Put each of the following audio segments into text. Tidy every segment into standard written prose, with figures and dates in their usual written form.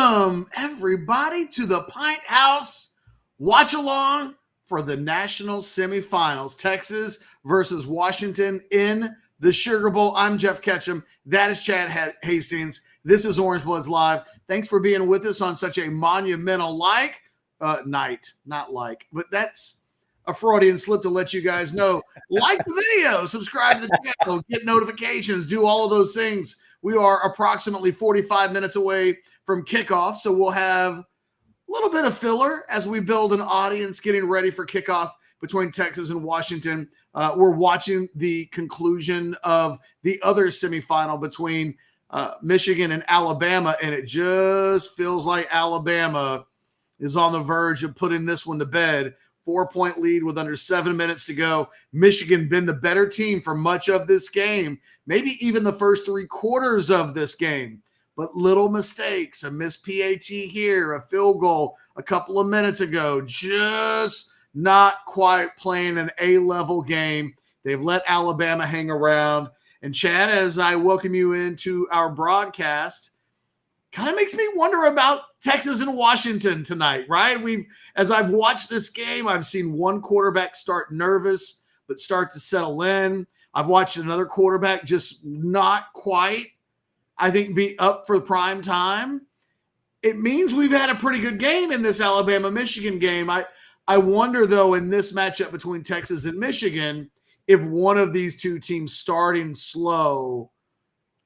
Welcome, everybody, to the Pinthouse watch along for the national semifinals. Texas versus Washington in the Sugar Bowl. I'm Jeff Ketchum. That is Chad Hastings. This is Orange Bloods Live. Thanks for being with us on such a monumental night. Not like, but that's a Freudian slip to let you guys know. Like the video, subscribe to the channel, get notifications, do all of those things. We are approximately 45 minutes away from kickoff, so we'll have a little bit of filler as we build an audience getting ready for kickoff between Texas and Washington. We're watching the conclusion of the other semifinal between Michigan and Alabama, and it just feels like Alabama is on the verge of putting this one to bed. 4-point lead with under 7 minutes to go. Michigan been the better team for much of this game, maybe even the first 3 quarters of this game. But little mistakes, a missed PAT here, a field goal a couple of minutes ago, just not quite playing an A-level game. They've let Alabama hang around. And Chad, as I welcome you into our broadcast, kind of makes me wonder about Texas and Washington tonight, right? As I've watched this game, I've seen one quarterback start nervous, but start to settle in. I've watched another quarterback just not quite, I think, be up for prime time. It means we've had a pretty good game in this Alabama-Michigan game. I wonder, though, in this matchup between Texas and Michigan, if one of these two teams starting slow,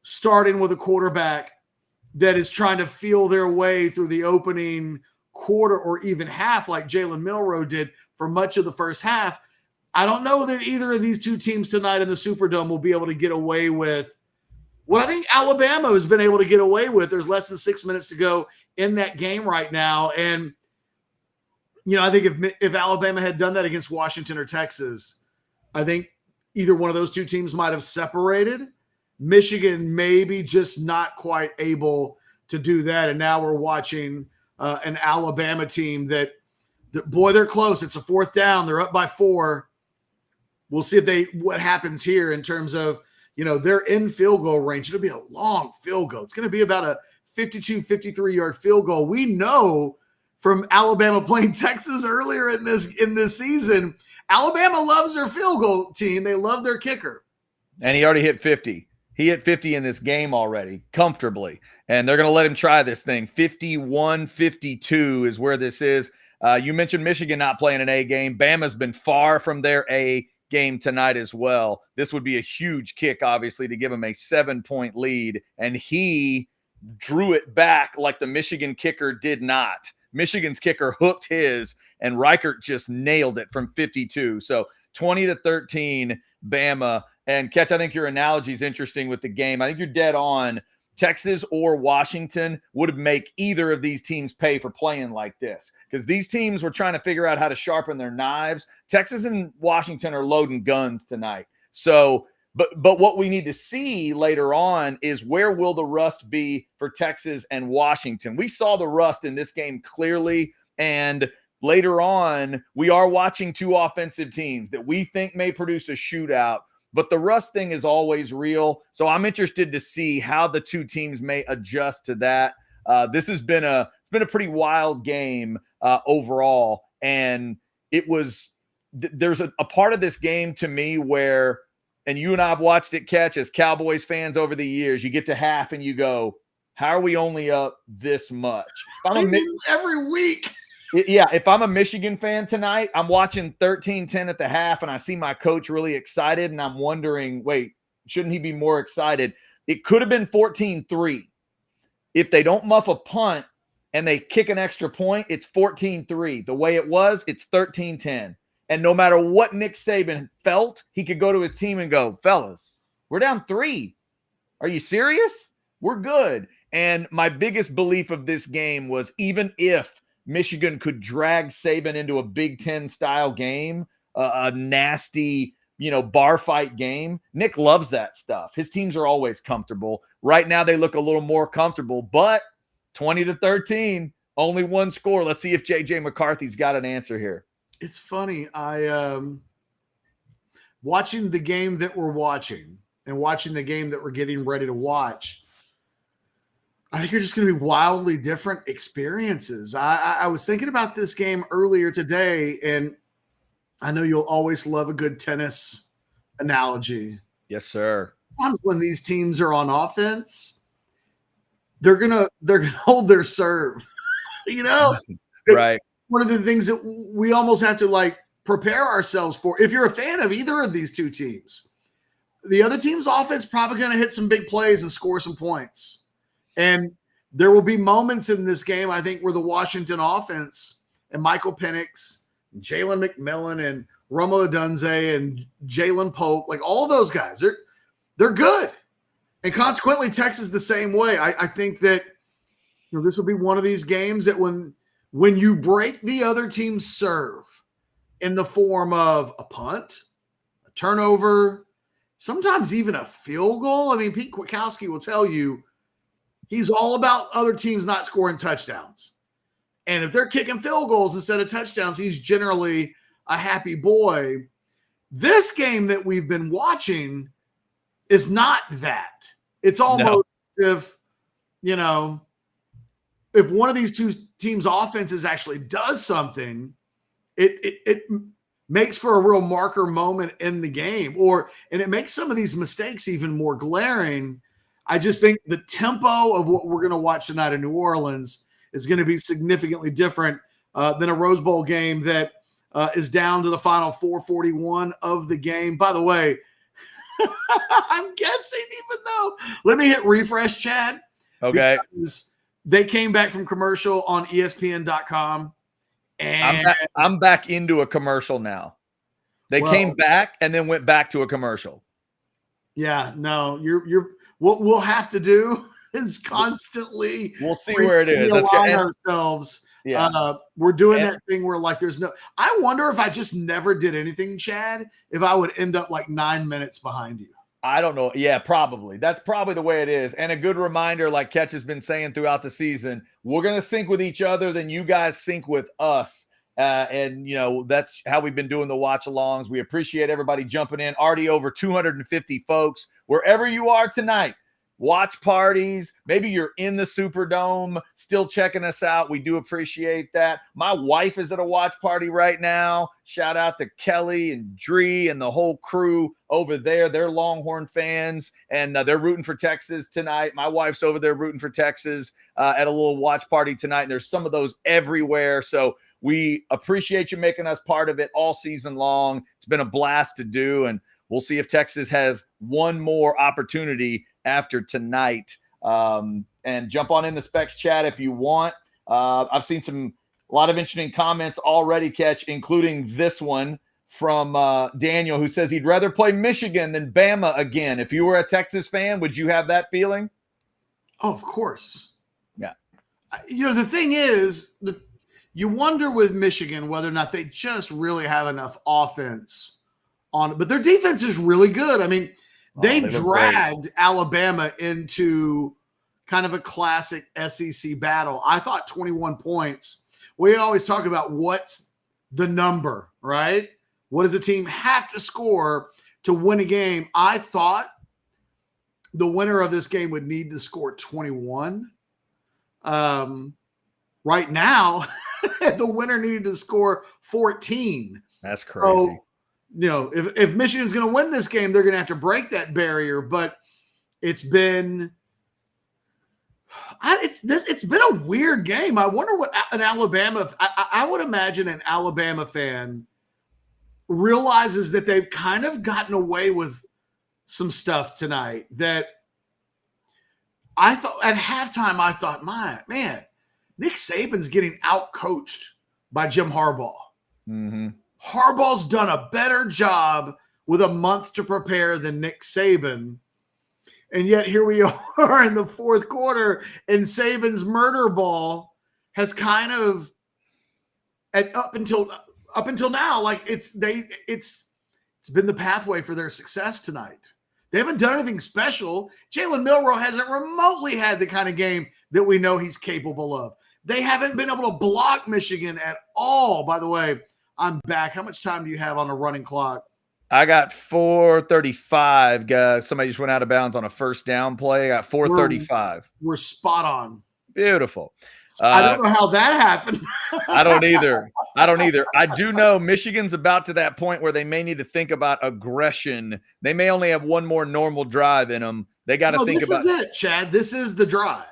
starting with a quarterback that is trying to feel their way through the opening quarter or even half like Jalen Milroe did for much of the first half. I don't know that either of these two teams tonight in the Superdome will be able to get away with what I think Alabama has been able to get away with. There's less than 6 minutes to go in that game right now. And, I think if Alabama had done that against Washington or Texas, I think either one of those two teams might have separated. Michigan maybe just not quite able to do that. And now we're watching an Alabama team that, boy, they're close. It's a 4th down. They're up by 4. We'll see what happens here in terms of, they're in field goal range. It'll be a long field goal. It's going to be about a 52, 53-yard field goal. We know from Alabama playing Texas earlier in this season, Alabama loves their field goal team. They love their kicker. And he already hit 50. He hit 50 in this game already, comfortably. And they're going to let him try this thing. 51-52 is where this is. You mentioned Michigan not playing an A game. Bama's been far from their A game tonight as well. This would be a huge kick, obviously, to give him a 7-point lead. And he drew it back like the Michigan kicker did not. Michigan's kicker hooked his, and Reichert just nailed it from 52. So 20-13, Bama. And Ketch, I think your analogy is interesting with the game. I think you're dead on. Texas or Washington would make either of these teams pay for playing like this, because these teams were trying to figure out how to sharpen their knives. Texas and Washington are loading guns tonight. So, but what we need to see later on is where will the rust be for Texas and Washington? We saw the rust in this game clearly, and later on, we are watching two offensive teams that we think may produce a shootout. But the rust thing is always real. So I'm interested to see how the two teams may adjust to that. This has been it's been a pretty wild game overall. And it was, there's a part of this game to me where, and you and I have watched it, Catch, as Cowboys fans over the years, you get to half and you go, how are we only up this much? Every week. Yeah, if I'm a Michigan fan tonight, I'm watching 13-10 at the half, and I see my coach really excited, and I'm wondering, wait, shouldn't he be more excited? It could have been 14-3. If they don't muff a punt and they kick an extra point, it's 14-3. The way it was, it's 13-10. And no matter what Nick Saban felt, he could go to his team and go, fellas, we're down 3. Are you serious? We're good. And my biggest belief of this game was, even if Michigan could drag Saban into a Big Ten style game, a nasty, bar fight game. Nick loves that stuff. His teams are always comfortable. Right now they look a little more comfortable, but 20-13, only one score. Let's see if JJ McCarthy's got an answer here. It's funny. I watching the game that we're watching and watching the game that we're getting ready to watch. I think you're just going to be wildly different experiences. I was thinking about this game earlier today, and I know you'll always love a good tennis analogy. Yes, sir. Sometimes when these teams are on offense, they're gonna hold their serve. You know, Right. one of the things that we almost have to like prepare ourselves for. If you're a fan of either of these two teams, the other team's offense probably going to hit some big plays and score some points. And there will be moments in this game, I think, where the Washington offense and Michael Penix, Jalen McMillan, and Romo Odunze and Jalen Pope, like all of those guys, they're good. And consequently, Texas the same way. I think that this will be one of these games that when you break the other team's serve in the form of a punt, a turnover, sometimes even a field goal. I mean, Pete Kwiatkowski will tell you he's all about other teams not scoring touchdowns. And if they're kicking field goals instead of touchdowns, he's generally a happy boy. This game that we've been watching is not that. It's almost as if, if one of these two teams' offenses actually does something, it makes for a real marker moment in the game, and it makes some of these mistakes even more glaring. I just think the tempo of what we're going to watch tonight in New Orleans is going to be significantly different than a Rose Bowl game that is down to the final 4:41 of the game. By the way, I'm guessing even though, let me hit refresh, Chad. Okay. Because they came back from commercial on ESPN.com. And I'm back into a commercial now. They came back and then went back to a commercial. Yeah, no, what we'll have to do is constantly we'll see where it is. Let's get ourselves. Yeah. We're doing that thing where like there's no. I wonder if I just never did anything, Chad, if I would end up like 9 minutes behind you. I don't know. Yeah, probably. That's probably the way it is. And a good reminder, like Ketch has been saying throughout the season, we're going to sync with each other, then you guys sync with us. And, that's how we've been doing the watch-alongs. We appreciate everybody jumping in. Already over 250 folks. Wherever you are tonight, watch parties. Maybe you're in the Superdome still checking us out. We do appreciate that. My wife is at a watch party right now. Shout out to Kelly and Dree and the whole crew over there. They're Longhorn fans, and they're rooting for Texas tonight. My wife's over there rooting for Texas at a little watch party tonight, and there's some of those everywhere. So we appreciate you making us part of it all season long. It's been a blast to do, and we'll see if Texas has one more opportunity after tonight. And jump on in the Specs chat if you want. I've seen a lot of interesting comments already, Ketch, including this one from Daniel, who says he'd rather play Michigan than Bama again. If you were a Texas fan, would you have that feeling? Oh, of course. Yeah. The thing is, you wonder with Michigan whether or not they just really have enough offense on it. But their defense is really good. I mean, they dragged Alabama into kind of a classic SEC battle. I thought 21 points. We always talk about what's the number, right? What does a team have to score to win a game? I thought the winner of this game would need to score 21. Right now, the winner needed to score 14. That's crazy. So, if Michigan's going to win this game, they're going to have to break that barrier. But it's been a weird game. I wonder what an Alabama. I would imagine an Alabama fan realizes that they've kind of gotten away with some stuff tonight. That I thought at halftime, I thought, man, Nick Saban's getting out-coached by Jim Harbaugh. Mm-hmm. Harbaugh's done a better job with a month to prepare than Nick Saban. And yet here we are in the fourth quarter, and Saban's murder ball has kind of up until now, like it's been the pathway for their success tonight. They haven't done anything special. Jalen Milroe hasn't remotely had the kind of game that we know he's capable of. They haven't been able to block Michigan at all. By the way, I'm back. How much time do you have on the running clock? I got 435, guys. Somebody just went out of bounds on a first down play. I got 435. We're spot on. Beautiful. I don't know how that happened. I don't either. I do know Michigan's about to that point where they may need to think about aggression. They may only have one more normal drive in them. They got to think about. This is it, Chad. This is the drive.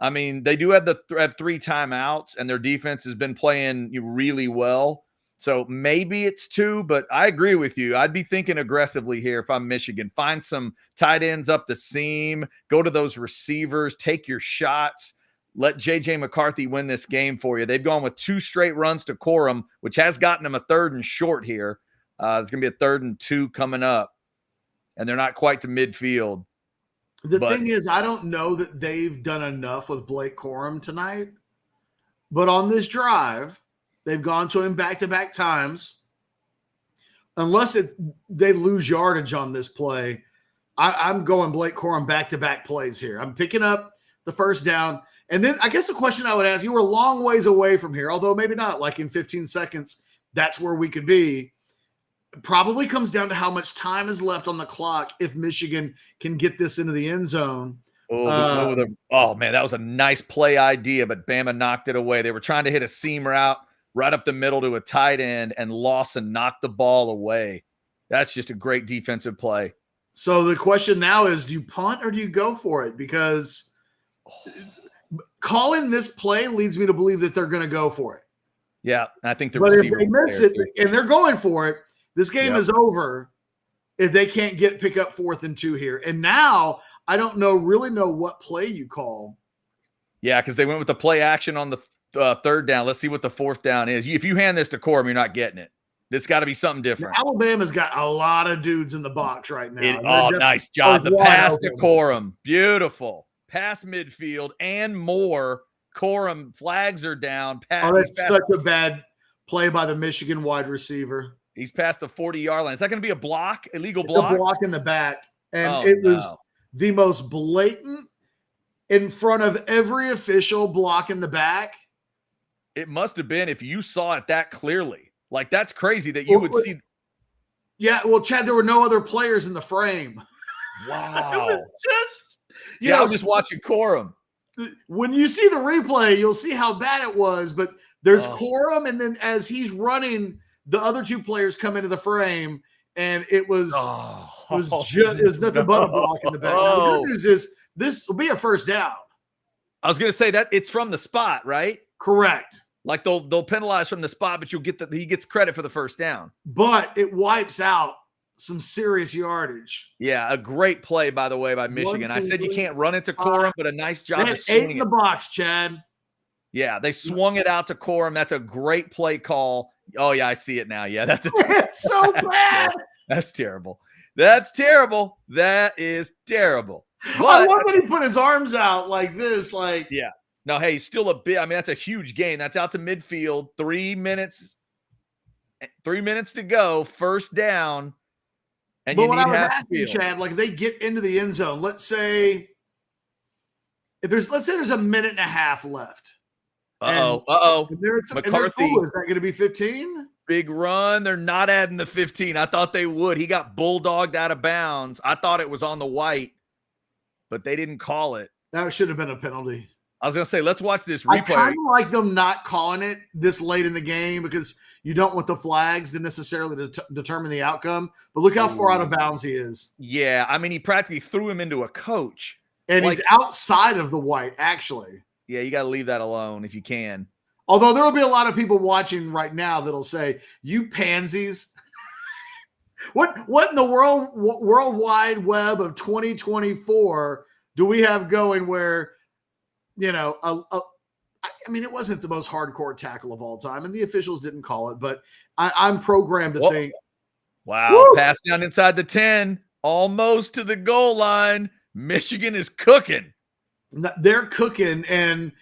I mean, they do have have 3 timeouts, and their defense has been playing really well. So maybe it's 2, but I agree with you. I'd be thinking aggressively here if I'm Michigan. Find some tight ends up the seam, go to those receivers, take your shots, let J.J. McCarthy win this game for you. They've gone with 2 straight runs to Corum, which has gotten them a 3rd and short here. It's going to be a 3rd and 2 coming up, and they're not quite to midfield. The thing is, I don't know that they've done enough with Blake Corum tonight, but on this drive, they've gone to him back-to-back times. Unless they lose yardage on this play, I'm going Blake Corum back-to-back plays here. I'm picking up the first down. And then I guess the question I would ask, you were a long ways away from here, although maybe not, like in 15 seconds, that's where we could be. It probably comes down to how much time is left on the clock if Michigan can get this into the end zone. Oh, man, that was a nice play idea, but Bama knocked it away. They were trying to hit a seam route right up the middle to a tight end, and Lawson knocked the ball away. That's just a great defensive play. So the question now is, do you punt or do you go for it? Because calling this play leads me to believe that they're going to go for it. Yeah, I think the receiver. But if they miss it and they're going for it, this game is over if they can't pick up 4th and 2 here. And now I don't really know what play you call. Yeah, because they went with the play action on the 3rd down. Let's see what the 4th down is. If you hand this to Corum, you're not getting it. This got to be something different. Now, Alabama's got a lot of dudes in the box right Oh, now. nice job. The pass to Corum. Beautiful. Pass midfield and more. Corum flags are down. That's such a bad play by the Michigan wide receiver. He's past the 40-yard line. Is that going to be a block? Illegal block? A block in the back. And it was the most blatant in front of every official block in the back. It must have been if you saw it that clearly. Like, that's crazy that you would see. Yeah, well, Chad, there were no other players in the frame. Wow. It was just, I was just watching Corum. When you see the replay, you'll see how bad it was. But there's Corum, and then as he's running, the other 2 players come into the frame, and it was nothing but a block in the back. Now, the good news is this will be a first down. I was going to say that it's from the spot, right? Correct. Like they'll penalize from the spot, but he gets credit for the first down. But it wipes out some serious yardage. Yeah, a great play, by the way, by Michigan. I said you can't run into Corum, but a nice job of swinging. 8 in the box, Chad. Yeah, they swung it out to Corum. That's a great play call. Oh, yeah, I see it now. Yeah, that's it's so bad. That's terrible. That's terrible. That is terrible. But I love that he put his arms out like this. Like, yeah. No, hey, still a bit. I mean, that's a huge gain. That's out to midfield. 3 minutes. 3 minutes to go. First down. And but what I would ask you, Chad, like if they get into the end zone, let's say there's a minute and a half left. McCarthy. Is that going to be 15? Big run. They're not adding the 15. I thought they would. He got bulldogged out of bounds. I thought it was on the white, but they didn't call it. That should have been a penalty. I was going to say, let's watch this replay. I kind of like them not calling it this late in the game because you don't want the flags to necessarily determine the outcome. But look how far out of bounds he is. Yeah, I mean, he practically threw him into a coach. And he's outside of the white, actually. Yeah, you got to leave that alone if you can. Although there will be a lot of people watching right now that'll say, you pansies. What in the world wide web of 2024 do we have going where, you know, I mean, it wasn't the most hardcore tackle of all time, and the officials didn't call it, but I'm programmed to think. Wow, pass down inside the 10, almost to the goal line. Michigan is cooking. They're cooking, and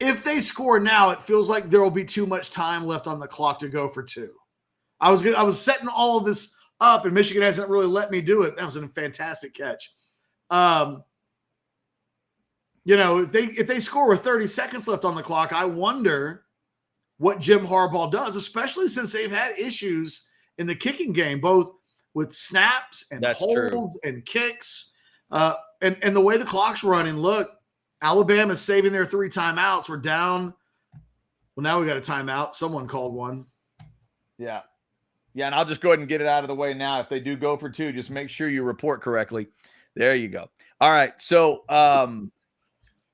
if they score now, it feels like there will be too much time left on the clock to go for 2. I was setting all of this up, and Michigan hasn't really let me do it. That was a fantastic catch. You know, if they score with 30 seconds left on the clock, I wonder what Jim Harbaugh does, especially since they've had issues in the kicking game, both with snaps and That's holds true. and kicks. And the way the clock's running, look, Alabama's saving their 3 timeouts. We're down. Well, now we got a timeout. Someone called one. Yeah. Yeah, and I'll just go ahead and get it out of the way now. If they do go for 2, just make sure you report correctly. There you go. All right, so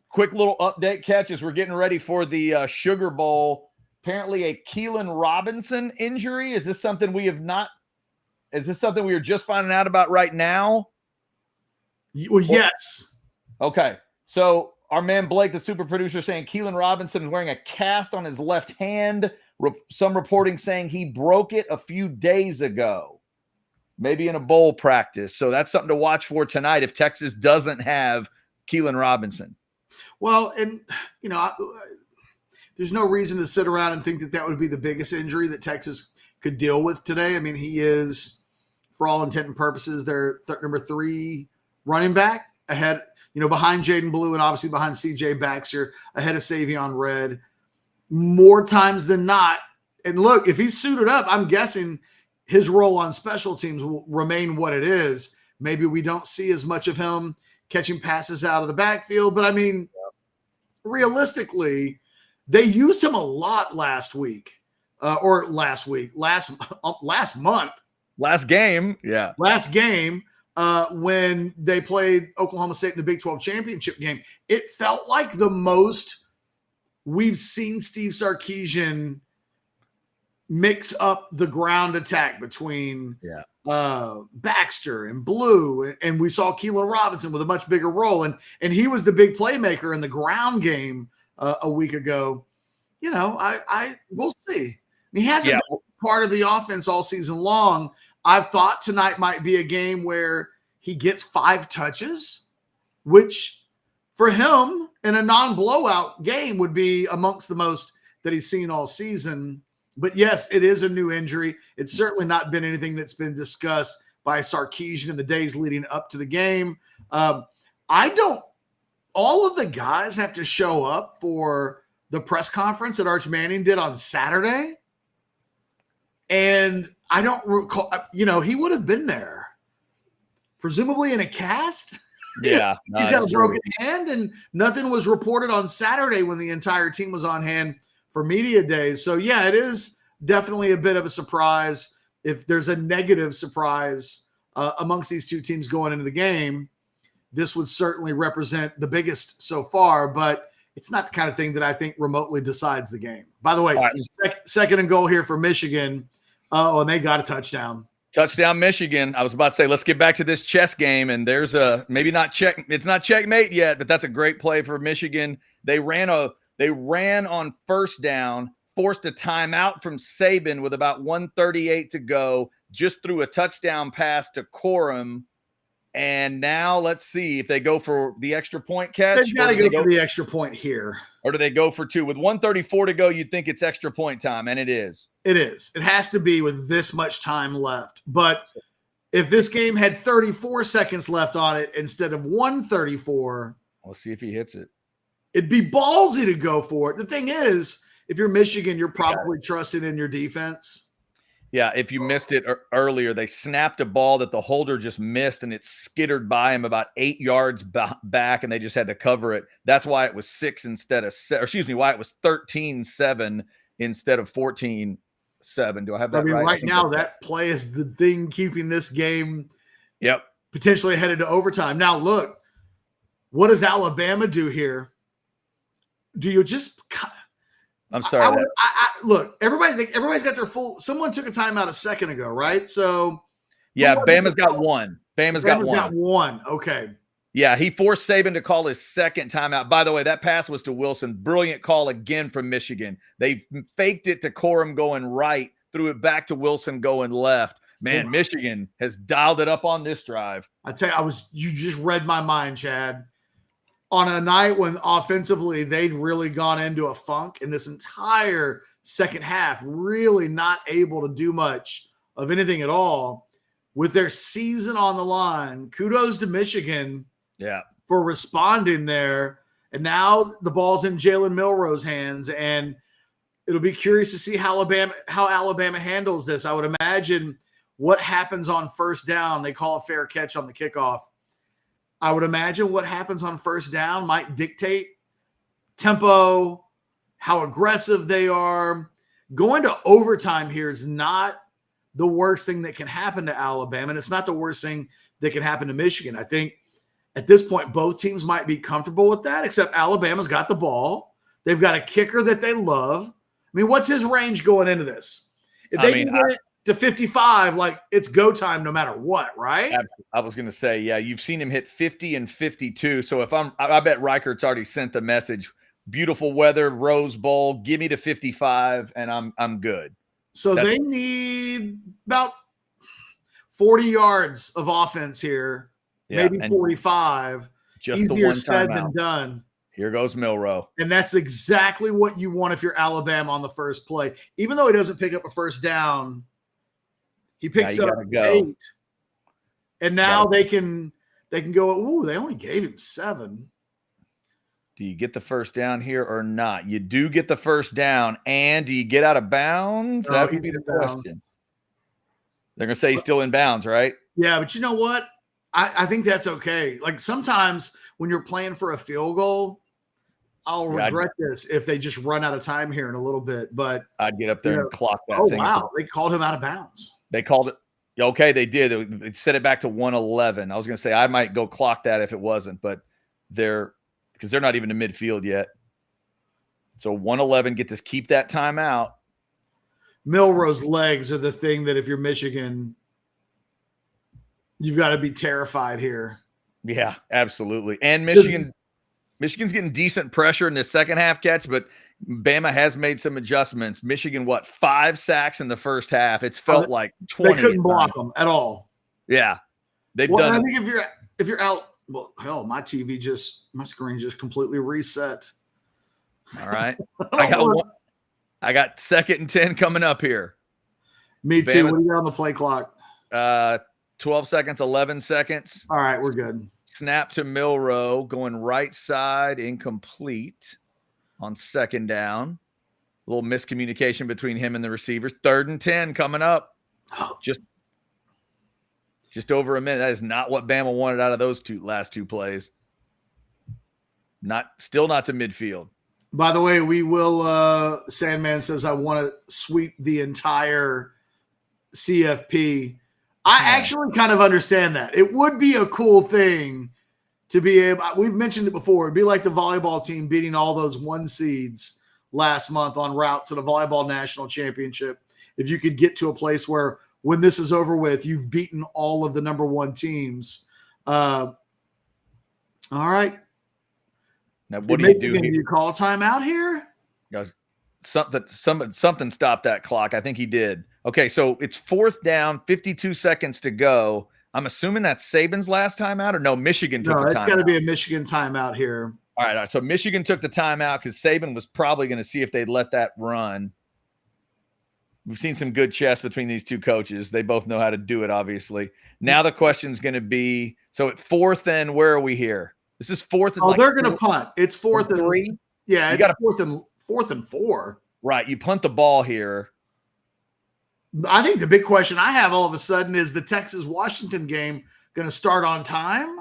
quick little update catch as we're getting ready for the Sugar Bowl. Apparently a Keelan Robinson injury. Is this something we are just finding out about right now? Well, yes. Okay, so our man Blake, the super producer, saying Keelan Robinson is wearing a cast on his left hand. Some reporting saying he broke it a few days ago, maybe in a bowl practice. So that's something to watch for tonight if Texas doesn't have Keelan Robinson. Well, and, there's no reason to sit around and think that would be the biggest injury that Texas could deal with today. I mean, he is, for all intent and purposes, their number 3 running back ahead, behind Jaden Blue and obviously behind CJ Baxter, ahead of Savion Red. More times than not. And look, if he's suited up, I'm guessing his role on special teams will remain what it is. Maybe we don't see as much of him catching passes out of the backfield, but I mean, realistically, they used him a lot last month, last game. Yeah. Last game when they played Oklahoma State in the Big 12 championship game. It felt like the most we've seen Steve Sarkisian mix up the ground attack between Baxter and Blue, and we saw Keelan Robinson with a much bigger role, and he was the big playmaker in the ground game a week ago. We'll see. I mean, he hasn't been part of the offense all season long. I've thought tonight might be a game where he gets 5 touches, which for him in a non-blowout game would be amongst the most that he's seen all season. But yes, it is a new injury. It's certainly not been anything that's been discussed by Sarkisian in the days leading up to the game. All of the guys have to show up for the press conference that Arch Manning did on Saturday. And I don't recall, he would have been there, presumably in a cast. Yeah. He's got a broken hand, and nothing was reported on Saturday when the entire team was on hand for media days. So, yeah, it is definitely a bit of a surprise. If there's a negative surprise amongst these two teams going into the game, this would certainly represent the biggest so far, but it's not the kind of thing that I think remotely decides the game. By the way, second and goal here for Michigan. And they got a touchdown. Touchdown, Michigan. I was about to say, let's get back to this chess game. And there's it's not checkmate yet, but that's a great play for Michigan. They ran on first down, forced a timeout from Saban with about 1:38 to go, just threw a touchdown pass to Corum. And now let's see if they go for the extra point catch. They've got to go for the extra point here. Or do they go for 2? With 1:34 to go, you'd think it's extra point time, and it is. It is. It has to be with this much time left. But if this game had 34 seconds left on it instead of 1:34, we'll see if he hits it. It'd be ballsy to go for it. The thing is, if you're Michigan, you're probably trusting in your defense. Yeah, if you missed it earlier, they snapped a ball that the holder just missed, and it skittered by him about 8 yards back, and they just had to cover it. That's why it was 6 instead of – why it was 13-7 instead of 14-7. Do I have that right? Right now, that play is the thing keeping this game potentially headed to overtime. Now, look, what does Alabama do here? Do you just – I'm sorry. Look, everybody's got their full. Someone took a timeout a second ago, right? So, Bama's got one. Bama's got one. Okay. Yeah, he forced Saban to call his second timeout. By the way, that pass was to Wilson. Brilliant call again from Michigan. They faked it to Corum going right, threw it back to Wilson going left. Man, Michigan has dialed it up on this drive. I tell you, you just read my mind, Chad. On a night when offensively they'd really gone into a funk in this entire second half, really not able to do much of anything at all with their season on the line. Kudos to Michigan for responding there. And now the ball's in Jalen Milroe's hands, and it'll be curious to see how Alabama handles this. I would imagine what happens on first down. They call a fair catch on the kickoff. I would imagine what happens on first down might dictate tempo, how aggressive they are. Going to overtime here is not the worst thing that can happen to Alabama, and it's not the worst thing that can happen to Michigan. I think at this point, both teams might be comfortable with that, except Alabama's got the ball. They've got a kicker that they love. I mean, what's his range going into this? If they can get it to 55, like it's go time no matter what, right? I was going to say, yeah, you've seen him hit 50 and 52. So I bet Reichert's already sent the message. Beautiful weather, Rose Bowl, give me to 55, and I'm good. So they need about 40 yards of offense here, maybe 45. Just easier said than done. Here goes Milroe. And that's exactly what you want if you're Alabama on the first play. Even though he doesn't pick up a first down, he picks up 8. And now they can go, ooh, they only gave him 7. Do you get the first down here or not? You do get the first down, and do you get out of bounds? That would be the question. They're going to say he's still in bounds, right? Yeah, but you know what? I think that's okay. Like sometimes when you're playing for a field goal, I'll regret this if they just run out of time here in a little bit. But I'd get up there and clock that thing. Oh, wow. They called him out of bounds. They called it. Okay, they did. They set it back to 111. I was going to say I might go clock that if it wasn't, but because they're not even in midfield yet. So 111, get to keep that timeout. Milroe's legs are the thing that if you're Michigan, you've got to be terrified here. Yeah, absolutely. And Michigan's getting decent pressure in the second half catch, but Bama has made some adjustments. Michigan, 5 sacks in the first half? It's felt like 20. They couldn't block them at all. Yeah. They've done I think if you're out, well, hell, my screen just completely reset. All right. I got 2nd and 10 coming up here. Me too. What do you got on the play clock? 12 seconds, 11 seconds. All right, we're good. Snap to Milroe, going right side, incomplete on 2nd down. A little miscommunication between him and the receivers. 3rd and 10 coming up. Just over a minute. That is not what Bama wanted out of those last two plays. Still not to midfield. By the way, we will Sandman says I want to sweep the entire CFP. I actually kind of understand that. It would be a cool thing to be able, we've mentioned it before, it'd be like the volleyball team beating all those 1 seeds last month en route to the volleyball national championship. If you could get to a place where when this is over with, you've beaten all of the number 1 teams. All right. Now, what do you do? Do you call timeout here? Something stopped that clock. I think he did. Okay, so it's 4th down, 52 seconds to go. I'm assuming that's Saban's last timeout, or no? Michigan took the timeout. It's got to be a Michigan timeout here. All right. So Michigan took the timeout because Saban was probably going to see if they'd let that run. We've seen some good chess between these two coaches. They both know how to do it, obviously. Now the question is going to be, so at 4th and where are we here? This is 4th and they're going to punt. It's 4th and 3. Yeah, it's 4th and 4. Right. You punt the ball here. I think the big question I have all of a sudden is the Texas-Washington game going to start on time?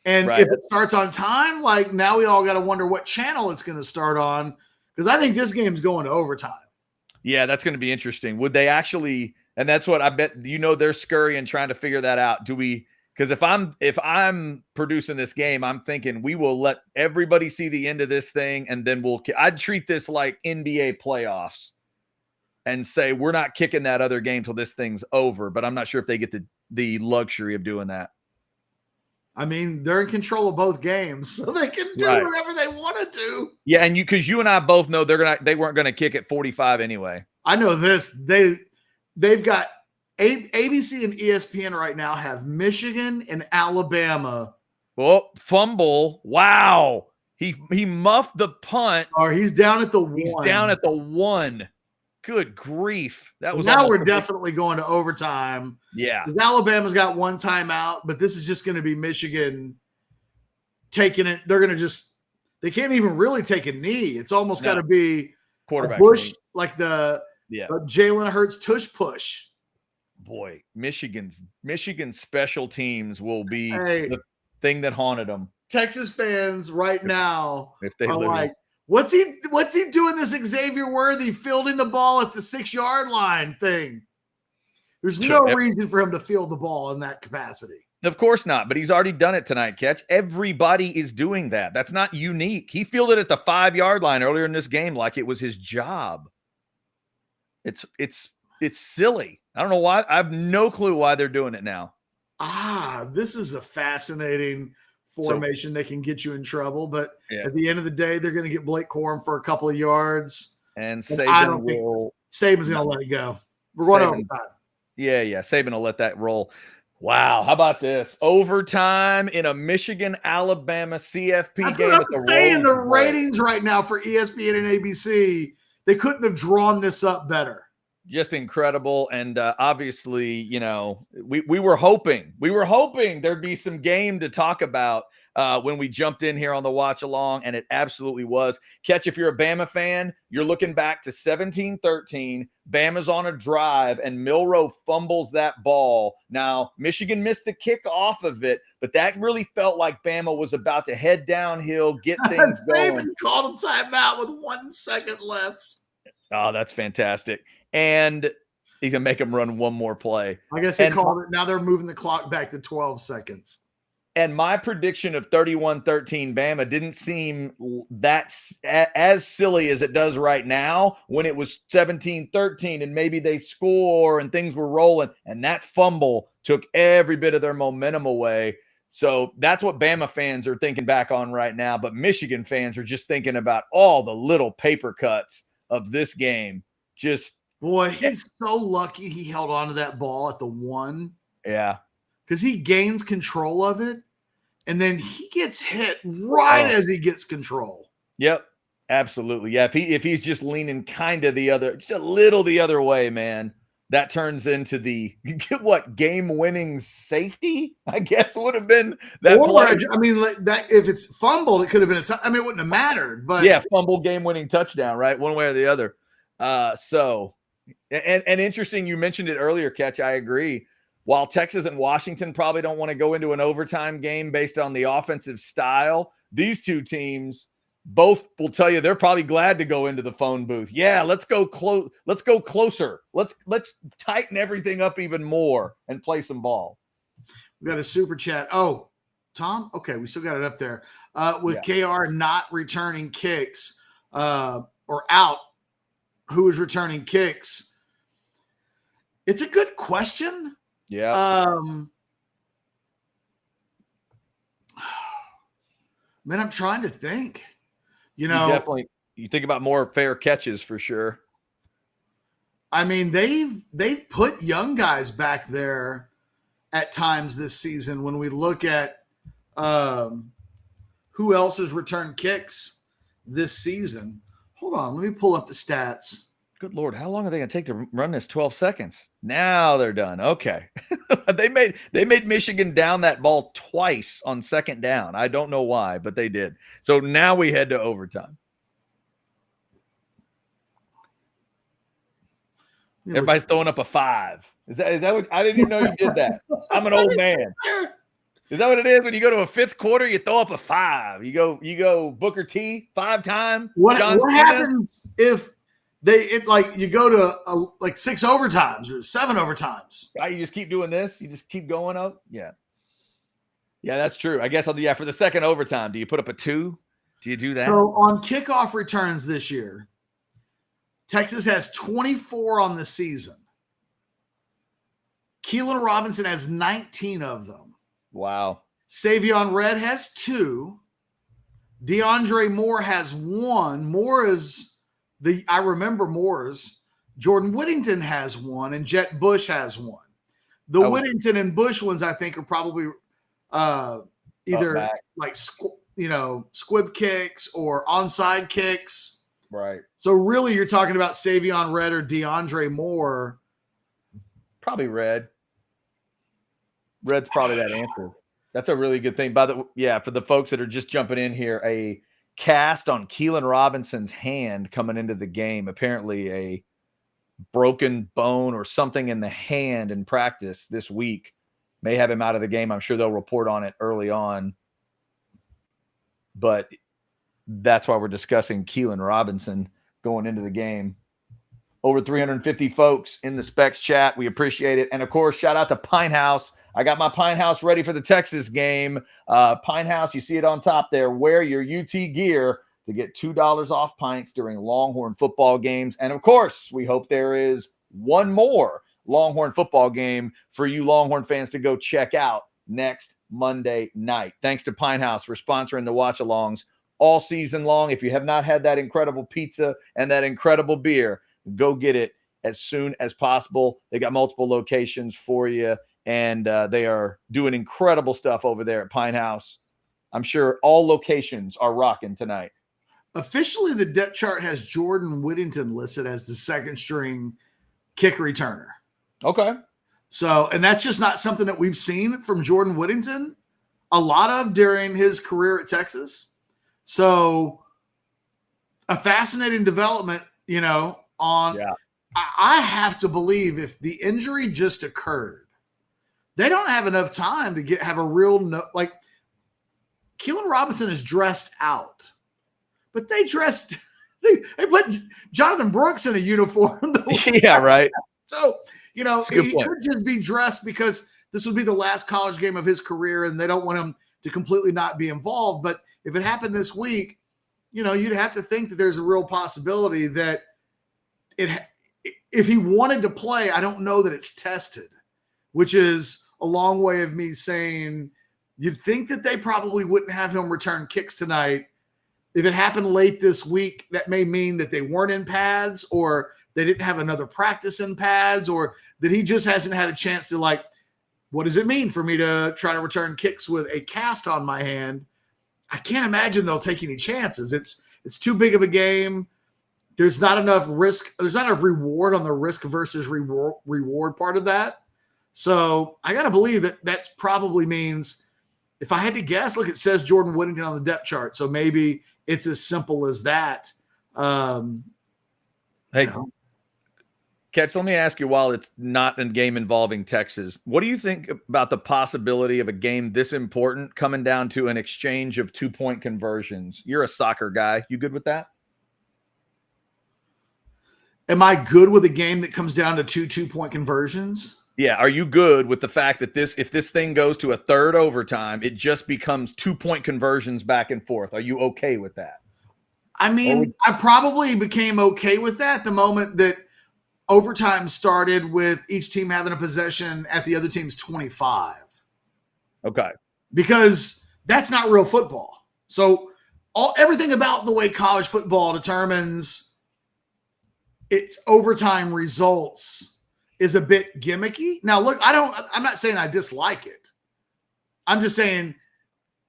And if it starts on time, like now we all got to wonder what channel it's going to start on, because I think this game's going to overtime. Yeah, that's going to be interesting. Would they actually, and that's what I bet, they're scurrying trying to figure that out. Because if I'm producing this game, I'm thinking we will let everybody see the end of this thing, and then I'd treat this like NBA playoffs and say we're not kicking that other game till this thing's over. But I'm not sure if they get the luxury of doing that. I mean, they're in control of both games, so they can do whatever they want to do. Yeah, and because you and I both know they weren't going to kick at 45 anyway. I know this. They've got ABC and ESPN right now have Michigan and Alabama. Oh, fumble. Wow. He muffed the punt. Or he's down at the 1. He's down at the 1. Good grief. That was now we're definitely going to overtime. Yeah. Alabama's got 1 timeout, but this is just going to be Michigan taking it. They're going to they can't even really take a knee. It's almost got to be quarterback push, knee. like the Jalen Hurts tush push. boy, Michigan's special teams will be Hey, the thing that haunted them Texas fans right now if they are lose. like, what's he doing this Xavier Worthy fielding the ball at the 6-yard line thing? There's no reason for him to field the ball in that capacity. Of course not, but he's already done it tonight, Catch. Everybody is doing that. That's not unique. He fielded at the 5-yard line earlier in this game like it was his job. It's silly. I don't know why. I have no clue why they're doing it now. This is a fascinating formation that can get you in trouble, but at the end of the day, they're going to get Blake Corum for a couple of yards. And I don't think Saban's going to let it go. We're going overtime. Yeah. Saban will let that roll. Wow, how about this? Overtime in a Michigan-Alabama CFP That's game. What I'm saying. The ratings right now for ESPN and ABC, they couldn't have drawn this up better. Just incredible. And obviously, you know, we were hoping there'd be some game to talk about when we jumped in here on the watch along, and it absolutely was. Catch, if you're a Bama fan, you're looking back to 17-13. Bama's on a drive, and Milroe fumbles that ball. Now, Michigan missed the kick off of it, but that really felt like Bama was about to head downhill, get things going. Saban called a timeout with 1 second left. Oh, that's fantastic. And he can make them run one more play. I guess they called it. Now they're moving the clock back to 12 seconds. And my prediction of 31-13 Bama didn't seem that as silly as it does right now when it was 17-13 and maybe they score and things were rolling. And that fumble took every bit of their momentum away. So that's what Bama fans are thinking back on right now. But Michigan fans are just thinking about all the little paper cuts of this game. Boy, he's so lucky he held on to that ball at the 1. Yeah. Because he gains control of it, and then he gets hit right as he gets control. Yep, absolutely. Yeah, if he's just leaning kind of just a little the other way, man, that turns into the game-winning safety, I guess would have been that play. I mean, that if it's fumbled, it could have been it wouldn't have mattered. But yeah, fumble game-winning touchdown, right? One way or the other. And interesting, you mentioned it earlier, Catch. I agree. While Texas and Washington probably don't want to go into an overtime game based on the offensive style, these two teams both will tell you they're probably glad to go into the phone booth. Yeah, let's go close. Let's go closer. Let's tighten everything up even more and play some ball. We got a super chat. Oh, Tom? Okay, we still got it up there. With KR not returning kicks or out, who is returning kicks? It's a good question. Yeah. Man, I'm trying to think. You think about more fair catches for sure. I mean, they've put young guys back there at times this season. When we look at who else has returned kicks this season. Hold on, let me pull up the stats. Good Lord, how long are they going to take to run this? 12 seconds. Now they're done. Okay. They made Michigan down that ball twice on second down. I don't know why, but they did. So now we head to overtime. Everybody's throwing up a 5. Is that what? I didn't even know you did that. I'm an old man. Is that what it is? When you go to a fifth quarter, you throw up a 5. You go Booker T 5-time. What happens if you go to 6 overtimes or 7 overtimes? Right, you just keep doing this. You just keep going up. Yeah, that's true. I guess for the second overtime, do you put up a 2? Do you do that? So on kickoff returns this year, Texas has 24 on the season. Keelan Robinson has 19 of them. Wow. Savion Red has 2. DeAndre Moore has 1. Moore is I remember Moore's. Jordan Whittington has 1, and Jet Bush has 1. The Whittington and Bush ones, I think, are probably either squib kicks or onside kicks. Right. So really, you're talking about Savion Red or DeAndre Moore. Probably Red. Red's probably that answer. That's a really good thing. For the folks that are just jumping in here, a cast on Keelan Robinson's hand coming into the game. Apparently a broken bone or something in the hand in practice this week. May have him out of the game. I'm sure they'll report on it early on. But that's why we're discussing Keelan Robinson going into the game. Over 350 folks in the Specs chat. We appreciate it. And, of course, shout out to Pinthouse. I got my Pinthouse ready for the Texas game. Pinthouse, you see it on top there. Wear your UT gear to get $2 off pints during Longhorn football games. And, of course, we hope there is one more Longhorn football game for you Longhorn fans to go check out next Monday night. Thanks to Pinthouse for sponsoring the watch-alongs all season long. If you have not had that incredible pizza and that incredible beer, go get it as soon as possible. They got multiple locations for you, and they are doing incredible stuff over there at Pinthouse. I'm sure all locations are rocking tonight. Officially, the depth chart has Jordan Whittington listed as the second string kick returner. Okay. So, and that's just not something that we've seen from Jordan Whittington a lot of during his career at Texas. So, a fascinating development, on. Yeah. I have to believe if the injury just occurred, they don't have enough time to have a real like Keelan Robinson is dressed out, but they put Jonathan Brooks in a uniform. Yeah, right. So, he could just be dressed because this would be the last college game of his career and they don't want him to completely not be involved. But if it happened this week, you'd have to think that there's a real possibility that if he wanted to play, I don't know that it's tested, which is a long way of me saying you'd think that they probably wouldn't have him return kicks tonight. If it happened late this week, that may mean that they weren't in pads or they didn't have another practice in pads or that he just hasn't had a chance to what does it mean for me to try to return kicks with a cast on my hand? I can't imagine they'll take any chances. It's too big of a game. There's not enough risk. There's not enough reward on the risk versus reward part of that. So I got to believe that probably means, if I had to guess, look, it says Jordan Whittington on the depth chart. So maybe it's as simple as that. Hey, Catch, let me ask you, while it's not a game involving Texas, what do you think about the possibility of a game this important coming down to an exchange of 2-point conversions? You're a soccer guy. You good with that? Am I good with a game that comes down to 2-point conversions? Yeah. Are you good with the fact that if this thing goes to a third overtime, it just becomes 2-point conversions back and forth? Are you okay with that? I mean, I probably became okay with that the moment that overtime started with each team having a possession at the other team's 25. Okay. Because that's not real football. So everything about the way college football determines its overtime results is a bit gimmicky. Now, look, I'm not saying I dislike it. I'm just saying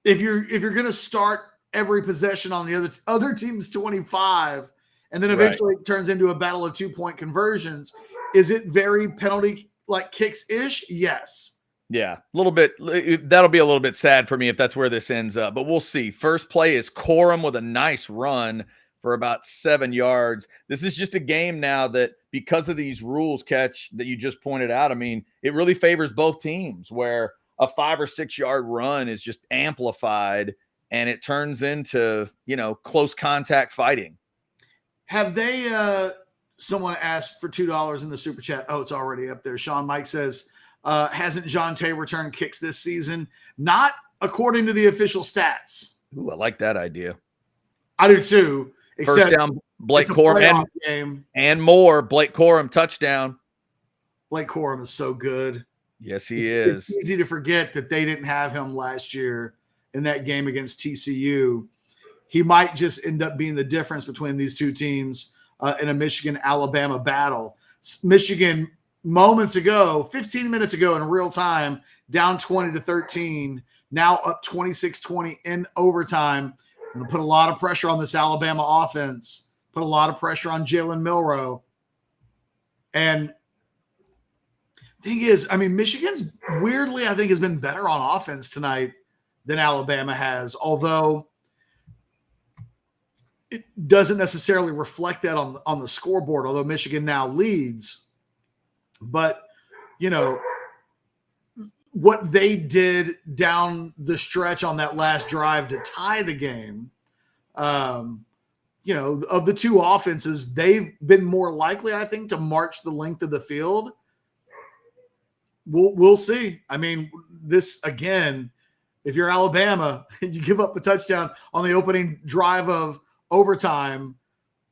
if you're going to start every possession on the other team's 25 and then eventually it turns into a battle of 2-point conversions, is it very penalty kicks-ish? Yes. Yeah, a little bit. That'll be a little bit sad for me if that's where this ends up, but we'll see. First play is Corum with a nice run for about 7 yards. This is just a game now that, because of these rules, Catch, that you just pointed out, I mean, it really favors both teams, where a 5 or 6 yard run is just amplified and it turns into, close contact fighting. Have they, someone asked for $2 in the super chat. Oh, it's already up there. Sean Mike says, hasn't Jonte returned kicks this season? Not according to the official stats. Ooh, I like that idea. I do too. First down, Blake Corum and more. Blake Corum touchdown. Blake Corum is so good. Yes, he is. It's easy to forget that they didn't have him last year in that game against TCU. He might just end up being the difference between these two teams in a Michigan-Alabama battle. Michigan, moments ago, 15 minutes ago in real time, down 20-13, now up 26-20 in overtime. Going to put a lot of pressure on this Alabama offense, put a lot of pressure on Jalen Milroe. And thing is, I mean, Michigan's weirdly, I think, has been better on offense tonight than Alabama has, although it doesn't necessarily reflect that on the scoreboard, although Michigan now leads. But, you know, what they did down the stretch on that last drive to tie the game, you know, of the two offenses, they've been more likely, I think, to march the length of the field. We'll see. I mean, this again, if you're Alabama and you give up a touchdown on the opening drive of overtime,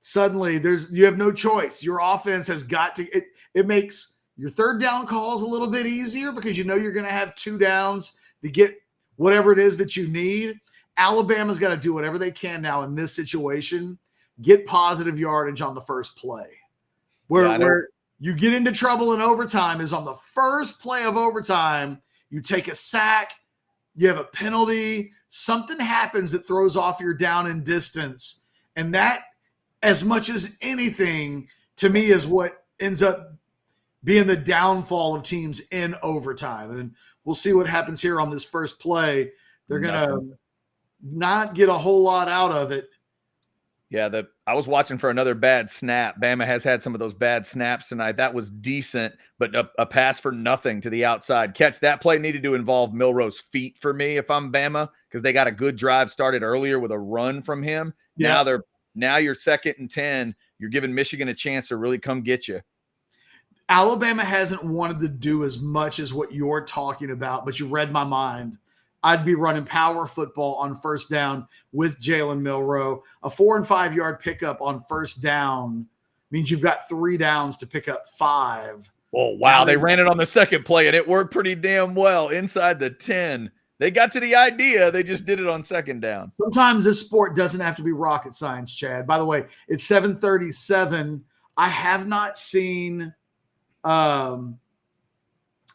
suddenly you have no choice. Your offense has got to. It makes your third down calls a little bit easier because you know you're going to have 2 downs to get whatever it is that you need. Alabama's got to do whatever they can now in this situation, get positive yardage on the first play. Where you get into trouble in overtime is on the first play of overtime. You take a sack, you have a penalty, something happens that throws off your down and distance. And that, as much as anything, to me, is what ends up being the downfall of teams in overtime. And we'll see what happens here on this first play. They're going to not get a whole lot out of it. Yeah, I was watching for another bad snap. Bama has had some of those bad snaps tonight. That was decent, but a pass for nothing to the outside. Catch that play needed to involve Milroe's feet for me if I'm Bama, because they got a good drive started earlier with a run from him. Yeah. Now you're 2nd and 10. You're giving Michigan a chance to really come get you. Alabama hasn't wanted to do as much as what you're talking about, but you read my mind. I'd be running power football on first down with Jalen Milroe. A 4 and 5 yard pickup on first down means you've got 3 downs to pick up 5. Oh, wow. They ran it on the second play, and it worked pretty damn well inside the 10. They got to the idea. They just did it on second down. Sometimes this sport doesn't have to be rocket science, Chad. By the way, it's 7:37. I have not seen an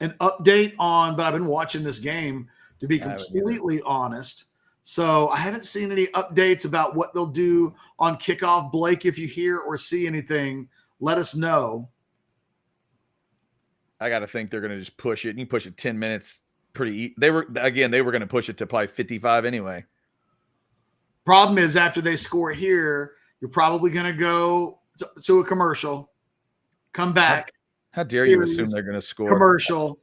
update on, but I've been watching this game, to be completely honest. So I haven't seen any updates about what they'll do on kickoff. Blake, if you hear or see anything, let us know. I got to think they're going to just push it. You can push it 10 minutes they were going to push it to probably 55 anyway. Problem is, after they score here, you're probably going to go to a commercial, come back. How dare you assume they're going to score? Commercial,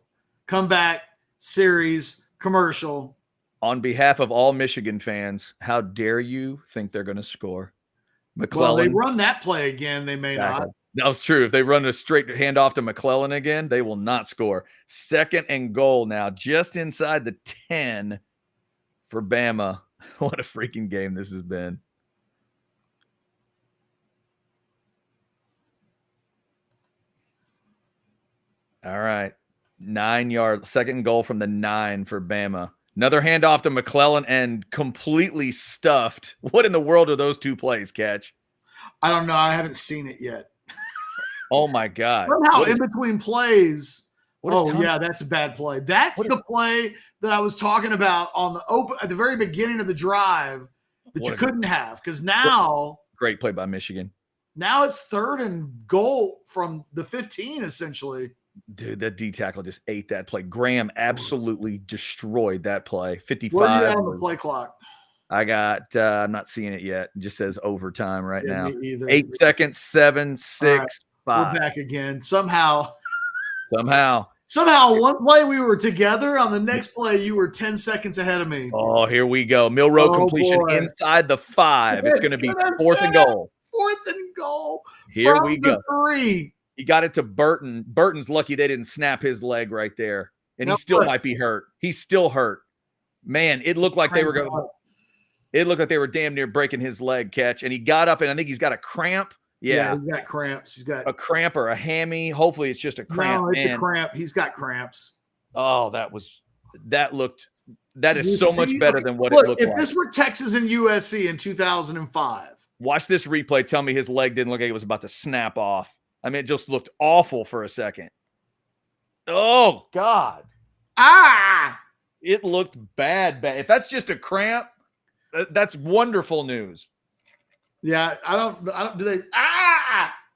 come back, series, commercial. On behalf of all Michigan fans, how dare you think they're going to score? McClellan. Well, they run that play again. They may not. That was true. If they run a straight handoff to McClellan again, they will not score. 2nd and goal now, just inside the 10 for Bama. What a freaking game this has been. All right. 9 yards, 2nd goal from the 9 for Bama. Another handoff to McClellan and completely stuffed. What in the world are those 2 plays, Catch? I don't know. I haven't seen it yet. Oh, my God. Somehow in between plays. Yeah, that's a bad play. That's the play that I was talking about on at the very beginning of the drive that you couldn't have, because now. Great play by Michigan. Now it's 3rd and goal from the 15, essentially. Dude, that D tackle just ate that play. Graham absolutely destroyed that play. 55. Where are you at on the play clock? I got, I'm not seeing it yet. It just says overtime right now. Me either. 8 seconds, 7, 6, 5. We're back again. Somehow, one play we were together. On the next play, you were 10 seconds ahead of me. Oh, here we go. Milroe completion inside the 5. It's going to be 4th and goal. 4th and goal. Here we go. 3. He got it to Burton. Burton's lucky they didn't snap his leg right there. And he still might be hurt. He's still hurt. Man, it looked like they were going. It looked like they were damn near breaking his leg, Catch. And he got up, and I think he's got a cramp. Yeah, he's got cramps. He's got a cramp or a hammy. Hopefully it's just a cramp. No, it's a cramp. He's got cramps. Oh, that is so much better than what it looked like. If this were Texas and USC in 2005. Watch this replay. Tell me his leg didn't look like it was about to snap off. I mean, it just looked awful for a second. Oh, God. It looked bad. If that's just a cramp, that's wonderful news. Yeah, I don't do they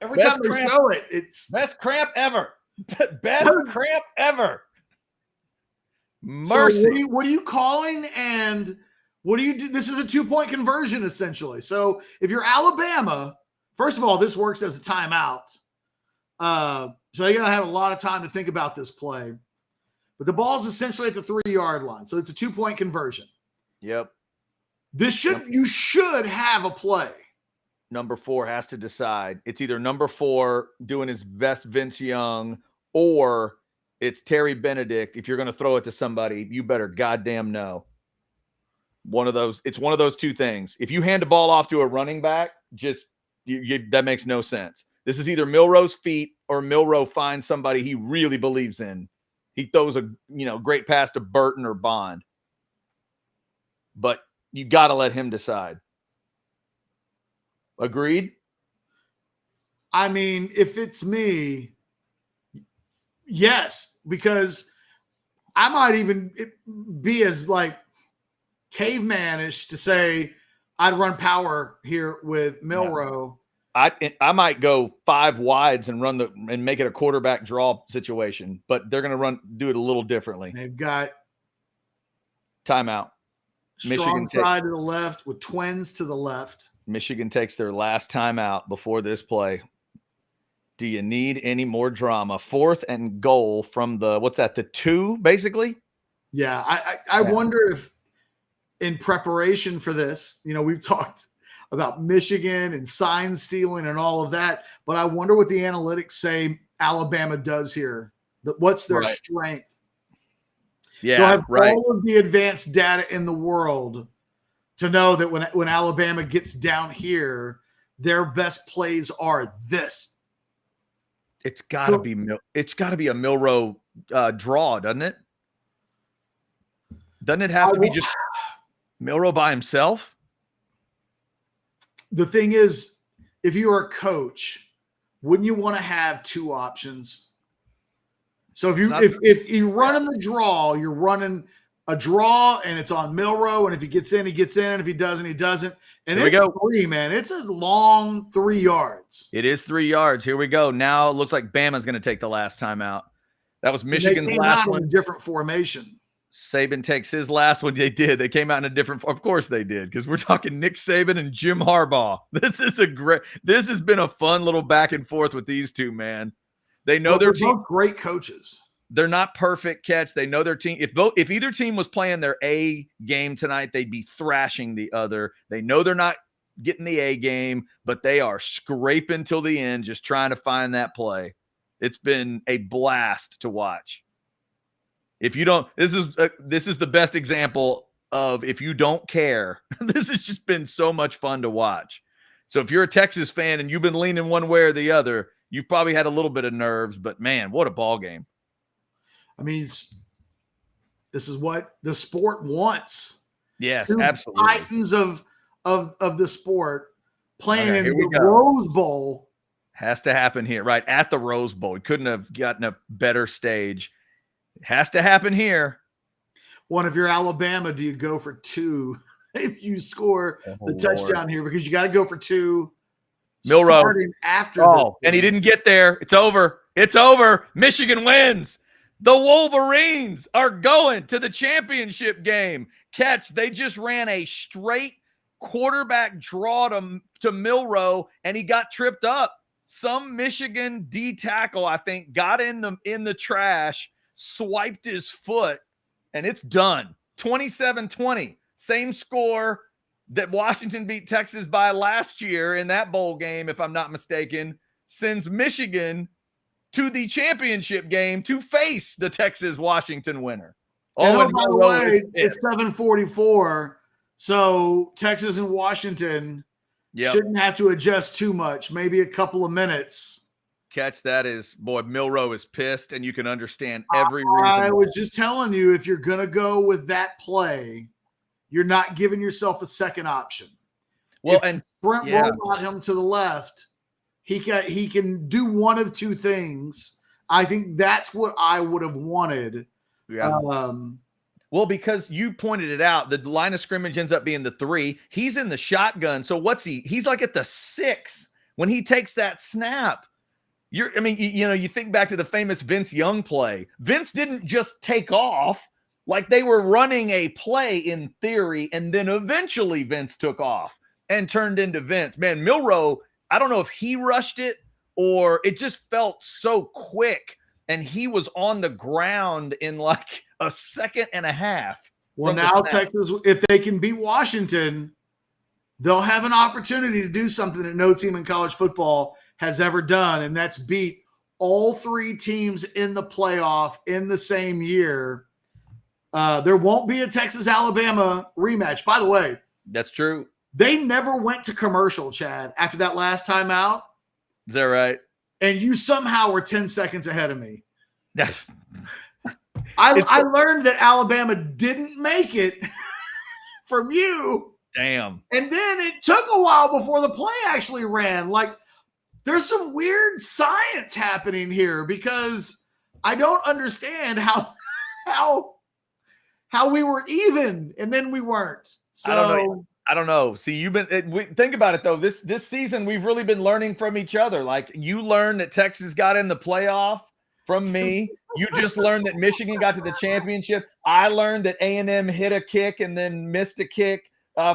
every best time they show it, it's best cramp ever. Best cramp ever. Mercy. So what are you calling, and What do you do? This is a 2-point conversion, essentially. So if you're Alabama, first of all, this works as a timeout. So you got to have a lot of time to think about this play. But the ball's essentially at the 3-yard line. So it's a 2-point conversion. Yep. You should have a play. Number 4 has to decide. It's either number 4 doing his best Vince Young, or it's Terry Benedict. If you're going to throw it to somebody, you better goddamn know. It's one of those two things. If you hand the ball off to a running back, that makes no sense. This is either Milroe's feet or Milroe finds somebody he really believes in. He throws a great pass to Burton or Bond. But you got to let him decide. Agreed? I mean, if it's me, yes, because I might even be as like cavemanish to say I'd run power here with Milroe. I might go 5 wides and make it a quarterback draw situation, but they're going to do it a little differently. They've got timeout. Strong side to the left with twins to the left. Michigan takes their last timeout before this play. Do you need any more drama? 4th and goal from the 2, basically? Yeah, I wonder if in preparation for this, we've talked about Michigan and sign stealing and all of that, but I wonder what the analytics say Alabama does here. What's their strength? Yeah, they'll have all of the advanced data in the world to know that when Alabama gets down here, their best plays are this. It's got to be a Milroe draw, doesn't it? Doesn't it have to be just Milroe by himself? The thing is, if you are a coach, wouldn't you want to have 2 options? So if you're running the draw, you're running a draw and it's on Milroe, and if he gets in, he gets in, and if he doesn't, he doesn't. And it's 3, man. It's a long 3 yards. It is 3 yards. Here we go. Now it looks like Bama's going to take the last timeout. That was Michigan's last one. In a different formation. Saban takes his last one. They did. They came out in a different. Of course they did, because we're talking Nick Saban and Jim Harbaugh. This has been a fun little back and forth with these two, man. They know their team. Both great coaches. They're not perfect, Catch. They know their team. If either team was playing their A game tonight, they'd be thrashing the other. They know they're not getting the A game, but they are scraping till the end, just trying to find that play. It's been a blast to watch. If you don't, this is the best example of if you don't care. This has just been so much fun to watch. So if you're a Texas fan and you've been leaning one way or the other, you've probably had a little bit of nerves, but man, what a ball game. I mean, this is what the sport wants. Yes, 2 absolutely. Titans of the sport playing in the Rose Bowl. Has to happen here, right at the Rose Bowl. We couldn't have gotten a better stage. It has to happen here. One, if you're Alabama, do you go for 2 if you score the touchdown here? Because you got to go for 2. Milroe after this. And he didn't get there. It's over. It's over. Michigan wins. The Wolverines are going to the championship game. Catch, they just ran a straight quarterback draw to Milroe, and he got tripped up. Some Michigan D tackle, I think, got in the trash, swiped his foot, and it's done. 27-20. Same score that Washington beat Texas by last year in that bowl game, if I'm not mistaken, sends Michigan to the championship game to face the Texas-Washington winner. And by the way, it's 7:44, so Texas and Washington shouldn't have to adjust too much, maybe a couple of minutes. Catch, that is, boy, Milroe is pissed, and you can understand every reason. I was just telling you, if you're going to go with that play, you're not giving yourself a second option. Well, and Brent rolled him to the left. He can do one of 2 things. I think that's what I would have wanted. Yeah. Well, because you pointed it out, the line of scrimmage ends up being the 3. He's in the shotgun. So what's he? He's like at the 6 when he takes that snap. You think back to the famous Vince Young play. Vince didn't just take off like they were running a play in theory, and then eventually Vince took off and turned into Vince. Man, Milroe, I don't know if he rushed it or it just felt so quick, and he was on the ground in like a second and a half. Well, now Texas, if they can beat Washington, they'll have an opportunity to do something that no team in college football has ever done, and that's beat all three teams in the playoff in the same year. There won't be a Texas-Alabama rematch. By the way, that's true. They never went to commercial, Chad, after that last time out. Is that right? And you somehow were 10 seconds ahead of me. I learned that Alabama didn't make it from you. Damn. And then it took a while before the play actually ran. Like, there's some weird science happening here because I don't understand how we were even and then we weren't. So I don't know. See, think about it though. This season we've really been learning from each other. Like, you learned that Texas got in the playoff from me. You just learned that Michigan got to the championship. I learned that A&M hit a kick and then missed a kick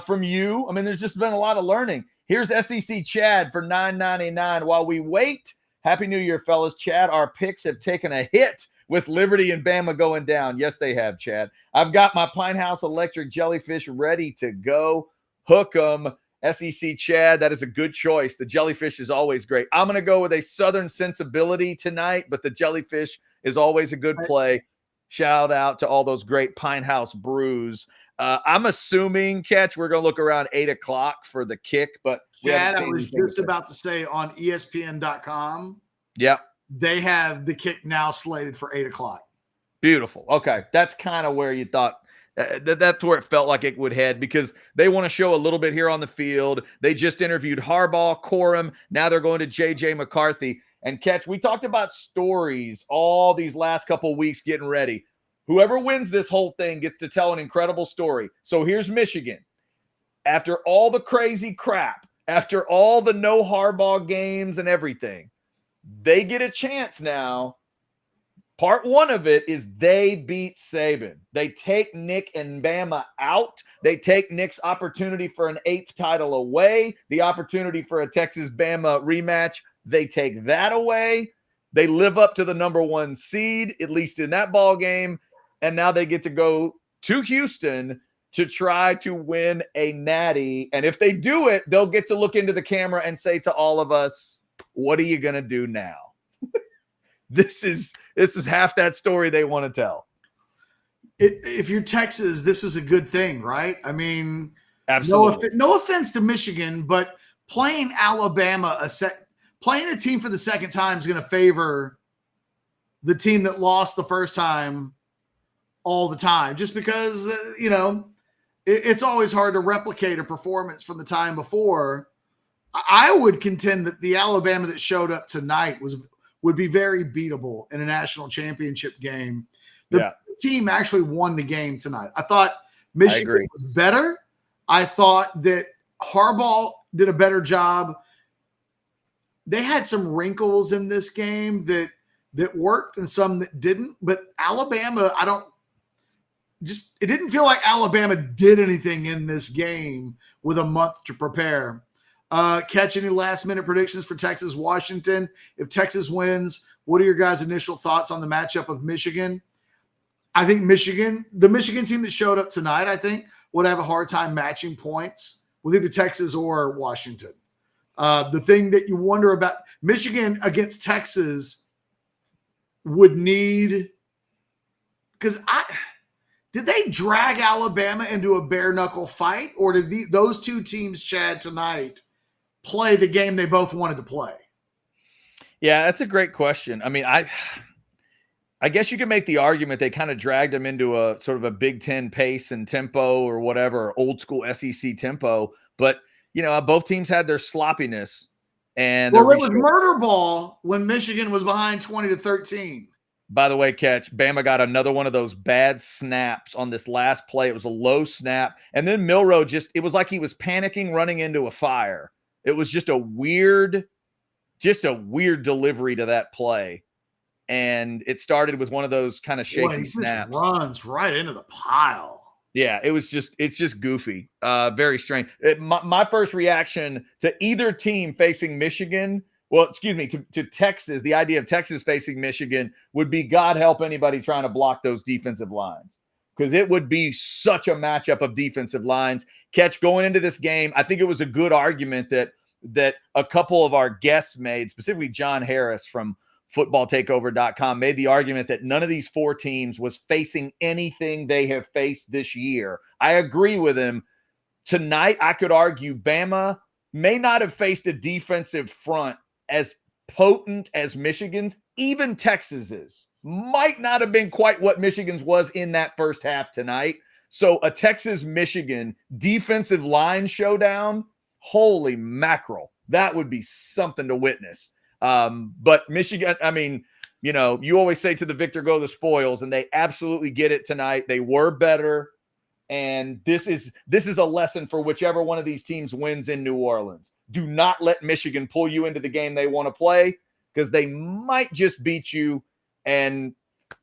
from you. I mean, there's just been a lot of learning. Here's SEC Chad for $9.99. While we wait, Happy New Year, fellas. Chad, our picks have taken a hit with Liberty and Bama going down. Yes, they have, Chad. I've got my Pinthouse electric jellyfish ready to go. Hook 'em. SEC Chad, that is a good choice. The jellyfish is always great. I'm going to go with a Southern sensibility tonight, but the jellyfish is always a good play. Shout out to all those great Pinthouse brews. I'm assuming, Catch, we're going to look around 8 o'clock for the kick. But Chad, I was just about to say on ESPN.com. Yep. They have the kick now slated for 8 o'clock. Beautiful. Okay. That's kind of where you thought. That's where it felt like it would head because they want to show a little bit here on the field. They just interviewed Harbaugh, Corum. Now they're going to J.J. McCarthy. And Catch, we talked about stories all these last couple of weeks getting ready. Whoever wins this whole thing gets to tell an incredible story. So here's Michigan. After all the crazy crap, after all the no Harbaugh games and everything, they get a chance now. Part one of it is they beat Saban. They take Nick and Bama out. They take Nick's opportunity for an 8th title away, the opportunity for a Texas-Bama rematch. They take that away. They live up to the number 1 seed, at least in that ball game. And now they get to go to Houston to try to win a natty. And if they do it, they'll get to look into the camera and say to all of us, what are you going to do now? This is half that story they want to tell. If you're Texas, this is a good thing, right? I mean, absolutely. No offense to Michigan, but playing Alabama playing a team for the second time is going to favor the team that lost the first time all the time, just because it's always hard to replicate a performance from the time before. I would contend that the Alabama that showed up tonight would be very beatable in a national championship game. The team actually won the game tonight. I thought Michigan was better. I thought that Harbaugh did a better job. They had some wrinkles in this game that worked and some that didn't. But Alabama, it didn't feel like Alabama did anything in this game with a month to prepare. Catch any last-minute predictions for Texas-Washington? If Texas wins, what are your guys' initial thoughts on the matchup with Michigan? I think the Michigan team that showed up tonight, I think, would have a hard time matching points with either Texas or Washington. The thing that you wonder about Michigan against Texas would need – because did they drag Alabama into a bare-knuckle fight, or did those two teams, Chad, tonight – play the game they both wanted to play? Yeah, that's a great question. I mean, I guess you could make the argument they kind of dragged them into a sort of a Big Ten pace and tempo or whatever, old school SEC tempo. But, both teams had their sloppiness. And it was murder ball when Michigan was behind 20-13. By the way, Catch, Bama got another one of those bad snaps on this last play. It was a low snap. And then Milroe it was like he was panicking running into a fire. It was just a weird delivery to that play. and it started with one of those kind of shaky He snaps. just runs right into the pile. Yeah, it's just goofy, very strange. My first reaction to either team facing Michigan, well, excuse me, to Texas, the idea of Texas facing Michigan would be God help anybody trying to block those defensive lines, because it would be such a matchup of defensive lines. Catch, going into this game, I think it was a good argument that a couple of our guests made, specifically John Harris from footballtakeover.com, made the argument that none of these four teams was facing anything they have faced this year. I agree with him. Tonight, I could argue Bama may not have faced a defensive front as potent as Michigan's. Even Texas's might not have been quite what Michigan's was in that first half tonight. So a Texas-Michigan defensive line showdown, holy mackerel, that would be something to witness. But Michigan, I mean, you always say to the victor go the spoils, and they absolutely get it tonight. They were better, and this is a lesson for whichever one of these teams wins in New Orleans. Do not let Michigan pull you into the game they want to play, because they might just beat you. And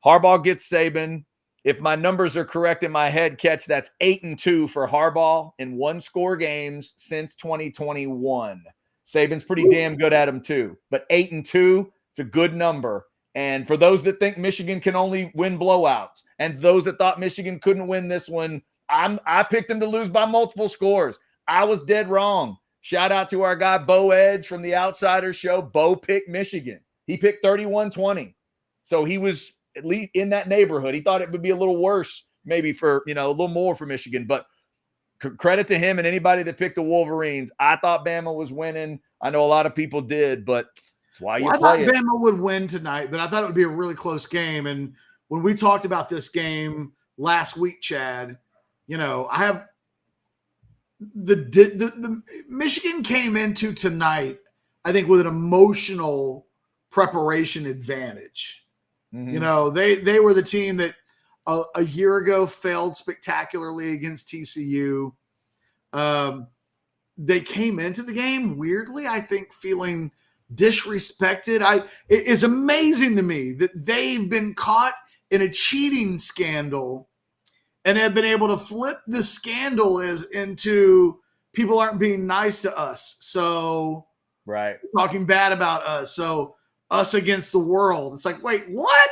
Harbaugh gets Saban. If my numbers are correct in my head, Catch, that's 8-2 for Harbaugh in one-score games since 2021. Saban's pretty damn good at them too. But 8-2, it's a good number. And for those that think Michigan can only win blowouts, and those that thought Michigan couldn't win this one, I picked them to lose by multiple scores. I was dead wrong. Shout out to our guy Bo Edge from the Outsider Show. Bo picked Michigan. He picked 31-20. So he was at least in that neighborhood. He thought it would be a little worse, maybe for, a little more for Michigan. But credit to him and anybody that picked the Wolverines. I thought Bama was winning. I know a lot of people did, but that's why you play it. I thought Bama would win tonight, but I thought it would be a really close game. And when we talked about this game last week, Chad, I have the Michigan came into tonight, I think, with an emotional preparation advantage. Mm-hmm. They were the team that a year ago failed spectacularly against TCU. They came into the game weirdly, I think, feeling disrespected. It is amazing to me that they've been caught in a cheating scandal and have been able to flip the scandal into people aren't being nice to us. So right, talking bad about us. So us against the world. It's like, wait, what?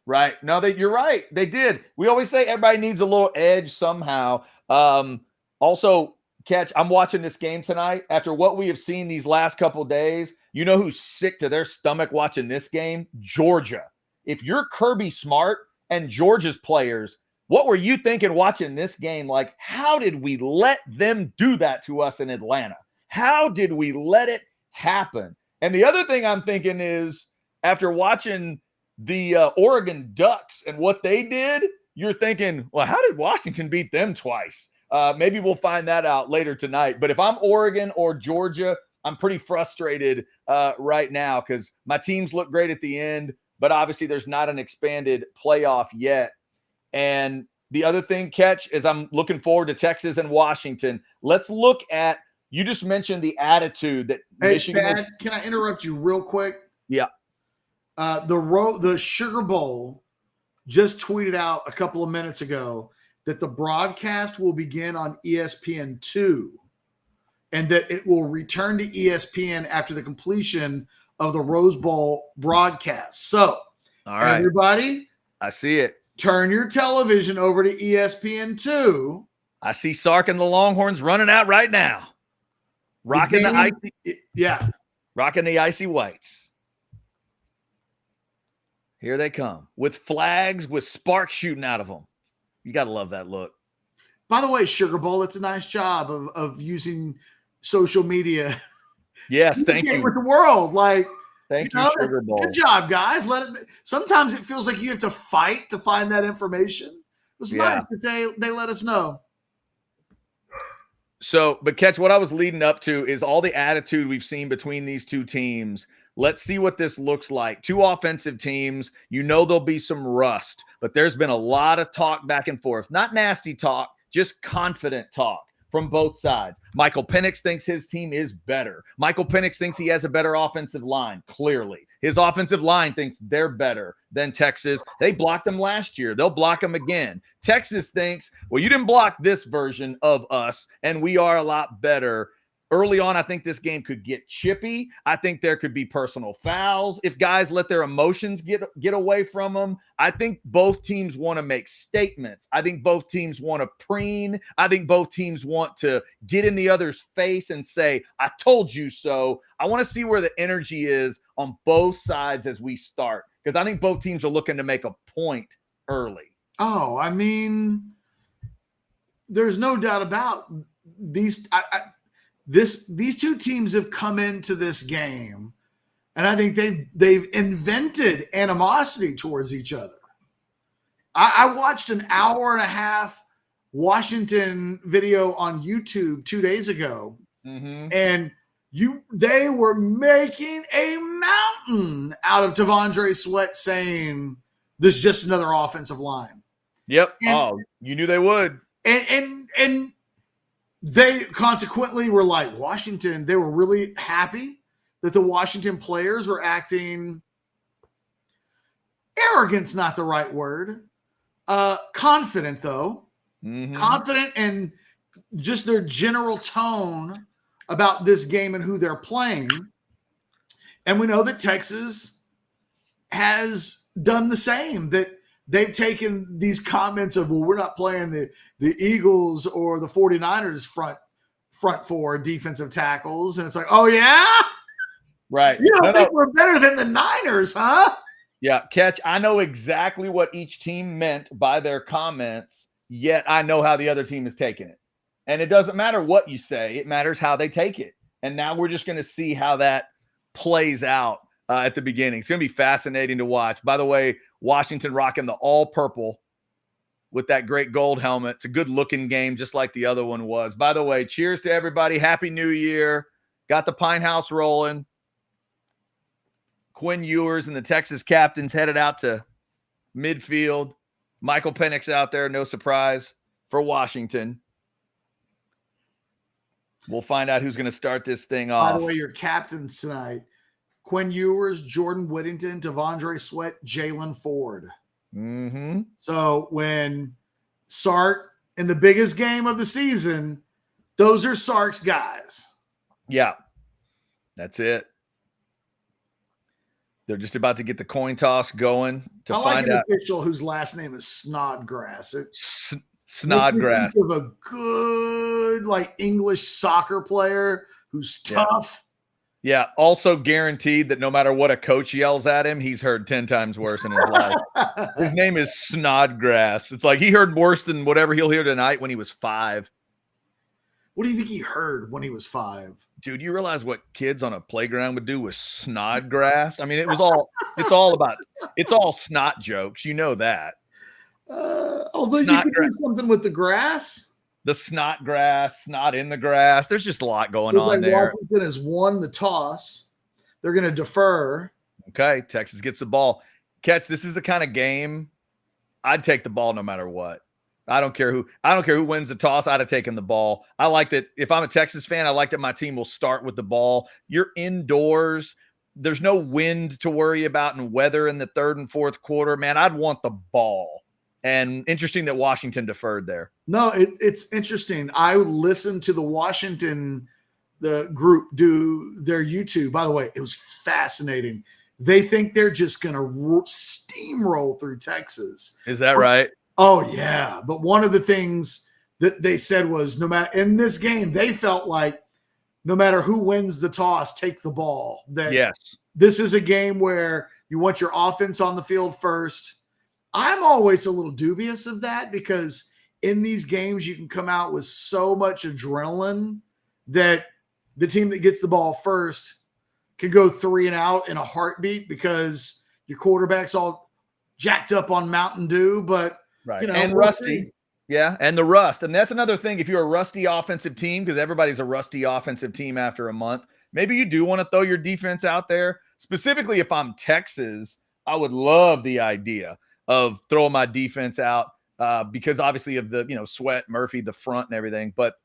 Right. No, you're right. They did. We always say everybody needs a little edge somehow. Also, Catch, I'm watching this game tonight. After what we have seen these last couple days, you know who's sick to their stomach watching this game? Georgia. If you're Kirby Smart and Georgia's players, what were you thinking watching this game? Like, how did we let them do that to us in Atlanta? How did we let it happen? And the other thing I'm thinking is, after watching the Oregon Ducks and what they did, you're thinking, well, how did Washington beat them twice? Maybe we'll find that out later tonight. But if I'm Oregon or Georgia, I'm pretty frustrated right now because my teams look great at the end, but obviously there's not an expanded playoff yet. And the other thing, Catch, is I'm looking forward to Texas and Washington. Let's look at, you just mentioned the attitude that Michigan. Pat, can I interrupt you real quick? Yeah. The Sugar Bowl just tweeted out a couple of minutes ago that the broadcast will begin on ESPN2 and that it will return to ESPN after the completion of the Rose Bowl broadcast. So, all right, everybody, I see it. Turn your television over to ESPN2. I see Sark and the Longhorns running out right now. Rocking the icy whites. Here they come with flags with sparks shooting out of them. You got to love that look. By the way, Sugar Bowl, it's a nice job of using social media. Yes, thank you. With the world, thank you, Sugar Bowl. Good job, guys. Sometimes it feels like you have to fight to find that information. It was nice that they let us know. So, but Catch, what I was leading up to is all the attitude we've seen between these two teams. Let's see what this looks like. Two offensive teams. There'll be some rust, but there's been a lot of talk back and forth. Not nasty talk, just confident talk from both sides. Michael Penix thinks his team is better. Michael Penix thinks he has a better offensive line, clearly. His offensive line thinks they're better than Texas. They blocked them last year. They'll block them again. Texas thinks, well, you didn't block this version of us, and we are a lot better. Early on, I think this game could get chippy. I think there could be personal fouls if guys let their emotions get away from them. I think both teams want to make statements. I think both teams want to preen. I think both teams want to get in the other's face and say, I told you so. I want to see where the energy is on both sides as we start, because I think both teams are looking to make a point early. Oh, I mean, there's no doubt about these. These two teams have come into this game, and I think they've invented animosity towards each other. I watched an hour and a half Washington video on YouTube 2 days ago, and they were making a mountain out of T'Vondre Sweat saying there's just another offensive line. Yep. You knew they would. And they consequently were like, Washington, they were really happy that the Washington players were acting, arrogant's not the right word, confident though. Confident in just their general tone about this game and who they're playing. And we know that Texas has done the same, that they've taken these comments of, well, we're not playing the Eagles or the 49ers front four defensive tackles. And it's like, oh, yeah? Right. You don't think we're better than the Niners, huh? Yeah, Catch, I know exactly what each team meant by their comments, yet I know how the other team is taking it. And it doesn't matter what you say. It matters how they take it. And now we're just going to see how that plays out at the beginning. It's going to be fascinating to watch. By the way, Washington rocking the all purple with that great gold helmet. It's a good looking game, just like the other one was. By the way, cheers to everybody. Happy New Year. Got the Pinthouse rolling. Quinn Ewers and the Texas Captains headed out to midfield. Michael Penix out there, no surprise, for Washington. We'll find out who's going to start this thing off. By the way, your captains tonight, Quinn Ewers, Jordan Whittington, T'Vondre Sweat, Jalen Ford. So when Sark, in the biggest game of the season, those are Sark's guys. Yeah, that's it. They're just about to get the coin toss going to find out. Official whose last name is Snodgrass. Snodgrass. Of a good, like, English soccer player who's tough. Yeah. Also guaranteed that no matter what a coach yells at him, he's heard 10 times worse in his life. His name is Snodgrass. It's like he heard worse than whatever he'll hear tonight when he was 5. What do you think he heard when he was 5? Dude, you realize what kids on a playground would do with Snodgrass? I mean, it's all snot jokes. You know that. Although you could do something with the grass. The snot grass, snot in the grass. There's just a lot going on there. Washington has won the toss. They're going to defer. Okay, Texas gets the ball. Catch, this is the kind of game I'd take the ball no matter what. I don't care who wins the toss. I'd have taken the ball. I like that. If I'm a Texas fan, I like that my team will start with the ball. You're indoors. There's no wind to worry about and weather in the third and fourth quarter. Man, I'd want the ball. And interesting that Washington deferred there. No, it's interesting. I listened to the group do their YouTube. By the way, it was fascinating. They think they're just going to steamroll through Texas. Is that right? Oh, yeah. But one of the things that they said was, no matter in this game, they felt like no matter who wins the toss, take the ball. That yes. This is a game where you want your offense on the field first. I'm always a little dubious of that because in these games, you can come out with so much adrenaline that the team that gets the ball first can go 3 and out in a heartbeat because your quarterback's all jacked up on Mountain Dew, but right. And rusty. Yeah. And the rust. And that's another thing. If you're a rusty offensive team, because everybody's a rusty offensive team after a month, maybe you do want to throw your defense out there. Specifically, if I'm Texas, I would love the idea of throwing my defense out because obviously of the, Sweat, Murphy, the front and everything. But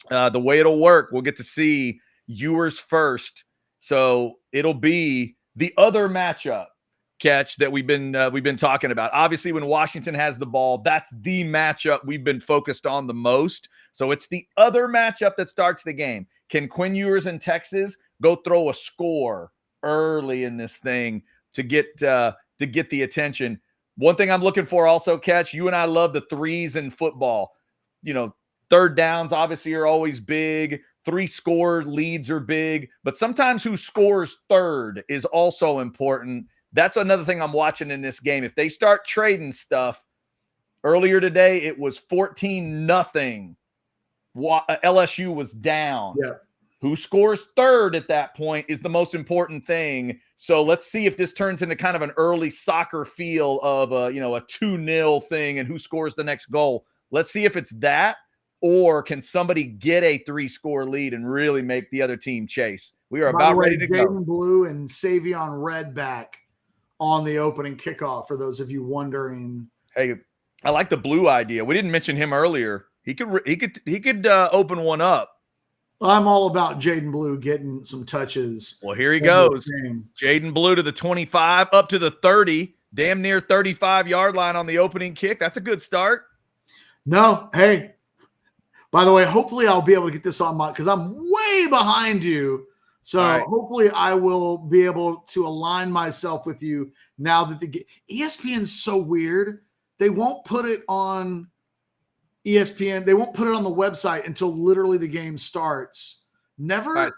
the way it'll work, we'll get to see Ewers first. So it'll be The other matchup, Catch, that we've been talking about. Obviously, when Washington has the ball, that's the matchup we've been focused on the most. So it's the other matchup that starts the game. Can Quinn Ewers in Texas go throw a score early in this thing to get the attention? One thing I'm looking for also, Catch, you and I love the threes in football. You know, third downs obviously are always big. 3-score leads are big, but sometimes who scores third is also important. That's another thing I'm watching in this game. If they start trading stuff, earlier today, it was 14-0. LSU was down. Yeah. Who scores third at that point is the most important thing. So let's see if this turns into kind of an early soccer feel of a 2-0 thing and who scores the next goal. Let's see if it's that, or can somebody get a 3-score lead and really make the other team chase? We are about ready to go. Jaden Blue and Savion Red back on the opening kickoff, for those of you wondering. Hey, I like the Blue idea. We didn't mention him earlier. He could open one up. I'm all about Jaden Blue getting some touches. Well, here he goes. Jaden Blue to the 25, up to the 30, damn near 35-yard line on the opening kick. That's a good start. No, hey, by the way, hopefully I'll be able to get this on because I'm way behind you. So hopefully I will be able to align myself with you now that ESPN's so weird. They won't put it on ESPN. They won't put it on the website until literally the game starts. Never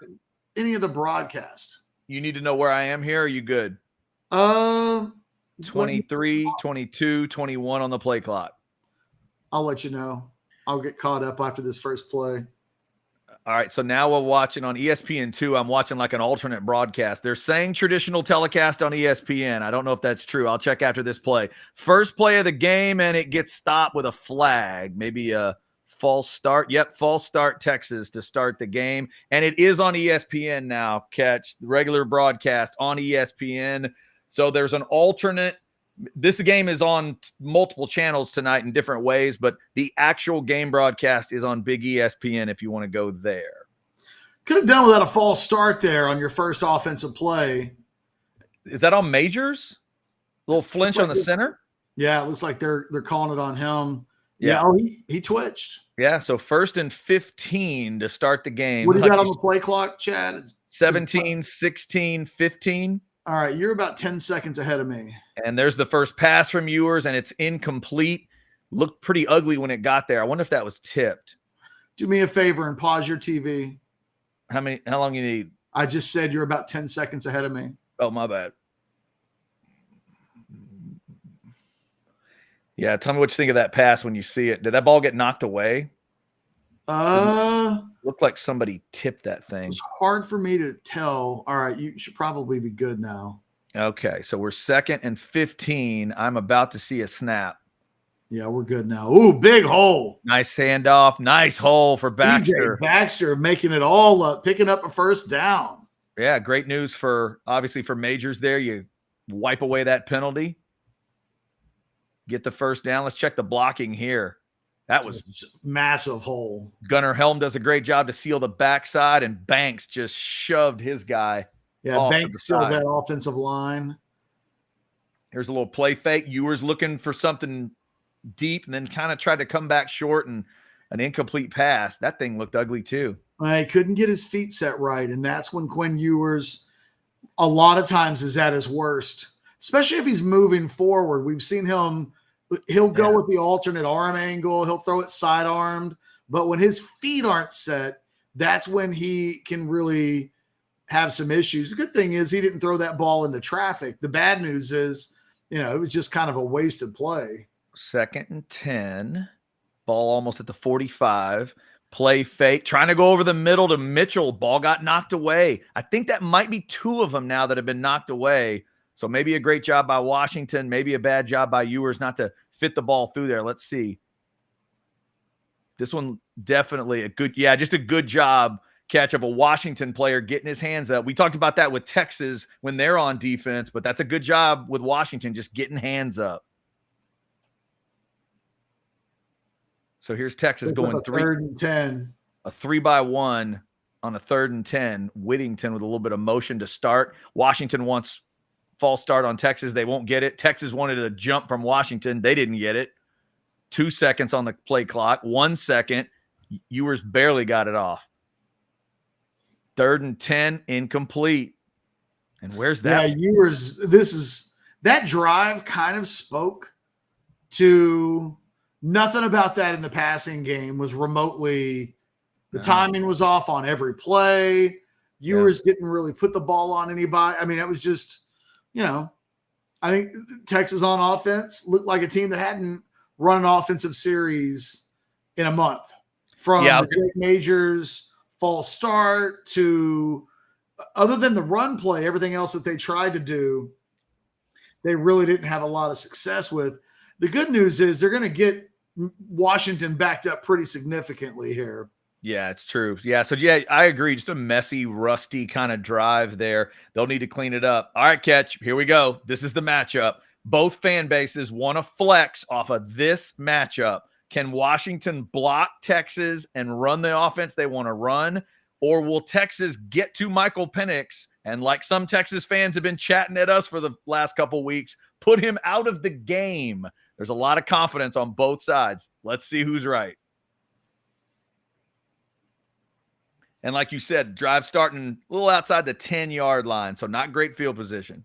any of the broadcast. You need to know where I am here. Are you good? 23, 22, 21 on the play clock. I'll let you know. I'll get caught up after this first play. All right, so now we're watching on ESPN2. I'm watching like an alternate broadcast. They're saying traditional telecast on ESPN. I don't know if that's true. I'll check after this play. First play of the game, and it gets stopped with a flag. Maybe a false start. Yep, false start, Texas, to start the game. And it is on ESPN now, Catch. The regular broadcast on ESPN. So there's an alternate. This game is on multiple channels tonight in different ways, but the actual game broadcast is on Big ESPN if you want to go there. Could have done without a false start there on your first offensive play. Is that on Majors? A little flinch on the center? Yeah, it looks like they're calling it on him. Yeah, oh, he twitched. Yeah, so 1st and 15 to start the game. What do you got on the play clock, Chad? 17, 16, 15. All right, you're about 10 seconds ahead of me. And there's the first pass from Ewers, and it's incomplete. Looked pretty ugly when it got there. I wonder if that was tipped. Do me a favor and pause your TV. How long you need? I just said you're about 10 seconds ahead of me. Oh, my bad. Yeah, tell me what you think of that pass when you see it. Did that ball get knocked away? Looked like somebody tipped that thing. It's hard for me to tell. All right, you should probably be good now. Okay, so we're 2nd and 15. I'm about to see a snap. Yeah, we're good now. Ooh, big hole. Nice handoff. Nice hole for Baxter. Baxter making it all up, picking up a first down. Yeah, great news for Majors there. You wipe away that penalty. Get the first down. Let's check the blocking here. That was massive hole. Gunnar Helm does a great job to seal the backside, and Banks just shoved his guy. Yeah, Banks sealed that offensive line. Here's a little play fake. Ewers looking for something deep and then kind of tried to come back short, and an incomplete pass. That thing looked ugly too. He couldn't get his feet set right, and that's when Quinn Ewers a lot of times is at his worst, especially if he's moving forward. We've seen him. He'll go with the alternate arm angle. He'll throw it side-armed. But when his feet aren't set, that's when he can really have some issues. The good thing is he didn't throw that ball into traffic. The bad news is, it was just kind of a wasted play. 2nd and 10. Ball almost at the 45. Play fake. Trying to go over the middle to Mitchell. Ball got knocked away. I think that might be 2 of them now that have been knocked away. So maybe a great job by Washington, maybe a bad job by Ewers not to fit the ball through there. Let's see. This one definitely just a good job catch of a Washington player getting his hands up. We talked about that with Texas when they're on defense, but that's a good job with Washington just getting hands up. So here's Texas going 3rd and 10. A 3-by-1 on a 3rd and 10. Whittington with a little bit of motion to start. Washington wants false start on Texas. They won't get it. Texas wanted a jump from Washington. They didn't get it. 2 seconds on the play clock. 1 second. Ewers barely got it off. 3rd and 10, incomplete. And where's that? Yeah, Ewers, that drive kind of spoke to nothing about that in the passing game was remotely, the timing was off on every play. Ewers didn't really put the ball on anybody. I mean, it was just, I think Texas on offense looked like a team that hadn't run an offensive series in a month. From the Drake Majors false start to, other than the run play, everything else that they tried to do, they really didn't have a lot of success with. The good news is they're going to get Washington backed up pretty significantly here. Yeah, it's true. Yeah, so I agree. Just a messy, rusty kind of drive there. They'll need to clean it up. All right, Catch, here we go. This is the matchup. Both fan bases want to flex off of this matchup. Can Washington block Texas and run the offense they want to run? Or will Texas get to Michael Penix and, like some Texas fans have been chatting at us for the last couple weeks, put him out of the game? There's a lot of confidence on both sides. Let's see who's right. And like you said, drive starting a little outside the 10-yard line, so not great field position.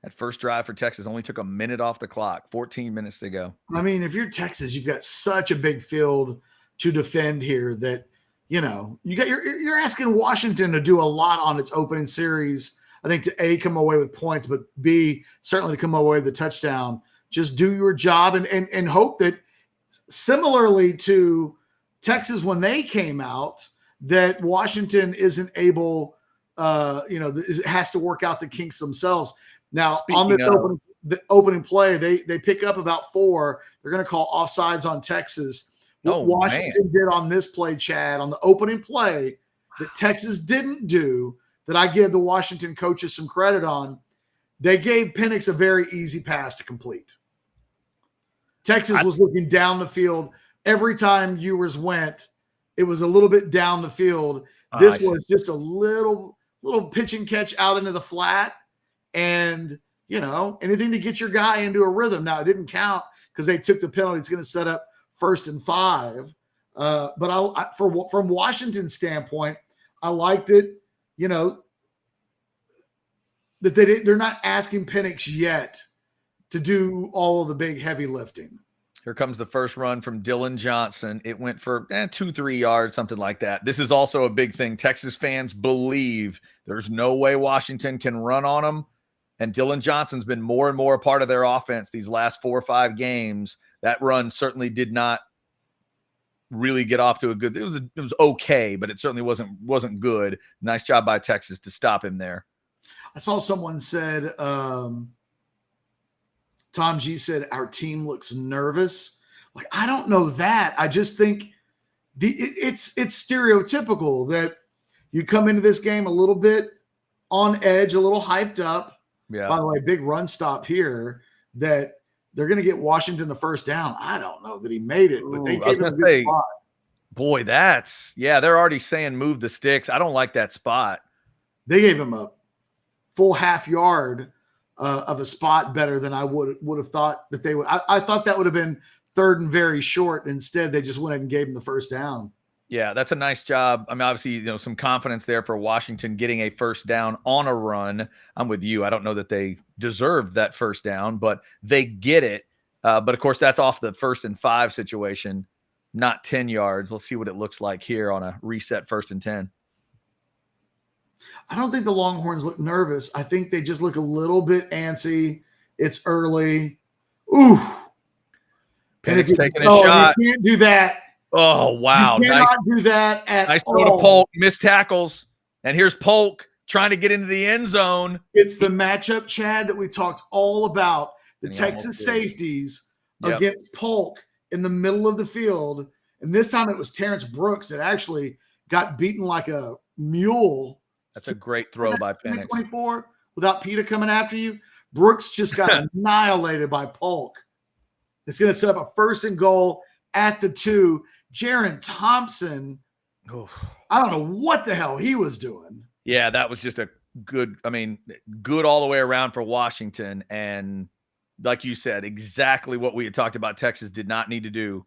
That first drive for Texas only took a minute off the clock, 14 minutes to go. I mean, if you're Texas, you've got such a big field to defend here that, you're asking Washington to do a lot on its opening series. I think to A, come away with points, but B, certainly to come away with the touchdown. Just do your job and hope that, similarly to Texas when they came out, that Washington isn't able, has to work out the kinks themselves. Now, on this opening play, they pick up about 4. They're going to call offsides on Texas. What Washington did on this play, Chad, on the opening play that Texas didn't do, that I give the Washington coaches some credit on, they gave Penix a very easy pass to complete. Texas was looking down the field. Every time Ewers went, it was a little bit down the field. This was just a little pitch and catch out into the flat. And, anything to get your guy into a rhythm. Now, it didn't count because they took the penalty. It's going to set up 1st and 5. But from Washington's standpoint, I liked it, that they're not asking Penix yet to do all of the big heavy lifting. Here comes the first run from Dylan Johnson. It went for 2-3 yards, something like that. This is also a big thing. Texas fans believe there's no way Washington can run on them. And Dylan Johnson's been more and more a part of their offense these last 4 or 5 games. That run certainly did not really get off to a good. It was okay, but it certainly wasn't good. Nice job by Texas to stop him there. I saw someone said, Tom G said, our team looks nervous. Like, I don't know that. I just think it's stereotypical that you come into this game a little bit on edge, a little hyped up. Yeah. By the way, big run stop here that they're going to get Washington the first down. I don't know that he made it, but they gave him a good spot. Boy, they're already saying move the sticks. I don't like that spot. They gave him a full half yard of a spot better than I would have thought that they would. I thought that would have been 3rd and very short. Instead, they just went ahead and gave him the first down. Yeah, that's a nice job. I mean, obviously, some confidence there for Washington getting a first down on a run. I'm with you. I don't know that they deserved that first down, but they get it. But, of course, that's off the 1st and 5 situation, not 10 yards. Let's see what it looks like here on a reset 1st and 10. I don't think the Longhorns look nervous. I think they just look a little bit antsy. It's early. Ooh. Penix taking a shot. You can't do that. Oh, wow. You cannot do that at nice all. Nice throw to Polk. Missed tackles. And here's Polk trying to get into the end zone. It's the matchup, Chad, that we talked all about. The Texas safeties against Polk in the middle of the field. And this time it was Terrence Brooks that actually got beaten like a mule. That's a great throw by Penix. 24 without Peter coming after you. Brooks just got annihilated by Polk. It's going to set up a 1st and goal at the 2. Jaron Thompson, I don't know what the hell he was doing. Yeah, that was just a good. I mean, good all the way around for Washington. And like you said, exactly what we had talked about Texas did not need to do.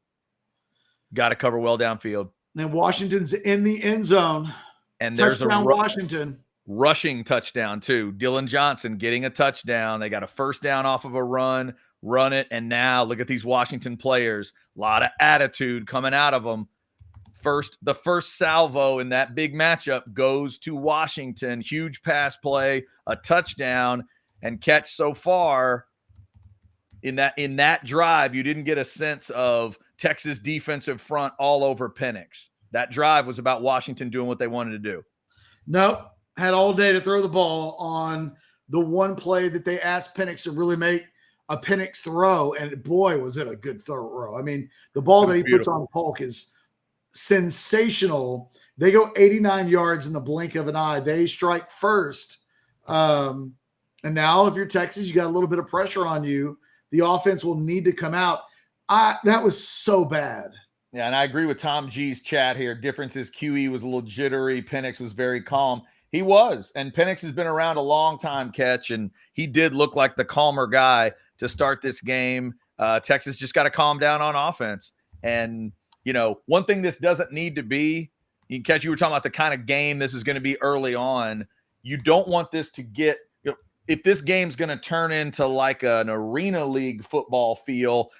Got to cover well downfield. And Washington's in the end zone. And there's touchdown, Washington. Rushing touchdown too. Dylan Johnson getting a touchdown. They got a first down off of a run it. And now look at these Washington players. A lot of attitude coming out of them. The first salvo in that big matchup goes to Washington. Huge pass play, a touchdown, and catch. So far in that drive, you didn't get a sense of Texas defensive front all over Penix. That drive was about Washington doing what they wanted to do. Nope. Had all day to throw the ball on the one play that they asked Penix to really make a Penix throw. And boy, was it a good throw. I mean, the ball that he puts on Polk is sensational. They go 89 yards in the blink of an eye. They strike first. And now if you're Texas, you got a little bit of pressure on you. The offense will need to come out. That was so bad. Yeah, and I agree with Tom G's chat here. Difference is QE was a little jittery. Penix was very calm. He was. And Penix has been around a long time, Catch, and he did look like the calmer guy to start this game. Texas just got to calm down on offense. And, you know, one thing this doesn't need to be, Catch, you were talking about the kind of game this is going to be early on. You don't want this to get, you know, if this game's going to turn into like an arena league football feel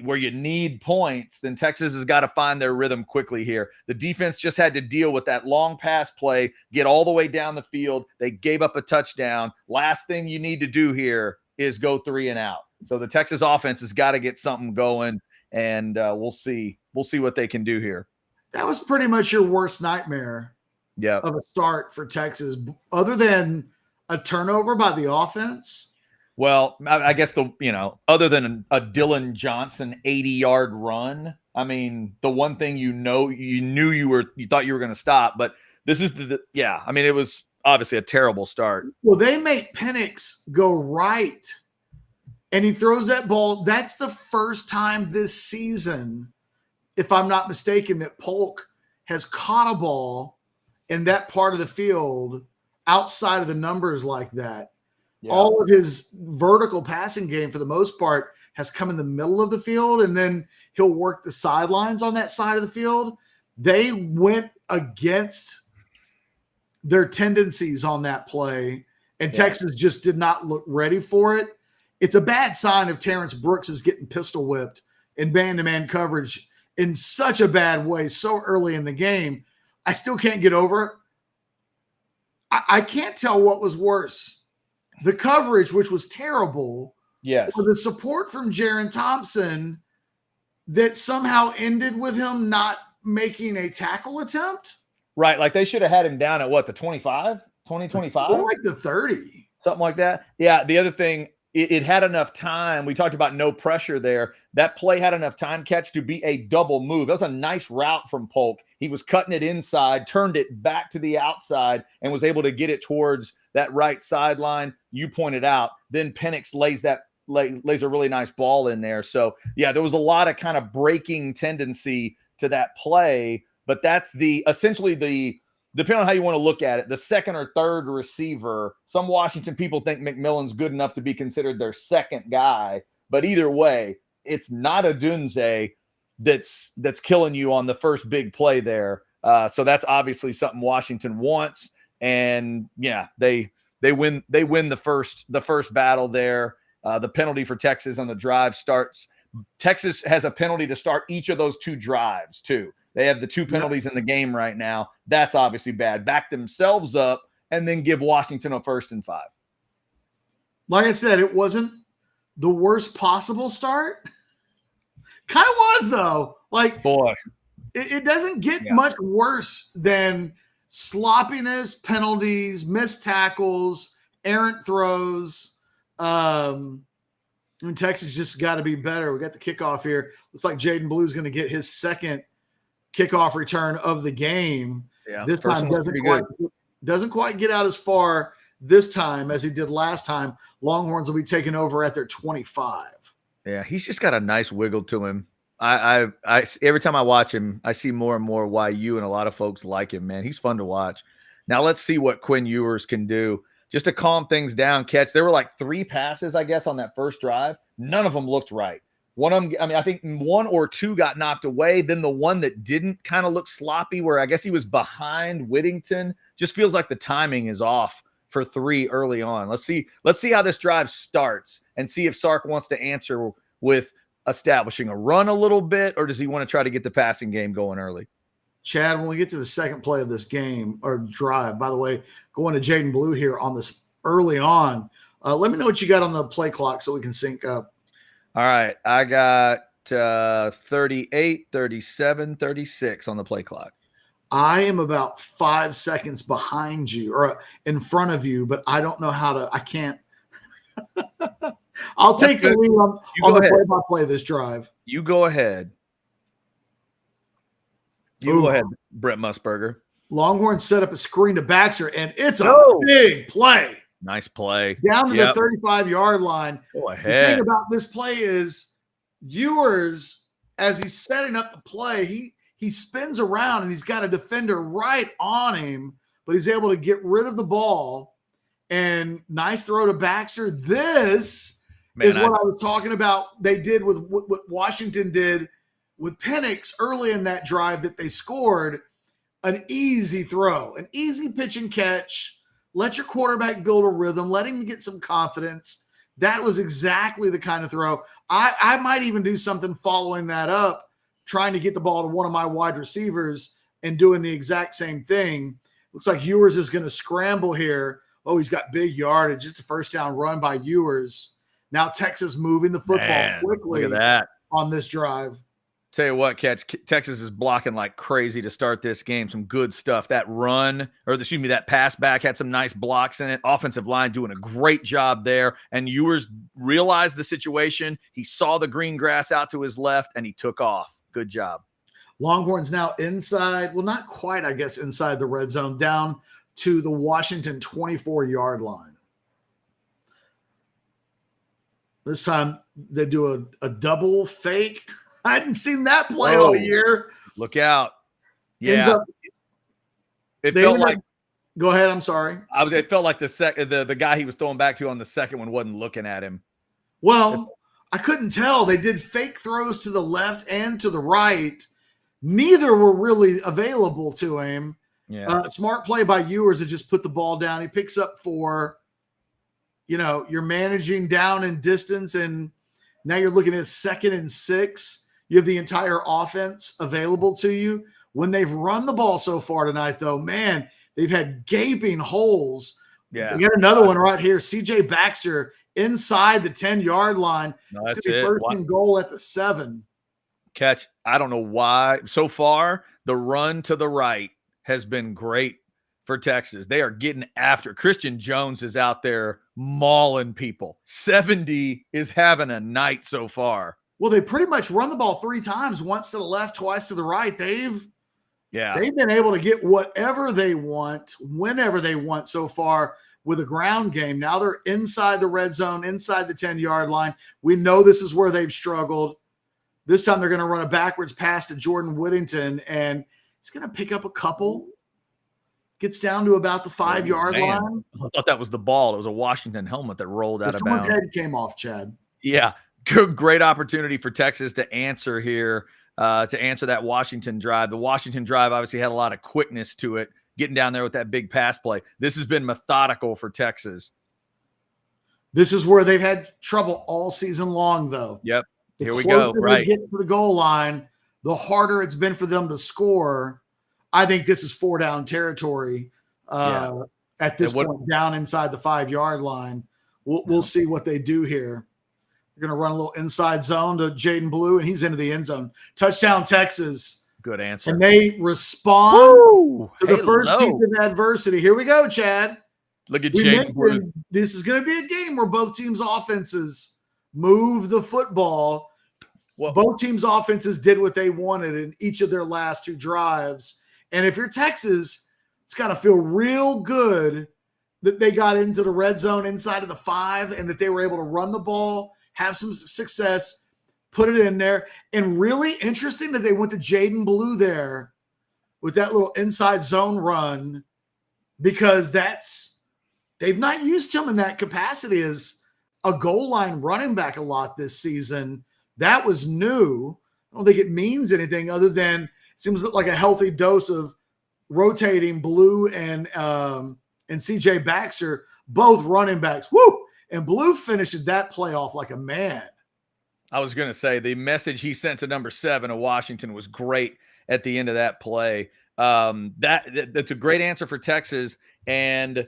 where you need points, then Texas has got to find their rhythm quickly here. The defense just had to deal with that long pass play, get all the way down the field. They gave up a touchdown. Last thing you need to do here is go 3 and out. So the Texas offense has got to get something going, and we'll see. We'll see what they can do here. That was pretty much your worst nightmare of a start for Texas, other than a turnover by the offense. Well, I guess other than a Dylan Johnson 80-yard run, I mean, the one thing you thought you were going to stop, but this is I mean, it was obviously a terrible start. Well, they make Penix go right, and he throws that ball. That's the first time this season, if I'm not mistaken, that Polk has caught a ball in that part of the field outside of the numbers like that. Yeah. All of his vertical passing game, for the most part, has come in the middle of the field, and then he'll work the sidelines on that side of the field. They went against their tendencies on that play, and Texas just did not look ready for it. It's a bad sign if Terrence Brooks is getting pistol whipped in man-to-man coverage in such a bad way so early in the game. I still can't get over it. I can't tell what was worse. The coverage, which was terrible, or the support from Jaron Thompson that somehow ended with him not making a tackle attempt. Right, like they should have had him down at the 25, 25? Or like the 30. Something like that. Yeah, the other thing, it had enough time. We talked about no pressure there. That play had enough time, Catch, to be a double move. That was a nice route from Polk. He was cutting it inside, turned it back to the outside, and was able to get it towards that right sideline. You pointed out. Then Penix lays a really nice ball in there. So, yeah, there was a lot of kind of breaking tendency to that play, but that's essentially depending on how you want to look at it, the second or third receiver. Some Washington people think McMillan's good enough to be considered their second guy, but either way, it's not a Dunze that's killing you on the first big play there. So that's obviously something Washington wants, and yeah, they win the first battle there. The penalty for Texas on the drive starts. Texas has a penalty to start each of those two drives too. They have the two penalties in the game right now. That's obviously bad. Back themselves up and then give Washington a 1st and 5. Like I said, it wasn't the worst possible start. Kind of was, though. Like, boy, it doesn't get much worse than sloppiness, penalties, missed tackles, errant throws. Texas just got to be better. We got the kickoff here. Looks like Jaden Blue's going to get his second kickoff return of the game. Yeah, this time doesn't quite get out as far this time as he did last time. Longhorns will be taking over at their 25. Yeah, he's just got a nice wiggle to him. I every time I watch him, I see more and more why you and a lot of folks like him, man. He's fun to watch. Now let's see what Quinn Ewers can do. Just to calm things down, Catch. There were like 3 passes, I guess, on that first drive. None of them looked right. One of them, I mean, I think 1 or 2 got knocked away. Then the one that didn't kind of look sloppy, where I guess he was behind Whittington, just feels like the timing is off for 3 early on. Let's see how this drive starts and see if Sark wants to answer with establishing a run a little bit, or does he want to try to get the passing game going early? Chad, when we get to the second play of this game or drive, by the way, going to Jaden Blue here on this early on, let me know what you got on the play clock so we can sync up. All right. I got 38, 37, 36 on the play clock. I am about 5 seconds behind you or in front of you, but I don't know how to – I can't – I'll take the lead on the play-by-play of this drive. You go ahead. Go ahead, Brett Musburger. Longhorn set up a screen to Baxter, and it's a big play. Nice play. Down to the 35-yard line. Go ahead. The thing about this play is Ewers, as he's setting up the play, he spins around, and he's got a defender right on him, but he's able to get rid of the ball. And nice throw to Baxter. This is what I was talking about they did with what Washington did with Penix early in that drive that they scored. An easy throw, an easy pitch and catch. Let your quarterback build a rhythm. Let him get some confidence. That was exactly the kind of throw. I might even do something following that up, trying to get the ball to one of my wide receivers and doing the exact same thing. Looks like Ewers is going to scramble here. Oh, he's got big yardage. It's a first down run by Ewers. Now Texas moving the football quickly on this drive. Tell you what, Catch, Texas is blocking like crazy to start this game. Some good stuff. That run, or excuse me, that pass back had some nice blocks in it. Offensive line doing a great job there. And Ewers realized the situation. He saw the green grass out to his left, and he took off. Good job. Longhorns now inside, well, not quite, I guess, inside the red zone, down to the Washington 24-yard line. This time they do a double fake. I hadn't seen that play all year. Look out. Yeah. It felt like – go ahead. I'm sorry. It felt like the guy he was throwing back to on the second one wasn't looking at him. Well, I couldn't tell. They did fake throws to the left and to the right. Neither were really available to him. Yeah. Smart play by Ewers to just put the ball down. He picks up 4. You're managing down in distance, and now you're looking at 2nd and 6. You have the entire offense available to you. When they've run the ball so far tonight, though, man, they've had gaping holes. Yeah. We got another one right here. C.J. Baxter inside the 10-yard line. No, it's going to be first and goal at the 7. Catch, I don't know why. So far, the run to the right has been great for Texas. They are getting after. Christian Jones is out there mauling people. 70 is having a night so far. Well, they pretty much run the ball 3 times, once to the left, twice to the right. They've been able to get whatever they want, whenever they want so far with a ground game. Now they're inside the red zone, inside the 10-yard line. We know this is where they've struggled. This time they're going to run a backwards pass to Jordan Whittington, and he's going to pick up a couple. Gets down to about the 5-yard line. I thought that was the ball. It was a Washington helmet that rolled out of bounds. Someone's head came off, Chad. Yeah. Great opportunity for Texas to answer here, to answer that Washington drive. The Washington drive obviously had a lot of quickness to it, getting down there with that big pass play. This has been methodical for Texas. This is where they've had trouble all season long, though. Yep. Here we go. Right. Get to the goal line, the harder it's been for them to score. I think this is 4-down territory at this point, down inside the 5-yard line. We'll see what they do here. They're going to run a little inside zone to Jaden Blue, and he's into the end zone. Touchdown, Texas. Good answer. And they respond to the first piece of adversity. Here we go, Chad. Look at Jaden Blue. This is going to be a game where both teams' offenses move the football. Well, both teams' offenses did what they wanted in each of their last 2 drives. And if you're Texas, it's got to feel real good that they got into the red zone inside of the 5 and that they were able to run the ball, have some success, put it in there. And really interesting that they went to Jaden Blue there with that little inside zone run. because they've not used him in that capacity as a goal line running back a lot this season. That was new. I don't think it means anything other than it seems like a healthy dose of rotating Blue and CJ Baxter, both running backs. Woo! And Blue finished that playoff like a man. I was going to say the message he sent to number 7 of Washington was great at the end of that play. That's a great answer for Texas. And,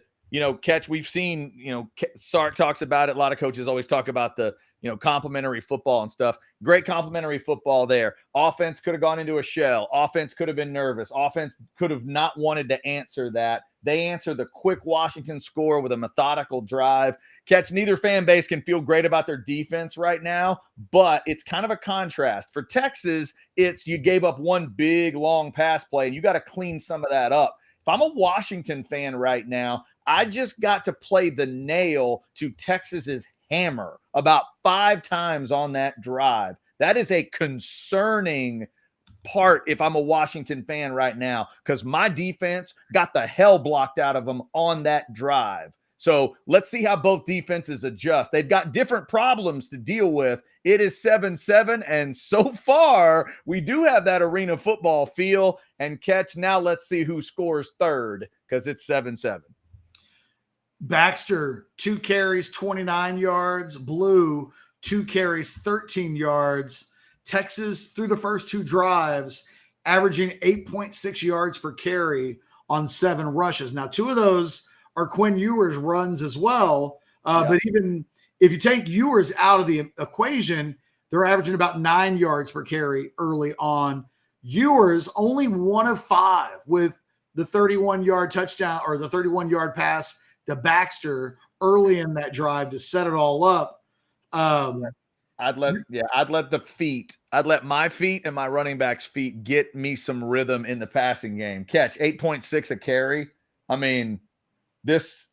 Catch, we've seen, Sark talks about it. A lot of coaches always talk about the, complimentary football and stuff. Great complimentary football there. Offense could have gone into a shell. Offense could have been nervous. Offense could have not wanted to answer that. They answered the quick Washington score with a methodical drive. Catch, neither fan base can feel great about their defense right now, but it's kind of a contrast. For Texas, it's you gave up one big, long pass play, and you got to clean some of that up. If I'm a Washington fan right now, I just got to play the nail to Texas's hammer about 5 times on that drive. That is a concerning part if I'm a Washington fan right now, because my defense got the hell blocked out of them on that drive. So let's see how both defenses adjust. They've got different problems to deal with. It is 7-7, and so far we do have that arena football feel. And Catch, now let's see who scores third, because it's 7-7. Baxter, 2 carries, 29 yards. Blue, 2 carries, 13 yards. Texas, through the first 2 drives, averaging 8.6 yards per carry on 7 rushes. Now, 2 of those are Quinn Ewers runs as well. But even if you take Ewers out of the equation, they're averaging about 9 yards per carry early on. Ewers only 1 of 5 with the 31-yard touchdown or the 31-yard pass to Baxter early in that drive to set it all up. I'd let my feet and my running back's feet get me some rhythm in the passing game. Catch 8.6 a carry. I mean, this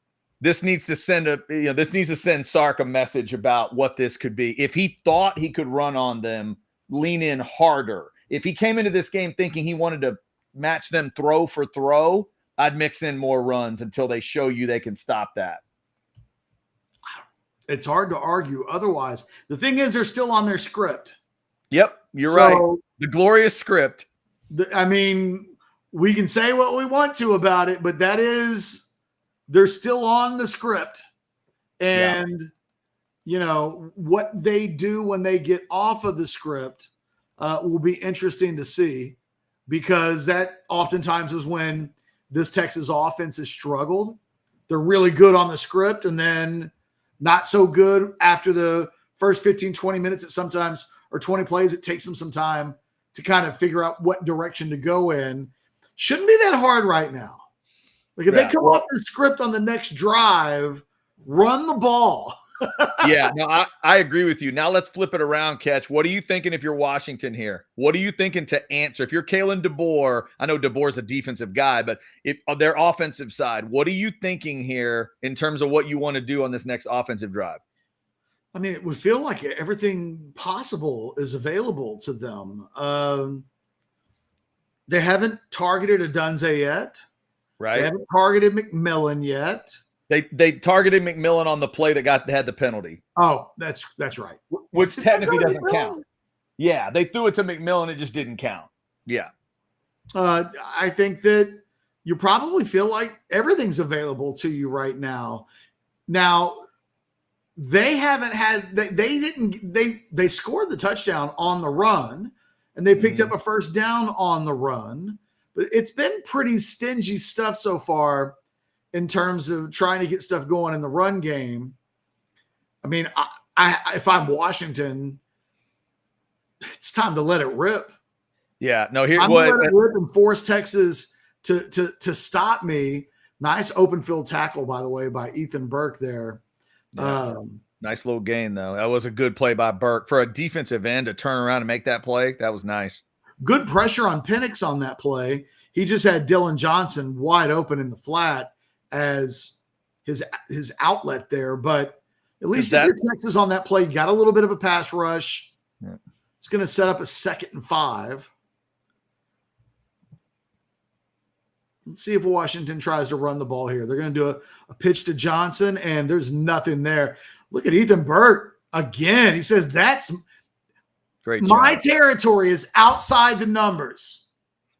needs to send Sark a message about what this could be. If he thought he could run on them, lean in harder. If he came into this game thinking he wanted to match them throw for throw, I'd mix in more runs until they show you they can stop that. It's hard to argue otherwise. The thing is, they're still on their script. Yep, you're right. The glorious script. We can say what we want to about it, but they're still on the script. And, what they do when they get off of the script will be interesting to see, because that oftentimes is when this Texas offense has struggled. They're really good on the script and then not so good after the first 15, 20 minutes or 20 plays. It takes them some time to kind of figure out what direction to go in. Shouldn't be that hard right now. Like if they come off the script on the next drive, run the ball. Yeah, no, I agree with you. Now let's flip it around, Catch. What are you thinking if you're Washington here? What are you thinking to answer? If you're Kalen DeBoer, I know DeBoer's a defensive guy, but if on their offensive side, what are you thinking here in terms of what you want to do on this next offensive drive? I mean, it would feel like everything possible is available to them. They haven't targeted Adunze yet. Right. They haven't targeted McMillan yet. They targeted McMillan on the play that had the penalty. Oh, that's right. Which technically doesn't count. Yeah, they threw it to McMillan. It just didn't count. Yeah. I think that you probably feel like everything's available to you right now. Now, they haven't had they scored the touchdown on the run, and they picked up a first down on the run. But it's been pretty stingy stuff so far in terms of trying to get stuff going in the run game. I mean, if I'm Washington, it's time to let it rip. Yeah, no, I'm going to let it rip and force Texas to stop me. Nice open field tackle, by the way, by Ethan Burke there. Yeah. Nice little gain, though. That was a good play by Burke. For a defensive end to turn around and make that play, that was nice. Good pressure on Penix on that play. He just had Dylan Johnson wide open in the flat as his outlet there. But at least if you're Texas on that play, you got a little bit of a pass rush. Yeah. It's going to set up a 2nd and 5. Let's see if Washington tries to run the ball here. They're going to do a pitch to Johnson, and there's nothing there. Look at Ethan Burke again. He says, that's great job. My territory is outside the numbers.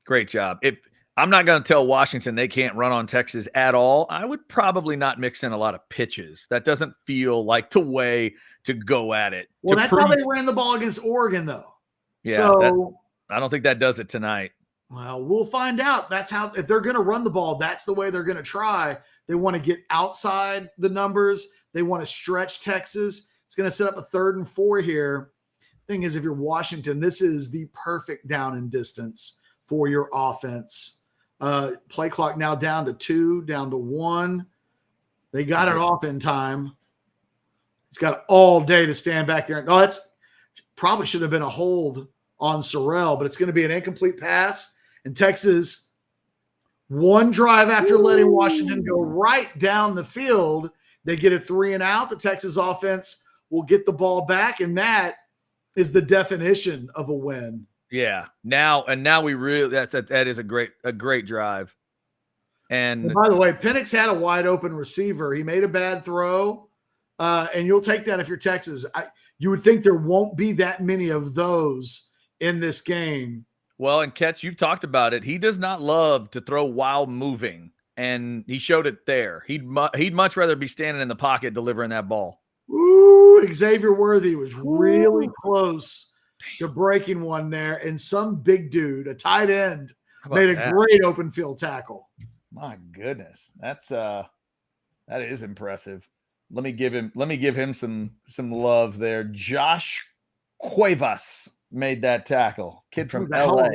Great job. If I'm not going to tell Washington they can't run on Texas at all, I would probably not mix in a lot of pitches. That doesn't feel like the way to go at it. Well, that's how they ran the ball against Oregon, though. Yeah, so I don't think that does it tonight. Well, we'll find out. That's how, if they're going to run the ball, that's the way they're going to try. They want to get outside the numbers. They want to stretch Texas. It's going to set up a 3rd and 4 here. Thing is, if you're Washington, this is the perfect down and distance for your offense. Play clock now down to 2, down to 1. They got it off in time. He's got all day to stand back there. Oh, that's probably should have been a hold on Sorrell, but it's going to be an incomplete pass. And Texas, one drive after letting Washington go right down the field, they get a 3 and out. The Texas offense will get the ball back, and that is the definition of a win. Yeah. Now we really that is a great drive. And by the way, Penix had a wide open receiver. He made a bad throw, and you'll take that if you're Texas. You would think there won't be that many of those in this game. Well, and Ketch, you've talked about it. He does not love to throw while moving, and he showed it there. He'd much rather be standing in the pocket delivering that ball. Ooh, Xavier Worthy was really close to breaking one there, and some big dude, a tight end, made a great open field tackle. My goodness, that is impressive. Let me give him some love there. Josh Cuevas made that tackle. Kid from LA.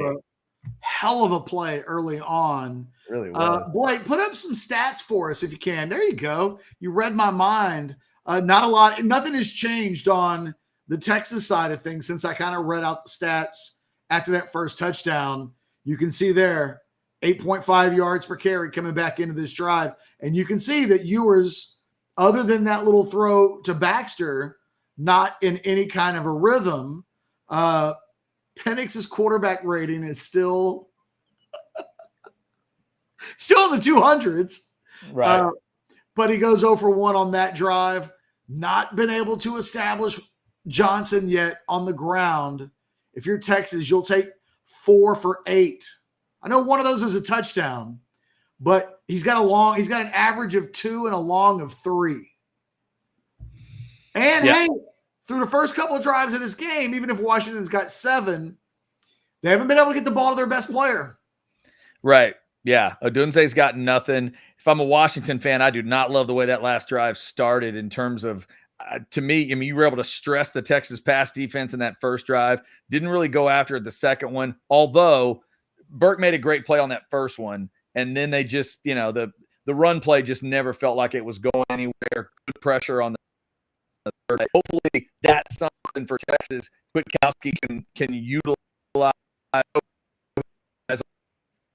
Hell of a play early on. Really was. Blake, put up some stats for us if you can. There you go. You read my mind. Not a lot. Nothing has changed on the Texas side of things since I kind of read out the stats after that first touchdown. You can see there 8.5 yards per carry coming back into this drive. And you can see that Ewers, other than that little throw to Baxter, not in any kind of a rhythm. Penix's quarterback rating is still in the 200s. Right. But he goes 0 for 1 on that drive. Not been able to establish Johnson yet on the ground. If you're Texas, you'll take 4 for 8. I know one of those is a touchdown, but he's got an average of 2 and a long of 3. And hey, through the first couple of drives of this game, even if Washington's got 7, they haven't been able to get the ball to their best player. Right. Yeah. Odunze's got nothing. If I'm a Washington fan, I do not love the way that last drive started in terms of, to me, I mean, you were able to stress the Texas pass defense in that first drive. Didn't really go after it the second one, although Burke made a great play on that first one. And then they just, the run play just never felt like it was going anywhere. Good pressure on the third. Hopefully that's something for Texas. Kwiatkowski can utilize as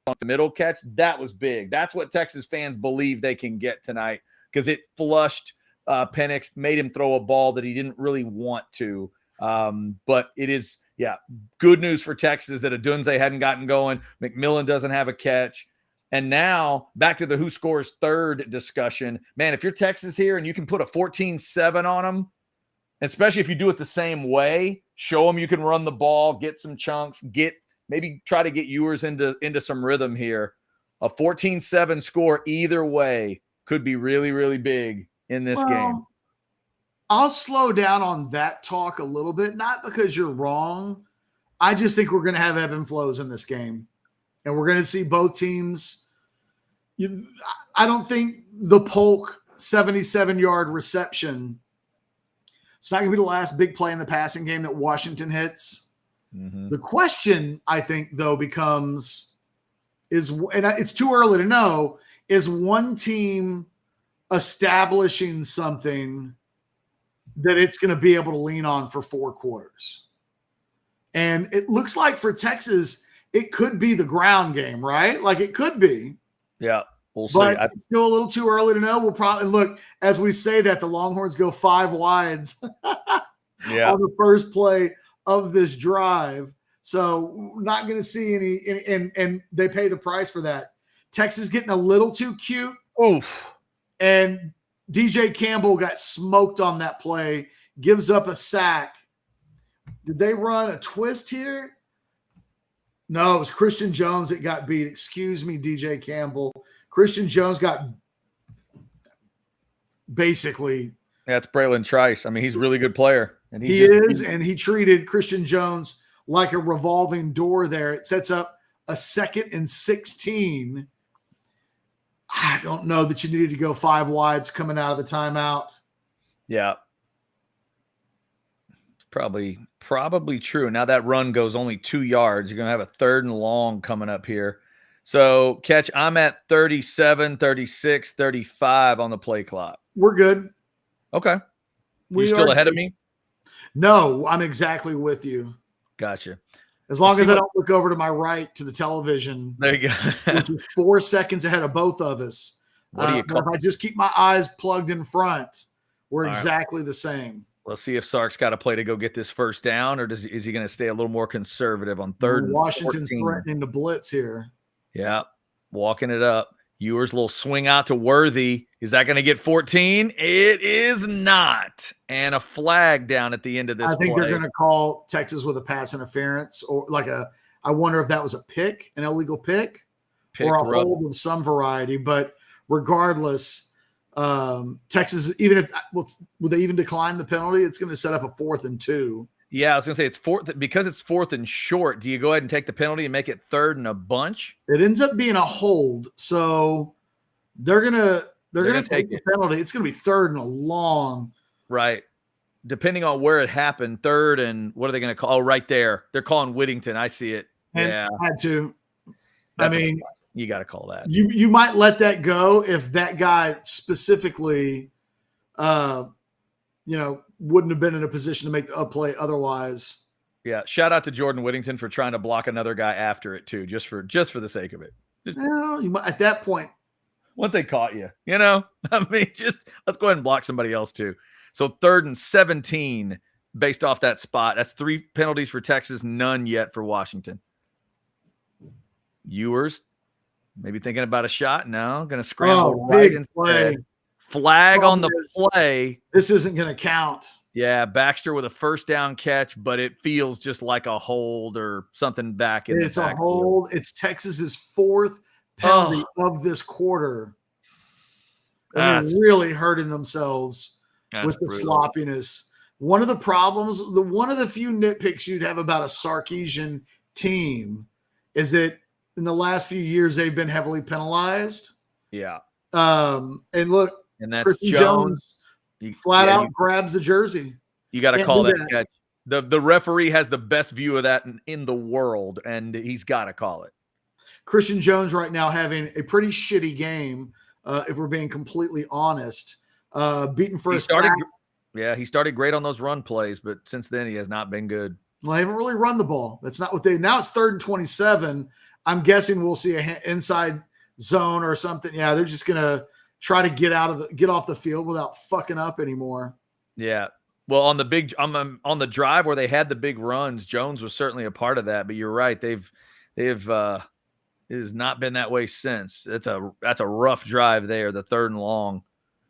on the middle catch. That was big. That's what Texas fans believe they can get tonight because it flushed Penix, made him throw a ball that he didn't really want to. But it is, good news for Texas that Odunze hadn't gotten going. McMillan doesn't have a catch. And now back to the who scores third discussion. Man, if you're Texas here and you can put a 14-7 on them, especially if you do it the same way, show them you can run the ball, get some chunks, maybe try to get Ewers into some rhythm here. A 14-7 score either way could be really, really big in this game. I'll slow down on that talk a little bit, not because you're wrong. I just think we're going to have ebb and flows in this game. And we're going to see both teams. I don't think the Polk 77-yard reception, it's not going to be the last big play in the passing game that Washington hits. Mm-hmm. The question, I think, though, becomes and it's too early to know, is one team establishing something that it's going to be able to lean on for 4 quarters? And it looks like for Texas, it could be the ground game, right? Like it could be. Yeah, we'll see. But it's still a little too early to know. We'll probably look, as we say that, the Longhorns go 5 wides on the first play of this drive. So not going to see any, and they pay the price for that. Texas getting a little too cute. Oof. And DJ Campbell got smoked on that play, gives up a sack. Did they run a twist here? No, it was Christian Jones that got beat. Excuse me, DJ Campbell. Christian Jones got basically. That's Braylon Trice. I mean, he's a really good player. And he treated Christian Jones like a revolving door there. It sets up a 2nd and 16. I don't know that you needed to go 5 wides coming out of the timeout. Yeah. It's probably true. Now that run goes only 2 yards. You're going to have a 3rd and long coming up here. So, Catch, I'm at 37, 36, 35 on the play clock. We're good. Okay. You still ahead of me? No, I'm exactly with you. Gotcha. As long as I don't look over to my right to the television. There you go. Which is 4 seconds ahead of both of us. What do you call if I just keep my eyes plugged in front, we're exactly the same. Let's see if Sark's got a play to go get this first down, or is he going to stay a little more conservative on 3rd and Washington's 14? Threatening to blitz here. Yeah, walking it up. Ewers' little swing out to Worthy. Is that going to get 14? It is not. And a flag down at the end of this I think play. they're going to call Texas with a pass interference, or I wonder if that was a pick, an illegal pick or a hold of some variety. But regardless, Texas, even if will they even decline the penalty, it's going to set up a 4th and 2. Yeah, I was going to say it's 4th because it's 4th and short. Do you go ahead and take the penalty and make it 3rd and a bunch? It ends up being a hold, so they're gonna take the penalty. It's going to be 3rd and a long. Right. Depending on where it happened, 3rd and what are they going to call? Oh, right there. They're calling Whittington. I see it. And yeah. I had to. You got to call that. You might let that go if that guy specifically, wouldn't have been in a position to make a play otherwise. Yeah. Shout out to Jordan Whittington for trying to block another guy after it too, just for the sake of it. At that point, once they caught you, I mean, just let's go ahead and block somebody else too. So 3rd and 17 based off that spot. That's 3 penalties for Texas, none yet for Washington. Ewers maybe thinking about a shot. No, going to scramble right instead. Play. Flag on the play. This isn't going to count. Yeah, Baxter with a 1st down catch, but it feels just like a hold or something back in the backfield. It's a hold. It's Texas's 4th penalty of this quarter. They're really hurting themselves with the sloppiness. One of the problems, one of the few nitpicks you'd have about a Sarkisian team is that in the last few years they've been heavily penalized. Yeah. And look, and that's Christian Jones flat out grabs the jersey. You got to call that catch. The referee has the best view of that in the world, and he's got to call it. Christian Jones right now having a pretty shitty game, if we're being completely honest. Beaten for a sack. Yeah, he started great on those run plays, but since then he has not been good. Well, they haven't really run the ball. That's not what now it's 3rd and 27. I'm guessing we'll see an inside zone or something. Yeah, they're just going to try to get off the field without fucking up anymore. Yeah. Well, on the drive where they had the big runs, Jones was certainly a part of that, but you're right. It has not been that way since. That's a rough drive there, the 3rd and long.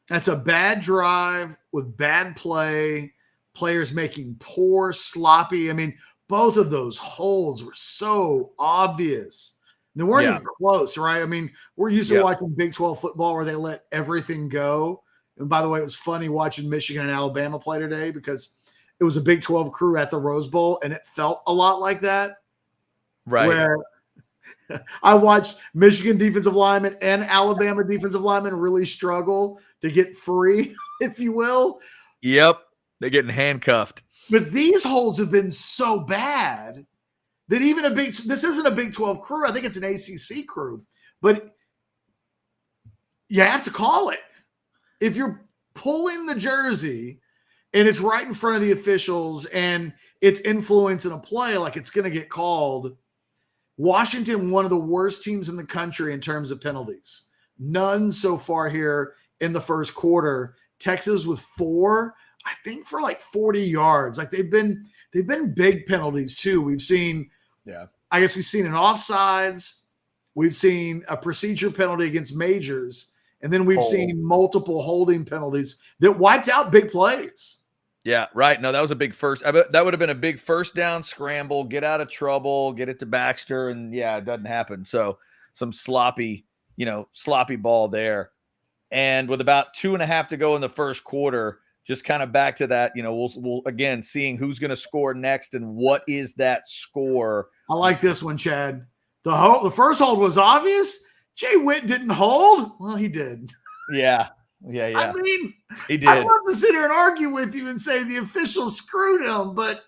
That's a bad drive with bad play, players making poor, sloppy. I mean, both of those holds were so obvious. They weren't even close, right? I mean, we're used to watching Big 12 football where they let everything go. And by the way, it was funny watching Michigan and Alabama play today because it was a Big 12 crew at the Rose Bowl, and it felt a lot like that. Right. Where I watched Michigan defensive linemen and Alabama defensive linemen really struggle to get free, if you will. Yep. They're getting handcuffed. But these holds have been so bad that even this isn't a Big 12 crew. I think it's an ACC crew. But you have to call it. If you're pulling the jersey and it's right in front of the officials and it's influencing a play, like it's going to get called. Washington, one of the worst teams in the country in terms of penalties. None so far here in the first quarter. Texas with 4, I think for like 40 yards. Like they've been big penalties too. We've seen, I guess we've seen an offsides. We've seen a procedure penalty against Majors, and then we've seen multiple holding penalties that wiped out big plays. Yeah, right. No, that was a big first. I bet that would have been a big first down scramble, get out of trouble, get it to Baxter, and yeah, it doesn't happen. So some sloppy ball there. And with about 2.5 to go in the first quarter, just kind of back to that, we'll again seeing who's going to score next and what is that score. I like this one, Chad. The first hold was obvious. Jay Witt didn't hold. Well, he did. Yeah. I mean, he did. I'd love to sit here and argue with you and say the officials screwed him, but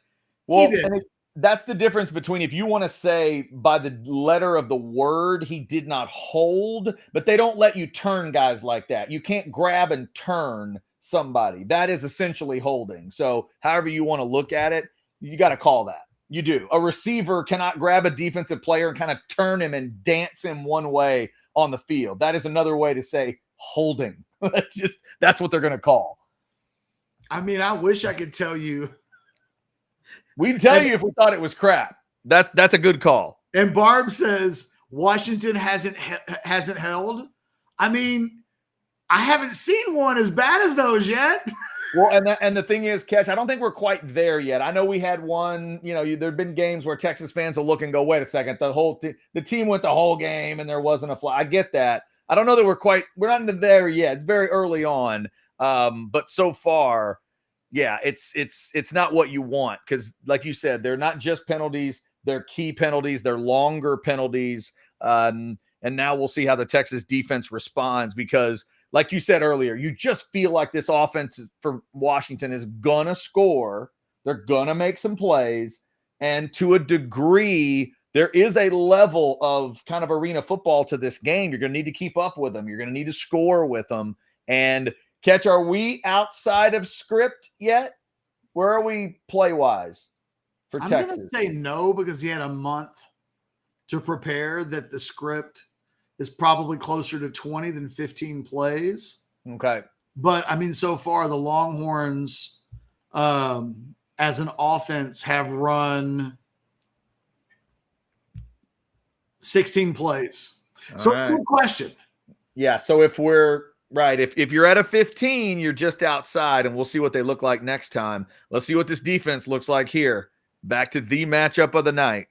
he did. And that's the difference between if you want to say by the letter of the word, he did not hold, but they don't let you turn guys like that. You can't grab and turn somebody. That is essentially holding. So however you want to look at it, you got to call that. You do. A receiver cannot grab a defensive player and kind of turn him and dance him one way on the field. That is another way to say holding. That's what they're going to call. I mean, I wish I could tell you. We'd tell you if we thought it was crap. That's a good call. And Barb says Washington hasn't held. I mean, I haven't seen one as bad as those yet. Well, and the thing is, Catch, I don't think we're quite there yet. I know we had one, there've been games where Texas fans will look and go, wait a second, the team went the whole game and there wasn't a flag. I get that. I don't know that we're not into there yet. It's very early on. But so far, yeah, it's not what you want because, like you said, they're not just penalties. They're key penalties. They're longer penalties. And now we'll see how the Texas defense responds because, like you said earlier, you just feel like this offense for Washington is going to score. They're going to make some plays. And to a degree, there is a level of kind of arena football to this game. You're going to need to keep up with them. You're going to need to score with them. And Catch, are we outside of script yet? Where are we play-wise for Texas? I'm going to say no because he had a month to prepare that the script is probably closer to 20 than 15 plays. Okay. But, I mean, so far the Longhorns as an offense have run 16 plays. So right. Good question. Yeah, so if we're – right, if you're at a 15, you're just outside, and we'll see what they look like next time. Let's see what this defense looks like here. Back to the matchup of the night.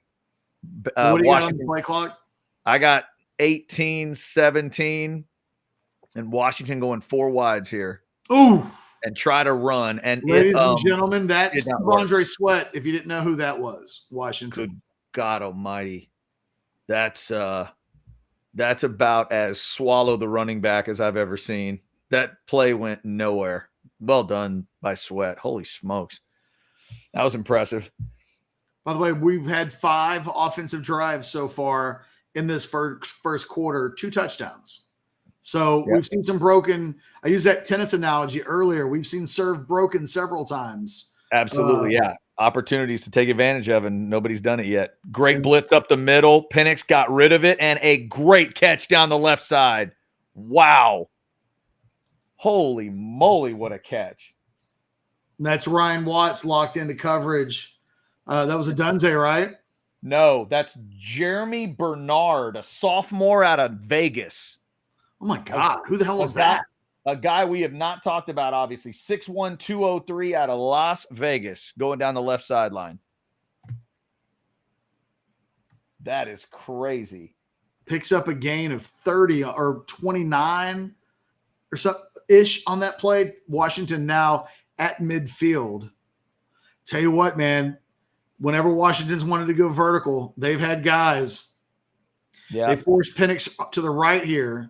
What do you got on the play clock? I got 18-17, and Washington going 4 wides here. Ooh. And try to run. And ladies and gentlemen, that's Andre Sweat, if you didn't know who that was, Washington. Good God almighty. That's about as swallow the running back as I've ever seen. That play went nowhere. Well done by Sweat. Holy smokes. That was impressive. By the way, we've had 5 offensive drives so far in this first quarter, 2 touchdowns. So We've seen some broken. I used that tennis analogy earlier. We've seen serve broken several times. Absolutely, yeah. Opportunities to take advantage of, and nobody's done it yet. Great blitz up the middle. Penix got rid of it, and a great catch down the left side. Wow. Holy moly, what a catch. And that's Ryan Watts locked into coverage. That was a Dunze, right? No, that's Jeremy Bernard, a sophomore out of Vegas. Oh, my God. Who the hell is that? A guy we have not talked about, obviously. 6'1", 203 out of Las Vegas, going down the left sideline. That is crazy. Picks up a gain of 30 or 29 or so-ish on that play. Washington now at midfield. Tell you what, man, whenever Washington's wanted to go vertical, they've had guys. Yeah. They forced Penix to the right here.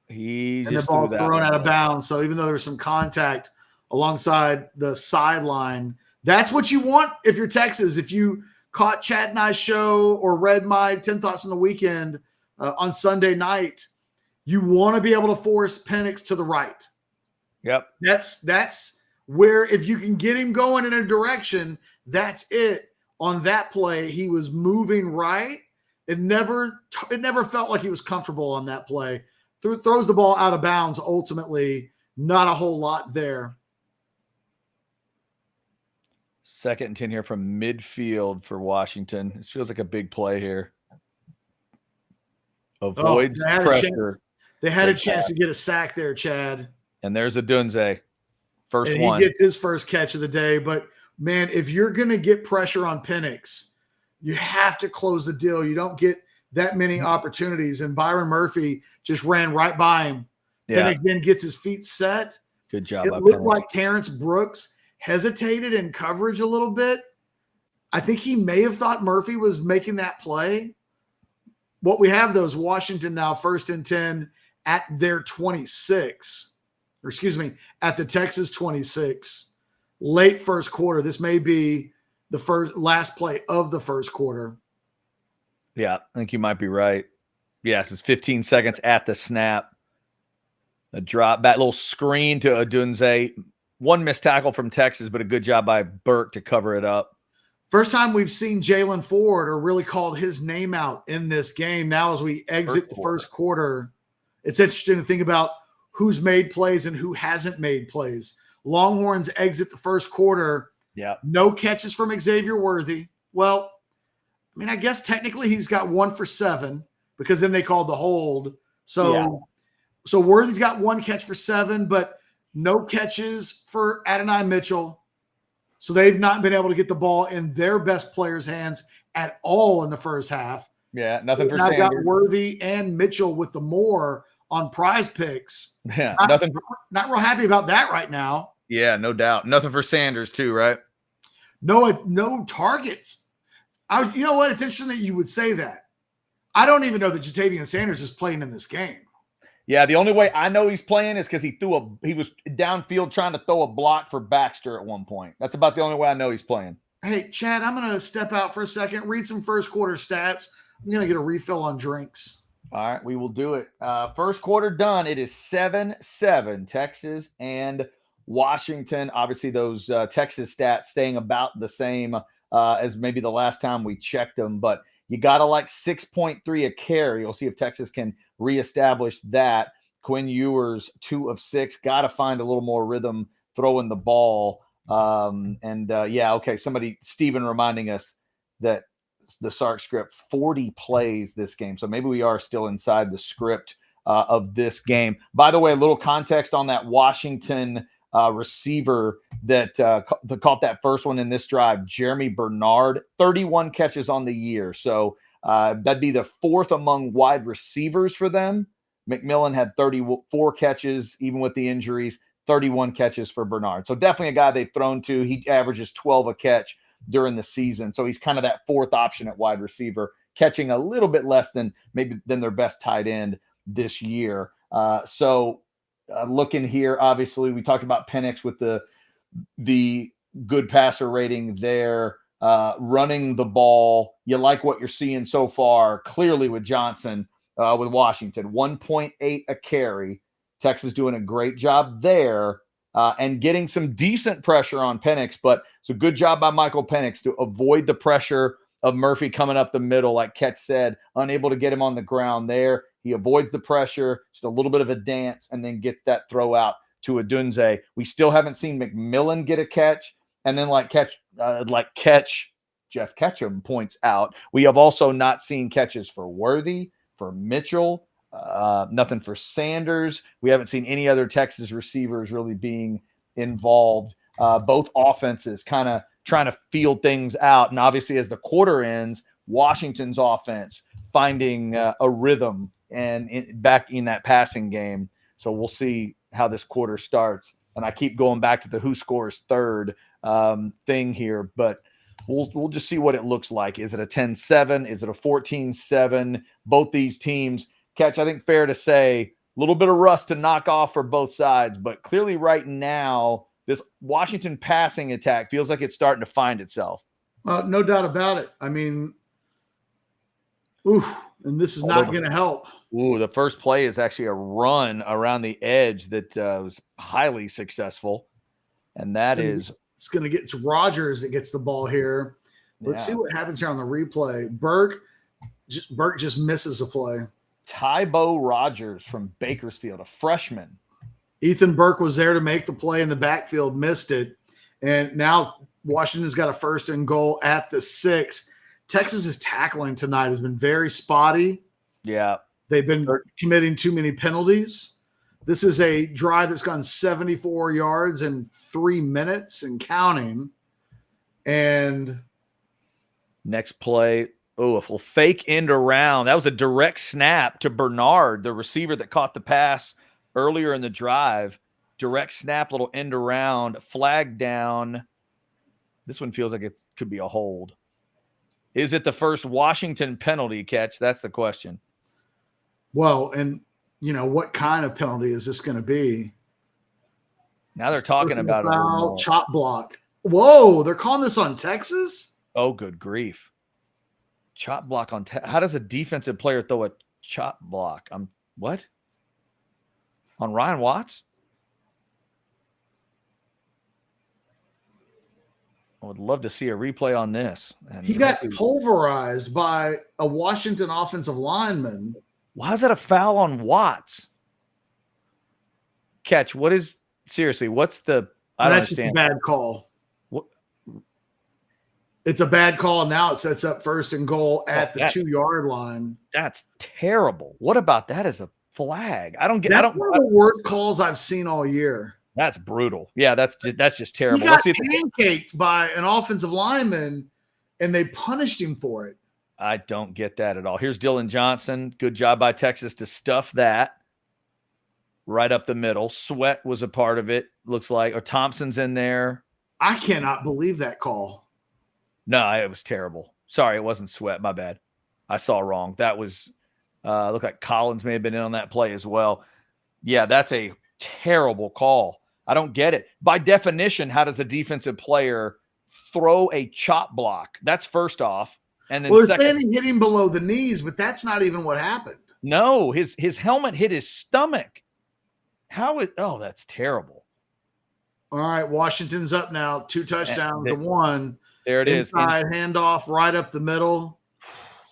And the ball's thrown out of bounds. So even though there was some contact alongside the sideline, that's what you want if you're Texas. If you caught Chad and I's show or read my 10 Thoughts on the Weekend on Sunday night, you want to be able to force Penix to the right. Yep. That's where if you can get him going in a direction, that's it. On that play, he was moving right. It never felt like he was comfortable on that play. Throws the ball out of bounds, ultimately. Not a whole lot there. 2nd and 10 here from midfield for Washington. This feels like a big play here. avoids pressure. They had a chance to get a sack there, Chad. And there's a Dunze. First and one. He gets his first catch of the day. But, man, if you're going to get pressure on Penix, you have to close the deal. You don't get that many opportunities. And Byron Murphy just ran right by him. Yeah. Penix then gets his feet set. Good job. It looked like Terrence Brooks hesitated in coverage a little bit. I think he may have thought Murphy was making that play. What we have, though, is Washington now 1st and 10 at their 26. Or excuse me, at the Texas 26. Late first quarter. This may be the last play of the first quarter. Yeah, I think you might be right. Yes, it's 15 seconds at the snap. A drop back, little screen to Odunze. One missed tackle from Texas, but a good job by Burke to cover it up. First time we've seen Jalen Ford or really called his name out in this game. Now as we exit the first quarter, it's interesting to think about who's made plays and who hasn't made plays. Longhorns exit the first quarter. Yeah. No catches from Xavier Worthy. Well, I mean, I guess technically he's got 1 for 7 because then they called the hold. So Worthy's got 1 catch for 7, but no catches for Adonai Mitchell. So they've not been able to get the ball in their best players' hands at all in the first half. Yeah, nothing for Sanders. Sanders. I've got Worthy and Mitchell with the more on Prize Picks. Yeah, not real happy about that right now. Yeah, no doubt. Nothing for Sanders too, right? No targets. You know what? It's interesting that you would say that. I don't even know that Jatavian Sanders is playing in this game. Yeah, the only way I know he's playing is because he was downfield trying to throw a block for Baxter at one point. That's about the only way I know he's playing. Hey, Chad, I'm going to step out for a second, read some first quarter stats. I'm going to get a refill on drinks. All right, we will do it. First quarter done. It is 7-7, Texas and Washington. Obviously, those Texas stats staying about the same as maybe the last time we checked them, but you got to like 6.3 a carry. We'll see if Texas can reestablish that. Quinn Ewers, 2 of 6. Got to find a little more rhythm throwing the ball. Steven reminding us that the Sark script, 40 plays this game. So maybe we are still inside the script of this game. By the way, a little context on that Washington receiver that caught that first one in this drive, Jeremy Bernard, 31 catches on the year. So that'd be the 4th among wide receivers for them. McMillan had 34 catches, even with the injuries, 31 catches for Bernard. So definitely a guy they've thrown to. He averages 12 a catch during the season. So he's kind of that 4th option at wide receiver, catching a little bit less than their best tight end this year. Looking here, obviously, we talked about Penix with the good passer rating there. Running the ball, you like what you're seeing so far, clearly with Johnson, with Washington. 1.8 a carry. Texas doing a great job there and getting some decent pressure on Penix, but it's a good job by Michael Penix to avoid the pressure of Murphy coming up the middle, like Ketch said, unable to get him on the ground there. He avoids the pressure, just a little bit of a dance, and then gets that throw out to Odunze. We still haven't seen McMillan get a catch. And then like Jeff Ketchum points out, we have also not seen catches for Worthy, for Mitchell, nothing for Sanders. We haven't seen any other Texas receivers really being involved. Both offenses kind of trying to feel things out. And obviously as the quarter ends, Washington's offense finding a rhythm and back in that passing game. So we'll see how this quarter starts. And I keep going back to the who scores third thing here, but we'll just see what it looks like. Is it a 10-7? Is it a 14-7? Both these teams catch, I think fair to say, a little bit of rust to knock off for both sides, but clearly right now, this Washington passing attack feels like it's starting to find itself. No doubt about it. I mean, and this is not going to help. The first play is actually a run around the edge that was highly successful. And it's going to get to Rogers that gets the ball here. Let's see what happens here on the replay. Burke just misses a play. Tybo Rogers from Bakersfield, a freshman. Ethan Burke was there to make the play in the backfield, missed it. And now Washington's got a 1st and goal at the 6. Texas's tackling tonight has been very spotty. Yeah. They've been committing too many penalties. This is a drive that's gone 74 yards in 3 minutes and counting. And next play, a fake end around. That was a direct snap to Bernard, the receiver that caught the pass earlier in the drive. Direct snap, little end around, flag down. This one feels like it could be a hold. Is it the first Washington penalty catch? That's the question. Well, and what kind of penalty is this going to be? Now they're talking about it. Chop block. Whoa, they're calling this on Texas? Oh, good grief. Chop block on how does a defensive player throw a chop block? What? On Ryan Watts? I would love to see a replay on this. And he got pulverized by a Washington offensive lineman. Why is that a foul on Watts? Catch, what's the – I don't understand. That's a bad call. What? It's a bad call. Now it sets up first and goal at the 2-yard line. That's terrible. What about that as a flag? That's one of the worst calls I've seen all year. That's brutal. Yeah, that's just terrible. He got pancaked by an offensive lineman, and they punished him for it. I don't get that at all. Here's Dylan Johnson. Good job by Texas to stuff that right up the middle. Sweat was a part of it, looks like. Or Thompson's in there. I cannot believe that call. No, it was terrible. Sorry, it wasn't Sweat. My bad. I saw wrong. That was looked like Collins may have been in on that play as well. Yeah, that's a terrible call. I don't get it. By definition, how does a defensive player throw a chop block? That's first off. And then they're saying he hit him below the knees, but that's not even what happened. No, his helmet hit his stomach. That's terrible. All right, Washington's up now. 2 touchdowns to 1. There it is. Handoff right up the middle.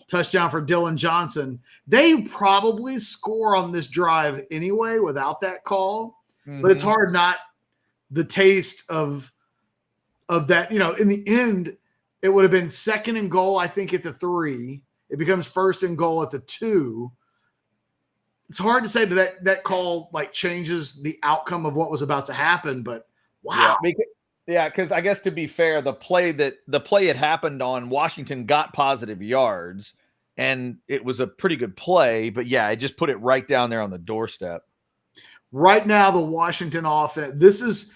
Touchdown for Dylan Johnson. They probably score on this drive anyway without that call, but it's hard not the taste of that. In the end, it would have been 2nd and goal, I think, at the 3. It becomes 1st and goal at the 2. It's hard to say that call changes the outcome of what was about to happen, but wow. Yeah, because I guess to be fair, the play it happened on, Washington got positive yards, and it was a pretty good play. But yeah, I just put it right down there on the doorstep. Right now, the Washington offense.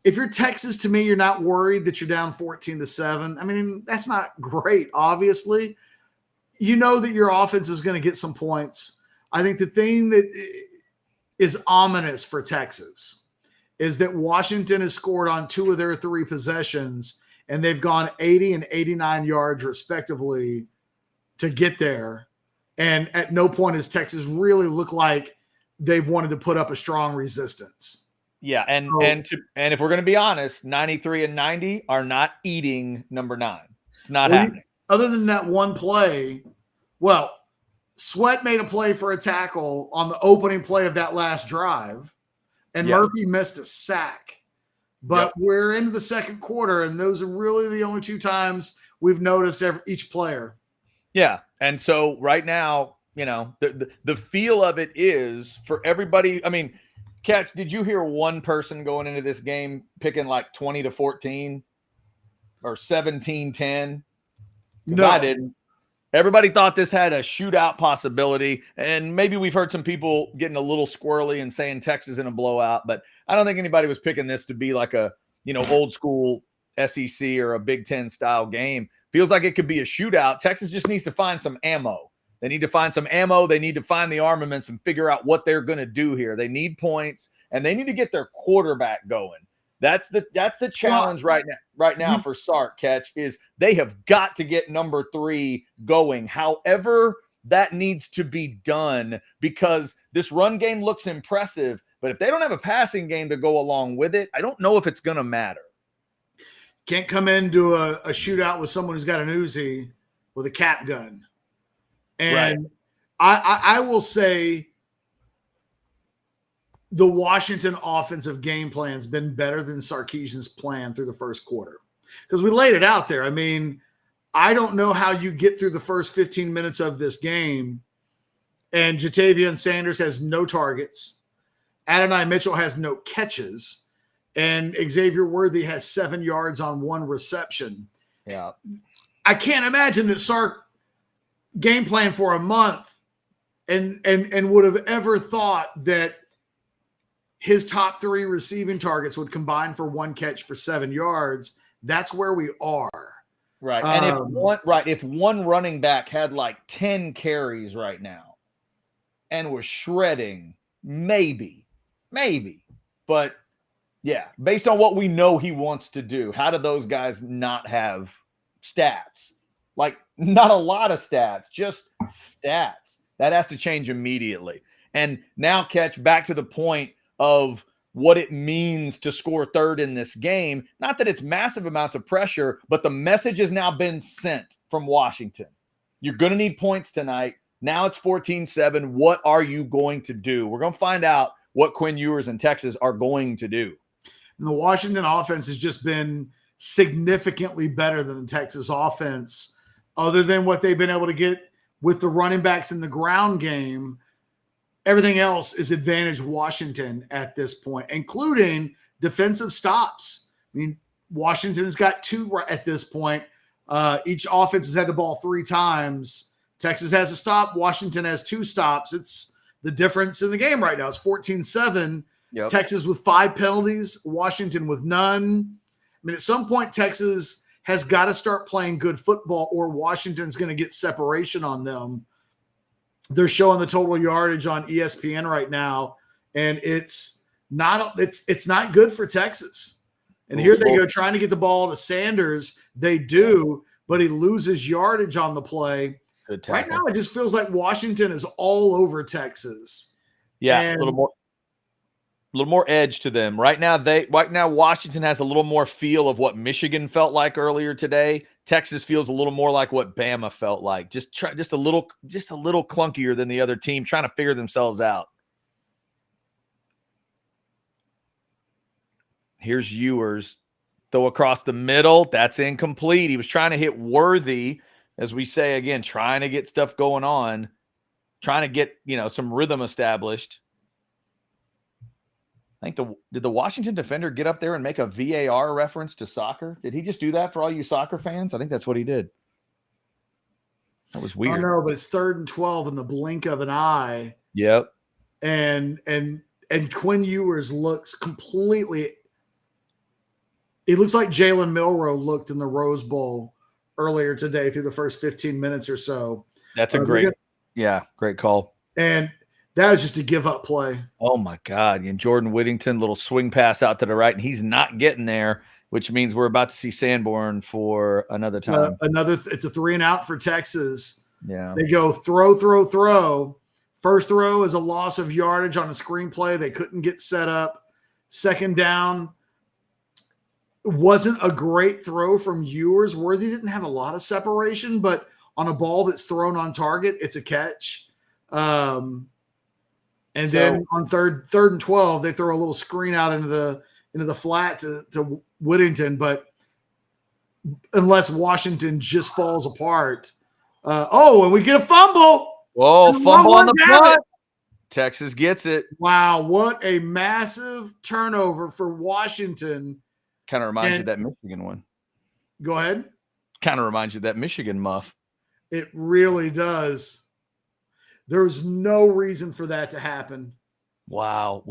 If you're Texas, to me, you're not worried that you're down 14-7. I mean, that's not great. Obviously, you know that your offense is going to get some points. I think the thing that is ominous for Texas is that Washington has scored on 2 of their 3 possessions, and they've gone 80 and 89 yards respectively to get there. And at no point has Texas really looked like they've wanted to put up a strong resistance. Yeah, and if we're going to be honest, 93 and 90 are not eating number 9. It's not happening. Other than that one play, Sweat made a play for a tackle on the opening play of that last drive, and Murphy missed a sack. But we're into the second quarter, and those are really the only 2 times we've noticed each player. Yeah, and so right now, the feel of it is for everybody. I mean, Catch, did you hear one person going into this game picking 20-14 or 17-10? No, I didn't. Everybody thought this had a shootout possibility, and maybe we've heard some people getting a little squirrely and saying Texas in a blowout, but I don't think anybody was picking this to be like a, old school SEC or a Big Ten style game. Feels like it could be a shootout. Texas just needs to find some ammo. They need to find some ammo. They need to find the armaments and figure out what they're going to do here. They need points, and they need to get their quarterback going. That's the challenge right now for Sark, Catch, is they have got to get number 3 going. However, that needs to be done, because this run game looks impressive, but if they don't have a passing game to go along with it, I don't know if it's going to matter. Can't come into a shootout with someone who's got an Uzi with a cap gun. And I will say the Washington offensive game plan has been better than Sarkisian's plan through the first quarter, because we laid it out there. I mean, I don't know how you get through the first 15 minutes of this game and Jatavian Sanders has no targets. Adonai Mitchell has no catches, and Xavier Worthy has 7 yards on 1 reception. Yeah. I can't imagine that Sark game plan for a month and would have ever thought that his top 3 receiving targets would combine for 1 catch for 7 yards. That's where we are. Right. And if one running back had like 10 carries right now and was shredding, maybe. But yeah, based on what we know he wants to do, how do those guys not have stats? Like, not a lot of stats, just stats. That has to change immediately. And now, Catch, back to the point of what it means to score third in this game. Not that it's massive amounts of pressure, but the message has now been sent from Washington. You're going to need points tonight. Now it's 14-7. What are you going to do? We're going to find out what Quinn Ewers and Texas are going to do. And the Washington offense has just been significantly better than the Texas offense, other than what they've been able to get with the running backs in the ground game. Everything else is advantage Washington at this point, including defensive stops. I mean, Washington's got 2 at this point. Each offense has had the ball 3 times. Texas has a stop. Washington has 2 stops. It's the difference in the game right now. It's 14-7. Yep. Texas with 5 penalties, Washington with none. I mean, at some point, Texas has got to start playing good football, or Washington's going to get separation on them. They're showing the total yardage on ESPN right now, and it's not good for Texas. And here they go trying to get the ball to Sanders. They do, but he loses yardage on the play. Good tackle. Right now, it just feels like Washington is all over Texas. Yeah, and a little more edge to them. Right now Washington has a little more feel of what Michigan felt like earlier today. Texas feels a little more like what Bama felt like. Just a little clunkier than the other team, trying to figure themselves out. Here's Ewers. Throw across the middle. That's incomplete. He was trying to hit Worthy, as we say again, trying to get stuff going on, trying to get, some rhythm established. I think did the Washington defender get up there and make a VAR reference to soccer? Did he just do that for all you soccer fans? I think that's what he did. That was weird. I know, but it's 3rd and 12 in the blink of an eye. Yep. And Quinn Ewers looks completely. It looks like Jalen Milroe looked in the Rose Bowl earlier today through the first 15 minutes or so. That's a great call. And that was just a give-up play. Oh, my God. And Jordan Whittington, little swing pass out to the right, and he's not getting there, which means we're about to see Sanborn for another time. It's a 3-and-out for Texas. Yeah. They go throw. First throw is a loss of yardage on a screenplay. They couldn't get set up. Second down wasn't a great throw from Ewers. Worthy didn't have a lot of separation, but on a ball that's thrown on target, it's a catch. And then on third and 12, they throw a little screen out into the flat to Whittington. But unless Washington just falls apart, and we get a fumble. Whoa, fumble on the punt. Texas gets it. Wow, what a massive turnover for Washington. Kind of reminds you of that Michigan one. Go ahead. Kind of reminds you of that Michigan muff. It really does. There's no reason for that to happen. Wow.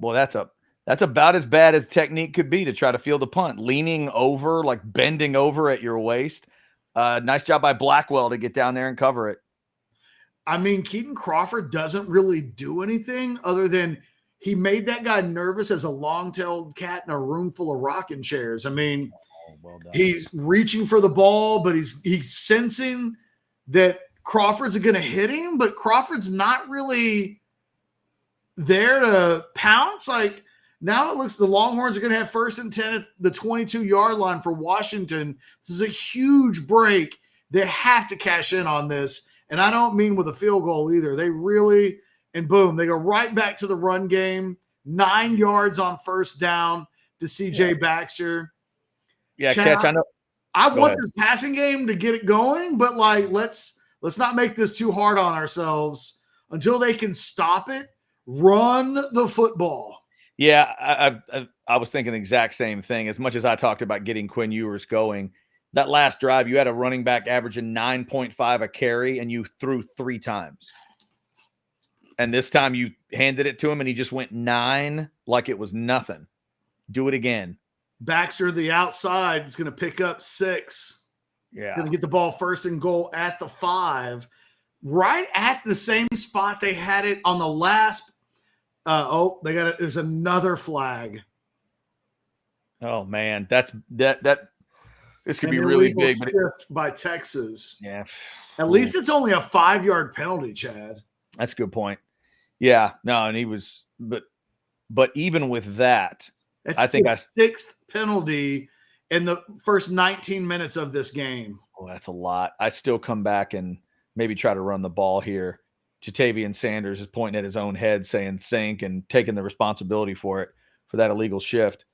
That's about as bad as technique could be to try to field a punt. Leaning over, like bending over at your waist. Nice job by Blackwell to get down there and cover it. I mean, Keaton Crawford doesn't really do anything other than he made that guy nervous as a long-tailed cat in a room full of rocking chairs. I mean, well done. He's reaching for the ball, but he's sensing that Crawford's going to hit him, but Crawford's not really there to pounce. Like, now it looks the Longhorns are going to have 1st and 10 at the 22-yard line for Washington. This is a huge break. They have to cash in on this. And I don't mean with a field goal either. They really, and boom, they go right back to the run game. 9 yards on 1st down to CJ Baxter. Yeah, Chad, Catch, I know. I want this passing game to get it going, but like, let's not make this too hard on ourselves. until they can stop it, run the football. Yeah, I was thinking the exact same thing. As much as I talked about getting Quinn Ewers going, that last drive, you had a running back averaging 9.5 a carry, and you threw 3 times. And this time you handed it to him, and he just went 9 like it was nothing. Do it again. Baxter, the outside, is going to pick up 6. Yeah. He's going to get the ball 1st and goal at the 5. Right at the same spot they had it on the last. They got it. There's another flag. Oh man, that. This could be really big, but by Texas. Yeah. At least it's only a 5-yard penalty, Chad. That's a good point. Yeah, no, and he was, but even with that, I think the 6th penalty in the first 19 minutes of this game. Oh, that's a lot. I still come back and maybe try to run the ball here. Jatavian Sanders is pointing at his own head, saying think, and taking the responsibility for that illegal shift.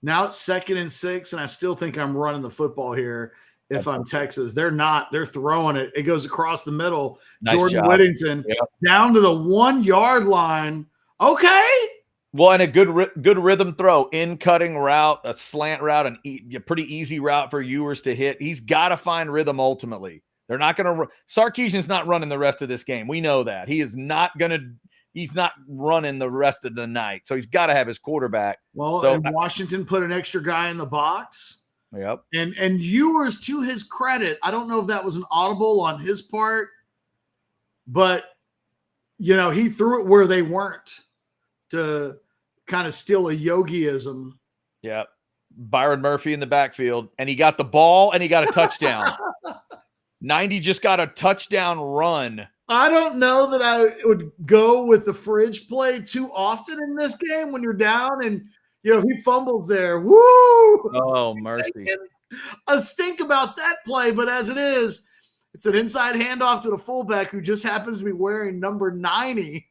Now it's 2nd and 6, and I still think I'm running the football here if I'm Texas. They're not. They're throwing it. It goes across the middle. Nice Jordan job. Whittington down to the 1-yard line. Okay. Well, and a good rhythm throw, in-cutting route, a slant route, a pretty easy route for Ewers to hit. He's got to find rhythm ultimately. They're not going to – Sarkisian's not running the rest of this game. We know that. He is not going to – he's not running the rest of the night. So he's got to have his quarterback. Well, and Washington put an extra guy in the box. Yep. And Ewers, to his credit, I don't know if that was an audible on his part, but, he threw it where they weren't to kind of steal a Yogiism. Yep. Byron Murphy in the backfield, and he got the ball and he got a touchdown. 90 just got a touchdown run. I don't know that I would go with the fridge play too often in this game when you're down and, if he fumbles there, woo! Oh, mercy. A stink about that play, but as it is, it's an inside handoff to the fullback who just happens to be wearing number 90.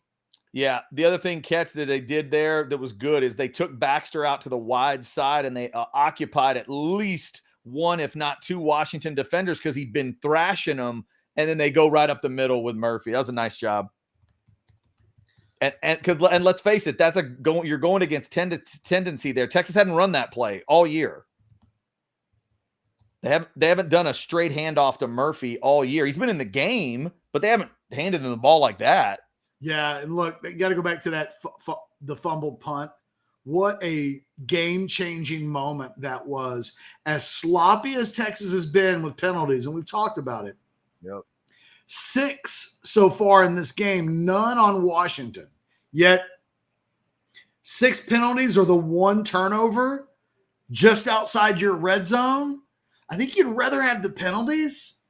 Yeah, the other thing, Catch, that they did there that was good is they took Baxter out to the wide side and they occupied at least one, if not 2 Washington defenders because he'd been thrashing them, and then they go right up the middle with Murphy. That was a nice job. And let's face it, you're going against tendency there. Texas hadn't run that play all year. They haven't done a straight handoff to Murphy all year. He's been in the game, but they haven't handed him the ball like that. Yeah, and look, you got to go back to that the fumbled punt. What a game-changing moment that was. As sloppy as Texas has been with penalties, and we've talked about it. Yep. 6 so far in this game, none on Washington. Yet 6 penalties or the 1 turnover just outside your red zone. I think you'd rather have the penalties.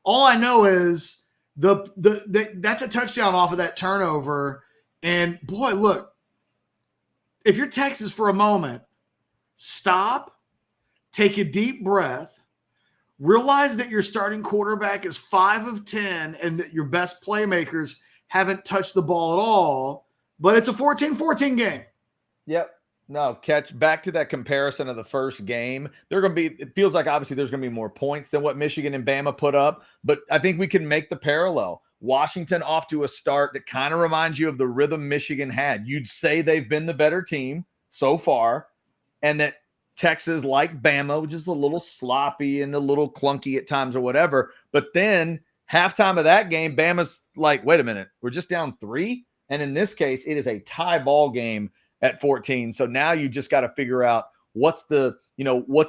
All I know is that's a touchdown off of that turnover. And boy, look, if you're Texas for a moment, stop, take a deep breath, realize that your starting quarterback is 5 of 10 and that your best playmakers haven't touched the ball at all, but it's a 14-14 game. Yep. No, Catch, back to that comparison of the first game. It feels like obviously there's going to be more points than what Michigan and Bama put up, but I think we can make the parallel. Washington off to a start that kind of reminds you of the rhythm Michigan had. You'd say they've been the better team so far, and that Texas, like Bama, which is a little sloppy and a little clunky at times or whatever. But then halftime of that game, Bama's like, wait a minute, we're just down 3. And in this case, it is a tie ball game at 14. So now you just got to figure out what's the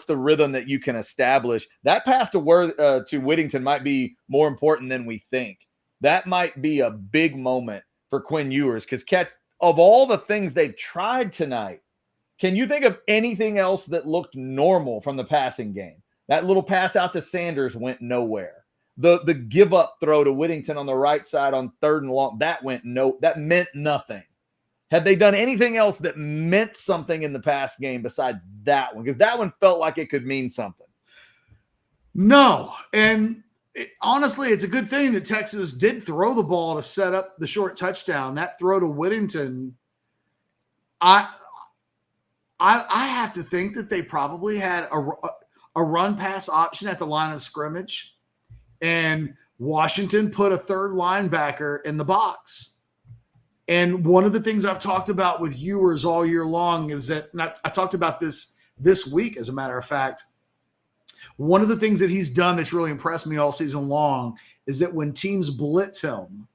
rhythm that you can establish. That pass to Whittington might be more important than we think. That might be a big moment for Quinn Ewers because, Catch, of all the things they've tried tonight, can you think of anything else that looked normal from the passing game? That little pass out to Sanders went nowhere. The give up throw to Whittington on the right side on 3rd and long, that meant nothing. Had they done anything else that meant something in the past game besides that one? Because that one felt like it could mean something. No. And honestly, it's a good thing that Texas did throw the ball to set up the short touchdown. That throw to Whittington, I have to think that they probably had a run pass option at the line of scrimmage. And Washington put a third linebacker in the box. And one of the things I've talked about with viewers all year long is that, and I talked about this week, as a matter of fact, one of the things that he's done that's really impressed me all season long is that when teams blitz him,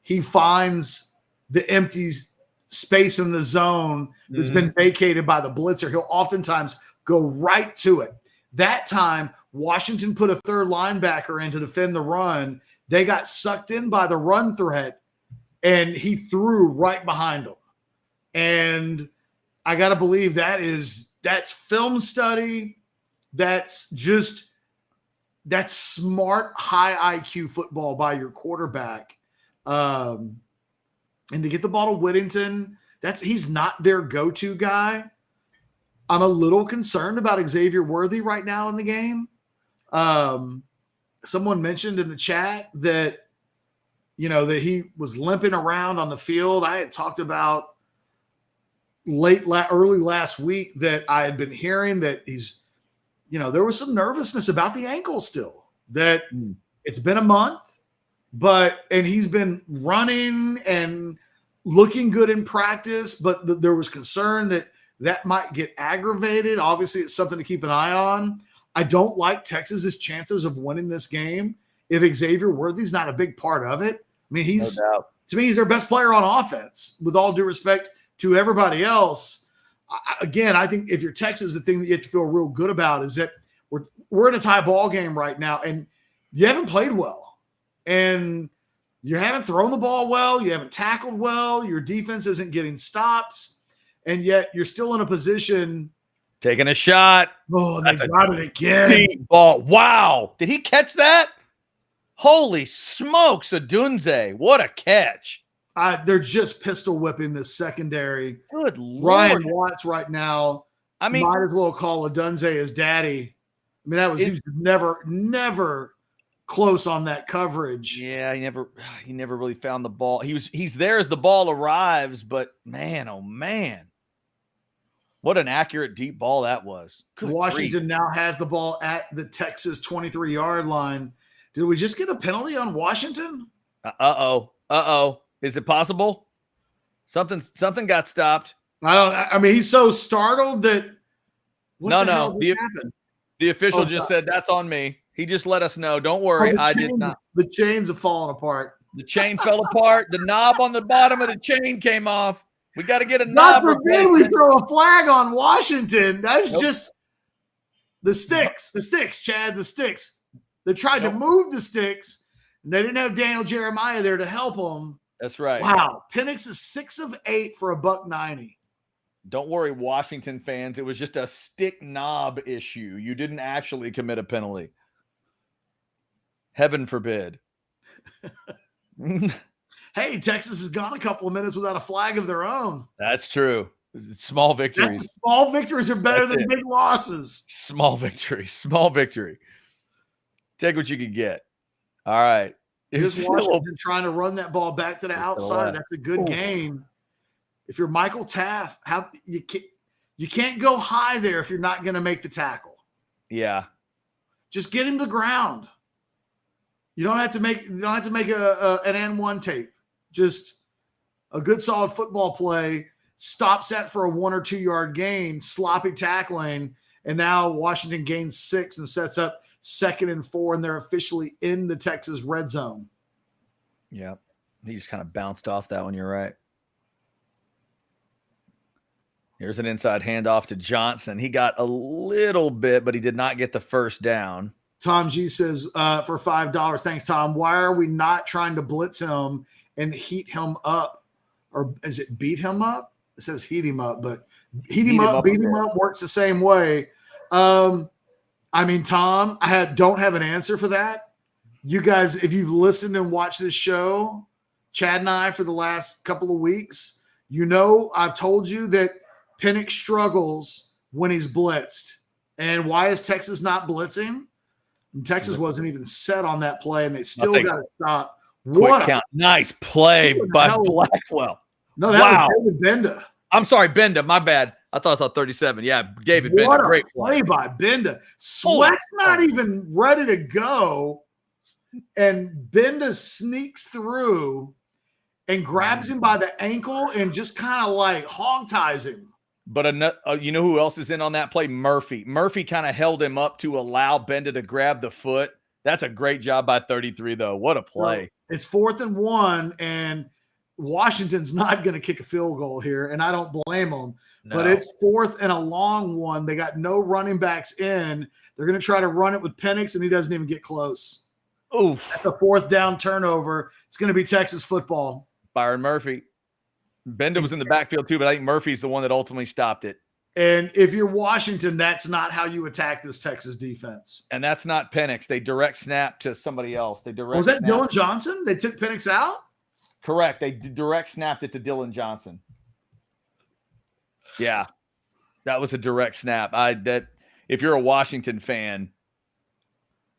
he finds the empty space in the zone that's been vacated by the blitzer. He'll oftentimes go right to it. That time, Washington put a third linebacker in to defend the run. They got sucked in by the run threat, and he threw right behind them. And I got to believe that's film study. That's smart, high IQ football by your quarterback. And to get the ball to Whittington, he's not their go-to guy. I'm a little concerned about Xavier Worthy right now in the game. Someone mentioned in the chat that, that he was limping around on the field. I had talked about early last week that I had been hearing that he's, there was some nervousness about the ankle still, that it's been a month, and he's been running and looking good in practice, but there was concern that might get aggravated. Obviously, it's something to keep an eye on. I don't like Texas's chances of winning this game if Xavier Worthy's not a big part of it. I mean, to me, he's their best player on offense, with all due respect to everybody else. I think if you're Texas, the thing that you have to feel real good about is that we're in a tie ball game right now, and you haven't played well, and you haven't thrown the ball well, you haven't tackled well, your defense isn't getting stops, and yet you're still in a position taking a shot. Oh, they got it again. Deep ball. Wow. Did he catch that? Holy smokes, Adunze. What a catch. They're just pistol whipping this secondary. Good Lord. Ryan Watts right now, I mean, might as well call Adunze his daddy. I mean, he was never close on that coverage. Yeah, he never really found the ball. He's there as the ball arrives, but man, oh man. What an accurate deep ball that was. Good Washington grief. now has the ball at the Texas 23-yard line. Did we just get a penalty on Washington? Uh-oh. Is it possible? Something got stopped. I mean, he's so startled that what the hell happened? The official just said, that's on me. He just let us know. Don't worry, I did not. The chains have fallen apart. The chain fell apart. The knob on the bottom of the chain came off. We got to get a knob. God forbid we throw a flag on Washington. That's just the sticks. The sticks, Chad, the sticks. They tried to move the sticks, and they didn't have Daniel Jeremiah there to help them. That's right. Wow. Penix is 6 of 8 for $190. Don't worry, Washington fans. It was just a stick knob issue. You didn't actually commit a penalty. Heaven forbid. Hey, Texas has gone a couple of minutes without a flag of their own. That's true. Small victories. Small victories are better than big losses. Small victory. Small victory. Take what you can get. All right. Here's Washington trying to run that ball back to the outside. That's a good game. If you're Michael Taft, you can't go high there if you're not going to make the tackle. Yeah. Just get him to the ground. You don't have to make an N1 tape. Just a good solid football play. Stops that for a 1 or 2 yard gain, sloppy tackling, and now Washington gains 6 and sets up 2nd and 4, and they're officially in the Texas red zone. Yeah. He just kind of bounced off that one. You're right. Here's an inside handoff to Johnson. He got a little bit, but he did not get the first down. Tom G says for $5. Thanks, Tom. Why are we not trying to blitz him and heat him up? Or is it beat him up? It says heat him up, but heat him up, beat him up works the same way. I mean, Tom, don't have an answer for that. You guys, if you've listened and watched this show, Chad and I, for the last couple of weeks, I've told you that Penix struggles when he's blitzed. And why is Texas not blitzing? Texas wasn't even set on that play, and they still got to stop. What count. Nice play by Blackwell. No, that was David Benda. I'm sorry, Benda. My bad. I thought I saw 37. Yeah, David Benda. Great play by Benda. Sweat's not even ready to go. and Benda sneaks through and grabs him by the ankle and just kind of like hog ties him. But you know who else is in on that play? Murphy. Murphy kind of held him up to allow Benda to grab the foot. That's a great job by 33, though. What a play. So it's 4th and 1, and Washington's not going to kick a field goal here, and I don't blame them. No. But it's 4th and a long one. They got no running backs in. They're going to try to run it with Penix, and he doesn't even get close. Oof. That's a 4th down turnover. It's going to be Texas football. Byron Murphy. Benda was in the backfield too, but I think Murphy's the one that ultimately stopped it. And if you're Washington, that's not how you attack this Texas defense. And that's not Penix. They direct snap to somebody else. Was that Dylan Johnson? They took Penix out? Correct. They direct snapped it to Dylan Johnson. Yeah. That was a direct snap. If you're a Washington fan,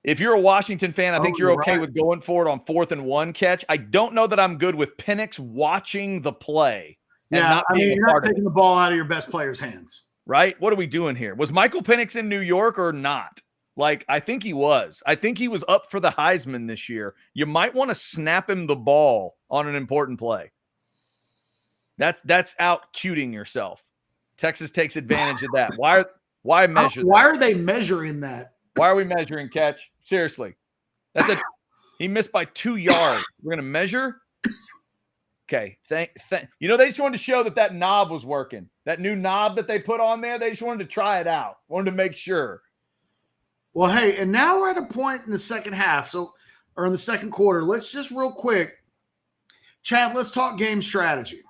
I think you're okay with going for it on 4th and 1 catch. I don't know that I'm good with Penix watching the play. Yeah, you're not taking the ball out of your best player's hands. Right? What are we doing here? Was Michael Penix in New York or not? Like, I think he was. I think he was up for the Heisman this year. You might want to snap him the ball on an important play. That's out cuting yourself. Texas takes advantage of that. Why measure that? Why are they measuring that? Why are we measuring catch? Seriously. He missed by 2 yards. We're going to measure? Okay. They just wanted to show that knob was working. That new knob that they put on there, they just wanted to try it out. Wanted to make sure. Well, hey, and now we're at a point in the second half, or in the second quarter. Let's just real quick, Chad, let's talk game strategy.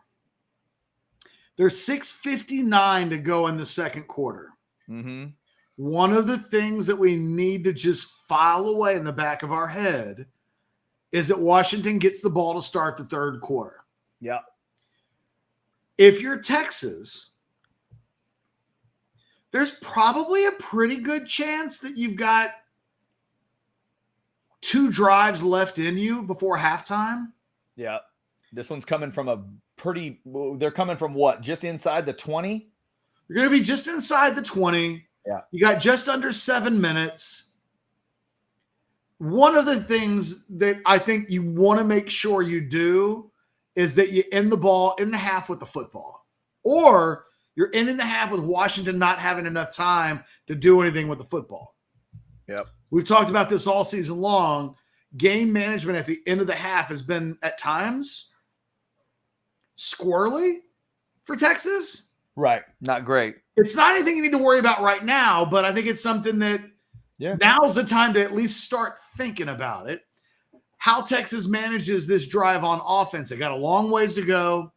There's 6:59 to go in the second quarter. Mm-hmm. One of the things that we need to just file away in the back of our head is that Washington gets the ball to start the third quarter. Yeah. If you're Texas, there's probably a pretty good chance that you've got 2 drives left in you before halftime. Yeah. This one's coming from they're coming from what? Just inside the 20? You're going to be just inside the 20. Yeah. You got just under 7 minutes. One of the things that I think you want to make sure you do is that you end the ball in the half with the football. Or you're ending the half with Washington not having enough time to do anything with the football. Yep. We've talked about this all season long. Game management at the end of the half has been, at times, squirrely for Texas. Right. Not great. It's not anything you need to worry about right now, but I think it's something that now's the time to at least start thinking about it. How Texas manages this drive on offense. They got a long ways to go.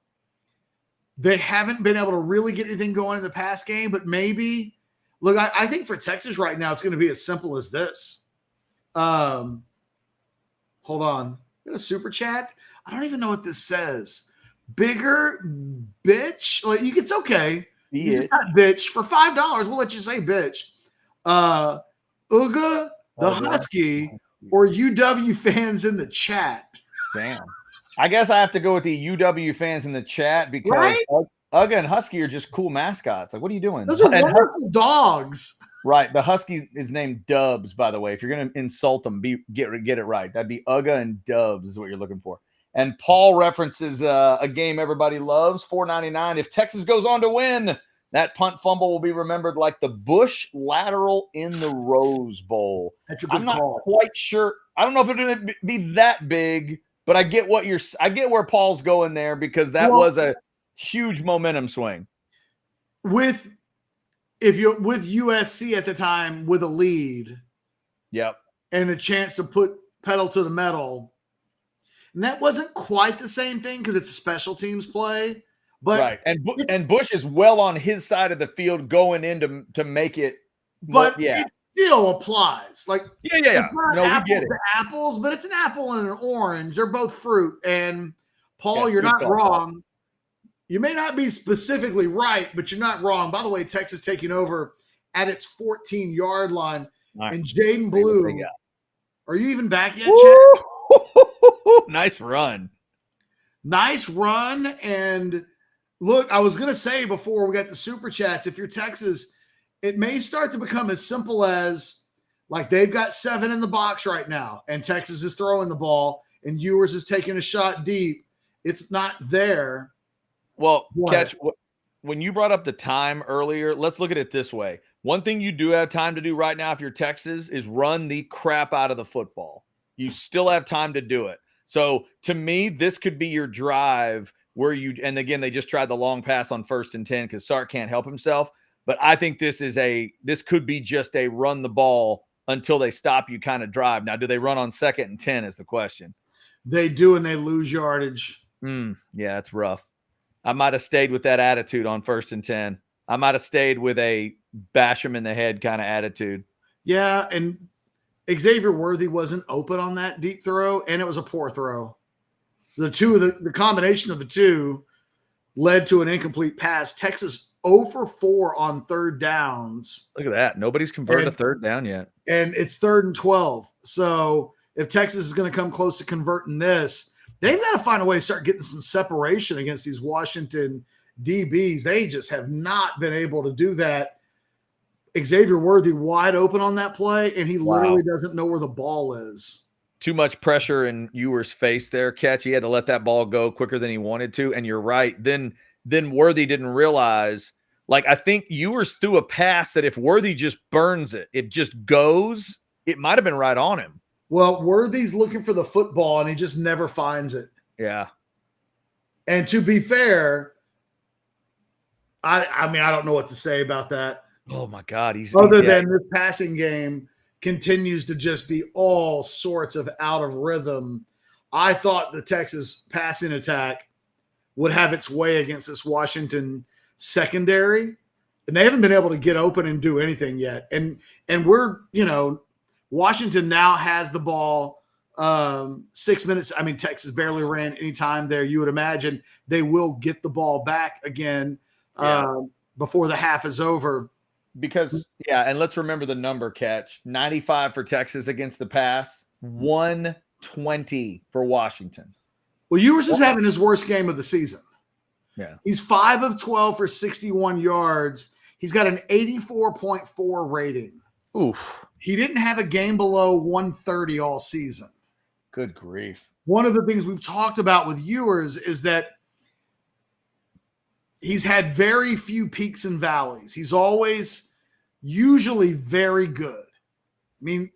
They haven't been able to really get anything going in the pass game, but maybe – look, I think for Texas right now, it's going to be as simple as this. Hold on. Got a super chat? I don't even know what this says. Bigger bitch. Like, it's okay. You just got bitch for $5. We'll let you say bitch. Uga the Husky or UW fans in the chat. Damn. I guess I have to go with the UW fans in the chat because Uga and Husky are just cool mascots. Like, what are you doing? Those are wonderful dogs. Right. The Husky is named Dubs, by the way. If you're going to insult them, get it right. That'd be Uga and Dubs is what you're looking for. And Paul references a game everybody loves, $4.99. If Texas goes on to win, that punt fumble will be remembered like the Bush lateral in the Rose Bowl. I'm not quite sure. I don't know if it's going to be that big, but I get where Paul's going there because that was a huge momentum swing. With USC at the time with a lead. Yep. And a chance to put pedal to the metal. And that wasn't quite the same thing because it's a special teams play. But right. And Bush is well on his side of the field going in to make it. But it still applies. Like, yeah. No, we get it. Apples, but it's an apple and an orange. They're both fruit. And Paul, you're not wrong. You may not be specifically right, but you're not wrong. By the way, Texas taking over at its 14-yard line. Right. And Jaden Blue, are you even back yet, Chad? Nice run. Nice run. And look, I was going to say before we got the super chats, if you're Texas, it may start to become as simple as Like they've got 7 in the box right now, and Texas is throwing the ball, and Ewers is taking a shot deep. It's not there. Well, What? Catch, when you brought up the time earlier, let's look at it this way. One thing you do have time to do right now if you're Texas is run the crap out of the football. You still have time to do it. So to me, this could be your drive where you, and again, they just tried the long pass on 1st and 10 because Sark can't help himself. But I think this could be just a run the ball until they stop you kind of drive. Now, do they run on 2nd and 10 is the question. They do, and they lose yardage. Yeah, that's rough. I might have stayed with that attitude on 1st and 10. I might have stayed with a bash him in the head kind of attitude. Yeah, and Xavier Worthy wasn't open on that deep throw, and it was a poor throw. The combination of the two led to an incomplete pass. Texas 0 for 4 on 3rd downs. Look at that. Nobody's converted a 3rd down yet. And it's 3rd and 12. So if Texas is going to come close to converting this, they've got to find a way to start getting some separation against these Washington DBs. They just have not been able to do that. Xavier Worthy wide open on that play, and he literally doesn't know where the ball is. Too much pressure in Ewers' face there, Catch. He had to let that ball go quicker than he wanted to, and you're right. Then Worthy didn't realize, like, I think Ewers threw a pass that if Worthy just burns it, it just goes, it might have been right on him. Well, Worthy's looking for the football, and he just never finds it. Yeah. And to be fair, I mean, I don't know what to say about that. Oh, my God. Other than this passing game continues to just be all sorts of out of rhythm. I thought the Texas passing attack would have its way against this Washington secondary, and they haven't been able to get open and do anything yet. And we're, Washington now has the ball 6 minutes. I mean, Texas barely ran any time there. You would imagine they will get the ball back again before the half is over. Because, and let's remember the number, Catch. 95 for Texas against the pass, 120 for Washington. Well, Ewers is having his worst game of the season. Yeah. He's 5 of 12 for 61 yards. He's got an 84.4 rating. Oof. He didn't have a game below 130 all season. Good grief. One of the things we've talked about with Ewers is that he's had very few peaks and valleys. He's always usually very good. I mean,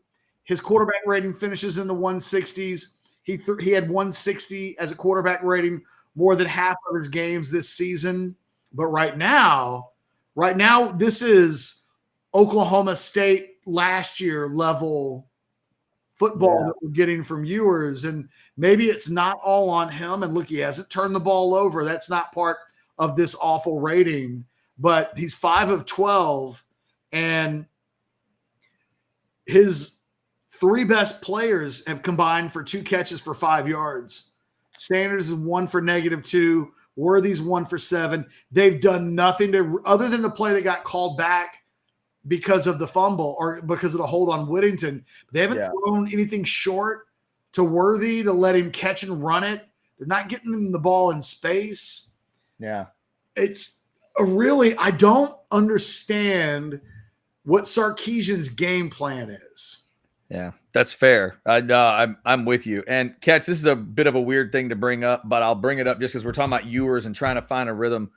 his quarterback rating finishes in the 160s. He had 160 as a quarterback rating more than half of his games this season. But right now, this is Oklahoma State last year level football that we're getting from Ewers. And maybe it's not all on him. And look, he hasn't turned the ball over. That's not part of this awful rating. But he's 5 of 12. And his 3 best players have combined for 2 catches for 5 yards. Sanders is 1 for -2. Worthy's 1 for 7. They've done nothing other than the play that got called back because of the fumble or because of the hold on Whittington. They haven't thrown anything short to Worthy to let him catch and run it. They're not getting him the ball in space. Yeah. It's I don't understand what Sarkisian's game plan is. Yeah, that's fair. I'm with you. And Catch, this is a bit of a weird thing to bring up, but I'll bring it up just because we're talking about Ewers and trying to find a rhythm.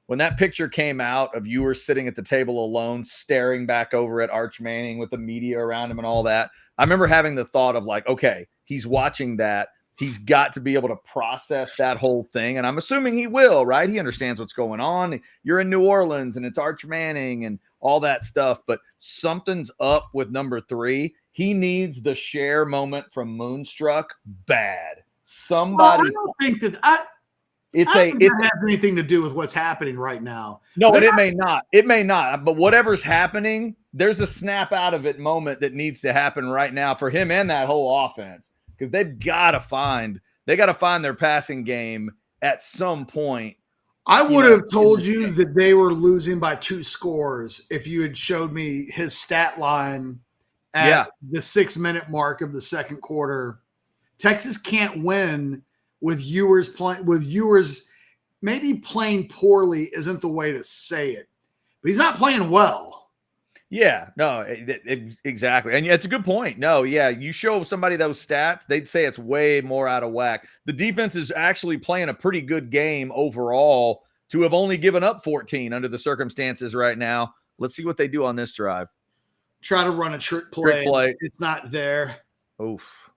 When that picture came out of Ewers sitting at the table alone, staring back over at Arch Manning with the media around him and all that, I remember having the thought of like, okay, he's watching that. He's got to be able to process that whole thing. And I'm assuming he will, right? He understands what's going on. You're in New Orleans and it's Arch Manning and all that stuff, but something's up with number 3. He needs the share moment from Moonstruck bad. Somebody. I don't think that it has anything to do with what's happening right now. No, but it may not. It may not. But whatever's happening, there's a snap out of it moment that needs to happen right now for him and that whole offense. Because they've got to find their passing game at some point. I would have told you that they were losing by 2 scores if you had showed me his stat line at the 6-minute mark of the second quarter. Texas can't win with Ewers playing. With Ewers, maybe playing poorly isn't the way to say it, but he's not playing well. Yeah, no, exactly. And yeah, it's a good point. No, yeah, you show somebody those stats, they'd say it's way more out of whack. The defense is actually playing a pretty good game overall to have only given up 14 under the circumstances right now. Let's see what they do on this drive. Try to run a trick Trick play. It's not there. Oof.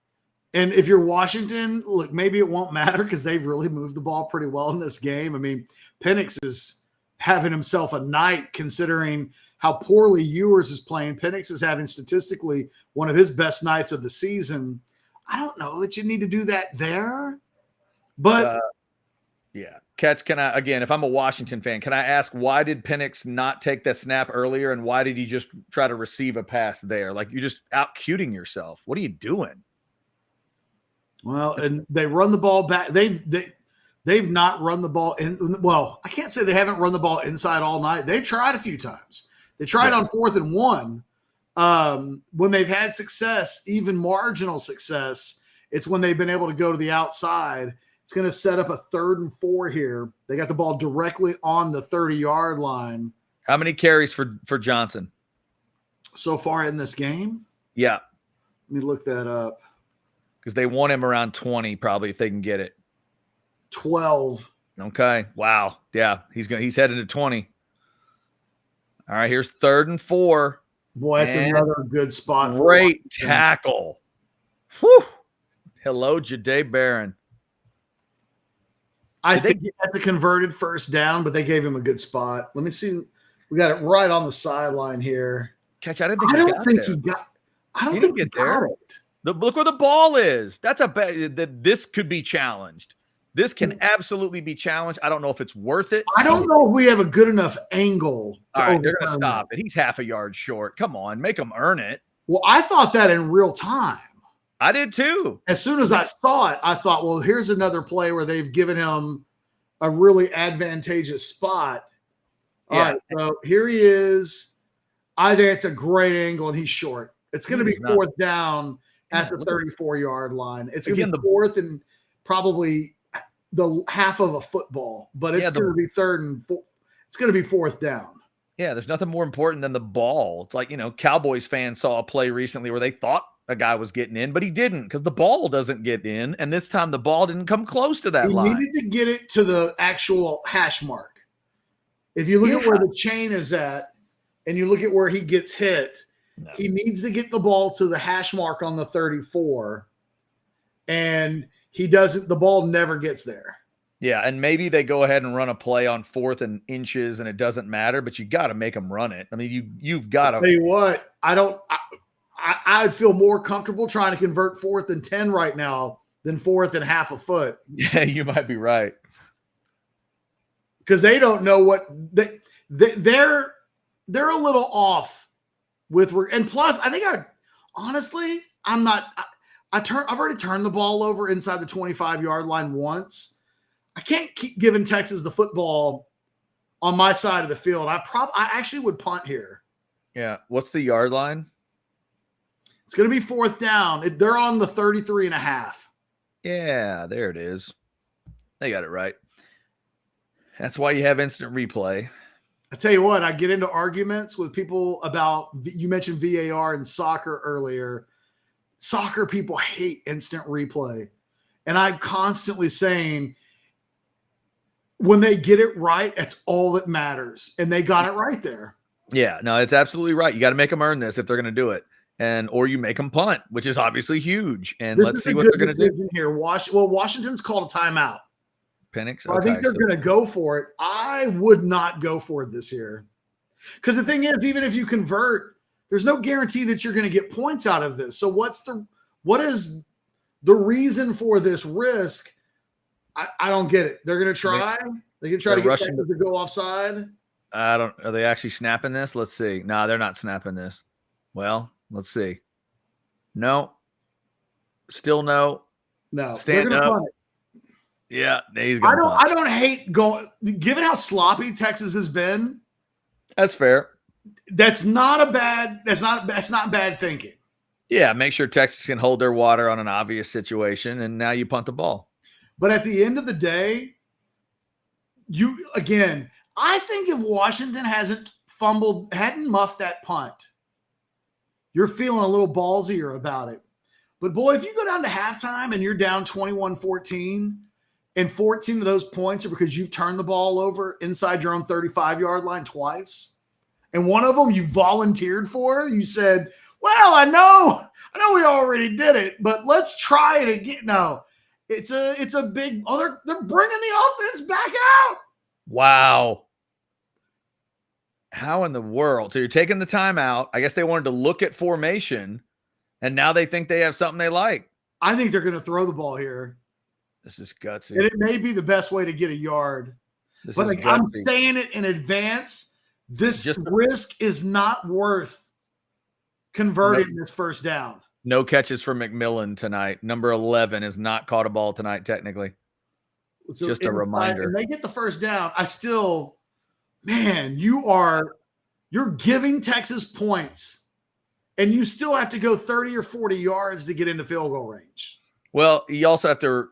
And if you're Washington, look, maybe it won't matter because they've really moved the ball pretty well in this game. I mean, Penix is having himself a night considering how poorly Ewers is playing. Penix is having statistically one of his best nights of the season. I don't know that you need to do that there, but yeah. Catch, can I, again, if I'm a Washington fan, can I ask why did Penix not take that snap earlier, and why did he just try to receive a pass there? Like, you're just out-cuting yourself. What are you doing? Well, and they run the ball back. They've not run the ball in. Well, I can't say they haven't run the ball inside all night. They've tried a few times. They tried on 4th and 1. When they've had success, even marginal success, it's when they've been able to go to the outside. It's going to set up a 3rd and 4 here. They got the ball directly on the 30-yard line. How many carries for Johnson so far in this game? Yeah. Let me look that up. Because they want him around 20 probably if they can get it. 12. Okay. Wow. Yeah. He's heading to 20. All right. Here's 3rd and 4. Boy, that's another good spot. Great tackle. Whew. Hello, Jahdae Barron. I think that's a converted first down, but they gave him a good spot. Let me see. We got it right on the sideline here. Catch, I don't think he got it. Look where the ball is. That's this could be challenged. This can absolutely be challenged. I don't know if it's worth it. I don't know if we have a good enough angle. All right, they're going to stop it. He's half a yard short. Come on, make him earn it. Well, I thought that in real time. I did too. As soon as I saw it, I thought, well, here's another play where they've given him a really advantageous spot. All right, so here he is. I think it's a great angle, and he's short. It's going to be 4th down at the 34-yard line. It's going to be 4th and probably the half of a football, but it's going to be 3rd and 4th. It's going to be 4th down. Yeah, there's nothing more important than the ball. It's like, Cowboys fans saw a play recently where they thought a guy was getting in, but he didn't because the ball doesn't get in. And this time the ball didn't come close to that line. He needed to get it to the actual hash mark. If you look at where the chain is at and you look at where he gets hit, he needs to get the ball to the hash mark on the 34. And he doesn't, the ball never gets there. Yeah, and maybe they go ahead and run a play on 4th and inches and it doesn't matter, but you got to make them run it. I mean, you've got to. Tell you what, I'd feel more comfortable trying to convert 4th and 10 right now than 4th and half a foot. Yeah, you might be right. Because they don't know what they're a little off with, and plus I think I've already turned the ball over inside the 25-yard line once. I can't keep giving Texas the football on my side of the field. I actually would punt here. Yeah. What's the yard line? It's going to be 4th down. They're on the 33.5. Yeah, there it is. They got it right. That's why you have instant replay. I tell you what, I get into arguments with people about, you mentioned VAR and soccer earlier. Soccer people hate instant replay. And I'm constantly saying, when they get it right, it's all that matters. And they got it right there. Yeah, no, it's absolutely right. You got to make them earn this if they're going to do it. Or you make them punt, which is obviously huge. And let's see what they're going to do here. Washington's called a timeout. Penix. So I think they're going to go for it. I would not go for it this year. Because the thing is, even if you convert, there's no guarantee that you're going to get points out of this. So what is the reason for this risk? I don't get it. They're going to try. They're going to try to get Texas to go offside. Are they actually snapping this? Let's see. No, they're not snapping this. Well, let's see. No. Still no. No. Stand up. Punt it. Yeah, he's going to I don't hate going, given how sloppy Texas has been. That's fair. That's not bad thinking. Yeah, make sure Texas can hold their water on an obvious situation, and now you punt the ball. But at the end of the day, I think if Washington hasn't hadn't muffed that punt, you're feeling a little ballsier about it. But boy, if you go down to halftime and you're down 21-14, and 14 of those points are because you've turned the ball over inside your own 35-yard line twice, and one of them you volunteered for, you said, well, I know we already did it, but let's try it again. No, it's a big, they're bringing the offense back out. Wow. How in the world? So you're taking the timeout. I guess they wanted to look at formation, and now they think they have something they like. I think they're going to throw the ball here. This is gutsy. And it may be the best way to get a yard. But like, I'm saying it in advance, this risk is not worth converting this first down. No catches for McMillan tonight. Number 11 has not caught a ball tonight, technically. So just a reminder. And they get the first down. Man, you're giving Texas points, and you still have to go 30 or 40 yards to get into field goal range. Well, you also have to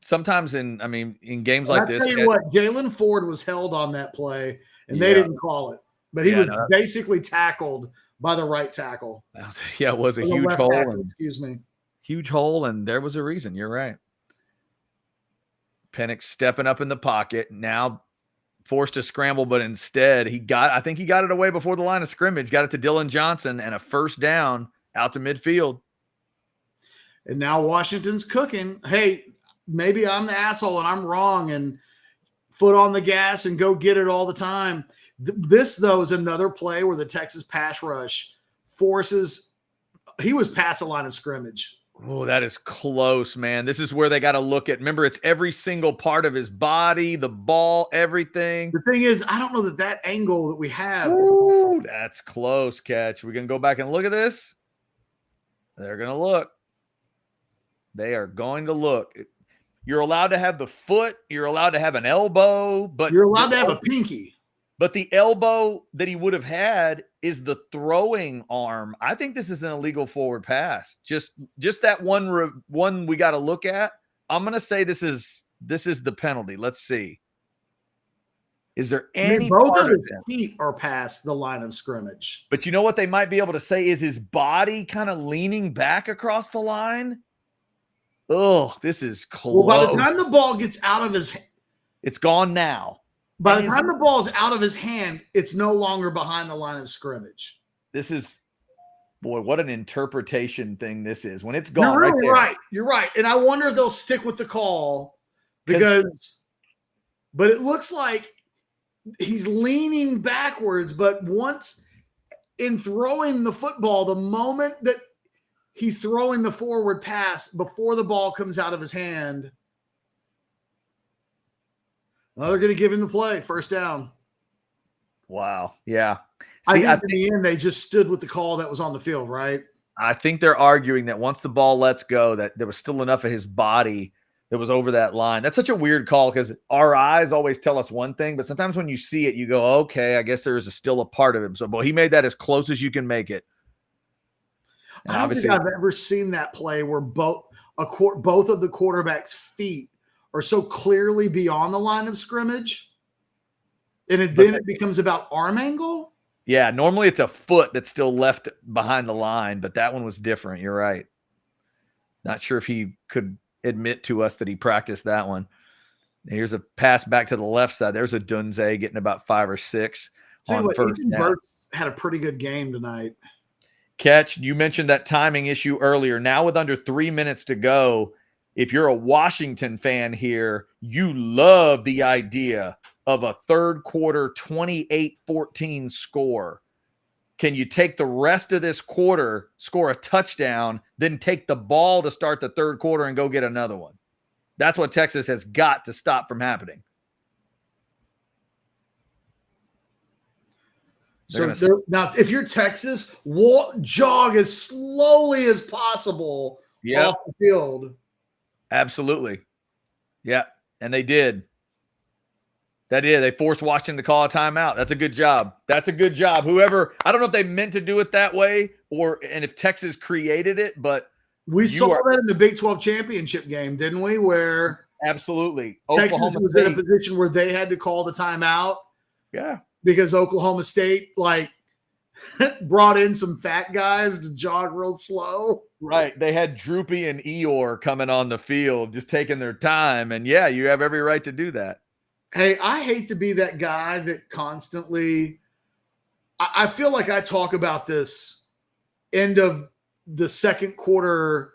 sometimes in games like this. I'll tell you what, Jalen Ford was held on that play, and they didn't call it. But he was basically tackled by the right tackle. Yeah, it was a huge hole. Tackle, excuse me. Huge hole, and there was a reason. You're right. Penix stepping up in the pocket, now forced to scramble, but instead I think he got it away before the line of scrimmage, got it to Dylan Johnson, and a first down out to midfield. And now Washington's cooking. Hey, maybe I'm the asshole and I'm wrong, and foot on the gas and go get it all the time. This, though, is another play where the Texas pass rush he was past the line of scrimmage. Oh, that is close, man. This is where they got to look at. Remember, it's every single part of his body, the ball, everything. The thing is, I don't know that angle that we have. Ooh, that's close, Catch. We're going to go back and look at this. They're going to look. They are going to look. You're allowed to have the foot. You're allowed to have an elbow. But you're allowed to have a pinky. But the elbow that he would have had is the throwing arm. I think this is an illegal forward pass. Just that one we got to look at. I'm going to say this is the penalty. Let's see. Is there any both of his feet are past the line of scrimmage? But you know what they might be able to say is his body kind of leaning back across the line. Oh, this is close. Well, by the time the ball gets out of his hand, it's gone now. By the time the ball's out of his hand, it's no longer behind the line of scrimmage. This is, boy, what an interpretation thing this is. When it's gone, you're really right. You're right. And I wonder if they'll stick with the call but it looks like he's leaning backwards. But once in throwing the football, the moment that he's throwing the forward pass before the ball comes out of his hand, well, they're going to give him the play, first down. Wow. Yeah. See, I think in the end, they just stood with the call that was on the field, right? I think they're arguing that once the ball lets go, that there was still enough of his body that was over that line. That's such a weird call because our eyes always tell us one thing, but sometimes when you see it, you go, okay, I guess there is still a part of him. So, boy, he made that as close as you can make it. And I don't think I've ever seen that play where both of the quarterback's feet are so clearly beyond the line of scrimmage, and then it becomes about arm angle. Yeah, normally it's a foot that's still left behind the line, but that one was different. You're right. Not sure if he could admit to us that he practiced that one. Here's a pass back to the left side. There's a Dunze getting about 5 or 6 on first down. Burks had a pretty good game tonight. Catch, you mentioned that timing issue earlier. Now with under 3 minutes to go, if you're a Washington fan here, you love the idea of a third quarter 28-14 score. Can you take the rest of this quarter, score a touchdown, then take the ball to start the third quarter and go get another one? That's what Texas has got to stop from happening. Now, if you're Texas, jog as slowly as possible off the field. Absolutely. Yeah, and they did. They forced Washington to call a timeout. That's a good job. Whoever, I don't know if they meant to do it that way and if Texas created it, but we saw that in the Big 12 championship game, didn't we? Where absolutely Texas was in a position where they had to call the timeout. Yeah. because Oklahoma State like brought in some fat guys to jog real slow. Right. They had Droopy and Eeyore coming on the field, just taking their time. And yeah, you have every right to do that. Hey, I hate to be that guy that constantly I feel like I talk about this end of the second quarter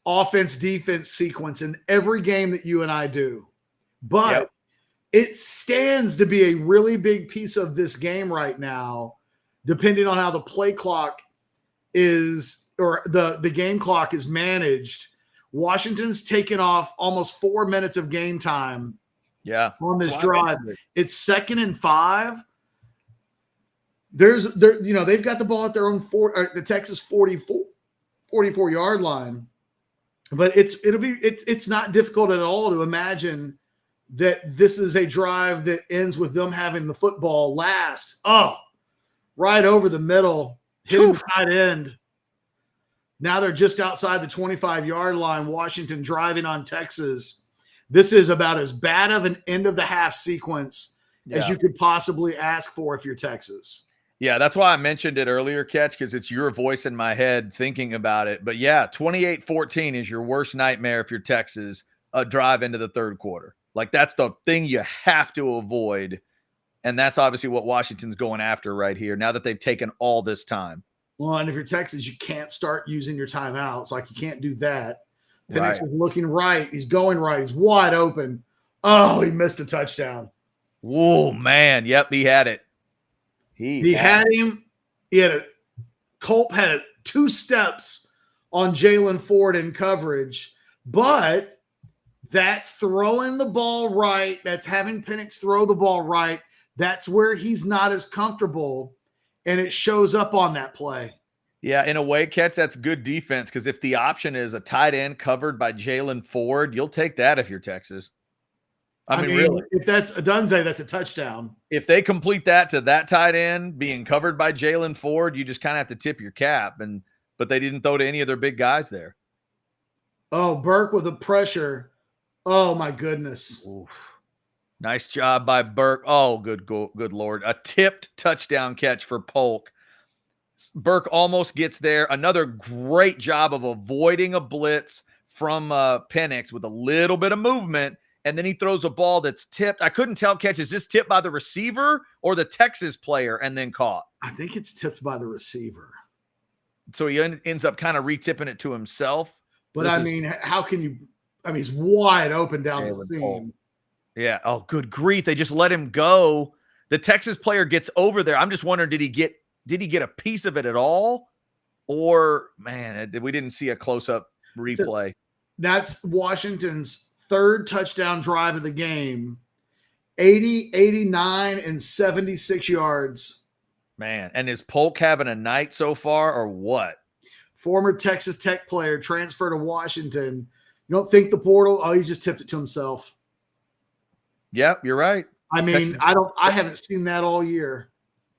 offense defense sequence in every game that you and I do. But it stands to be a really big piece of this game right now, depending on how the play clock is or the game clock is managed. Washington's taken off almost 4 minutes of game time on this drive. It's 2nd and 5. They've got the ball at their own the Texas 44 yard line. But it's not difficult at all to imagine that this is a drive that ends with them having the football last. Oh, right over the middle, hitting the tight end. Now they're just outside the 25-yard line, Washington driving on Texas. This is about as bad of an end of the half sequence as you could possibly ask for if you're Texas. Yeah, that's why I mentioned it earlier, Catch, because it's your voice in my head thinking about it. But yeah, 28-14 is your worst nightmare if you're Texas, a drive into the third quarter. Like, that's the thing you have to avoid. And that's obviously what Washington's going after right here, now that they've taken all this time. Well, and if you're Texas, you can't start using your timeouts. Like, you can't do that. Penix is looking right. He's going right. He's wide open. Oh, he missed a touchdown. Whoa, man. Yep, he had it. He had him. Culp had 2 steps on Jalen Ford in coverage, but that's throwing the ball right. That's having Penix throw the ball right. That's where he's not as comfortable, and it shows up on that play. Yeah, in a way, Catch, that's good defense, because if the option is a tight end covered by Jalen Ford, you'll take that if you're Texas. I mean, really. If that's a Dunze, that's a touchdown. If they complete that to that tight end being covered by Jalen Ford, you just kind of have to tip your cap. But they didn't throw to any of their big guys there. Oh, Burke with the pressure. Oh, my goodness. Oof. Nice job by Burke. Oh, good Lord. A tipped touchdown catch for Polk. Burke almost gets there. Another great job of avoiding a blitz from Penix with a little bit of movement. And then he throws a ball that's tipped. I couldn't tell, Catch, is this tipped by the receiver or the Texas player and then caught? I think it's tipped by the receiver. So he ends up kind of re-tipping it to himself. But, how can you – he's wide open down the seam. Yeah. Oh, good grief. They just let him go. The Texas player gets over there. I'm just wondering, did he get a piece of it at all? Or, man, we didn't see a close-up replay. That's Washington's third touchdown drive of the game, 80, 89, and 76 yards. Man, and is Polk having a night so far or what? Former Texas Tech player transferred to Washington. You don't think the portal? Oh, he just tipped it to himself. Yep, you're right. I haven't seen that all year.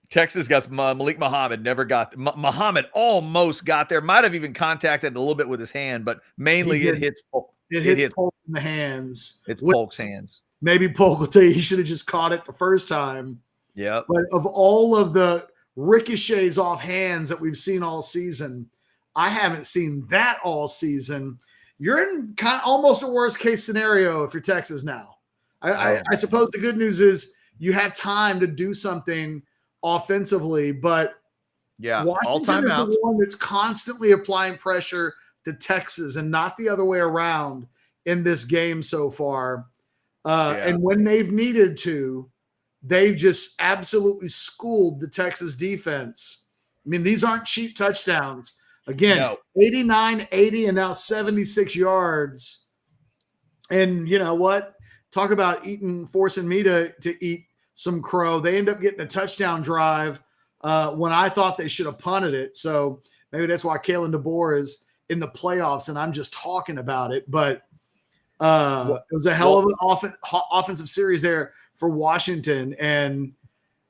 Texas got Malik Muhammad, never got Muhammad almost got there. Might have even contacted a little bit with his hand, but mainly it hits Polk. It hits Polk in the hands. It's Polk's hands. Maybe Polk will tell you he should have just caught it the first time. Yeah. But of all of the ricochets off hands that we've seen all season, I haven't seen that all season. You're in kind of almost a worst case scenario if you're Texas now. I suppose the good news is you have time to do something offensively, but Washington is the one that's constantly applying pressure to Texas and not the other way around in this game so far. And when they've needed to, they've just absolutely schooled the Texas defense. I mean, these aren't cheap touchdowns. Again, 89, 80, and now 76 yards. And you know what? Talk about forcing me to eat some crow. They end up getting a touchdown drive when I thought they should have punted it. So maybe that's why Kalen DeBoer is in the playoffs and I'm just talking about it. But it was a hell of an offensive series there for Washington. And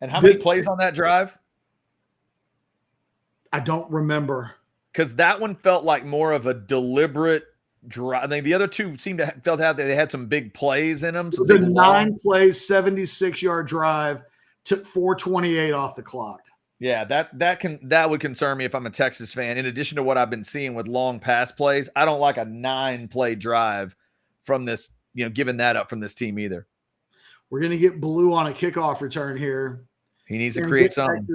how many plays on that drive? I don't remember. Because that one felt like more of a deliberate drive. I think the other two seemed to they had some big plays in them. It was a 9-play, 76-yard drive took 4:28 off the clock. Yeah, that would concern me if I'm a Texas fan. In addition to what I've been seeing with long pass plays, I don't like a 9-play drive from this, giving that up from this team either. We're going to get Blue on a kickoff return here. He needs to create something.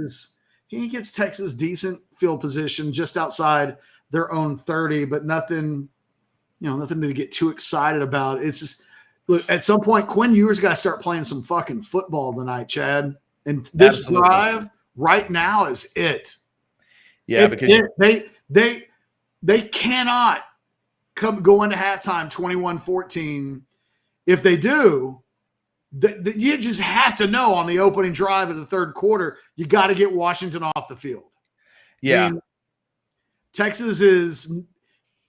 He gets Texas decent field position just outside their own 30, but nothing to get too excited about. It's just, look, at some point, Quinn Ewers got to start playing some fucking football tonight, Chad. And this drive right now is it. Yeah, because they cannot go into halftime 21-14. If they do, you just have to know on the opening drive of the third quarter, you got to get Washington off the field. Yeah. I mean, Texas is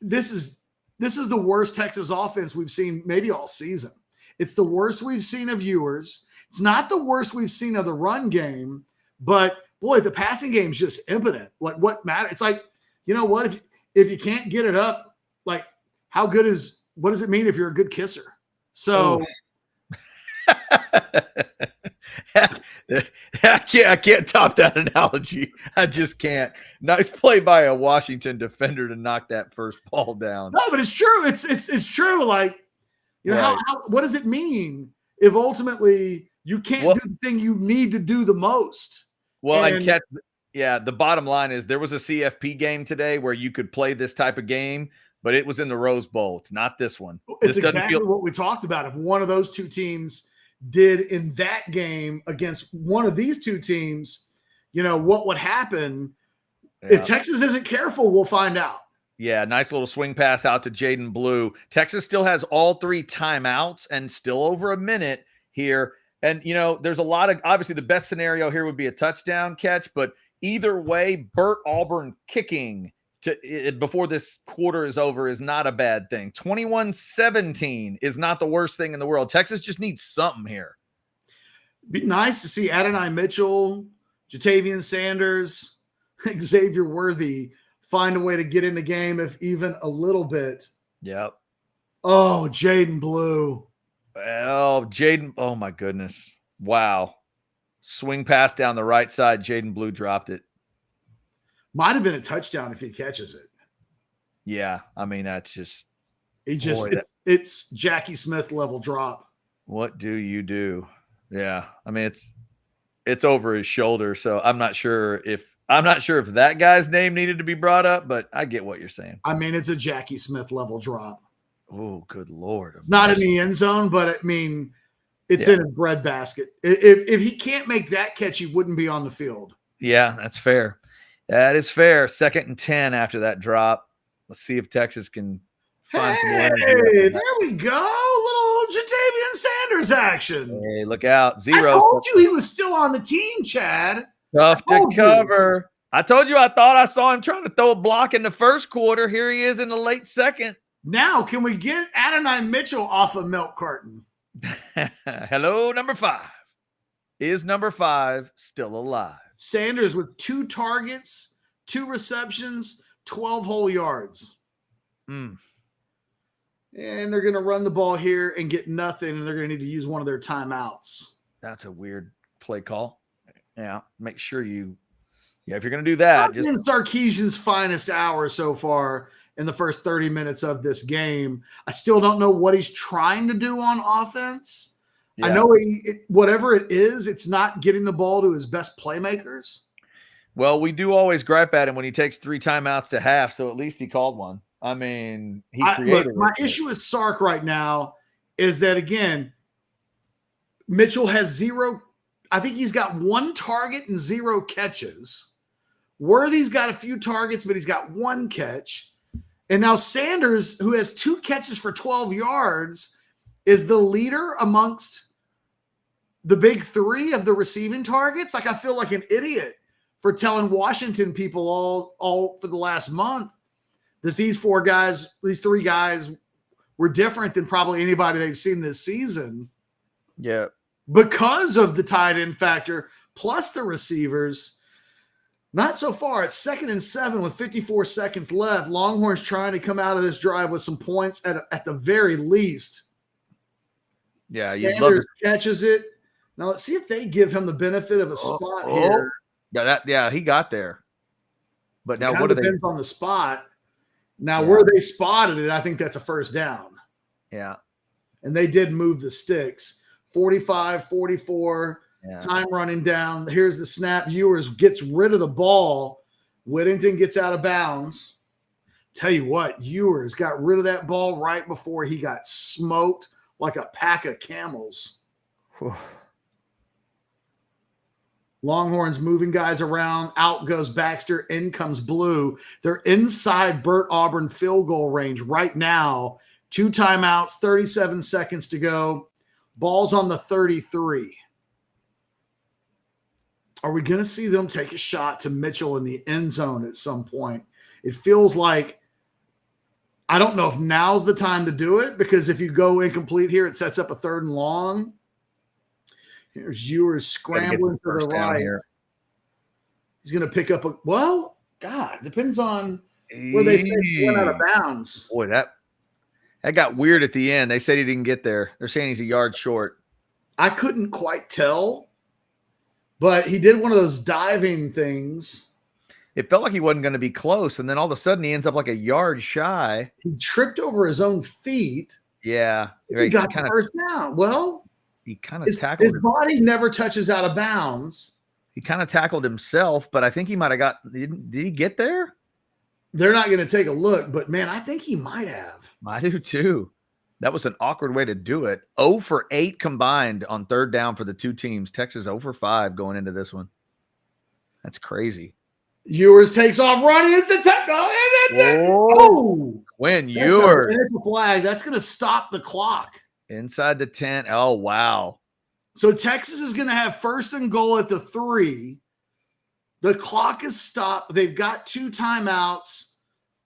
the worst Texas offense we've seen maybe all season. It's the worst we've seen of Ewers. It's not the worst we've seen of the run game, but boy, the passing game is just impotent. Like, what matters? It's like, you know what? If you can't get it up, like, what does it mean if you're a good kisser? So I can't top that analogy. I just can't. Nice play by a Washington defender to knock that first ball down. No, but it's true. It's true. Like, right. What does it mean if ultimately you can't do the thing you need to do the most? Well, the bottom line is there was a CFP game today where you could play this type of game, but it was in the Rose Bowl. It's not this one. It's exactly what we talked about. If one of those two teams did in that game against one of these two teams, what would happen? Yeah. If Texas isn't careful, we'll find out. Yeah, nice little swing pass out to Jaden Blue. Texas still has all 3 timeouts and still over a minute here. And, there's a lot of – obviously the best scenario here would be a touchdown catch, but either way, Burt Auburn kicking before this quarter is over is not a bad thing. 21-17 is not the worst thing in the world. Texas just needs something here. Be nice to see Adonai Mitchell, Jatavian Sanders, Xavier Worthy find a way to get in the game, if even a little bit. Yep. Oh, Jaden Blue. Well, Jaden, oh my goodness. Wow. Swing pass down the right side. Jaden Blue dropped it. Might have been a touchdown if he catches it. Yeah. I mean, that's just. It's Jackie Smith level drop. What do you do? Yeah. I mean, it's over his shoulder. So I'm not sure if that guy's name needed to be brought up, but I get what you're saying. I mean, it's a Jackie Smith level drop. Oh, good Lord. It's not in the end zone, but I mean, it's in his bread basket. If he can't make that catch, he wouldn't be on the field. Yeah, that's fair. That is fair. 2nd and 10 after that drop. Let's see if Texas can find some more energy. Hey, there we go. Little Jatavian Sanders action. Hey, look out. 0. I told you he was still on the team, Chad. Tough to cover. I told you I thought I saw him trying to throw a block in the first quarter. Here he is in the late second. Now, can we get Adonai Mitchell off a milk carton? Hello, number 5. Is number 5 still alive? Sanders with 2 targets, 2 receptions, 12 whole yards. And they're going to run the ball here and get nothing, and they're going to need to use one of their timeouts. That's a weird play call. Yeah, make sure if you're going to do that. Just in Sarkisian's finest hour so far in the first 30 minutes of this game. I still don't know what he's trying to do on offense. Yeah. I know whatever it is, it's not getting the ball to his best playmakers. Well, we do always gripe at him when he takes 3 timeouts to half, so at least he called one. I mean, he created it. My issue with Sark right now is that, again, Mitchell has 0 – I think he's got 1 target and 0 catches. Worthy's got a few targets, but he's got 1 catch. And now Sanders, who has 2 catches for 12 yards, is the leader amongst the big 3 of the receiving targets. Like, I feel like an idiot for telling Washington people all for the last month that these 3 guys were different than probably anybody they've seen this season. Yeah. Because of the tight end factor, plus the receivers. Not so far. It's 2nd and 7 with 54 seconds left. Longhorns trying to come out of this drive with some points at the very least. Yeah, Sanders catches it, Now let's see if they give him the benefit of a spot Oh. here. Yeah, he got there. But now what It do they? depends on the spot. Now, Yeah. where they spotted it, I think that's a first down. Yeah. And they did move the sticks. 45, 44, time running down. Here's the snap. Ewers gets rid of the ball. Whittington gets out of bounds. Tell you what, Ewers got rid of that ball right before he got smoked like a pack of camels. Whew. Longhorns moving guys around. Out goes Baxter. In comes Blue. They're inside Burt Auburn field goal range right now. 2 timeouts, 37 seconds to go. Ball's on the 33. Are we going to see them take a shot to Mitchell in the end zone at some point? It feels like, I don't know if now's the time to do it, because if you go incomplete here, it sets up a 3rd and long. Here's Ewers scrambling to the right. Here. He's going to pick up depends on where they say he went out of bounds. Boy, that got weird at the end. They said he didn't get there. They're saying he's a yard short. I couldn't quite tell, but he did one of those diving things. It felt like he wasn't going to be close, and then all of a sudden he ends up like a yard shy. He tripped over his own feet. Yeah. He got first down. Well, he kind of tackled his body never touches out of bounds. He kind of tackled himself, but I think he might have got – did he get there? They're not going to take a look, but, man, I think he might have. I do too. That was an awkward way to do it. 0 for 8 combined on 3rd down for the two teams. Texas 0 for 5 going into this one. That's crazy. Ewers takes off running. It's a touchdown. Oh! When Ewers. That's a flag. That's going to stop the clock. Inside the 10. Oh, wow. So Texas is going to have 1st and goal at the 3. The clock is stopped. They've got 2 timeouts.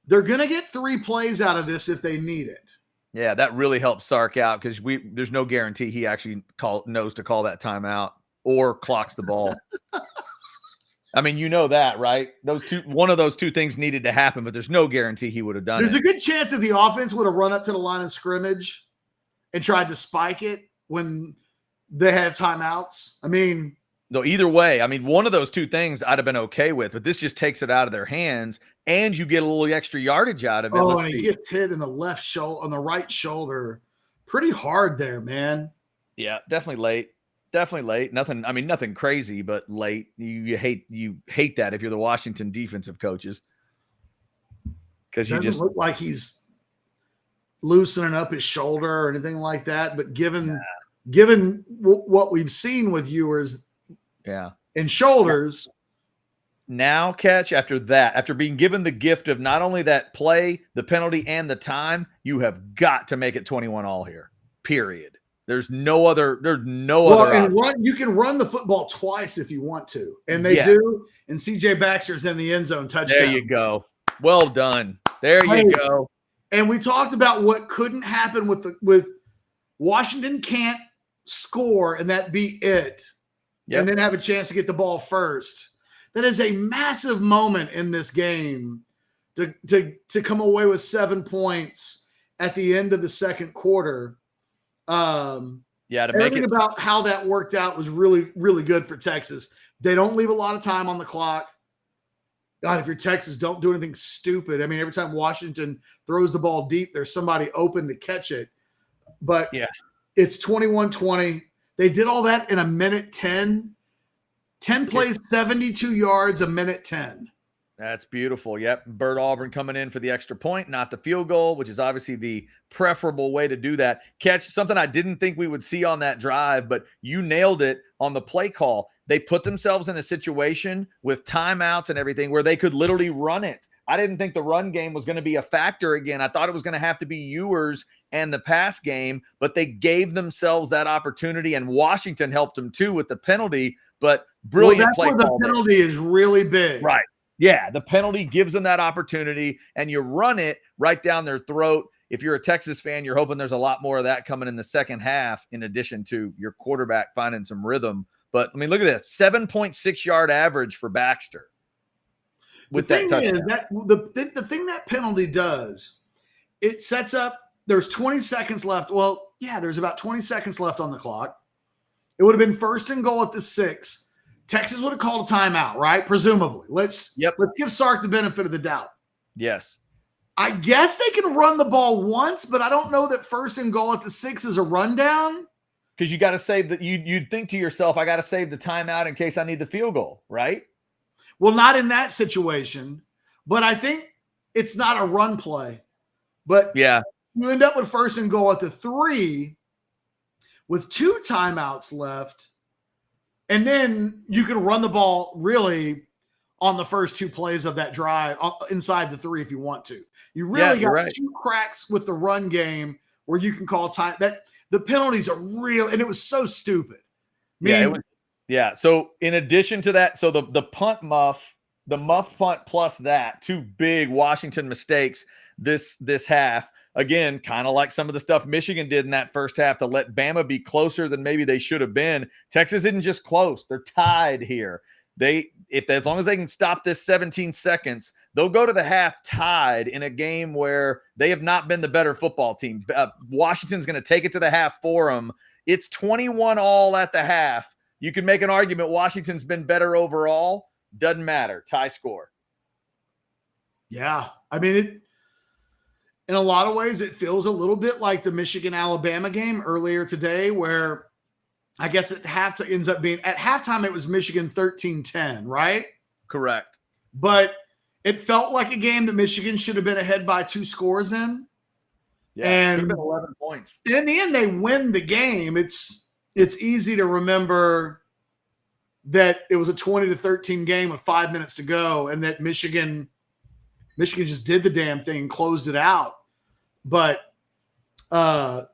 They're going to get 3 plays out of this if they need it. Yeah, that really helps Sark out, because there's no guarantee he actually knows to call that timeout or clocks the ball. I mean, you know that, right? One of those two things needed to happen, but there's no guarantee he would have done it. There's a good chance that the offense would have run up to the line of scrimmage and tried to spike it when they have timeouts. I mean, no, either way, I mean, one of those two things I'd have been okay with, but this just takes it out of their hands, and you get a little extra yardage out of it. Oh, and he gets hit in the on the right shoulder pretty hard there, man. Yeah, definitely late. Definitely late. Nothing crazy, but late. You hate that if you're the Washington defensive coaches, because you just look like he's loosening up his shoulder or anything like that. But given what we've seen with Ewers, in shoulders, now after being given the gift of not only that play, the penalty, and the time, you have got to make it 21 all here. Period. There's no other. And you can run the football twice if you want to, and they do. And CJ Baxter's in the end zone touchdown. There you go. Well done. There you go. And we talked about what couldn't happen with Washington can't score, and that be it, and then have a chance to get the ball first. That is a massive moment in this game to come away with 7 points at the end of the second quarter. Everything about how that worked out was really, really good for Texas. They don't leave a lot of time on the clock. God, if you're Texas, don't do anything stupid. I mean, every time Washington throws the ball deep, there's somebody open to catch it. But it's 21-20. They did all that in a minute 10. 10 plays, 72 yards, a minute 10. That's beautiful. Yep. Burt Auburn coming in for the extra point, not the field goal, which is obviously the preferable way to do that. Catch something I didn't think we would see on that drive, but you nailed it on the play call. They put themselves in a situation with timeouts and everything where they could literally run it. I didn't think the run game was going to be a factor again. I thought it was going to have to be Ewers and the pass game, but they gave themselves that opportunity, and Washington helped them too with the penalty, but brilliant play call. The penalty is really big. Right. Yeah, the penalty gives them that opportunity, and you run it right down their throat. If you're a Texas fan, you're hoping there's a lot more of that coming in the second half, in addition to your quarterback finding some rhythm. But, I mean, look at this, 7.6 yard average for Baxter. The thing is that the thing that penalty does, it sets up, there's 20 seconds left. Well, yeah, there's about 20 seconds left on the clock. It would have been 1st and goal at the 6. Texas would have called a timeout, right? Presumably. Let's give Sark the benefit of the doubt. Yes. I guess they can run the ball once, but I don't know that 1st and goal at the 6 is a rundown. Because you got to save that. You'd think to yourself, I got to save the timeout in case I need the field goal, right? Well, not in that situation, but I think it's not a run play. But yeah, you end up with 1st and goal at the 3 with 2 timeouts left, and then you can run the ball really on the first 2 plays of that drive inside the 3 if you want to. You really got 2 cracks with the run game where you can call time. That the penalties are real, and it was so stupid. So in addition to that, so the punt muff, the muff punt plus that, 2 big Washington mistakes this half. Again, kind of like some of the stuff Michigan did in that first half to let Bama be closer than maybe they should have been. Texas isn't just close; they're tied here. As long as they can stop this 17 seconds, they'll go to the half tied in a game where they have not been the better football team. Washington's going to take it to the half for them. It's 21-all at the half. You can make an argument Washington's been better overall. Doesn't matter. Tie score. Yeah. I mean, in a lot of ways, it feels a little bit like the Michigan-Alabama game earlier today, where I guess at halftime ends up being – at halftime it was Michigan 13-10, right? Correct. But it felt like a game that Michigan should have been ahead by 2 scores in. Yeah, and should have been 11 points. In the end, they win the game. It's easy to remember that it was a 20-13 game with 5 minutes to go, and that Michigan just did the damn thing and closed it out. But if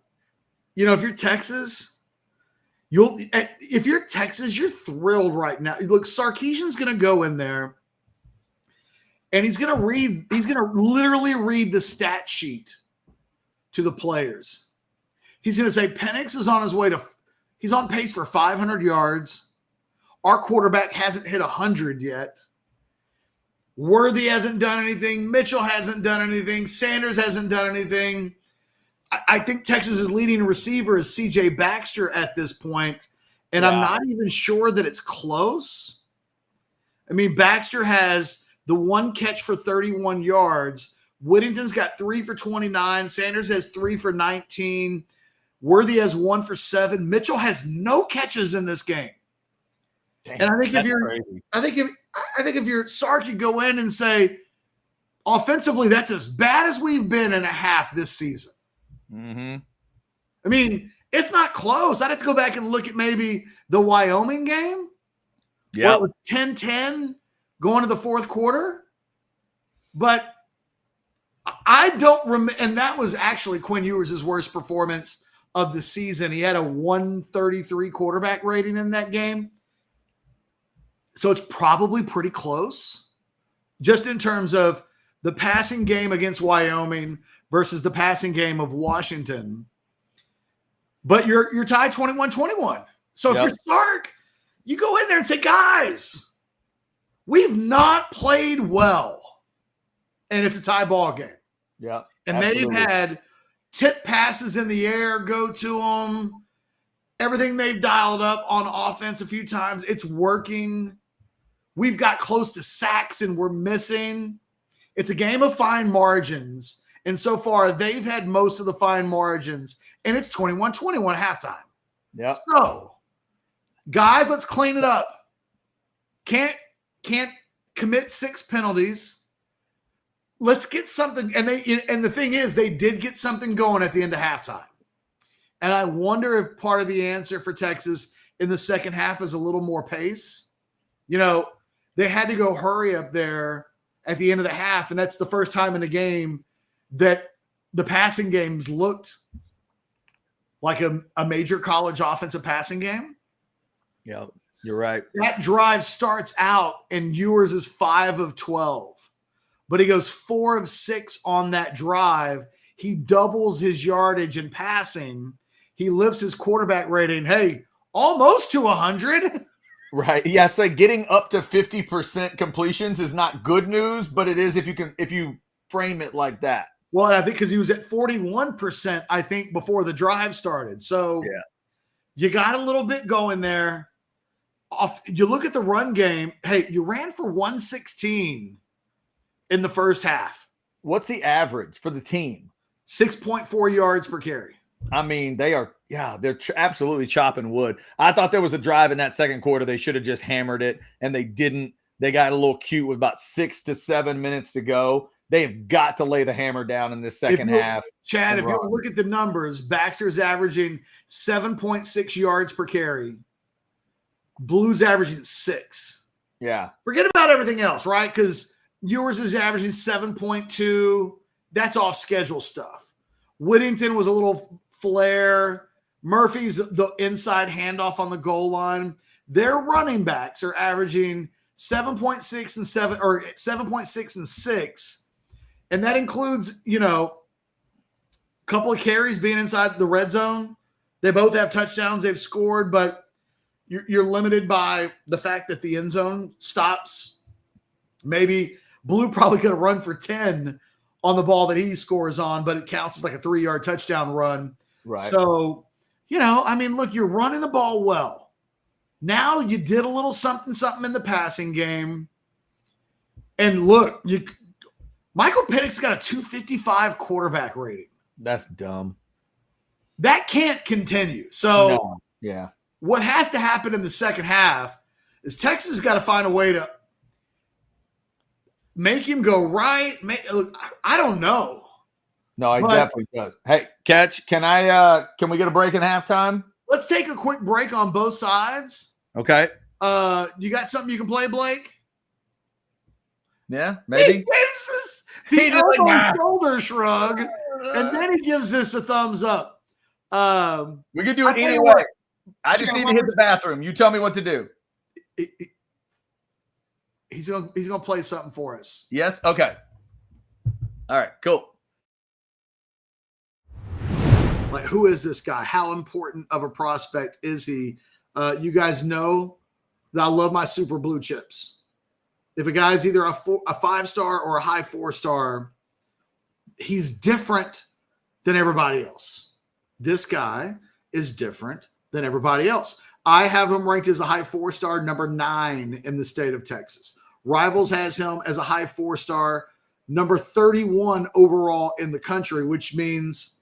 you're Texas, you're thrilled right now. Look, Sarkisian's going to go in there, and he's going to literally read the stat sheet to the players. He's going to say Penix is on his way he's on pace for 500 yards. Our quarterback hasn't hit 100 yet. Worthy hasn't done anything. Mitchell hasn't done anything. Sanders hasn't done anything. I think Texas's leading receiver is C.J. Baxter at this point, and I'm not even sure that it's close. I mean, Baxter has the 1 catch for 31 yards. Whittington's got 3 for 29. Sanders has 3 for 19. Worthy has 1 for 7. Mitchell has no catches in this game. Damn, and I think if you're Sark, you go in and say, offensively, that's as bad as we've been in a half this season. Mm-hmm. I mean, it's not close. I'd have to go back and look at maybe the Wyoming game. Yeah, it was 10-10 going to the 4th quarter. But I don't remember, and that was actually Quinn Ewers' worst performance of the season. He had a 133 quarterback rating in that game. So it's probably pretty close, just in terms of the passing game against Wyoming versus the passing game of Washington. But you're tied 21-21. So if you're Sark, you go in there and say, guys, we've not played well. And it's a tie ball game. Yeah. And they've had tip passes in the air go to them. Everything they've dialed up on offense a few times, it's working. We've got close to sacks and we're missing. It's a game of fine margins. And so far, they've had most of the fine margins. And it's 21-21 halftime. Yeah. So, guys, let's clean it up. Can't commit 6 penalties. Let's get something. And the thing is, they did get something going at the end of halftime. And I wonder if part of the answer for Texas in the second half is a little more pace. They had to go hurry up there at the end of the half, and that's the first time in a game that the passing games looked like a major college offensive passing game. Yeah, you're right. That drive starts out, and Ewers is 5 of 12. But he goes 4 of 6 on that drive. He doubles his yardage in passing. He lifts his quarterback rating, almost to 100. Right. Yeah. So getting up to 50% completions is not good news, but it is if you frame it like that. Well, I think because he was at 41%, I think, before the drive started. So You got a little bit going there. You look at the run game. Hey, you ran for 116 in the first half. What's the average for the team? 6.4 yards per carry. I mean, they're absolutely chopping wood. I thought there was a drive in that second quarter. They should have just hammered it, and they didn't. They got a little cute with about 6 to 7 minutes to go. They have got to lay the hammer down in this second half. Chad, if you look at the numbers, Baxter's averaging 7.6 yards per carry. Blues averaging 6. Yeah. Forget about everything else, right? Because yours is averaging 7.2. That's off schedule stuff. Whittington was a little flare. Murphy's the inside handoff on the goal line. Their running backs are averaging 7.6 and 7, or 7.6 and 6. And that includes, a couple of carries being inside the red zone. They both have touchdowns they've scored, but you're limited by the fact that the end zone stops. Maybe Blue probably could have run for 10 on the ball that he scores on, but it counts as like a 3-yard touchdown run. Right. So, look, you're running the ball well. Now you did a little something in the passing game. And look, Michael Penix got a 255 quarterback rating. That's dumb. That can't continue. So, no. Yeah. What has to happen in the second half is Texas has got to find a way to make him go right. I don't know. No, he definitely does. Hey, Catch, can we get a break in halftime? Let's take a quick break on both sides. Okay. You got something you can play, Blake? Yeah, maybe. He gives us the elbow shoulder shrug, and then he gives us a thumbs up. We can do it either way. I just need to hit the bathroom. You tell me what to do. He's gonna play something for us. Yes? Okay. All right, cool. Like, who is this guy? How important of a prospect is he? You guys know that I love my super blue chips. If a guy's either a 5-star or a high 4-star, he's different than everybody else. This guy is different than everybody else. I have him ranked as a high 4-star, number 9 in the state of Texas. Rivals has him as a high 4-star, number 31 overall in the country, which means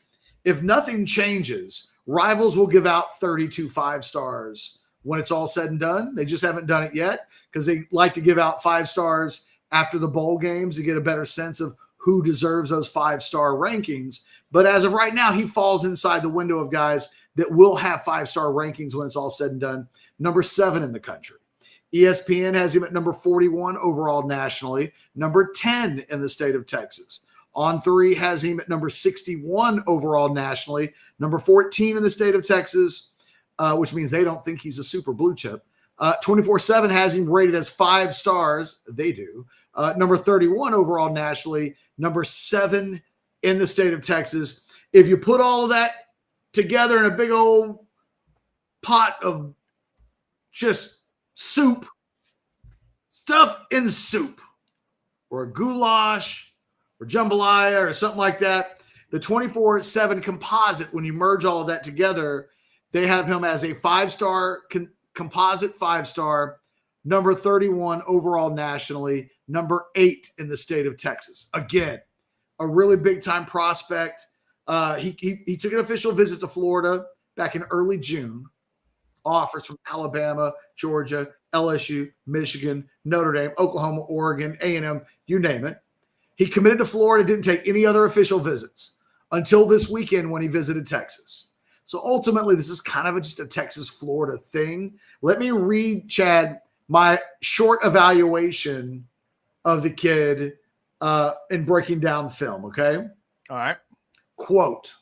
if nothing changes, Rivals will give out 32 5-stars when it's all said and done. They just haven't done it yet because they like to give out 5 stars after the bowl games to get a better sense of who deserves those 5-star rankings. But as of right now, he falls inside the window of guys that will have 5-star rankings when it's all said and done. Number 7 in the country. ESPN has him at number 41 overall nationally, number 10 in the state of Texas. On3 has him at number 61 overall nationally, number 14 in the state of Texas, which means they don't think he's a super blue chip. 24/7 has him rated as 5 stars. They do. Number 31 overall nationally, number 7 in the state of Texas. If you put all of that together in a big old pot of just soup, stuff in soup, or a goulash, or jambalaya, or something like that, the 24/7 composite, when you merge all of that together, they have him as a 5-star composite 5-star, number 31 overall nationally, number 8 in the state of Texas. Again, a really big-time prospect. He took an official visit to Florida back in early June. Offers from Alabama, Georgia, LSU, Michigan, Notre Dame, Oklahoma, Oregon, A&M, you name it. He committed to Florida, didn't take any other official visits until this weekend when he visited Texas. So ultimately, this is kind of just a Texas-Florida thing. Let me read, Chad, my short evaluation of the kid in breaking down film, okay? All right. Quote,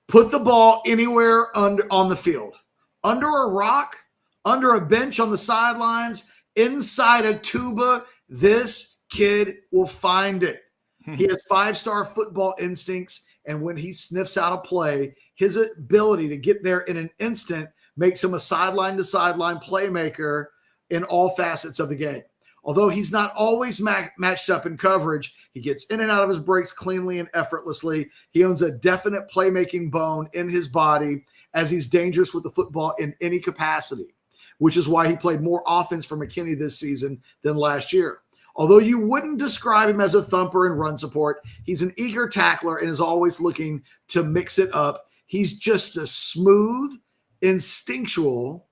put the ball anywhere on the field. Under a rock, under a bench on the sidelines, inside a tuba, this kid will find it. He has 5-star football instincts, and when he sniffs out a play, his ability to get there in an instant makes him a sideline-to-sideline playmaker in all facets of the game. Although he's not always matched up in coverage, he gets in and out of his breaks cleanly and effortlessly. He owns a definite playmaking bone in his body, as he's dangerous with the football in any capacity, which is why he played more offense for McKinney this season than last year. Although you wouldn't describe him as a thumper and run support, he's an eager tackler and is always looking to mix it up. He's just a smooth, instinctual,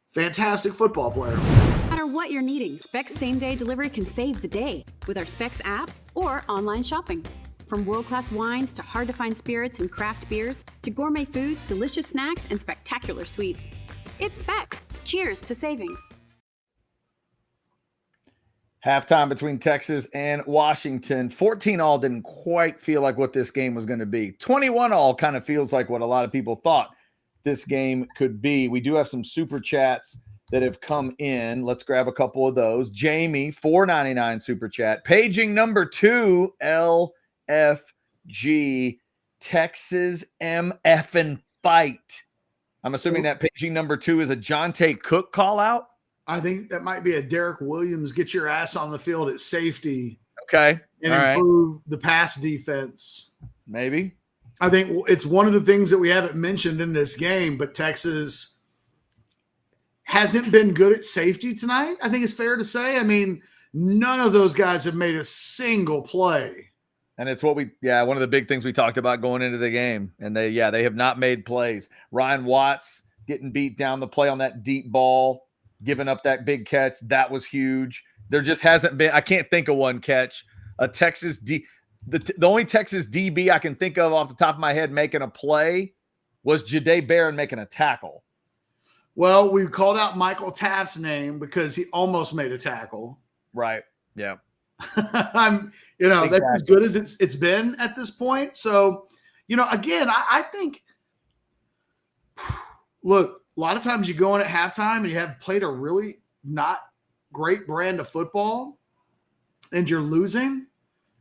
fantastic football player. No matter what you're needing, Specs same-day delivery can save the day with our Specs app or online shopping. From world-class wines to hard-to-find spirits and craft beers to gourmet foods, delicious snacks, and spectacular sweets. It's Specs. Cheers to savings. Halftime between Texas and Washington. 14-all didn't quite feel like what this game was going to be. 21-all kind of feels like what a lot of people thought this game could be. We do have some super chats that have come in. Let's grab a couple of those. Jamie, $4.99 super chat. Paging number 2, LFG, Texas MF and fight. I'm assuming that paging number 2 is a Jonte Cook call out. I think that might be a Derek Williams, get your ass on the field at safety. Okay. And all improve the pass defense. Maybe. I think it's one of the things that we haven't mentioned in this game, but Texas hasn't been good at safety tonight. I think it's fair to say. I mean, none of those guys have made a single play. And it's what one of the big things we talked about going into the game. And they have not made plays. Ryan Watts getting beat down the play on that deep ball, giving up that big catch. That was huge. There just hasn't been, I can't think of one catch. A Texas the only Texas DB I can think of off the top of my head making a play was Jahdae Barron making a tackle. Well, we called out Michael Taft's name because he almost made a tackle. Right. Yeah. Exactly. That's as good as it's been at this point. So, again, I think, look, a lot of times you go in at halftime and you have played a really not great brand of football and you're losing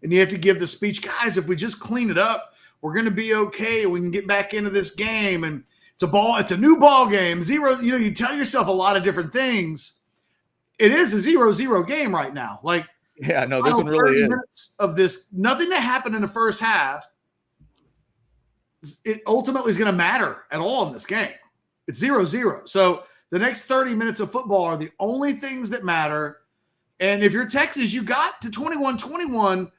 and you have to give the speech, guys, if we just clean it up, we're going to be okay. We can get back into this game. And it's a new ball game. 0, you tell yourself a lot of different things. It is a 0-0 game right now. Like, yeah, no, this one really is. Minutes of this, nothing that happened in the first half, it ultimately is going to matter at all in this game. It's 0-0. So the next 30 minutes of football are the only things that matter. And if you're Texas, you got to 21-21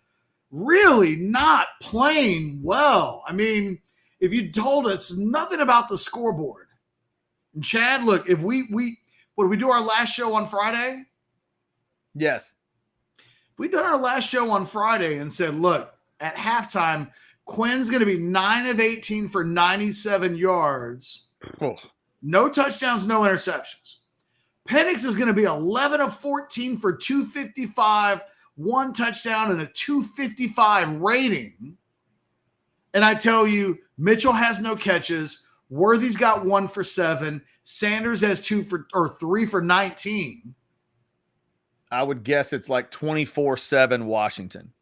really not playing well. I mean, if you told us nothing about the scoreboard, and Chad, look, if we did we do our last show on Friday? Yes. If we done our last show on Friday and said, look, at halftime, Quinn's going to be 9 of 18 for 97 yards. Oh. No touchdowns, no interceptions. Penix is going to be 11 of 14 for 255, 1 touchdown and a 255 rating. And I tell you, Mitchell has no catches. Worthy's got 1 for 7. Sanders has 3 for 19. I would guess it's like 24-7 Washington.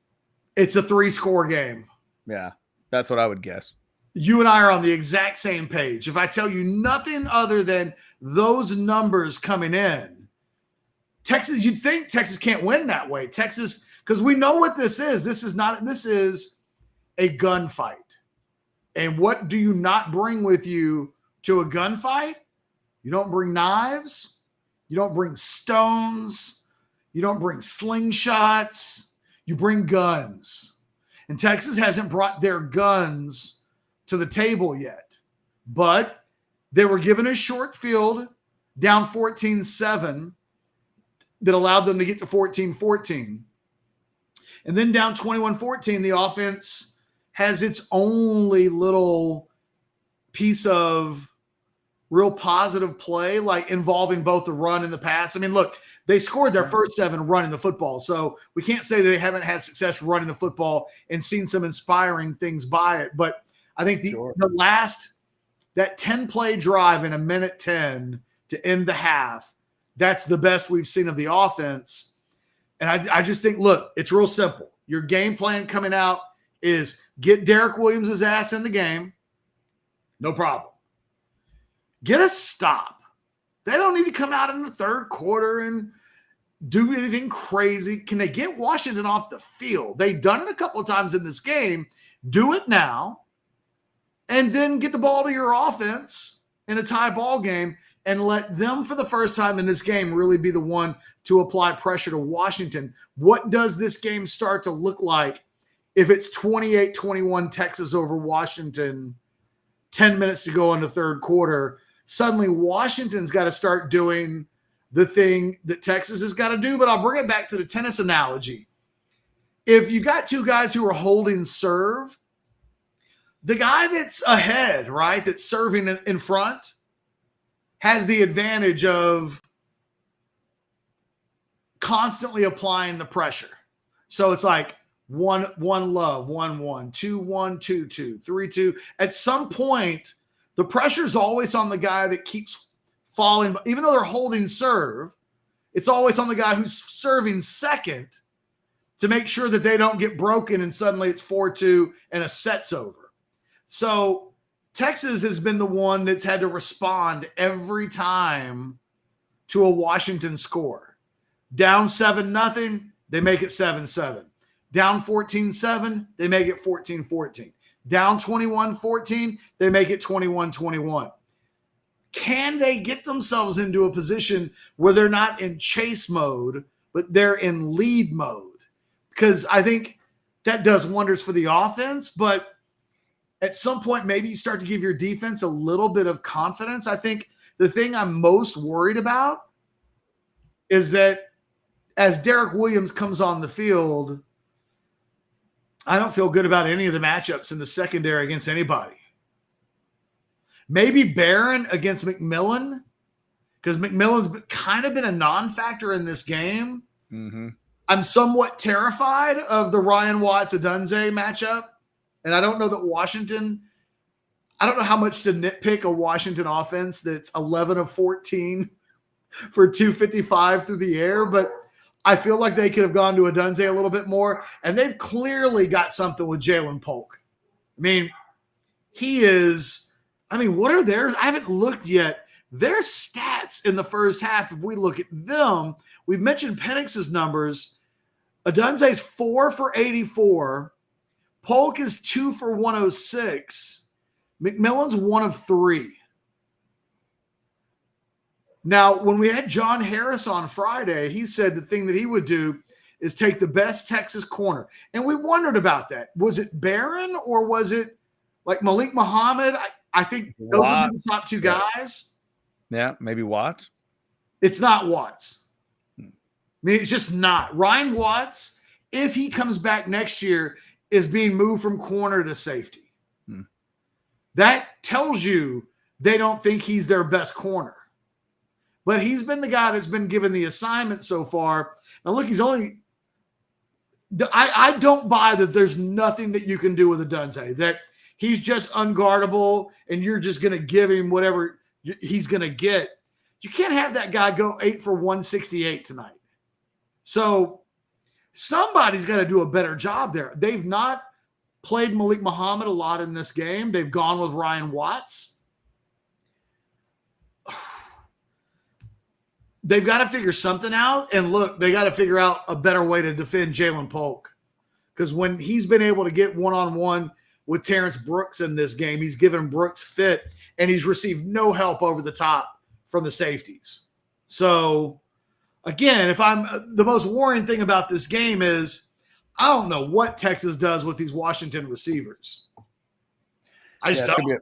It's a 3-score game. Yeah, that's what I would guess. You and I are on the exact same page. If I tell you nothing other than those numbers coming in, Texas, you'd think Texas can't win that way. Texas, because we know what this is. This is a gunfight. And what do you not bring with you to a gunfight? You don't bring knives. You don't bring stones. You don't bring slingshots. You bring guns. And Texas hasn't brought their guns to the table yet. But they were given a short field down 14-7 that allowed them to get to 14-14. And then down 21-14, the offense has its only little piece of real positive play, like involving both the run and the pass. I mean, look, they scored their first 7 running the football. So we can't say they haven't had success running the football and seen some inspiring things by it. But I think the last, that 10-play drive in 1:10 to end the half, that's the best we've seen of the offense. And I just think, look, it's real simple. Your game plan coming out is get Derek Williams' ass in the game. No problem. Get a stop. They don't need to come out in the third quarter and do anything crazy? Can they get Washington off the field? They've done it a couple of times in this game. Do it now, and then get the ball to your offense in a tie ball game and let them, for the first time in this game, really be the one to apply pressure to Washington. What does this game start to look like if it's 28-21 Texas over Washington, 10 minutes to go in the third quarter? Suddenly Washington's got to start doing the thing that Texas has got to do. But I'll bring it back to the tennis analogy. If you got two guys who are holding serve, the guy that's ahead, right, that's serving in front, has the advantage of constantly applying the pressure. So it's like 1-1 love, 1-1, 2-1, 2-2, 3-2. At some point, the pressure is always on the guy that keeps falling. Even though they're holding serve, it's always on the guy who's serving second to make sure that they don't get broken and suddenly it's 4-2 and a set's over. So Texas has been the one that's had to respond every time to a Washington score. Down 7-0, they make it 7-7. Down 14-7, they make it 14-14. Down 21-14, they make it 21-21. Can they get themselves into a position where they're not in chase mode, but they're in lead mode? Because I think that does wonders for the offense, but at some point, maybe you start to give your defense a little bit of confidence. I think the thing I'm most worried about is that as Derek Williams comes on the field, I don't feel good about any of the matchups in the secondary against anybody. Maybe Barron against McMillan, because McMillan's kind of been a non-factor in this game. Mm-hmm. I'm somewhat terrified of the Ryan Watts-Adunze matchup, and I don't know that Washington – I don't know how much to nitpick a Washington offense that's 11 of 14 for 255 through the air, but I feel like they could have gone to Adunze a little bit more, and they've clearly got something with Jalen Polk. I mean, he is – I mean, what are their – I haven't looked yet. Their stats in the first half, if we look at them, we've mentioned Penix's numbers. Adunze's 4 for 84. Polk is 2 for 106. McMillan's 1 of 3. Now, when we had John Harris on Friday, he said the thing that he would do is take the best Texas corner. And we wondered about that. Was it Barron or was it like Malik Muhammad? I think those would be the top two guys. Yeah, maybe Watts. It's not Watts. I mean, it's just not. Ryan Watts, if he comes back next year, is being moved from corner to safety. That tells you they don't think he's their best corner. But he's been the guy that's been given the assignment so far. Now, look, he's only – I don't buy that there's nothing that you can do with Adunze, that he's just unguardable and you're just going to give him whatever he's going to get. You can't have that guy go 8 for 168 tonight. So somebody's got to do a better job there. They've not played Malik Muhammad a lot in this game. They've gone with Ryan Watts. They've got to figure something out. And look, they got to figure out a better way to defend Jalen Polk. Because when he's been able to get one-on-one with Terrence Brooks in this game, he's given Brooks fit, and he's received no help over the top from the safeties. So, again, the most worrying thing about this game is I don't know what Texas does with these Washington receivers. I just don't.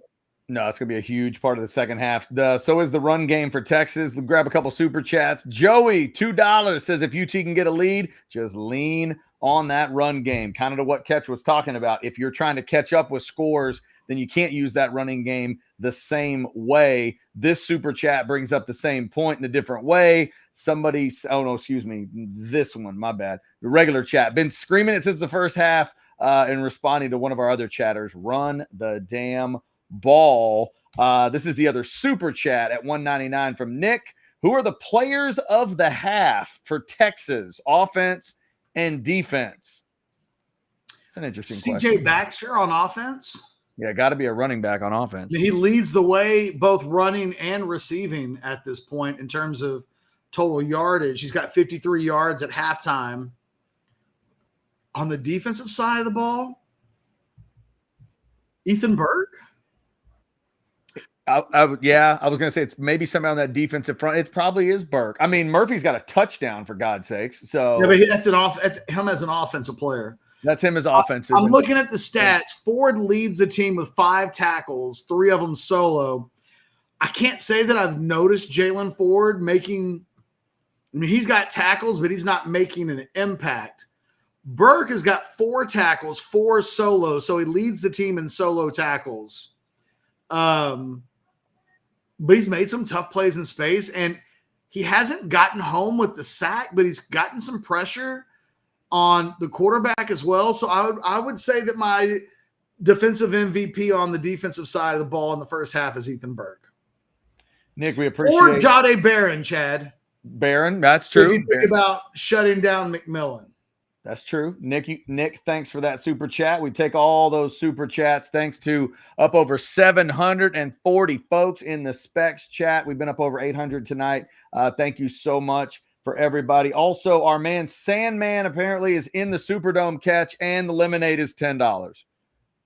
It's going to be a huge part of the second half. So is the run game for Texas. We'll grab a couple super chats. Joey, $2, says if UT can get a lead, just lean on that run game. Kind of to what Ketch was talking about. If you're trying to catch up with scores, then you can't use that running game the same way. This super chat brings up the same point in a different way. This one, my bad. The regular chat. Been screaming it since the first half and responding to one of our other chatters. Run the damn ball. This is the other super chat at $1.99 from Nick. Who are the players of the half for Texas offense and defense? It's an interesting question. CJ Baxter on offense. Yeah, got to be a running back on offense. He leads the way both running and receiving at this point in terms of total yardage. He's got 53 yards at halftime. On the defensive side of the ball, Ethan Burke? I was going to say it's maybe somebody on that defensive front. It probably is Burke. I mean, Murphy's got a touchdown for God's sakes. So yeah, but that's him as an offensive player. That's him as offensive. I'm looking at the stats. Ford leads the team with 5 tackles, 3 of them solo. I can't say that I've noticed Jalen Ford making – I mean, he's got tackles, but he's not making an impact. Burke has got 4 tackles, 4 solo, so he leads the team in solo tackles. But he's made some tough plays in space, and he hasn't gotten home with the sack, but he's gotten some pressure on the quarterback as well. So I would say that my defensive MVP on the defensive side of the ball in the first half is Ethan Burke. Nick, we appreciate Or Jade Barron, Chad. Barron, that's true. If you think about shutting down McMillan. That's true. Nick, thanks for that super chat. We take all those super chats. Thanks to up over 740 folks in the Specs chat. We've been up over 800 tonight. Thank you so much for everybody. Also, our man Sandman apparently is in the Superdome catch, and the lemonade is $10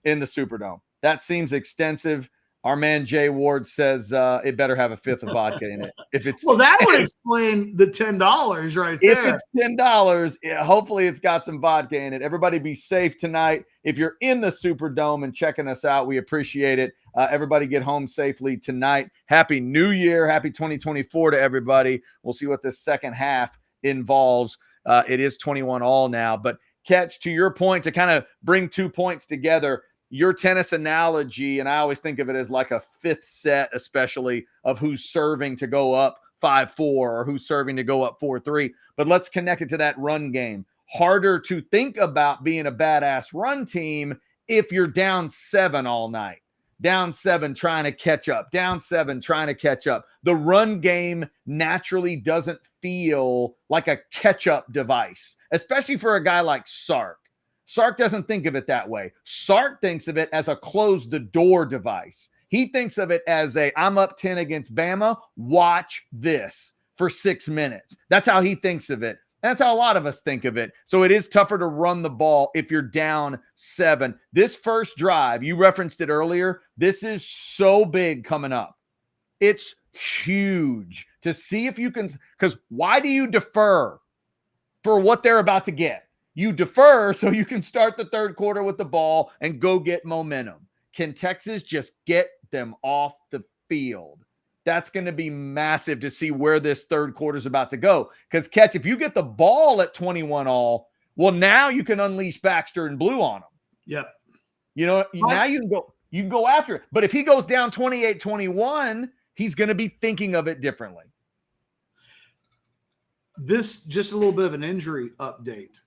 in the Superdome. That seems extensive. Our man Jay Ward says it better have a 5th of vodka in it. If it's that would explain the $10 right there. If it's $10, hopefully it's got some vodka in it. Everybody be safe tonight. If you're in the Superdome and checking us out, we appreciate it. Everybody get home safely tonight. Happy New Year. Happy 2024 to everybody. We'll see what this second half involves. It is 21 all now. But Catch, to your point, to kind of bring 2 points together, your tennis analogy, and I always think of it as like a 5th set, especially of who's serving to go up 5-4 or who's serving to go up 4-3. But let's connect it to that run game. Harder to think about being a badass run team if you're down 7 all night. Down 7 trying to catch up. Down 7 trying to catch up. The run game naturally doesn't feel like a catch-up device, especially for a guy like Sark. Sark doesn't think of it that way. Sark thinks of it as a close-the-door device. He thinks of it as I'm up 10 against Bama, watch this for 6 minutes. That's how he thinks of it. That's how a lot of us think of it. So it is tougher to run the ball if you're down 7. This first drive, you referenced it earlier, this is so big coming up. It's huge to see if you can, because why do you defer for what they're about to get? You defer so you can start the third quarter with the ball and go get momentum. Can Texas just get them off the field? That's going to be massive to see where this third quarter is about to go. Because, Catch, if you get the ball at 21 all, well, now you can unleash Baxter and Blue on them. Yep. You know, now you can go after it. But if he goes down 28-21, he's going to be thinking of it differently. This, just a little bit of an injury update.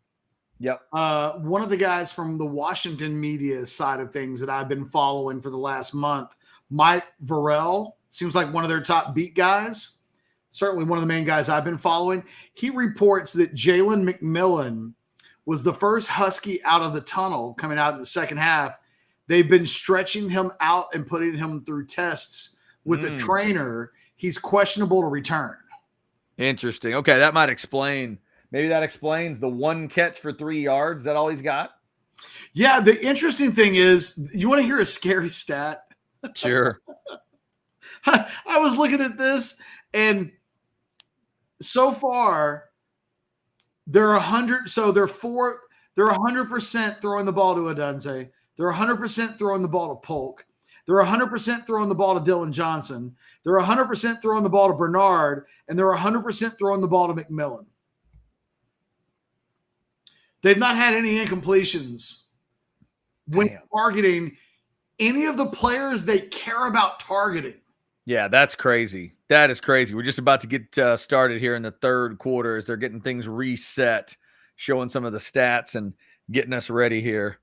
Yep. One of the guys from the Washington media side of things that I've been following for the last month, Mike Varell, seems like one of their top beat guys, certainly one of the main guys I've been following. He reports that Jalen McMillan was the first Husky out of the tunnel coming out in the second half. They've been stretching him out and putting him through tests with a trainer. He's questionable to return. Interesting. Okay, that might explain. Maybe that explains the 1 catch for 3 yards. Is that all he's got? Yeah, the interesting thing is, you want to hear a scary stat? Sure. I was looking at this, and so far they're 100. So they're 100% throwing the ball to Adunze. They're 100% throwing the ball to Polk. They're 100% throwing the ball to Dylan Johnson. They're 100% throwing the ball to Bernard, and they're 100% throwing the ball to McMillan. They've not had any incompletions when targeting any of the players they care about targeting. Yeah, that's crazy. That is crazy. We're just about to get started here in the third quarter as they're getting things reset, showing some of the stats and getting us ready here.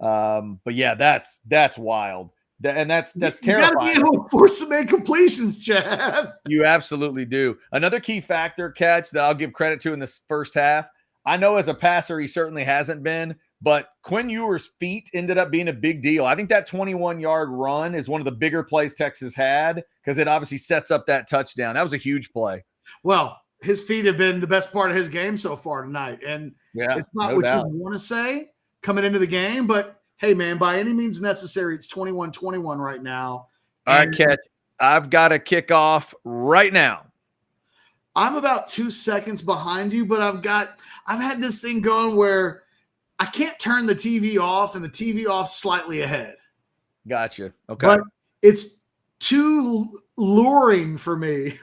But yeah, that's wild. And that's terrifying. You got to be able to force some incompletions, Chad. You absolutely do. Another key factor, Catch, that I'll give credit to in this first half. I know as a passer, he certainly hasn't been, but Quinn Ewers' feet ended up being a big deal. I think that 21-yard run is one of the bigger plays Texas had because it obviously sets up that touchdown. That was a huge play. Well, his feet have been the best part of his game so far tonight. And Yeah, it's not no what doubt. you want to say coming into the game, but hey, man, by any means necessary, it's 21-21 right now. All right, Catch. I've got a kickoff right now. I'm about 2 seconds behind you, but I've had this thing going where I can't turn the TV off and the TV off slightly ahead. Gotcha. Okay. But it's too luring for me.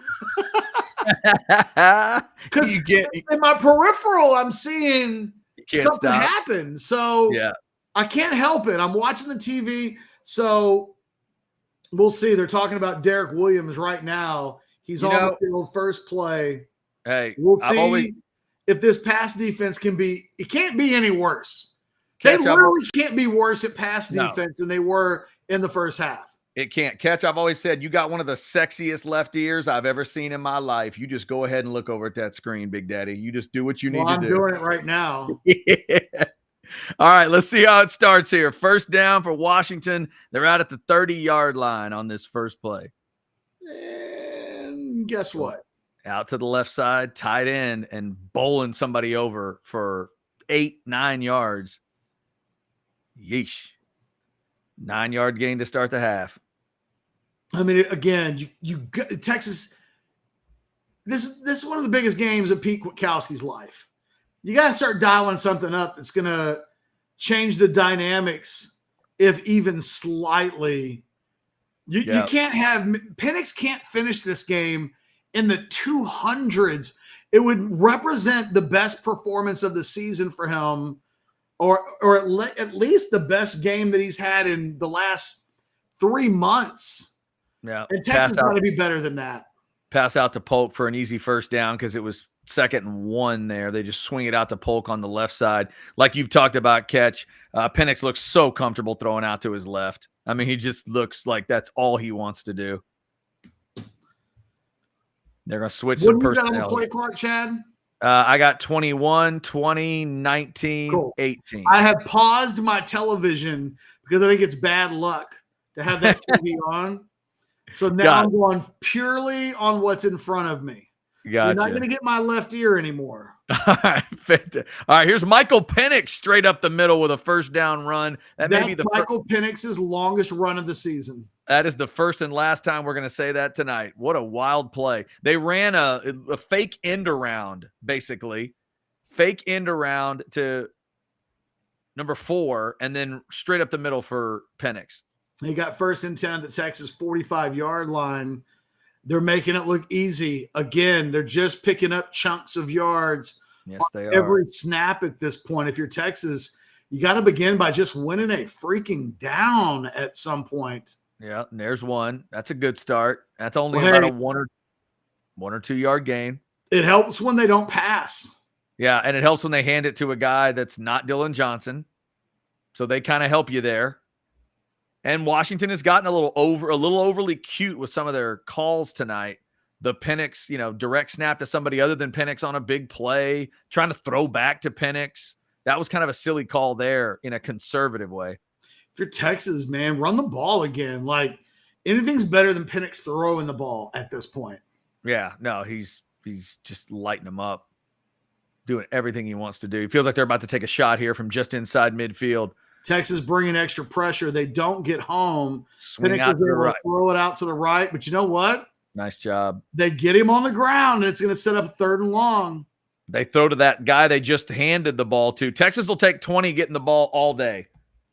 Because in my peripheral, I'm seeing something happen. So yeah, I can't help it. I'm watching the TV. So we'll see. They're talking about Derek Williams right now. He's on the field first play. Hey, we'll see if this pass defense can be – it can't be any worse. They literally can't be worse at pass defense than they were in the first half. It can't. Catch, I've always said you got one of the sexiest left ears I've ever seen in my life. You just go ahead and look over at that screen, Big Daddy. You just do what you need to do. I'm doing it right now. Yeah. All right, let's see how it starts here. First down for Washington. They're out at the 30-yard line on this first play. And guess what? Out to the left side, tight end, and bowling somebody over for 8-9 yards. Yeesh. 9-yard gain to start the half. I mean, again, Texas. This is one of the biggest games of Pete Kwiatkowski's life. You got to start dialing something up that's going to change the dynamics, if even slightly. You can't have Penix can't finish this game in the 200s. It would represent the best performance of the season for him, or at least the best game that he's had in the last 3 months. Yeah, and Texas got to be better than that. Pass out to Polk for an easy first down because it was 2nd and 1 there. They just swing it out to Polk on the left side. Like you've talked about, Catch. Penix looks so comfortable throwing out to his left. I mean, he just looks like that's all he wants to do. They're going to switch some personnel. What do you got on the play clock, Chad? I got 21, 20, 19, 18. I have paused my television because I think it's bad luck to have that TV on. So now I'm going purely on what's in front of me. Gotcha. So you're not going to get my left ear anymore. All right, here's Michael Penix straight up the middle with a first down run. That's may be Michael Penix's longest run of the season. That is the first and last time we're going to say that tonight. What a wild play. They ran a fake end around, basically. Fake end around to number 4, and then straight up the middle for Penix. He got 1st and 10 at the Texas 45-yard line. They're making it look easy. Again, they're just picking up chunks of yards. Yes, they are. Every snap at this point. If you're Texas, you got to begin by just winning a freaking down at some point. Yeah, and there's one. That's a good start. That's only about a 1 or 2 yard gain. It helps when they don't pass. Yeah, and it helps when they hand it to a guy that's not Dylan Johnson. So they kind of help you there. And Washington has gotten a little overly cute with some of their calls tonight. The Penix, direct snap to somebody other than Penix on a big play, trying to throw back to Penix. That was kind of a silly call there in a conservative way. If you're Texas, man, run the ball again. Like, anything's better than Penix throwing the ball at this point. Yeah, no, he's just lighting them up, doing everything he wants to do. He feels like they're about to take a shot here from just inside midfield. Texas bringing extra pressure. They don't get home. Swing Penix out is to the able right. to throw it out to the right. But you know what? Nice job. They get him on the ground, and it's going to set up 3rd and long. They throw to that guy they just handed the ball to. Texas will take 20 getting the ball all day.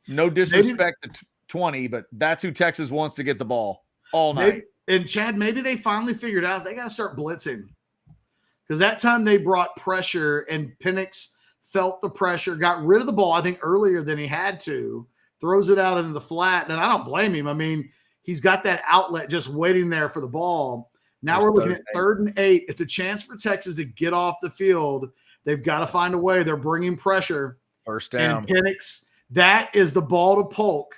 No disrespect to 20, but that's who Texas wants to get the ball all night. And Chad, maybe they finally figured out they got to start blitzing. Because that time they brought pressure, and Penix felt the pressure, got rid of the ball, I think, earlier than he had to, throws it out into the flat. And I don't blame him. I mean, he's got that outlet just waiting there for the ball. Now we're looking at 3rd and 8. It's a chance for Texas to get off the field. They've got to find a way. They're bringing pressure. First down. And Penix, that is the ball to Polk.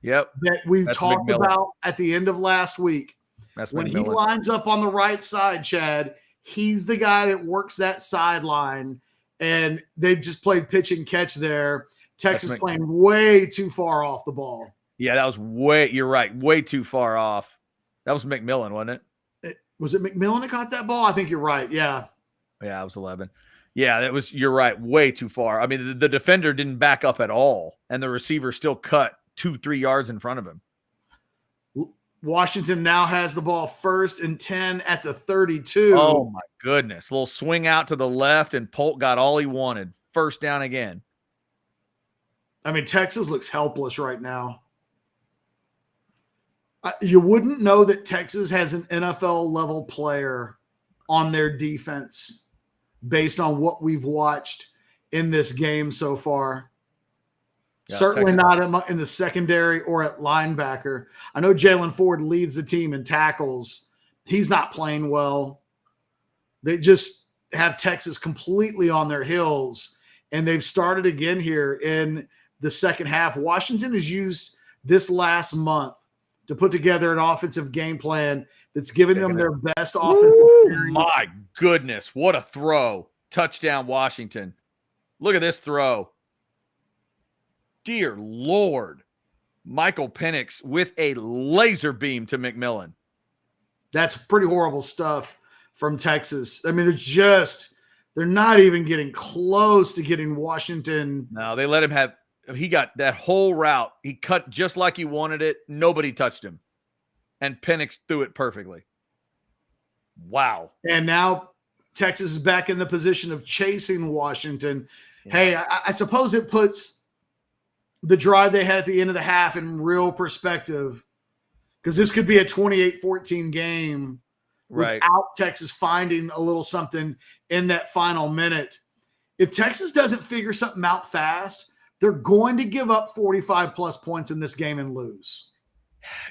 Yep. That we talked about at the end of last week. That's when he lines up on the right side, Chad, he's the guy that works that sideline. And they've just played pitch and catch there. Texas playing way too far off the ball. Yeah, that was you're right, way too far off. That was McMillan, wasn't it? Was it McMillan that caught that ball? I think you're right, yeah. Yeah, it was 11. Yeah, you're right. Way too far. I mean, the defender didn't back up at all, and the receiver still cut 2-3 yards in front of him. Washington now has the ball 1st and 10 at the 32. Oh, my goodness. A little swing out to the left, and Polk got all he wanted. First down again. I mean, Texas looks helpless right now. You wouldn't know that Texas has an NFL-level player on their defense based on what we've watched in this game so far. Yeah, certainly not in the secondary or at linebacker. I know Jalen Ford leads the team in tackles. He's not playing well. They just have Texas completely on their heels, and they've started again here in the second half. Washington has used this last month to put together an offensive game plan that's given them their best offensive series. My goodness, what a throw. Touchdown, Washington. Look at this throw. Dear Lord. Michael Penix with a laser beam to McMillan. That's pretty horrible stuff from Texas. I mean, they're not even getting close to getting Washington. No, they let him he got that whole route. He cut just like he wanted it. Nobody touched him. And Penix threw it perfectly. Wow. And now Texas is back in the position of chasing Washington. Yeah. Hey, I suppose it puts the drive they had at the end of the half in real perspective, because this could be a 28-14 game without Texas finding a little something in that final minute. If Texas doesn't figure something out fast, they're going to give up 45-plus points in this game and lose.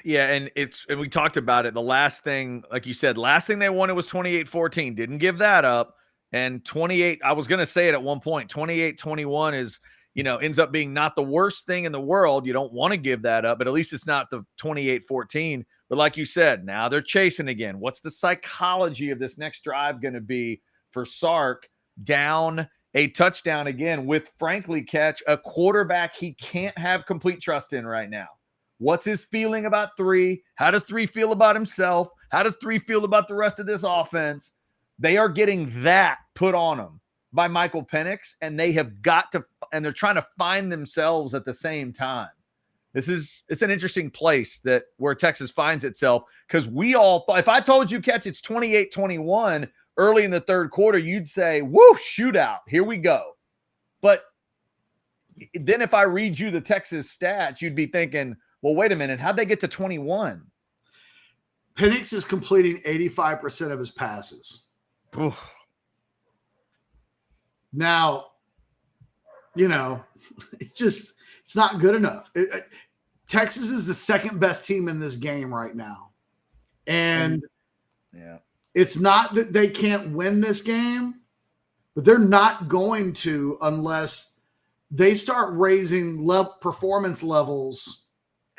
Yeah, and we talked about it. The last thing, like you said, they wanted was 28-14. Didn't give that up. And 28, I was going to say it at one point, 28-21 is, ends up being not the worst thing in the world. You don't want to give that up, but at least it's not the 28-14. But like you said, now they're chasing again. What's the psychology of this next drive going to be for Sark? Down a touchdown again with, frankly, Catch, a quarterback he can't have complete trust in right now. What's his feeling about 3? How does 3 feel about himself? How does 3 feel about the rest of this offense? They are getting that put on them by Michael Penix, and they have got to, and they're trying to find themselves at the same time. It's an interesting place where Texas finds itself, because we all thought, if I told you, Catch, it's 28-21 early in the third quarter, you'd say, woo, shootout, here we go. But then if I read you the Texas stats, you'd be thinking, well, wait a minute, how'd they get to 21? Penix is completing 85% of his passes. Oof. Now, it's not good enough. Texas is the second best team in this game right now. And it's not that they can't win this game, but they're not going to unless they start raising performance levels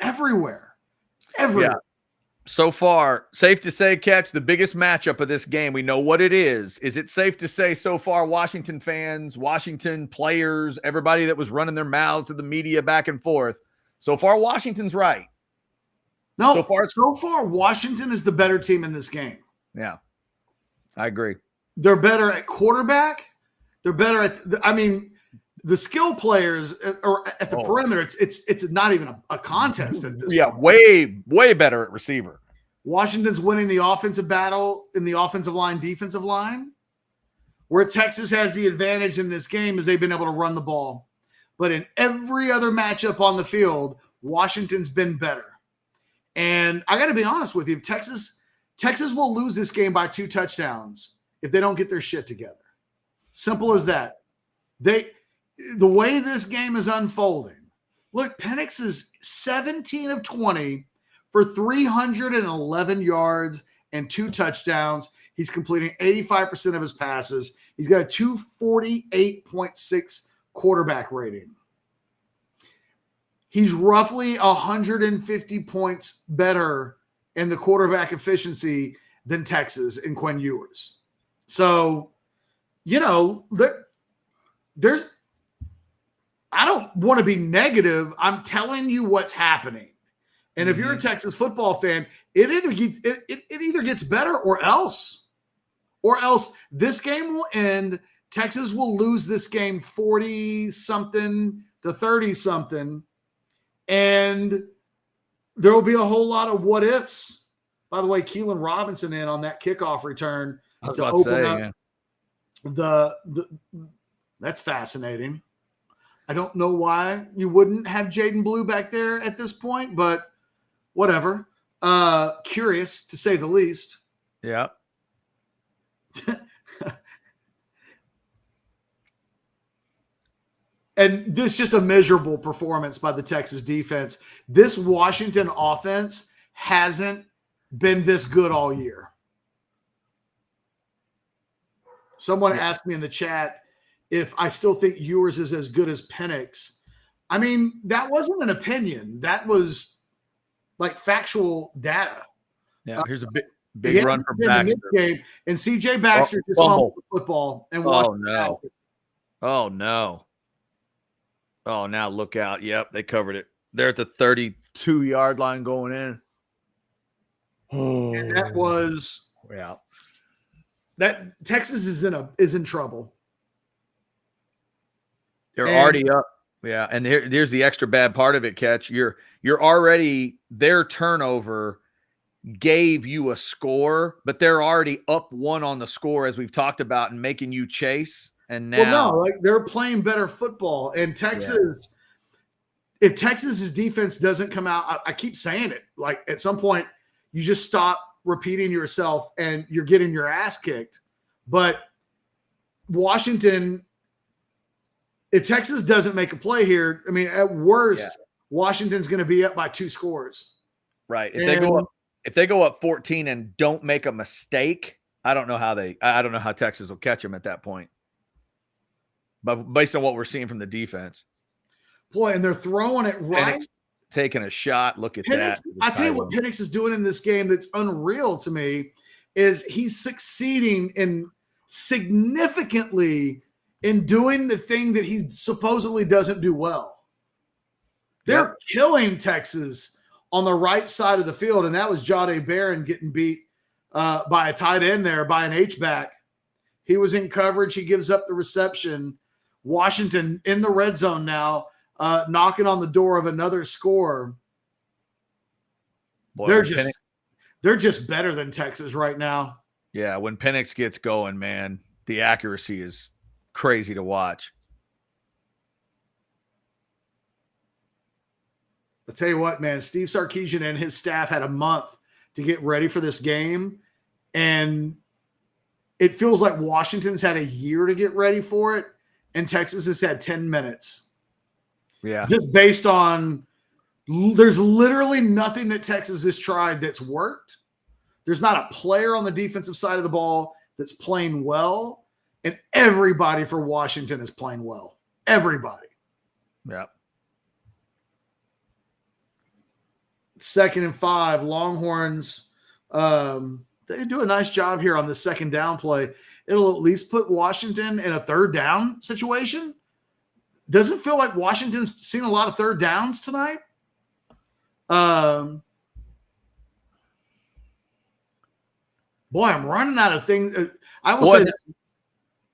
everywhere. Yeah. So far, safe to say, Catch, the biggest matchup of this game, we know what it is. Is it safe to say so far, Washington fans, Washington players, everybody that was running their mouths to the media back and forth, so far Washington's right? No, so far Washington is the better team in this game. Yeah, I agree. They're better at quarterback. They're better at the skill players or at the perimeter. It's not even a contest at this point. way better at receiver. Washington's winning the offensive battle in the offensive line, defensive line. Where Texas has the advantage in this game is they've been able to run the ball. But in every other matchup on the field, Washington's been better. And I got to be honest with you, Texas will lose this game by 2 touchdowns if they don't get their shit together. Simple as that. The way this game is unfolding, look, Penix is 17 of 20 for 311 yards and 2 touchdowns. He's completing 85% of his passes. He's got a 248.6 quarterback rating. He's roughly 150 points better in the quarterback efficiency than Texas and Quinn Ewers. So, there's I don't want to be negative. I'm telling you what's happening. And if you're a Texas football fan, it either gets better or else. or else this game will end. Texas will lose this game 40-something to 30-something, and there will be a whole lot of what ifs. By the way, Keelan Robinson in on that kickoff return to open up the that's fascinating. I don't know why you wouldn't have Jaden Blue back there at this point, but whatever. Curious to say the least. Yeah. And this is just a miserable performance by the Texas defense. This Washington offense hasn't been this good all year. Someone asked me in the chat if I still think Ewers is as good as Penix. I mean, that wasn't an opinion. That was like factual data. Yeah, here's a big run from Baxter. Game, and C.J. Baxter just fumbled the football. And oh, no. Oh, no. Oh, now look out. Yep, they covered it. They're at the 32-yard line going in. And that was that Texas is in trouble. They're already up. Yeah, and here's the extra bad part of it, Catch. You're already, their turnover gave you a score, but they're already up one on the score, as we've talked about, and making you chase. And now they're playing better football. And Texas, if Texas's defense doesn't come out, I keep saying it, like at some point you just stop repeating yourself and you're getting your ass kicked. But Washington, if Texas doesn't make a play here, I mean, at worst, Washington's going to be up by 2 scores. Right. If they go up 14 and don't make a mistake, I don't know how Texas will catch them at that point. But based on what we're seeing from the defense. Boy, and they're throwing it right. Penix taking a shot. Look at that. I tell you what Penix is doing in this game that's unreal to me is he's succeeding in significantly in doing the thing that he supposedly doesn't do well. They're killing Texas on the right side of the field, and that was Jahdae Barron getting beat by a tight end there, by an H-back. He was in coverage. He gives up the reception. Washington in the red zone now, knocking on the door of another score. Boy, they're just better than Texas right now. Yeah, when Penix gets going, man, the accuracy is crazy to watch. I'll tell you what, man, Steve Sarkisian and his staff had a month to get ready for this game, and it feels like Washington's had a year to get ready for it, and Texas has had 10 minutes. Yeah. Just based on there's literally nothing that Texas has tried that's worked. There's not a player on the defensive side of the ball that's playing well, and everybody for Washington is playing well. Everybody. Yeah. 2nd and 5, Longhorns. They do a nice job here on the second down play. It'll at least put Washington in a third down situation. Doesn't feel like Washington's seen a lot of third downs tonight. Boy, I'm running out of things. I will say this.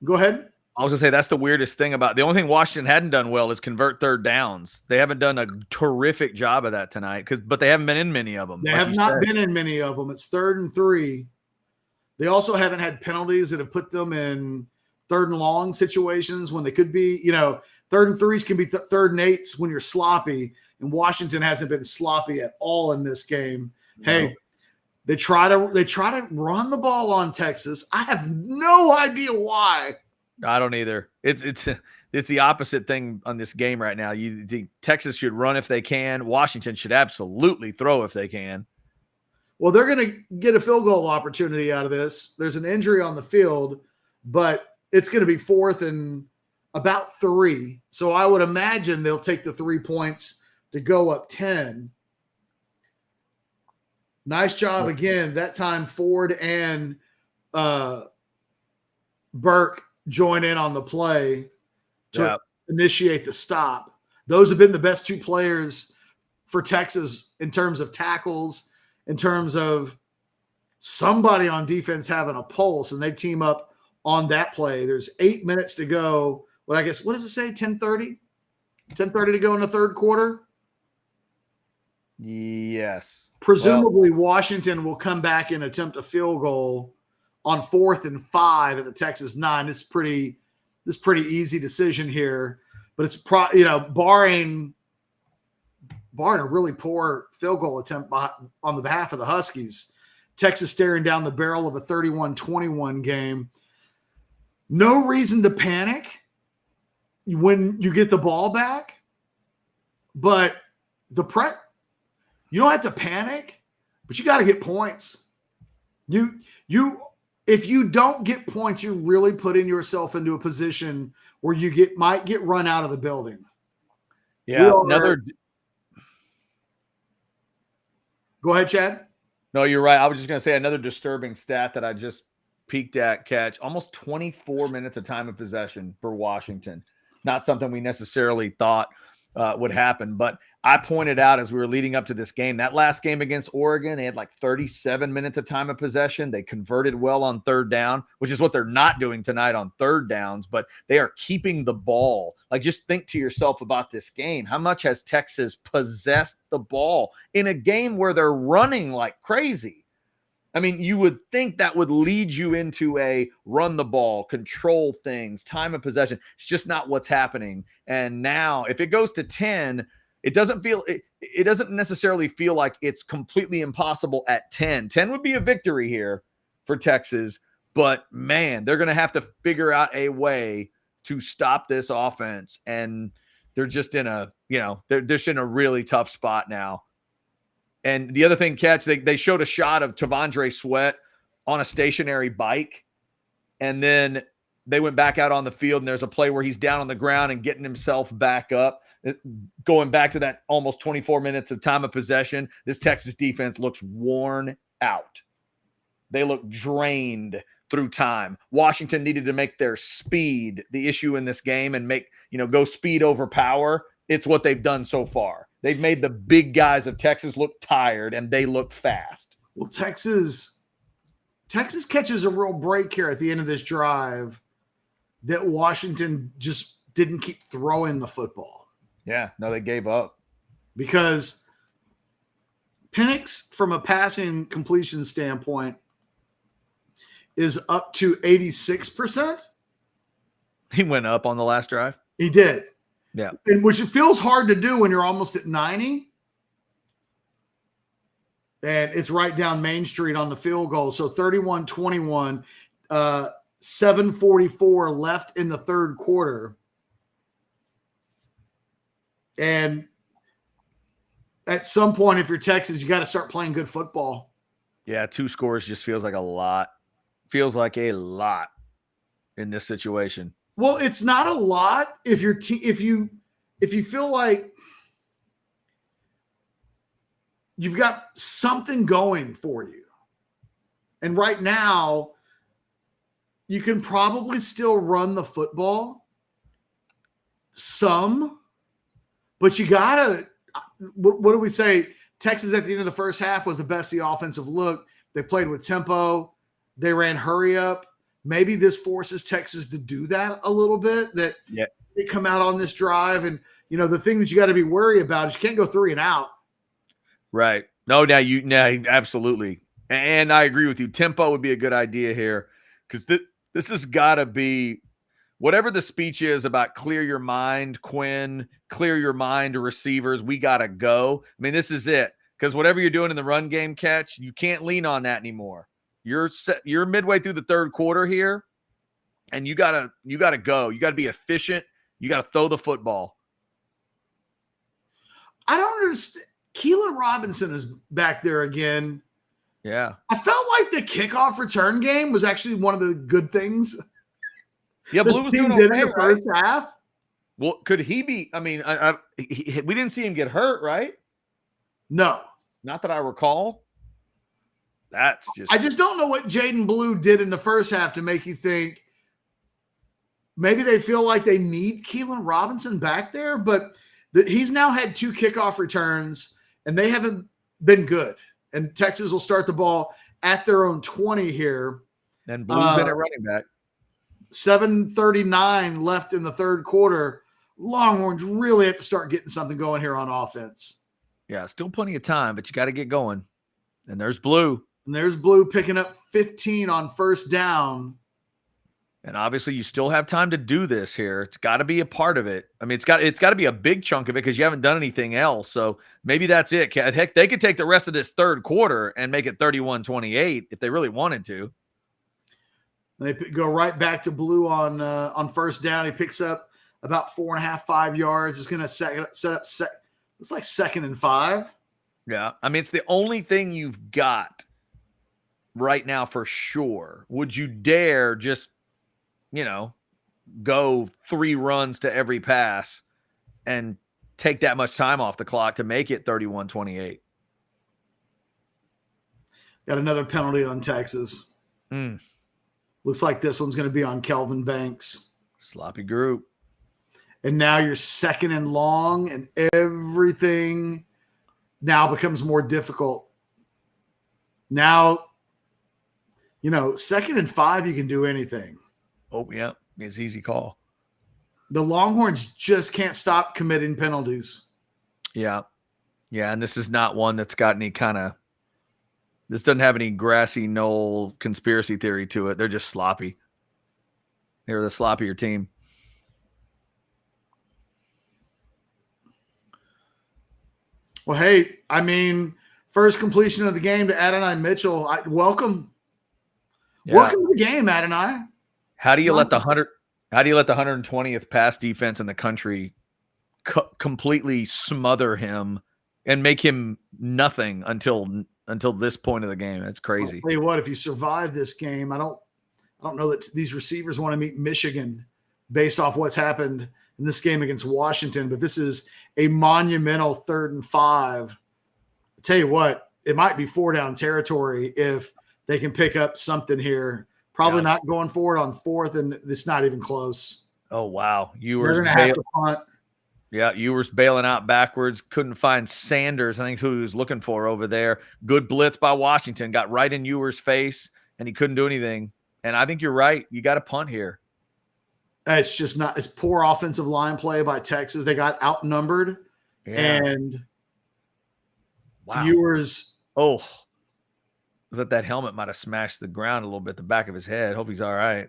Go ahead. I was going to say that's the weirdest thing about the only thing Washington hadn't done well is convert third downs. They haven't done a terrific job of that tonight but they haven't been in many of them. They have not been in many of them. It's 3rd and 3. They also haven't had penalties that have put them in 3rd and long situations when they could be, 3rd and 3s can be 3rd and 8s when you're sloppy. And Washington hasn't been sloppy at all in this game. No. Hey, they try to run the ball on Texas. I have no idea why. I don't either. It's the opposite thing on this game right now. You think Texas should run if they can. Washington should absolutely throw if they can. Well, they're going to get a field goal opportunity out of this. There's an injury on the field, but it's going to be 4th and about 3. So I would imagine they'll take the 3 points to go up 10. Nice job again. That time Ford and Burke join in on the play to initiate the stop. Those have been the best 2 players for Texas in terms of tackles, in terms of somebody on defense having a pulse, and they team up on that play. There's 8 minutes to go. What does it say? 10:30? 10:30 to go in the third quarter? Yes. Presumably, Washington will come back and attempt a field goal on 4th and 5 at the Texas 9. This is pretty easy decision here, but it's barring a really poor field goal attempt on the behalf of the Huskies, Texas staring down the barrel of a 31-21 game. No reason to panic when you get the ball back, but you don't have to panic, but you got to get points. If you don't get points, you're really putting yourself into a position where you might get run out of the building. Yeah, Go ahead, Chad. No, you're right. I was just going to say another disturbing stat that I just peeked at, Catch. Almost 24 minutes of time of possession for Washington. Not something we necessarily thought would happen, but I pointed out as we were leading up to this game, that last game against Oregon, they had like 37 minutes of time of possession. They converted well on third down, which is what they're not doing tonight on third downs, but they are keeping the ball. Like, just think to yourself about this game. How much has Texas possessed the ball in a game where they're running like crazy? I mean, you would think that would lead you into a run the ball, control things, time of possession. It's just not what's happening. And now if it goes to 10, it doesn't necessarily feel like it's completely impossible at 10. 10 would be a victory here for Texas, but man, they're going to have to figure out a way to stop this offense. And they're just in they're just in a really tough spot now. And the other thing, Catch, they showed a shot of Tavondre Sweat on a stationary bike. And then they went back out on the field, and there's a play where he's down on the ground and getting himself back up. Going back to that almost 24 minutes of time of possession, this Texas defense looks worn out. They look drained through time. Washington needed to make their speed the issue in this game and go speed over power. It's what they've done so far. They've made the big guys of Texas look tired, and they look fast. Well, Texas catches a real break here at the end of this drive that Washington just didn't keep throwing the football. Yeah, no, they gave up. Because Penix, from a passing completion standpoint, is up to 86%. He went up on the last drive. He did. Yeah. And which it feels hard to do when you're almost at 90. And it's right down Main Street on the field goal. So 31-21, 7:44 left in the third quarter. And at some point, if you're Texas, you got to start playing good football. Yeah, 2 scores just feels like a lot. Feels like a lot in this situation. Well, it's not a lot if you feel like you've got something going for you. And right now, you can probably still run the football some, but you gotta. What do we say? Texas at the end of the first half was the best the offensive look. They played with tempo. They ran hurry up. Maybe this forces Texas to do that a little bit, that they come out on this drive. And, the thing that you got to be worried about is you can't go 3 and out. Right. No, absolutely. And I agree with you. Tempo would be a good idea here, because this has got to be whatever the speech is about clear your mind, Quinn, clear your mind to receivers. We got to go. I mean, this is it, because whatever you're doing in the run game, Catch, you can't lean on that anymore. You're midway through the third quarter here, and you gotta go. You gotta be efficient. You gotta throw the football. I don't understand. Keelan Robinson is back there again. Yeah. I felt like the kickoff return game was actually one of the good things. Yeah, Blue was doing okay, in the first half. Well, could he be? I mean, we didn't see him get hurt, right? No, not that I recall. I just don't know what Jaden Blue did in the first half to make you think maybe they feel like they need Keelan Robinson back there, but he's now had 2 kickoff returns, and they haven't been good. And Texas will start the ball at their own 20 here. And Blues in at running back. 7:39 left in the third quarter. Longhorns really have to start getting something going here on offense. Yeah, still plenty of time, but you got to get going. And there's Blue. And there's Blue picking up 15 on first down. And obviously you still have time to do this here. It's got to be a part of it. I mean, it's got to be a big chunk of it because you haven't done anything else. So maybe that's it. Heck, they could take the rest of this third quarter and make it 31-28 if they really wanted to. They go right back to Blue on first down. He picks up about 4.5, 5 yards. It's going to set up. It's like 2nd and 5. Yeah, I mean, it's the only thing you've got right now for sure. Would you dare just, go 3 runs to every pass and take that much time off the clock to make it 31-28? Got another penalty on Texas. Looks like this one's going to be on Kelvin Banks. Sloppy group. And now you're 2nd and long, and everything now becomes more difficult. Now, 2nd and 5, you can do anything. Oh, yeah. It's easy call. The Longhorns just can't stop committing penalties. Yeah. Yeah, and this is not one that's got any kind of – this doesn't have any grassy knoll conspiracy theory to it. They're just sloppy. They're the sloppier team. Well, hey, I mean, first completion of the game to Adonai Mitchell. Welcome. Yeah. Welcome to the game, Adonai. How do you let the 120th pass defense in the country completely smother him and make him nothing until this point of the game? That's crazy. I'll tell you what, if you survive this game, I don't know that these receivers want to meet Michigan based off what's happened in this game against Washington, but this is a monumental 3rd and 5. I'll tell you what, it might be 4-down territory if they can pick up something here. Probably not going forward on 4th, and it's not even close. Oh, wow. They're going to have to punt. Yeah, Ewers bailing out backwards. Couldn't find Sanders. I think who he was looking for over there. Good blitz by Washington. Got right in Ewers' face, and he couldn't do anything. And I think you're right. You got to punt here. It's just not – it's poor offensive line play by Texas. They got outnumbered. Yeah. And Ewers – oh, that helmet might have smashed the ground a little bit, the back of his head. Hope he's all right.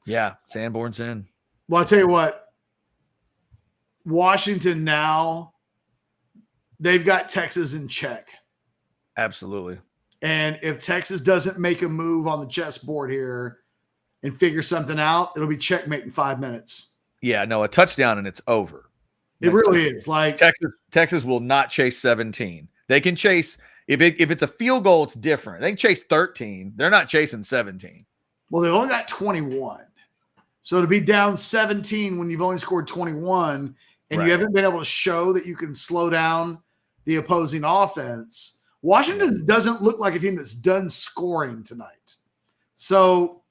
Yeah, Sanborn's in. Well, I'll tell you what. Washington now, they've got Texas in check. Absolutely. And if Texas doesn't make a move on the chessboard here and figure something out, it'll be checkmate in 5 minutes. Yeah, no, a touchdown and it's over. It really is. Like Texas will not chase 17. They can chase if it's a field goal, it's different. They can chase 13. They're not chasing 17. Well, they've only got 21. So to be down 17 when you've only scored 21 and you haven't been able to show that you can slow down the opposing offense, Washington doesn't look like a team that's done scoring tonight. So,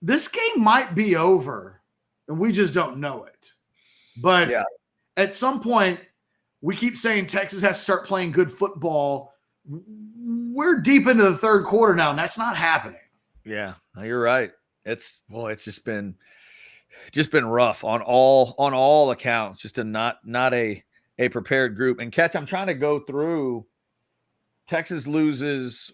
this game might be over and we just don't know it. But at some point, we keep saying Texas has to start playing good football. We're deep into the third quarter now, and that's not happening. Yeah, you're right. It's just been rough on all accounts. Just not a prepared group. And Catch, I'm trying to go through. Texas loses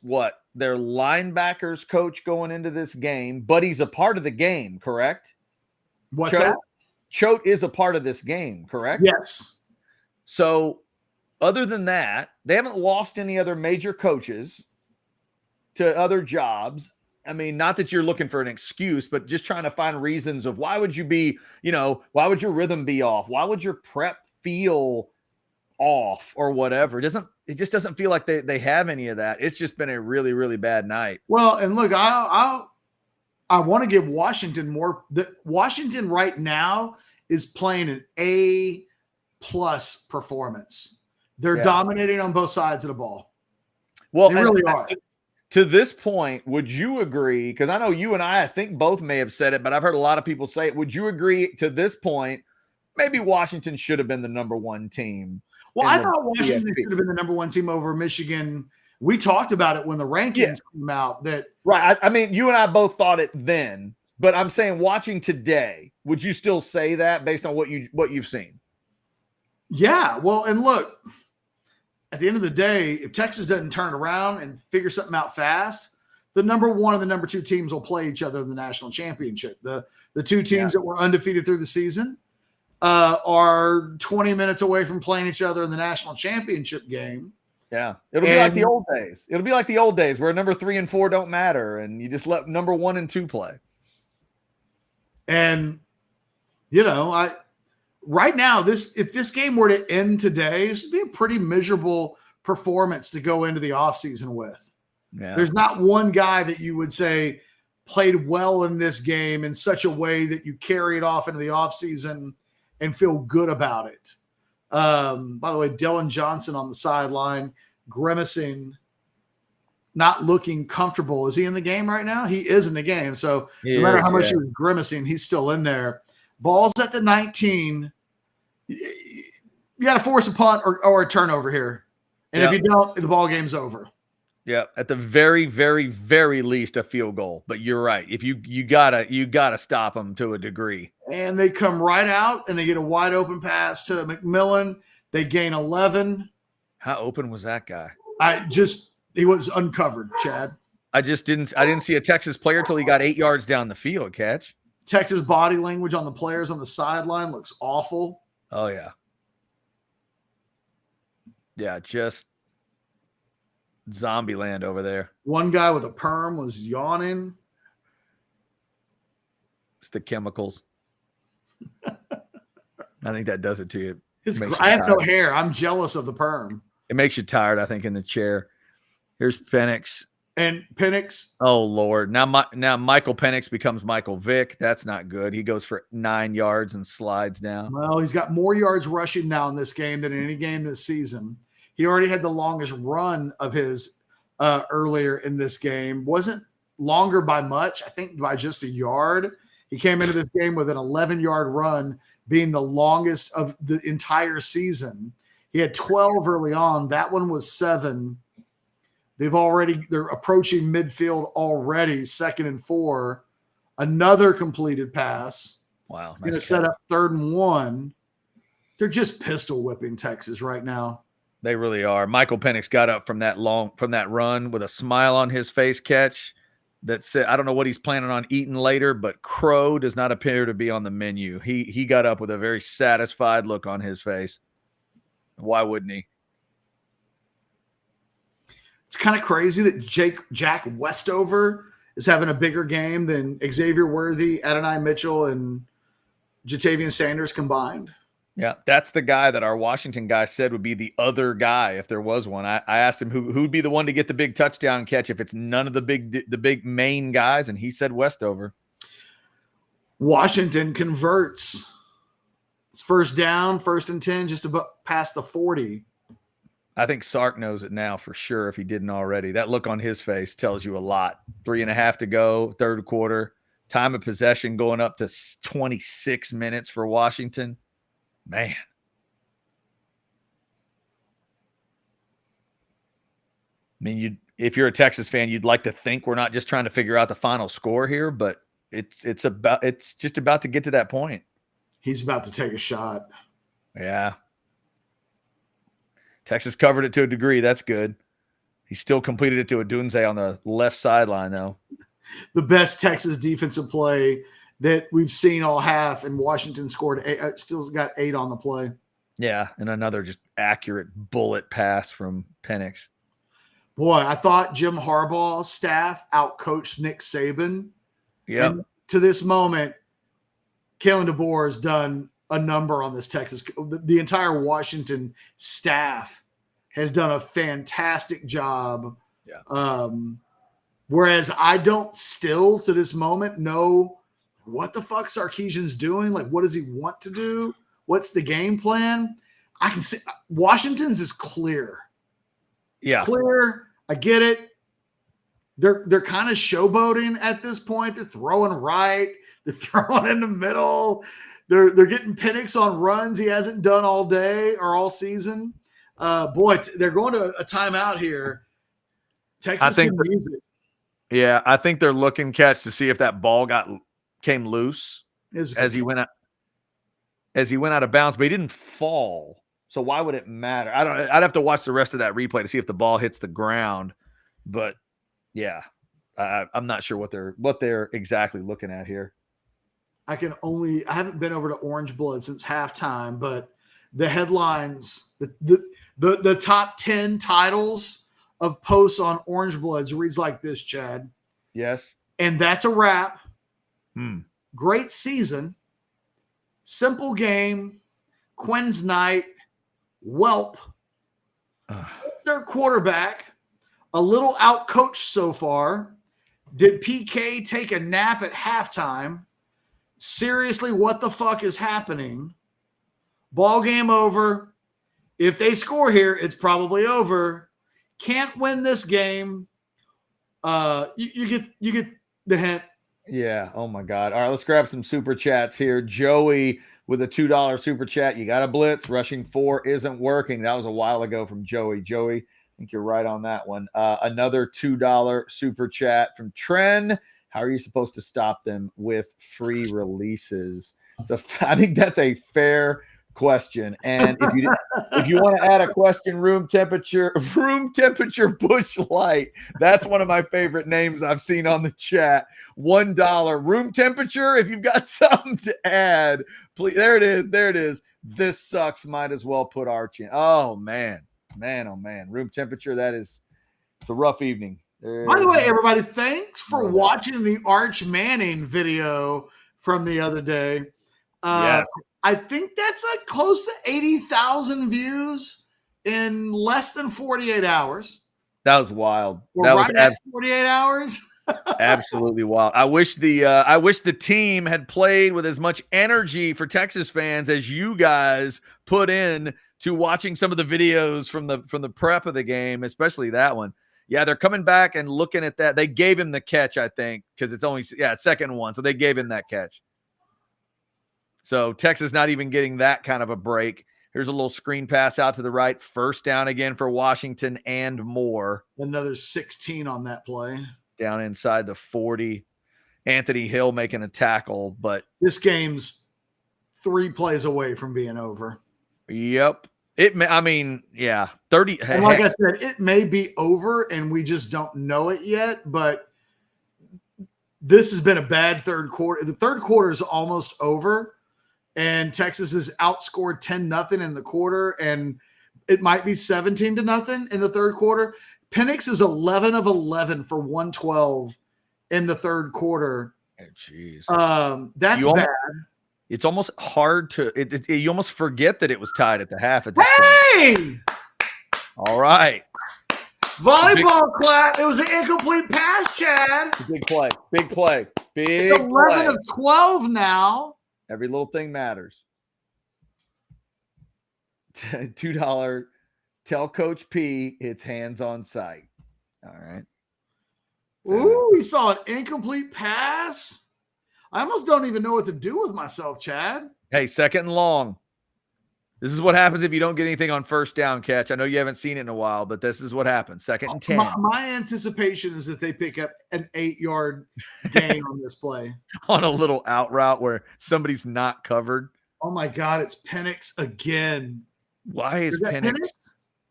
their linebackers coach going into this game, but he's a part of the game, correct? What's that? Choate is a part of this game, correct? Yes. So other than that, they haven't lost any other major coaches to other jobs. I mean, not that you're looking for an excuse, but just trying to find reasons of why would you be, why would your rhythm be off? Why would your prep feel off or whatever? It just doesn't feel like they have any of that. It's just been a really, really bad night. Well, and look, I want to give Washington more. Washington right now is playing an A+ performance. They're dominating on both sides of the ball. Well, they really are. To this point, would you agree? Because I know you and I think both may have said it, but I've heard a lot of people say it. Would you agree to this point maybe Washington should have been the number one team. Well, I thought Washington should have been the number one team over Michigan. We talked about it when the rankings came out. That right. I mean, you and I both thought it then, but I'm saying watching today, would you still say that based on what you've seen? Yeah. Well, and look, at the end of the day, if Texas doesn't turn around and figure something out fast, the number one and the number two teams will play each other in the national championship. The two teams that were undefeated through the season are 20 minutes away from playing each other in the national championship game. Yeah. It'll be like the old days. It'll be like the old days where number 3 and 4 don't matter and you just let number 1 and 2 play. And, right now, if this game were to end today, this would be a pretty miserable performance to go into the offseason with. Yeah. There's not one guy that you would say played well in this game in such a way that you carry it off into the offseason and feel good about it. By the way, Dylan Johnson on the sideline, grimacing, not looking comfortable. Is he in the game right now? He is in the game. So no matter how much he was grimacing, he's still in there. Ball's at the 19. You got to force a punt or a turnover here. And if you don't, the ball game's over. Yeah, at the very, very, very least a field goal. But you're right. If you gotta stop them to a degree. And they come right out and they get a wide open pass to McMillan. They gain 11. How open was that guy? He was uncovered, Chad. I didn't see a Texas player till he got 8 yards down the field. Catch. Texas body language on the players on the sideline looks awful. Oh yeah. Yeah, just zombie land over there. One guy with a perm was yawning. It's the chemicals. I think that does it to you. I have no hair. I'm jealous of the perm. It makes you tired, I think, in the chair. Here's Penix. And Penix. Oh, Lord. Now Michael Penix becomes Michael Vick. That's not good. He goes for 9 yards and slides down. Well, he's got more yards rushing now in this game than in any game this season. He already had the longest run of his earlier in this game. Wasn't longer by much, I think by just a yard. He came into this game with an 11-yard run, being the longest of the entire season. He had 12 early on. That one was 7. They're approaching midfield already, 2nd and 4. Another completed pass. Wow. It's going to set up 3rd and 1. They're just pistol whipping Texas right now. They really are. Michael Penix got up from that run with a smile on his face. Catch that said, I don't know what he's planning on eating later, but crow does not appear to be on the menu. He got up with a very satisfied look on his face. Why wouldn't he? It's kind of crazy that Jack Westover is having a bigger game than Xavier Worthy, Adonai Mitchell, and Jatavian Sanders combined. Yeah, that's the guy that our Washington guy said would be the other guy if there was one. I asked him who'd be the one to get the big touchdown catch if it's none of the big main guys, and he said Westover. Washington converts. It's 1st down, 1st and 10, just about past the 40. I think Sark knows it now for sure if he didn't already. That look on his face tells you a lot. 3.5 to go, 3rd quarter. Time of possession going up to 26 minutes for Washington. Man. I mean, if you're a Texas fan, you'd like to think we're not just trying to figure out the final score here, but it's just about to get to that point. He's about to take a shot. Yeah. Texas covered it to a degree. That's good. He still completed it to a Dunze on the left sideline, though. The best Texas defensive play that we've seen all half, and Washington scored 8, still got 8 on the play. Yeah, and another just accurate bullet pass from Penix. Boy, I thought Jim Harbaugh's staff outcoached Nick Saban. Yeah. To this moment, Kalen DeBoer has done a number on this Texas. The entire Washington staff has done a fantastic job. Yeah. Whereas I don't still to this moment know what the fuck Sarkisian's doing. Like, what does he want to do? What's the game plan? I can see Washington's is clear. It's clear. I get it. They're kind of showboating at this point. They're throwing right. They're throwing in the middle. They're getting Penix on runs he hasn't done all day or all season. They're going to a timeout here. Texas can use it. Yeah, I think they're looking catch to see if that ball came loose as he went out of bounds, but he didn't fall. So why would it matter? I'd have to watch the rest of that replay to see if the ball hits the ground. But yeah, I'm not sure what they're exactly looking at here. I haven't been over to Orange Blood since halftime, but the headlines, the top 10 titles of posts on Orange Bloods reads like this, Chad. Yes. And that's a wrap. Great season. Simple game. Quinn's night. Whelp. It's their quarterback. A little outcoached so far. Did PK take a nap at halftime? Seriously, what the fuck is happening? Ball game over. If they score here, it's probably over. Can't win this game. You get the hint. Yeah. Oh my God. All right, let's grab some super chats here. Joey with a $2 super chat. You got a blitz. Rushing 4 isn't working. That was a while ago from Joey. Joey, I think you're right on that one. Another $2 super chat from Tren. How are you supposed to stop them with free releases? I think that's a fair question. And if you want to add a question, room temperature Bush Light. That's one of my favorite names I've seen on the chat. $1 room temperature. If you've got something to add, please. There it is. This sucks. Might as well put Arch in. Oh man. Room temperature. It's a rough evening. By the way, everybody, thanks for watching the Arch Manning video from the other day. Yes. I think that's close to 80,000 views in less than 48 hours. That was wild. That was at 48 hours. Absolutely wild. I wish the team had played with as much energy for Texas fans as you guys put in to watching some of the videos from the prep of the game, especially that one. Yeah, they're coming back and looking at that. They gave him the catch, I think, because it's only second one. So they gave him that catch. So Texas not even getting that kind of a break. Here's a little screen pass out to the right. First down again for Washington and more. Another 16 on that play. Down inside the 40. Anthony Hill making a tackle, but this game's 3 plays away from being over. Yep. 30. And like I said, it may be over and we just don't know it yet, but this has been a bad third quarter. The third quarter is almost over and Texas has outscored 10-0 in the quarter, and it might be 17-0 in the third quarter. Penix is 11 of 11 for 112 in the third quarter. Oh, jeez. That's bad. It's almost hard to you almost forget that it was tied at the half at this point. All right. Volleyball clap. It was an incomplete pass, Chad. Big play. It's 11 of 12 now. Every little thing matters. $2. Tell Coach P it's hands on sight. All right. Ooh, we saw an incomplete pass. I almost don't even know what to do with myself, Chad. Hey, second and long. This is what happens if you don't get anything on first down catch. I know you haven't seen it in a while, but this is what happens. Second and 10. My anticipation is that they pick up an 8-yard gain on this play. On a little out route where somebody's not covered. Oh, my God. It's Penix again. Why is Penix?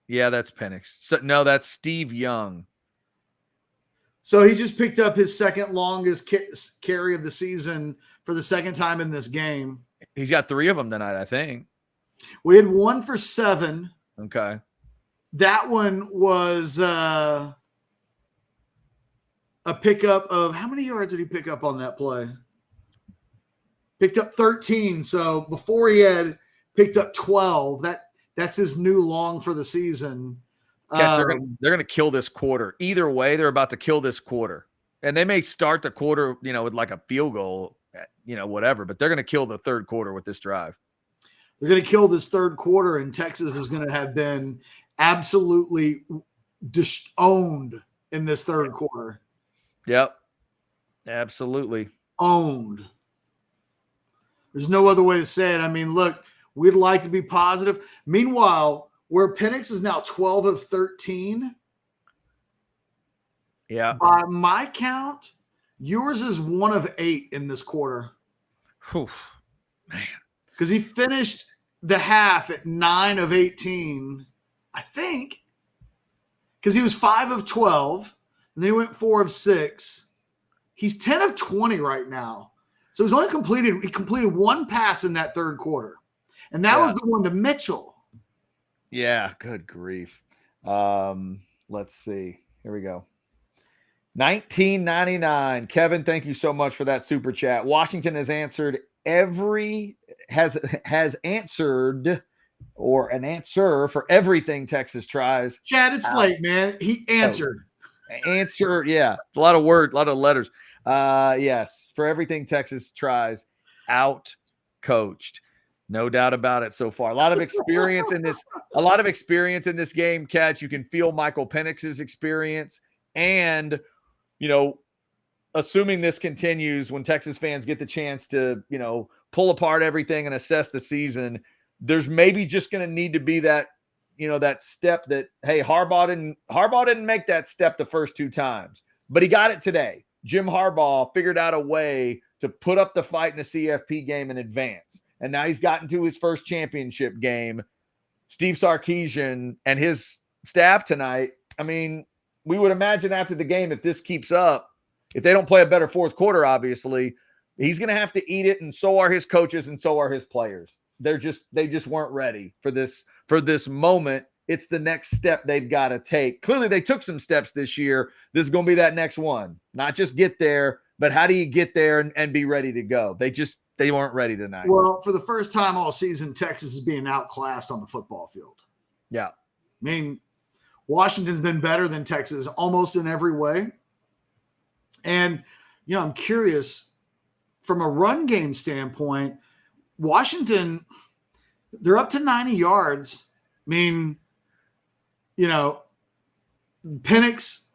Yeah, that's Penix. So, no, that's Steve Young. So he just picked up his second longest carry of the season for the second time in this game. He's got 3 of them tonight, I think. We had 1 for 7. Okay. That one was a pickup of – how many yards did he pick up on that play? Picked up 13. So before he had picked up 12. That's his new long for the season. Yes, they're gonna kill this quarter. Either way, they're about to kill this quarter. And they may start the quarter, with like a field goal, whatever, but they're gonna kill the third quarter with this drive. They're gonna kill this third quarter, and Texas is gonna have been absolutely owned in this third quarter. Yep. Absolutely. Owned. There's no other way to say it. I mean, look, we'd like to be positive. Meanwhile, where Penix is now 12 of 13, Yeah. by my count, yours is 1 of 8 in this quarter. Whew. Man. Because he finished the half at 9 of 18, I think. Because he was 5 of 12, and then he went 4 of 6. He's 10 of 20 right now. So he completed 1 pass in that third quarter. And that was the one to Mitchell. Yeah, good grief. Let's see. Here we go. 1999. Kevin, thank you so much for that super chat. Washington has answered has answered or an answer for everything Texas tries. Chad, it's late, man. He answered. Answer, yeah. It's a lot of words, a lot of letters. Yes, for everything Texas tries, out coached. No doubt about it so far. A lot of experience in this game, Catch. You can feel Michael Penix's experience. And, assuming this continues, when Texas fans get the chance to, pull apart everything and assess the season, there's maybe just going to need to be that, that step that, hey, Harbaugh didn't make that step the first 2 times, but he got it today. Jim Harbaugh figured out a way to put up the fight in the CFP game in advance. And now he's gotten to his first championship game. Steve Sarkisian and his staff tonight, I mean, we would imagine after the game, if this keeps up, if they don't play a better fourth quarter, obviously, he's going to have to eat it, and so are his coaches and so are his players. They just weren't ready for this moment. It's the next step they've got to take. Clearly, they took some steps this year. This is going to be that next one. Not just get there, but how do you get there and be ready to go? They weren't ready tonight. Well, for the first time all season, Texas is being outclassed on the football field. Yeah. I mean, Washington's been better than Texas almost in every way. And, I'm curious, from a run game standpoint, Washington, they're up to 90 yards. I mean, Penix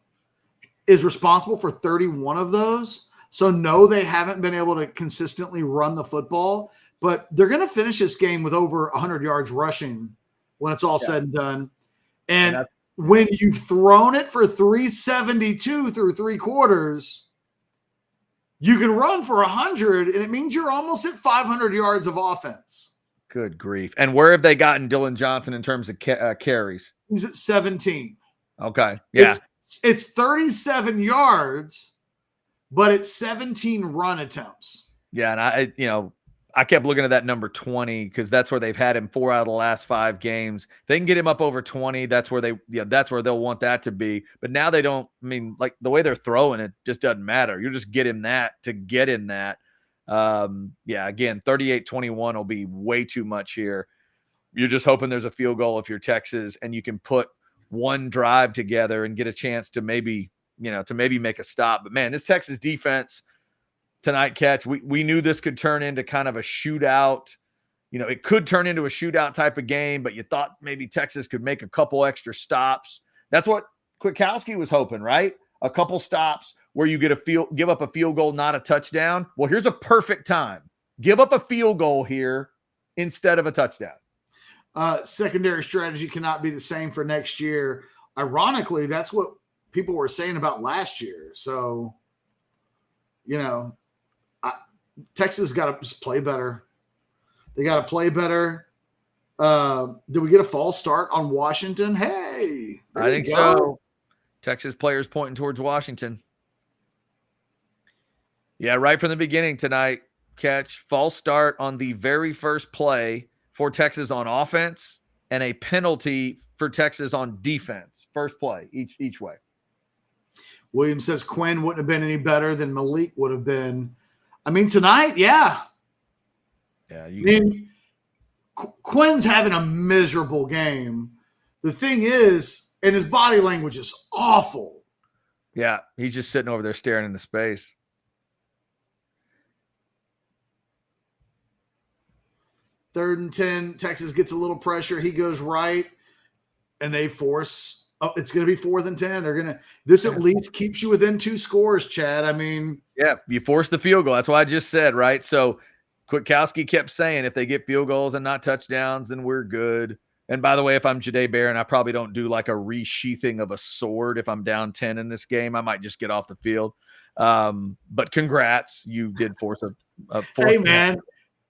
is responsible for 31 of those. So, no, they haven't been able to consistently run the football, but they're going to finish this game with over 100 yards rushing when it's all said and done. And when you've thrown it for 372 through 3 quarters, you can run for 100, and it means you're almost at 500 yards of offense. Good grief. And where have they gotten Dylan Johnson in terms of carries? He's at 17. Okay. Yeah. It's 37 yards, but it's 17 run attempts. Yeah, and I kept looking at that number 20 because that's where they've had him 4 out of the last 5 games. If they can get him up over 20, that's where they'll want that to be. But now they don't. I mean, like the way they're throwing it just doesn't matter. You just get him that to get him that. Again, 38-21 will be way too much here. You're just hoping there's a field goal if you're Texas and you can put one drive together and get a chance to maybe make a stop. But man, this Texas defense tonight, Catch, we knew this could turn into kind of a shootout. It could turn into a shootout type of game, but you thought maybe Texas could make a couple extra stops. That's what Kwiatkowski was hoping, right? A couple stops where you give up a field goal, not a touchdown. Well, here's a perfect time. Give up a field goal here instead of a touchdown. Secondary strategy cannot be the same for next year. Ironically, that's what people were saying about last year. So, Texas got to just play better. They got to play better. Did we get a false start on Washington? Hey, I think so. Texas players pointing towards Washington. Yeah, right from the beginning tonight, Catch, false start on the very first play for Texas on offense and a penalty for Texas on defense. First play, each way. Williams says Quinn wouldn't have been any better than Malik would have been. I mean, tonight, yeah. Yeah, Quinn's having a miserable game. The thing is, and his body language is awful. Yeah, he's just sitting over there staring into space. Third and 10, Texas gets a little pressure. He goes right, and they force. Oh, it's going to be 4th and 10. This at least keeps you within 2 scores, Chad. I mean, yeah, you force the field goal. That's what I just said, right? So Kwiatkowski kept saying if they get field goals and not touchdowns, then we're good. And by the way, if I'm Jahdae Barron, I probably don't do like a resheathing of a sword. If I'm down 10 in this game, I might just get off the field. But congrats. You did force a fourth. Hey, man,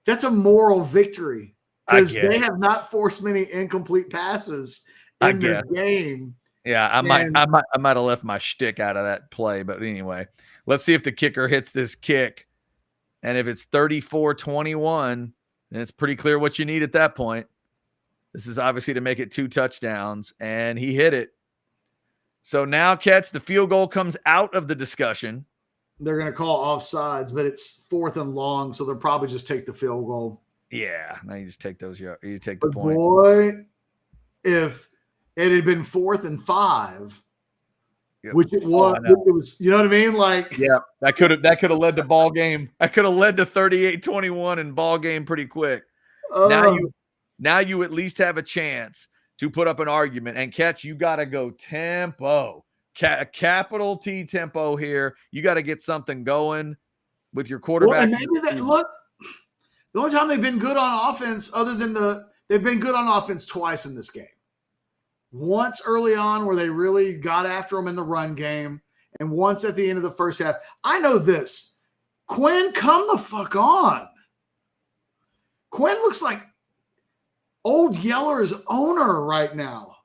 that's a moral victory because they have not forced many incomplete passes in this game. Yeah, I might have left my shtick out of that play. But anyway, let's see if the kicker hits this kick. And if it's 34-21, then it's pretty clear what you need at that point. This is obviously to make it 2 touchdowns, and he hit it. So now, Catch, the field goal comes out of the discussion. They're going to call offsides, but it's 4th and long, so they'll probably just take the field goal. Yeah, now you just take those. You take the point. Boy, if it had been 4th and 5, which it was, it was, you know what I mean? Like, yeah, that could have led to ball game. That could have led to 38-21 and ball game pretty quick. Now you at least have a chance to put up an argument. And Catch, you got to go tempo, capital T tempo here. You got to get something going with your quarterback. Well, and maybe look, the only time they've been good on offense, they've been good on offense twice in this game. Once early on where they really got after them in the run game, and once at the end of the first half. I know this. Quinn, come the fuck on. Quinn looks like Old Yeller's owner right now.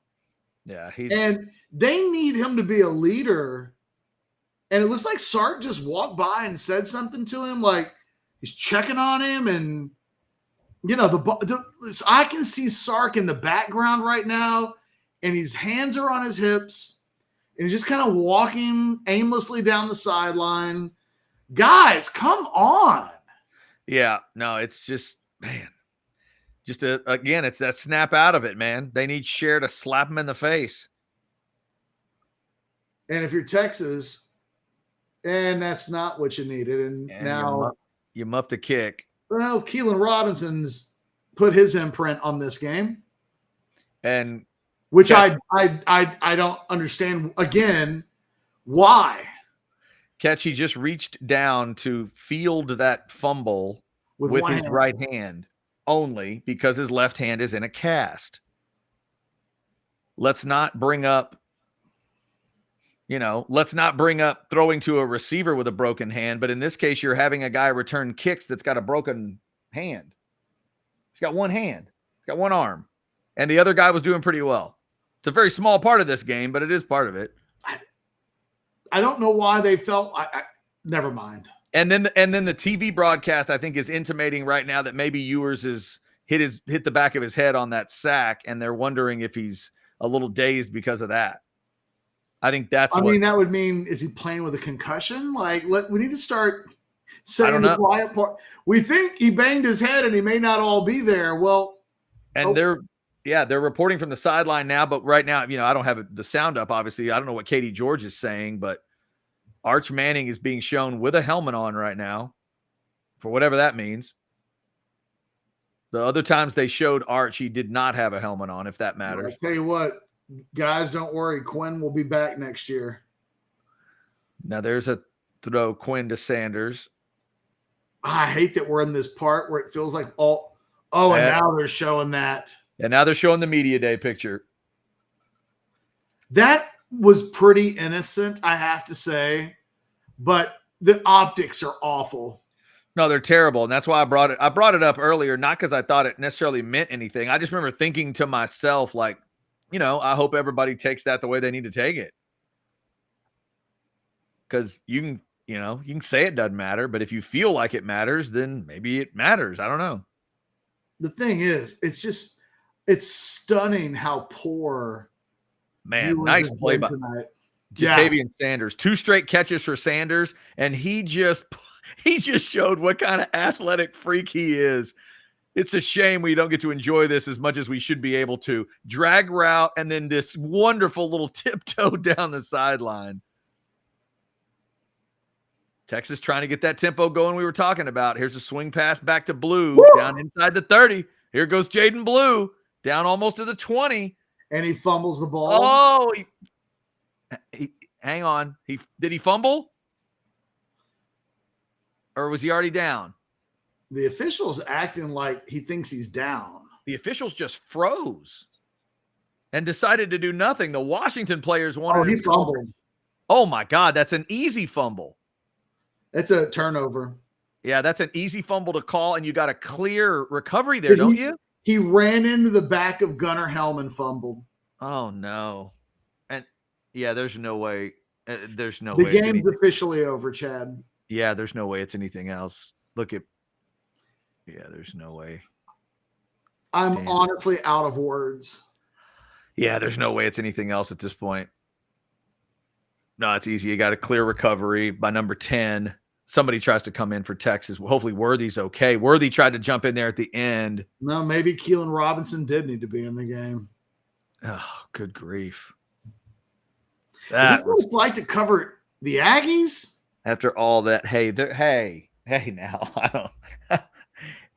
Yeah. And they need him to be a leader. And it looks like Sark just walked by and said something to him, like he's checking on him. And, you know, I can see Sark in the background right now, and his hands are on his hips, and he's just kind of walking aimlessly down the sideline. Guys, come on. Yeah. No, it's just, man. Again, it's that snap out of it, man. They need Cher to slap him in the face. And if you're Texas, and that's not what you needed, and now you muffed a kick. Well, Keelan Robinson's put his imprint on this game, and which I don't understand. Again, why? Catch, he just reached down to field that fumble with his right hand. Only because his left hand is in a cast. Let's not bring up throwing to a receiver with a broken hand, but in this case, you're having a guy return kicks that's got a broken hand. He's got one hand. He's got one arm. And the other guy was doing pretty well. It's a very small part of this game, but it is part of it. I don't know why they felt never mind. And then the TV broadcast, I think, is intimating right now that maybe Ewers has hit the back of his head on that sack, and they're wondering if he's a little dazed because of that. I think that's. I mean, that would mean, is he playing with a concussion? Like, we need to start saying the quiet part. We think he banged his head, and he may not all be there. Well, and they're reporting from the sideline now, but right now, I don't have the sound up. Obviously, I don't know what Katie George is saying, but Arch Manning is being shown with a helmet on right now, for whatever that means. The other times they showed Arch, he did not have a helmet on, if that matters. I'll tell you what, guys, don't worry. Quinn will be back next year. Now there's a throw, Quinn to Sanders. I hate that we're in this part where it feels like and now they're showing that. And now they're showing the media day picture. That was pretty innocent, I have to say, but the optics are awful. No, they're terrible, and that's why I brought it up earlier, not because I thought it necessarily meant anything. I just remember thinking to myself, like, I hope everybody takes that the way they need to take it. Because you can say it doesn't matter, but if you feel like it matters, then maybe it matters. I don't know. The thing is, it's stunning how poor. Man, nice play by Jatavian Sanders. 2 straight catches for Sanders, and he just showed what kind of athletic freak he is. It's a shame we don't get to enjoy this as much as we should be able to. Drag route, and then this wonderful little tiptoe down the sideline. Texas trying to get that tempo going we were talking about. Here's a swing pass back to Blue. Woo! Down inside the 30. Here goes Jaden Blue. Down almost to the 20. And he fumbles the ball. Oh, hang on. Did he fumble? Or was he already down? The official's acting like he thinks he's down. The officials just froze and decided to do nothing. The Washington players wanted he him to call. fumbled. Oh, my God. That's an easy fumble. It's a turnover. Yeah, that's an easy fumble to call, and you got a clear recovery there, don't you? He ran into the back of Gunnar Helm and fumbled. Oh, no. And, yeah, there's no way. There's no way. way. The game's officially over, Chad. Yeah, there's no way it's anything else. Look at – yeah, there's no way. I'm honestly out of words. Yeah, there's no way it's anything else at this point. No, it's easy. You got a clear recovery by number 10. Somebody tries to come in for Texas. Hopefully Worthy's okay. Worthy tried to jump in there at the end. No, maybe Keelan Robinson did need to be in the game. Oh, good grief. Is this what it's like to cover the Aggies? After all that, hey, now. I don't.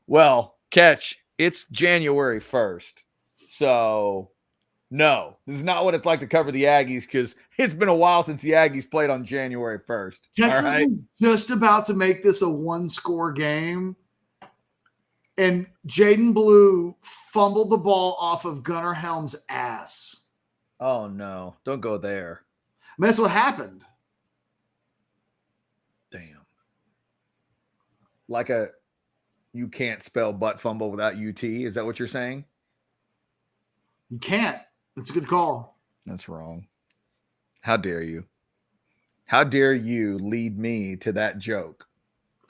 Well, catch. It's January 1st. So, no, this is not what it's like to cover the Aggies because it's been a while since the Aggies played on January 1st. Texas was just about to make this a one-score game, and Jaden Blue fumbled the ball off of Gunnar Helm's ass. Oh, no. Don't go there. I mean, that's what happened. Damn. Like you can't spell butt fumble without UT. Is that what you're saying? You can't. It's a good call. That's wrong. How dare you? How dare you lead me to that joke?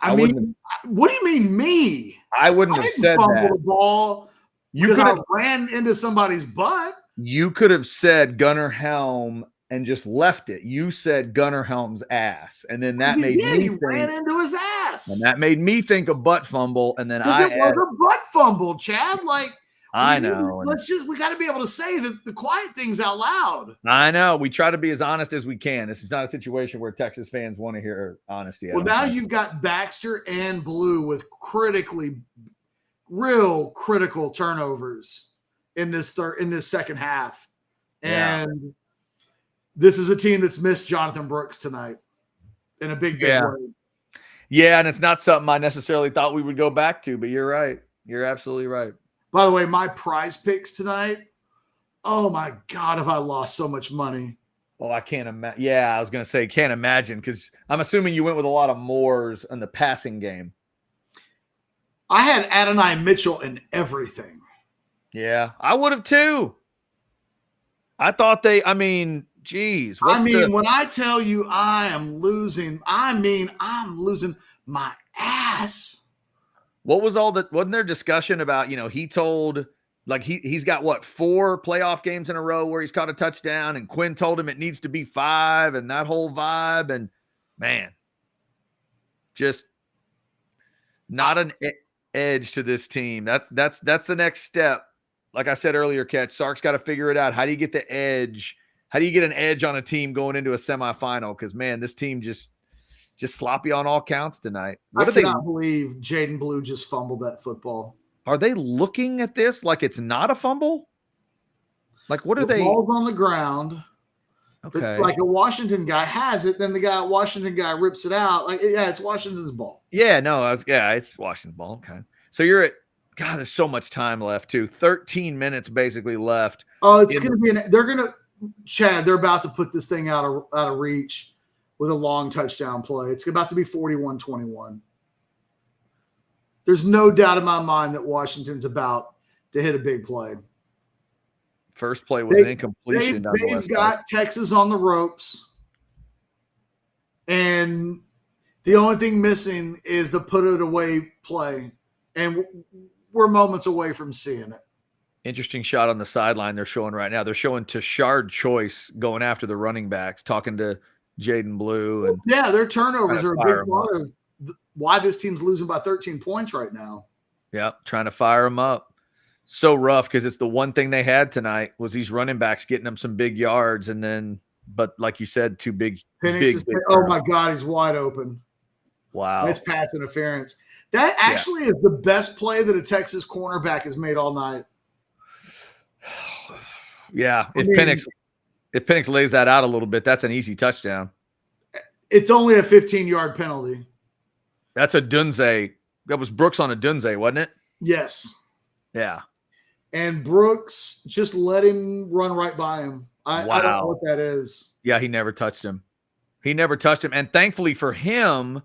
I mean, what do you mean me? I wouldn't have said that. The ball because I ran into somebody's butt. You could have said Gunnar Helm and just left it. You said Gunnar Helm's ass, and then that made me think, ran into his ass, and that made me think a butt fumble. And then it was a butt fumble, Chad. Like I know. We got to be able to say the quiet things out loud. I know. We try to be as honest as we can. This is not a situation where Texas fans want to hear honesty. Well, now you've got Baxter and Blue with real critical turnovers in this second half, and this is a team that's missed Jonathan Brooks tonight in a big way. Yeah, and it's not something I necessarily thought we would go back to, but you're right. You're absolutely right. By the way, my prize picks tonight, oh my God, have I lost so much money. Well, I can't imagine. Yeah, I was going to say can't imagine because I'm assuming you went with a lot of Moores in the passing game. I had Adonai Mitchell in everything. Yeah, I would have too. I thought geez. When I tell you I am losing, I'm losing my ass. What was wasn't there discussion about, he told, like he's got 4 playoff games in a row where he's caught a touchdown, and Quinn told him it needs to be 5 and that whole vibe. And man, just not an edge to this team. That's the next step. Like I said earlier, Catch, Sark's got to figure it out. How do you get the edge? How do you get an edge on a team going into a semifinal? Because, man, this team just sloppy on all counts tonight. I cannot believe Jaden Blue just fumbled that football. Are they looking at this like it's not a fumble? Like, what are they? The ball's on the ground. Okay. Like a Washington guy has it, then the Washington guy rips it out. Like, yeah, it's Washington's ball. Yeah, no, it's Washington's ball. Okay. So you're at, God, there's so much time left, too. 13 minutes basically left. Oh, it's going to be Chad, they're about to put this thing out of reach with a long touchdown play. It's about to be 41-21. There's no doubt in my mind that Washington's about to hit a big play. First play was an incompletion. They've got Texas on the ropes, and the only thing missing is the put it away play, and we're moments away from seeing it. Interesting shot on the sideline they're showing right now. They're showing Tashard Choice going after the running backs, talking to Jaden Blue. And yeah, their turnovers are a big part of why this team's losing by 13 points right now. Yeah, trying to fire them up. So rough because it's the one thing they had tonight was these running backs getting them some big yards, and then, but like you said, two big. Oh my God, he's wide open. Wow, it's pass interference. That actually is the best play that a Texas cornerback has made all night. Yeah, if Penix lays that out a little bit, that's an easy touchdown. It's only a 15-yard penalty. That's a Dunze Brooks on a Dunze, wasn't it? Yes. Yeah. And Brooks just let him run right by him. I don't know Wow. what that is. Yeah, he never touched him. And thankfully for him,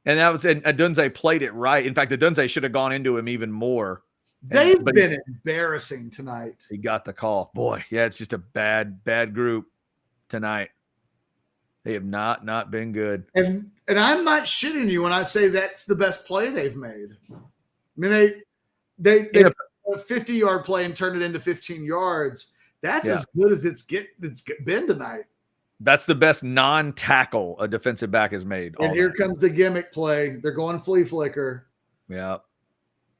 and Dunze played it right. In fact, the Dunze should have gone into him even more. They've been embarrassing tonight. He got the call. Boy, yeah, it's just a bad group tonight. They have not been good. And I'm not shitting you when I say that's the best play they've made. I mean, they a 50-yard play and turned it into 15 yards. That's as good as it's been tonight. That's the best non-tackle a defensive back has made. And here comes the gimmick play. They're going flea flicker. Yeah.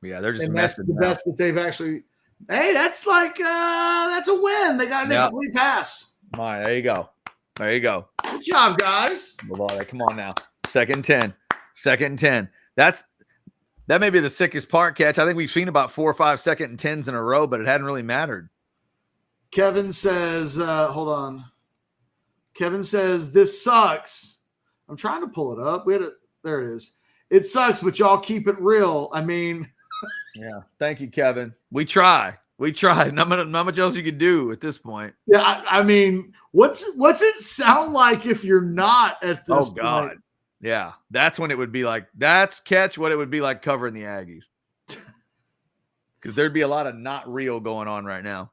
Yeah, they're just messing. That's the best that they've actually. Hey, that's like that's a win. They got an incomplete pass. All right, there you go. Good job, guys. Come on now. Second and 10. That may be the sickest part, Catch. I think we've seen about 4 or 5 second and 10s in a row, but it hadn't really mattered. Kevin says, hold on. Kevin says, this sucks. I'm trying to pull it up. There it is. It sucks, but y'all keep it real. I mean. Yeah. Thank you, Kevin. We try. Not much else you could do at this point. Yeah. I mean, what's it sound like if you're not at this point? Oh, God. Yeah. That's when it would be like, that's Catch what it would be like covering the Aggies. Because there'd be a lot of not real going on right now.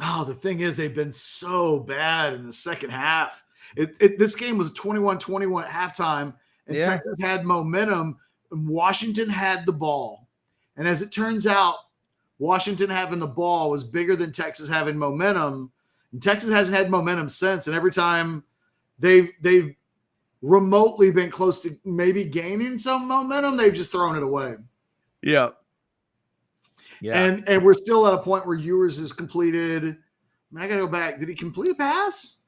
Oh, the thing is, they've been so bad in the second half. This game was 21-21 at halftime, and Texas had momentum, and Washington had the ball. And as it turns out, Washington having the ball was bigger than Texas having momentum. And Texas hasn't had momentum since. And every time they've remotely been close to maybe gaining some momentum, they've just thrown it away. Yeah. Yeah. And we're still at a point where Ewers is completed. I mean, I got to go back. Did he complete a pass?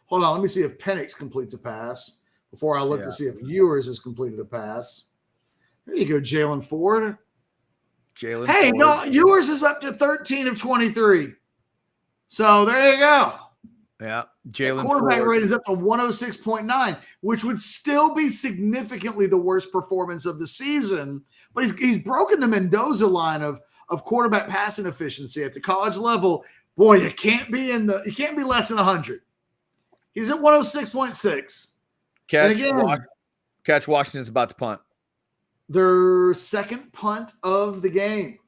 Hold on. Let me see if Penix completes a pass before I look to see if Ewers has completed a pass. There you go, Jalen Ford. Hey, no, Ewers is up to 13 of 23. So there you go. Yeah. Jalen quarterback Ford. rate is up to 106.9, which would still be significantly the worst performance of the season. But he's broken the Mendoza line of quarterback passing efficiency at the college level. Boy, you can't be less than 100. He's at 106.6. Catch Washington's about to punt. Their second punt of the game.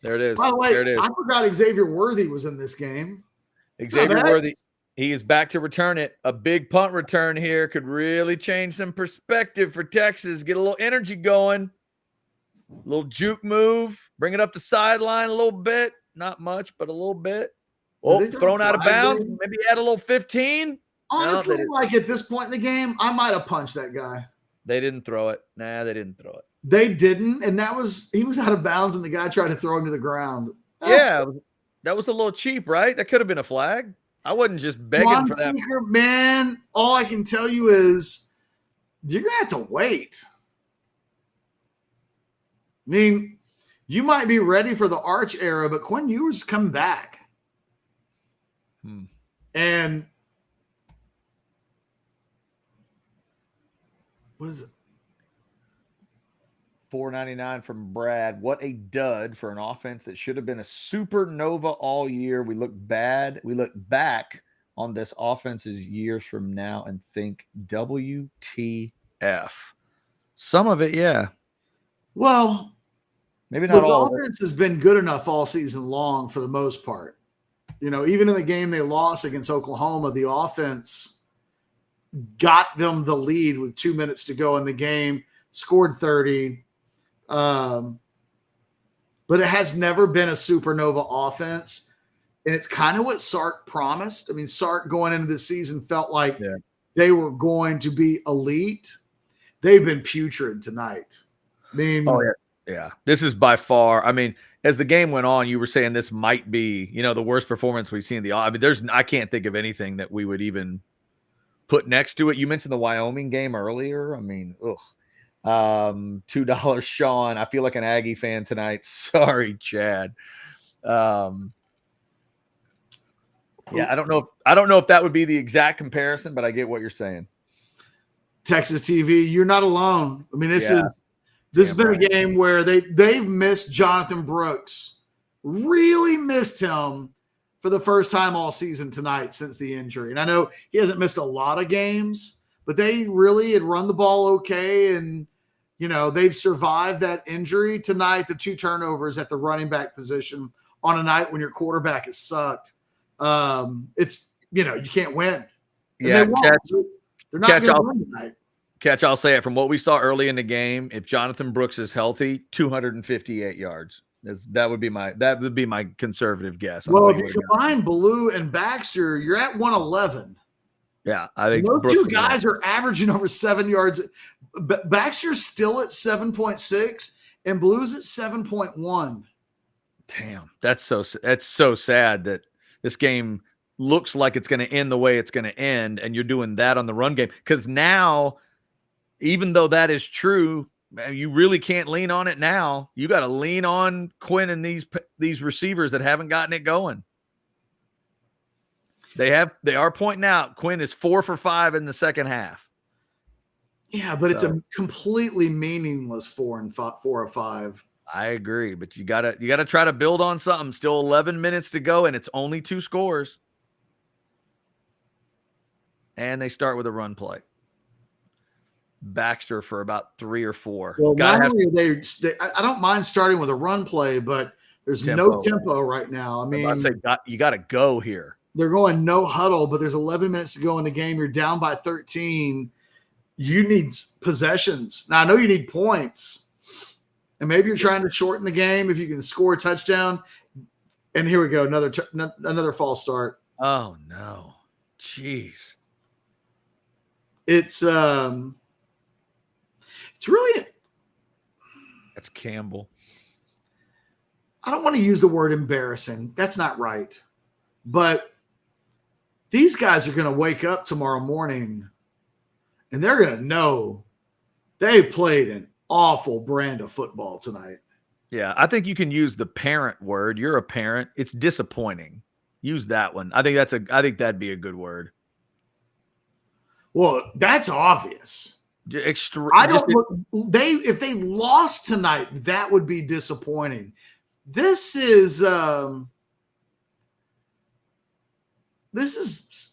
There it is. By the way, there it is. I forgot Xavier Worthy was in this game. Xavier Worthy, he is back to return it. A big punt return here could really change some perspective for Texas. Get a little energy going. A little juke move. Bring it up the sideline a little bit. Not much, but a little bit. Oh, thrown out of bounds. Maybe add a little 15. Honestly, like at this point in the game, I might have punched that guy. They didn't throw it. Nah, they didn't throw it. They didn't, and he was out of bounds, and the guy tried to throw him to the ground. Yeah, that was a little cheap, right? That could have been a flag. I wasn't just begging for that. Man, all I can tell you is you're going to have to wait. I mean, you might be ready for the Arch era, but Quinn Ewers come back. And what is it? $4.99 from Brad. What a dud for an offense that should have been a supernova all year. We look bad. We look back on this offense's years from now and think WTF. Some of it, yeah. Well, maybe not all. The offense has been good enough all season long for the most part. You know, even in the game they lost against Oklahoma, the offense got them the lead with 2 minutes to go in the game, scored 30. But it has never been a supernova offense. And it's kind of what Sark promised. I mean, Sark going into the season felt like they were going to be elite. They've been putrid tonight. I mean, yeah. This is by far, I mean, as the game went on, you were saying this might be, the worst performance we've seen. I mean, I can't think of anything that we would even put next to it. You mentioned the Wyoming game earlier. I mean, $2 Sean. I feel like an Aggie fan tonight. Sorry, Chad. I don't know if that would be the exact comparison, but I get what you're saying. Texas TV, you're not alone. I mean, this has been a game where they've missed Jonathan Brooks, really missed him for the first time all season tonight since the injury. And I know he hasn't missed a lot of games, but they really had run the ball okay. And, they've survived that injury tonight, the 2 turnovers at the running back position on a night when your quarterback has sucked. It's, you can't win. And yeah, they're not going to win tonight. Catch, I'll say it. From what we saw early in the game, if Jonathan Brooks is healthy, 258 yards. That would be my conservative guess. Well, if you combine Blue and Baxter, you're at 111. Yeah, I think those two guys are averaging over 7 yards. Baxter's still at 7.6, and Blue's at 7.1. Damn, that's so sad that this game looks like it's going to end the way it's going to end, and you're doing that on the run game. Because now, even though that is true, you really can't lean on it now. You got to lean on Quinn and these receivers that haven't gotten it going. They are pointing out Quinn is 4 for 5 in the second half. Yeah, but it's a completely meaningless 4 of 5. I agree, but you gotta try to build on something. Still 11 minutes to go, and it's only 2 scores. And they start with a run play. Baxter for about 3 or 4. Well, not only I don't mind starting with a run play, but there's no tempo right now. I mean, you got to go here. They're going no huddle, but there's 11 minutes to go in the game. You're down by 13. You need possessions. Now, I know you need points, and maybe you're trying to shorten the game if you can score a touchdown. And here we go, another false start. Oh no, jeez. It's really. That's Campbell. I don't want to use the word embarrassing. That's not right. But these guys are going to wake up tomorrow morning and they're going to know they played an awful brand of football tonight. Yeah, I think you can use the parent word. You're a parent. It's disappointing. Use that one. I think that'd be a good word. Well, that's obvious. If they lost tonight, that would be disappointing. This is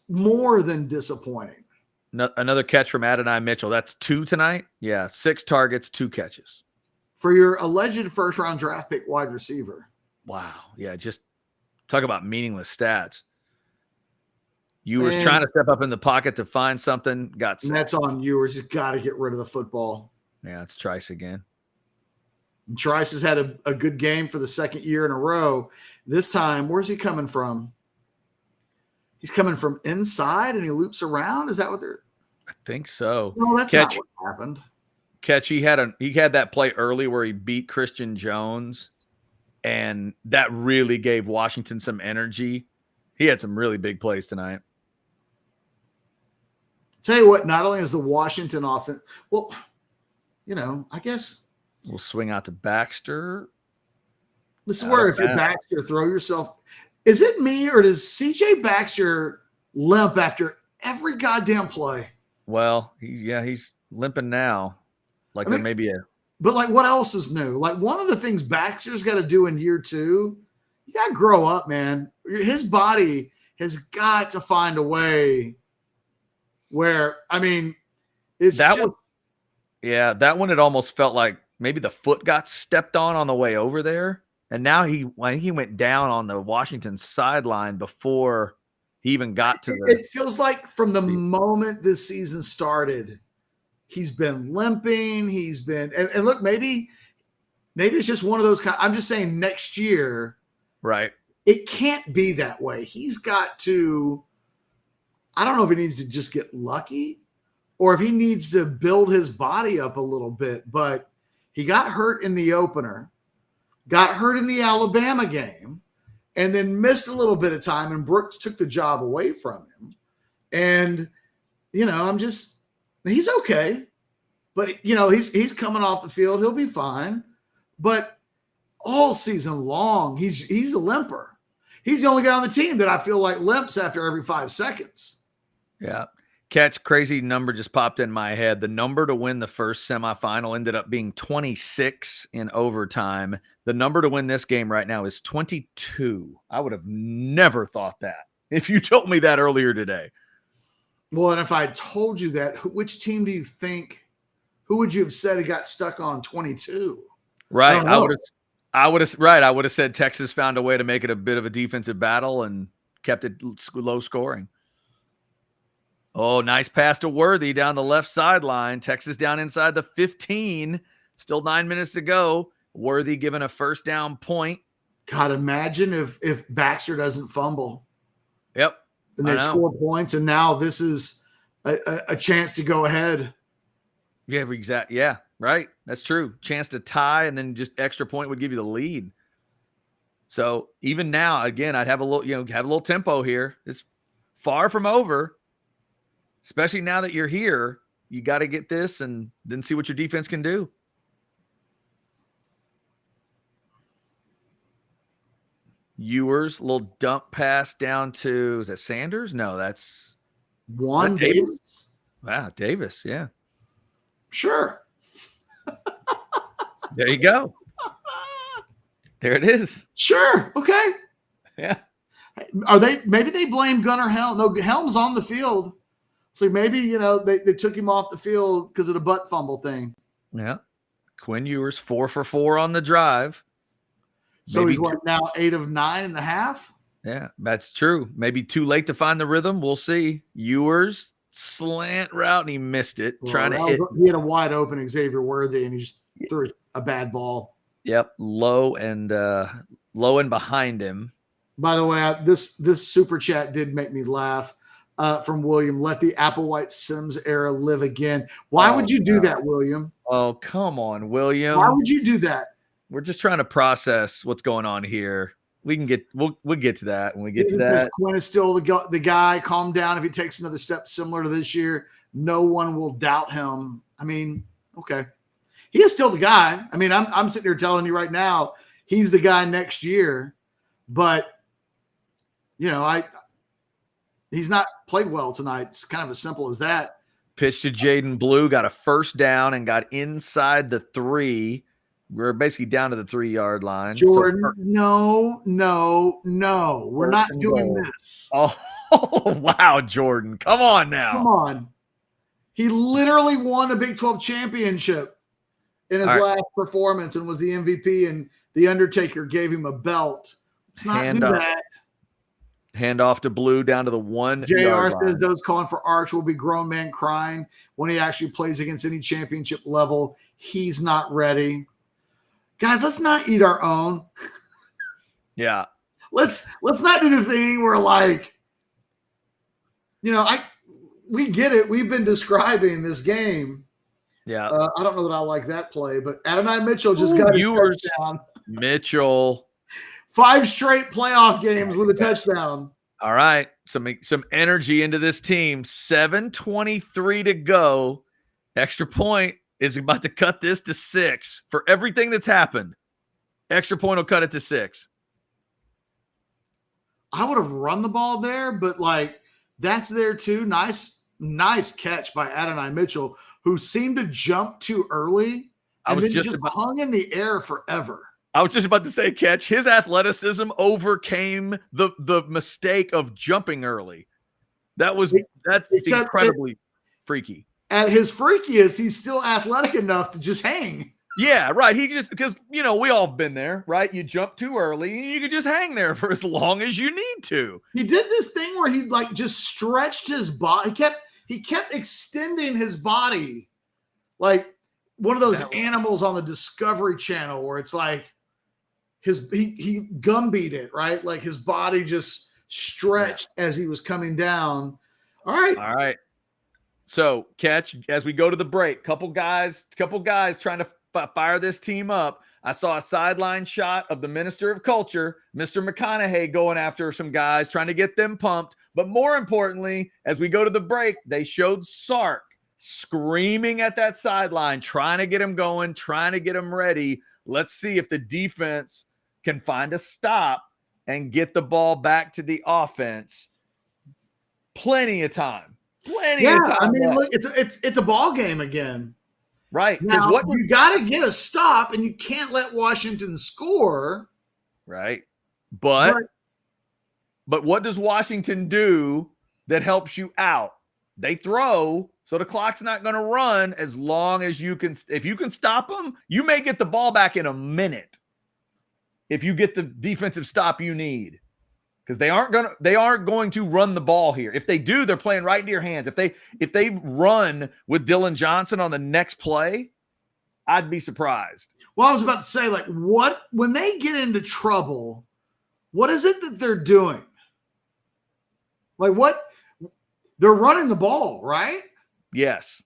more than disappointing. Another catch from Adonai Mitchell. That's 2 tonight. Yeah, 6 targets, 2 catches. For your alleged first-round draft pick wide receiver. Wow. Yeah, just talk about meaningless stats. You were trying to step up in the pocket to find something, got set. And that's on you. We're just got to get rid of the football. Yeah, it's Trice again. And Trice has had a good game for the second year in a row. This time, where's he coming from? He's coming from inside and he loops around. Is that what they're? I think so. No, that's not what happened. Catch. He had that play early where he beat Christian Jones, and that really gave Washington some energy. He had some really big plays tonight. Tell you what, not only is the Washington offense, well, I guess we'll swing out to Baxter. This is where if you're Baxter, throw yourself. Is it me or does CJ Baxter limp after every goddamn play? Well, he's limping now. But what else is new? Like one of the things Baxter's got to do in year 2, you got to grow up, man. His body has got to find a way where, it's that one, it almost felt like maybe the foot got stepped on the way over there. And now he went down on the Washington sideline before he even got to the. It feels like from the moment this season started, he's been limping. He's been, and look, maybe it's just one of those kind. I'm just saying next year, right? It can't be that way. He's got to. I don't know if he needs to just get lucky or if he needs to build his body up a little bit, but he got hurt in the opener, got hurt in the Alabama game, and then missed a little bit of time, and Brooks took the job away from him. And, he's okay, but, he's coming off the field. He'll be fine. But all season long, he's a limper. He's the only guy on the team that I feel like limps after every 5 seconds. Yeah. Catch, crazy number just popped in my head. The number to win the first semifinal ended up being 26 in overtime. The number to win this game right now is 22. I would have never thought that if you told me that earlier today. Well, and if I told you that, which team do you think, who would you have said he got stuck on 22? Right. I would have said Texas found a way to make it a bit of a defensive battle and kept it low scoring. Oh, nice pass to Worthy down the left sideline. Texas down inside the 15. Still 9 minutes to go. Worthy given a first down point. God, imagine if Baxter doesn't fumble. Yep. And they score points, and now this is a chance to go ahead. Yeah, exactly. Yeah, right. That's true. Chance to tie, and then just extra point would give you the lead. So even now, again, I'd have a little tempo here. It's far from over. Especially now that you're here, you got to get this and then see what your defense can do. Ewers, little dump pass down to, is that Sanders? No, that's Juan Davis. Wow, Davis, yeah. Sure. There you go. There it is. Sure. Okay. Yeah. Maybe they blame Gunnar Helm. No, Helm's on the field. So maybe, they took him off the field because of the butt fumble thing. Yeah. Quinn Ewers, 4 for 4 on the drive. So maybe he's now 8 of 9 in the half? Yeah, that's true. Maybe too late to find the rhythm. We'll see. Ewers, slant route, and he missed it. He had a wide open Xavier Worthy, and he just threw a bad ball. Yep, low and behind him. By the way, this super chat did make me laugh. From William, let the Applewhite Sims era live again. Why would you do that, William? Oh, come on, William. Why would you do that? We're just trying to process what's going on here. We'll get to that when we get to that. Quinn is still the guy. Calm down. If he takes another step similar to this year, no one will doubt him. I mean, okay. He is still the guy. I mean, I'm sitting here telling you right now, he's the guy next year. But, he's not played well tonight. It's kind of as simple as that. Pitch to Jaden Blue, got a first down and got inside the 3. We're basically down to the 3-yard line. Jordan, no. We're not doing this. Oh, wow, Jordan. Come on now. Come on. He literally won a Big 12 championship in his last performance and was the MVP, and the Undertaker gave him a belt. Let's not do that. Hand off to Blue down to the 1. JR says those calling for Arch will be grown man crying when he actually plays against any championship level. He's not ready. Guys, let's not eat our own. Yeah. Let's not do the thing where we get it. We've been describing this game. Yeah. I don't know that I like that play, but Adonai Mitchell just got his touchdown. Mitchell. 5 straight playoff games with a touchdown. All right. Some energy into this team. 7:23 to go. Extra point is about to cut this to 6 for everything that's happened. Extra point will cut it to 6. I would have run the ball there, but that's there too. Nice catch by Adonai Mitchell, who seemed to jump too early and then just hung in the air forever. I was just about to say, Catch, his athleticism overcame the mistake of jumping early. That's incredibly freaky. At his freakiest, he's still athletic enough to just hang. Yeah, right. Because we all have been there, right? You jump too early and you can just hang there for as long as you need to. He did this thing where he just stretched his body. He kept extending his body like one of those animals on the Discovery Channel where it's like he gumbeat it, right? Like his body just stretched as he was coming down. All right. So, Catch, as we go to the break, couple guys trying to fire this team up. I saw a sideline shot of the Minister of Culture, Mr. McConaughey, going after some guys, trying to get them pumped. But more importantly, as we go to the break, they showed Sark screaming at that sideline, trying to get him going, trying to get him ready. Let's see if the defense can find a stop and get the ball back to the offense. Plenty of time. Plenty Yeah, of time I mean, left. look, it's a ball game again. Right. Because Now what you got to get a stop, and you can't let Washington score. right. But But what does Washington do that helps you out? They throw, so the clock's not going to run as long as you can. If you can stop them, you may get the ball back in a minute. If you get the defensive stop you need, because they aren't going to run the ball here. If they do, they're playing right into your hands. If they run with Dylan Johnson on the next play, I'd be surprised. well, I was about to say, like, what when they get into trouble, what is it that they're doing? Like, what they're running the ball, right? Yes,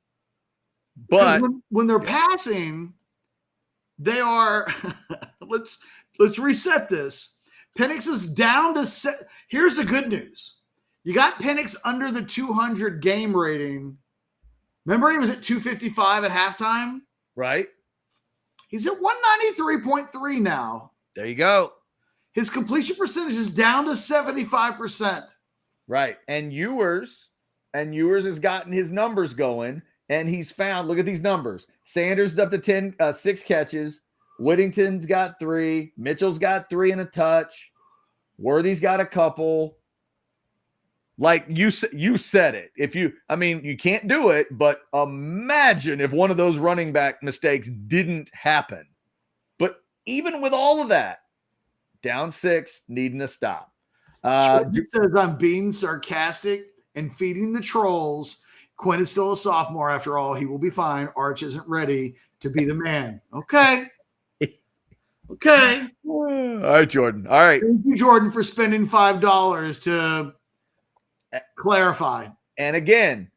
'Cause but when they're passing, they are. let's reset this. Penix is down to here's the good news. You got Penix under the 200 game rating. Remember, he was at 255 at halftime. right He's at 193.3 now. there you go. His completion percentage is down to 75%. Right. And Ewers has gotten his numbers going, and he's found, look at these numbers. Sanders is up to 6 catches. Whittington's got 3. Mitchell's got 3 and a touch. Worthy's got a couple. Like you said it. You can't do it, but imagine if one of those running back mistakes didn't happen. But even with all of that, down 6, needing a stop. He says, I'm being sarcastic and feeding the trolls. Quinn is still a sophomore after all. He will be fine. Arch isn't ready to be the man. Okay. Okay. All right, Jordan. All right. Thank you, Jordan, for spending $5 to clarify. And again,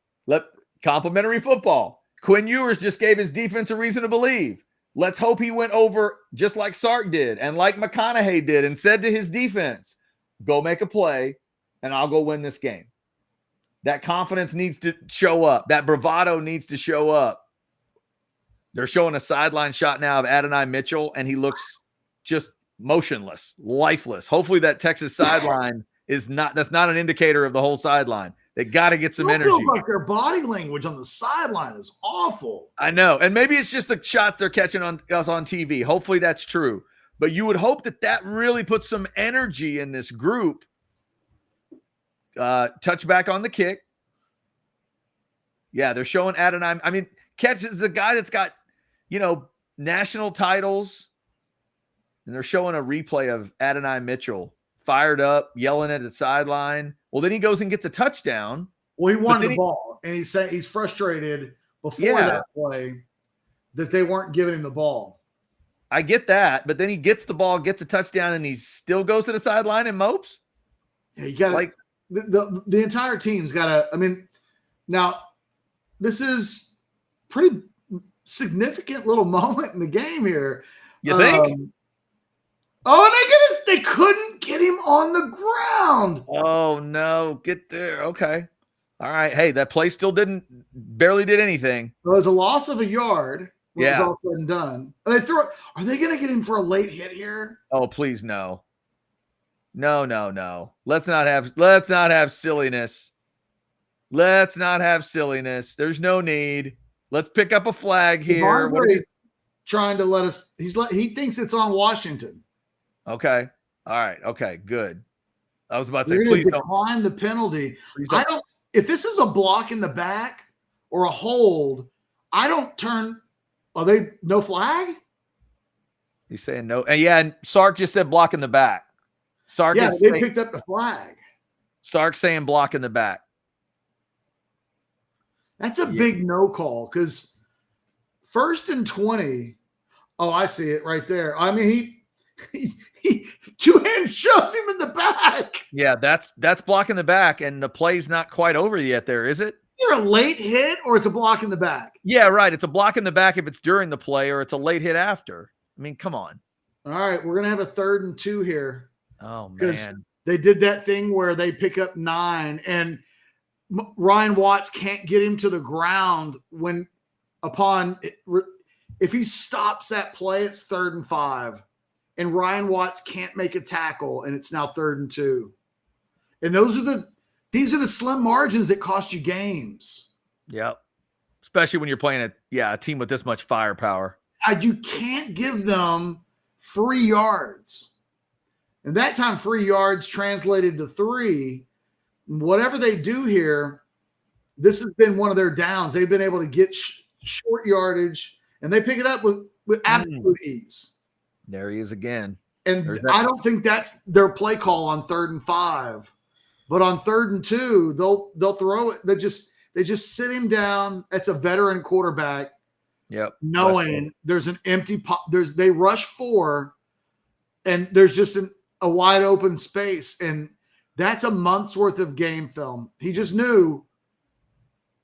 complimentary football. Quinn Ewers just gave his defense a reason to believe. Let's hope he went over just like Sark did and like McConaughey did and said to his defense, go make a play and I'll go win this game. That confidence needs to show up. That bravado needs to show up. They're showing a sideline shot now of Adonai Mitchell, and he looks just motionless, lifeless. Hopefully that Texas sideline that's not an indicator of the whole sideline. They got to get some energy. Feels like their body language on the sideline is awful. I know. And maybe it's just the shots they're catching on us on TV. Hopefully that's true. But you would hope that really puts some energy in this group. Touchback on the kick. Yeah, they're showing Adonai. I mean, Catch is the guy that's got, national titles. And they're showing a replay of Adonai Mitchell fired up, yelling at the sideline. Well, then he goes and gets a touchdown. Well, he wanted the ball, and he's frustrated before that play that they weren't giving him the ball. I get that, but then he gets the ball, gets a touchdown, and he still goes to the sideline and mopes. Yeah, you got like the entire team's got to. I mean, now this is pretty significant little moment in the game here. You think? And they couldn't get him on the ground. Oh no, get there. Okay. All right. Hey, that play still barely did anything. It was a loss of a yard. When it was all said and done. Are they going to get him for a late hit here? Oh, please no. No. Let's not have silliness. Let's not have silliness. There's no need. Let's pick up a flag here. He's trying to let us. He thinks it's on Washington. Okay. All right. Okay. Good. I was about to say, please don't decline the penalty. I don't. If this is a block in the back or a hold, I don't turn. Are they no flag? He's saying no. And Sark just said block in the back. They picked up the flag. Sark saying block in the back. That's a big no call because 1st and 20. Oh, I see it right there. I mean, he 2-hand shoves him in the back. Yeah, that's blocking the back, and the play's not quite over yet there, is it? Either a late hit or it's a block in the back. Yeah, right. It's a block in the back if it's during the play, or it's a late hit after. I mean, come on. All right, we're going to have a 3rd and 2 here. Oh, man. Because they did that thing where they pick up 9, and Ryan Watts can't get him to the ground if he stops that play, it's 3rd and 5. And Ryan Watts can't make a tackle, and it's now 3rd and 2. And those are These are the slim margins that cost you games. Yep. Especially when you're playing a team with this much firepower. You can't give them free yards. And that time, free yards translated to 3. Whatever they do here, this has been one of their downs. They've been able to get short yardage, and they pick it up with absolute ease. There he is again. And I don't think that's their play call on 3rd and 5. But on 3rd and 2, they'll throw it. They just sit him down. It's a veteran quarterback. Yep. Knowing there's an empty they rush 4, and there's just a wide open space, and that's a month's worth of game film. He just knew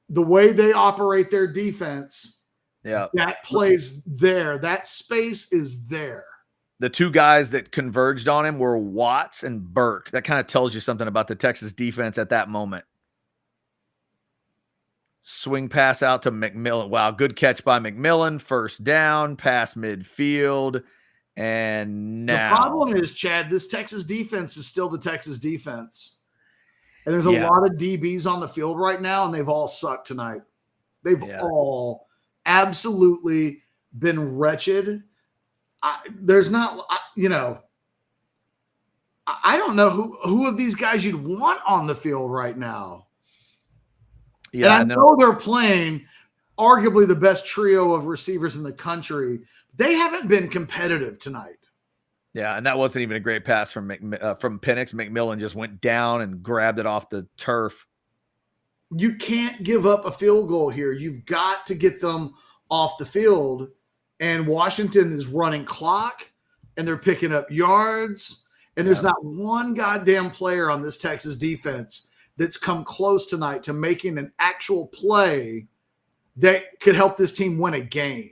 the way they operate their defense. Yeah, that plays there. That space is there. The 2 guys that converged on him were Watts and Burke. That kind of tells you something about the Texas defense at that moment. Swing pass out to McMillan. Wow, good catch by McMillan. First down, pass midfield. And now. The problem is, Chad, this Texas defense is still the Texas defense. And there's a lot of DBs on the field right now, and they've all sucked tonight. They've all absolutely been wretched. I don't know who of these guys you'd want on the field right now. Yeah, and I know they're playing arguably the best trio of receivers in the country. They haven't been competitive tonight. Yeah, and that wasn't even a great pass from Penix. McMillan just went down and grabbed it off the turf. You can't give up a field goal here. You've got to get them off the field. And Washington is running clock, and they're picking up yards. And there's not one goddamn player on this Texas defense that's come close tonight to making an actual play that could help this team win a game.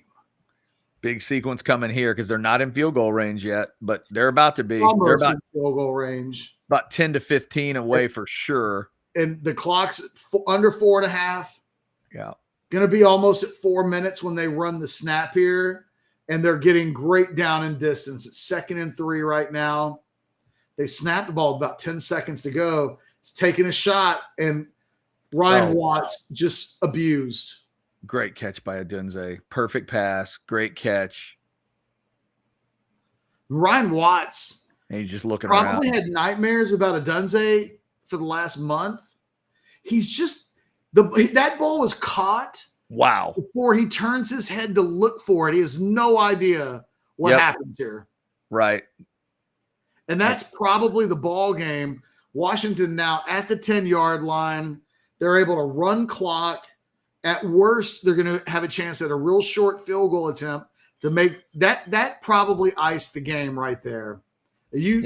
Big sequence coming here because they're not in field goal range yet, but they're about to be. Almost they're in field goal range. About 10 to 15 away for sure. And the clock's under 4.5. Yeah. Going to be almost at 4 minutes when they run the snap here, and they're getting great down and distance. It's 2nd and 3 right now. They snap the ball about 10 seconds to go. It's taking a shot, and Ryan Watts just abused. Great catch by Adunze. Perfect pass. Great catch. Ryan Watts. And he's just looking probably around. Had nightmares about Adunze for the last month. He's just that ball was caught. Wow. Before he turns his head to look for it, he has no idea what happens here. Right. And that's probably the ball game. Washington now at the 10-yard line. They're able to run clock. At worst, they're going to have a chance at a real short field goal attempt to make that. That probably iced the game right there. You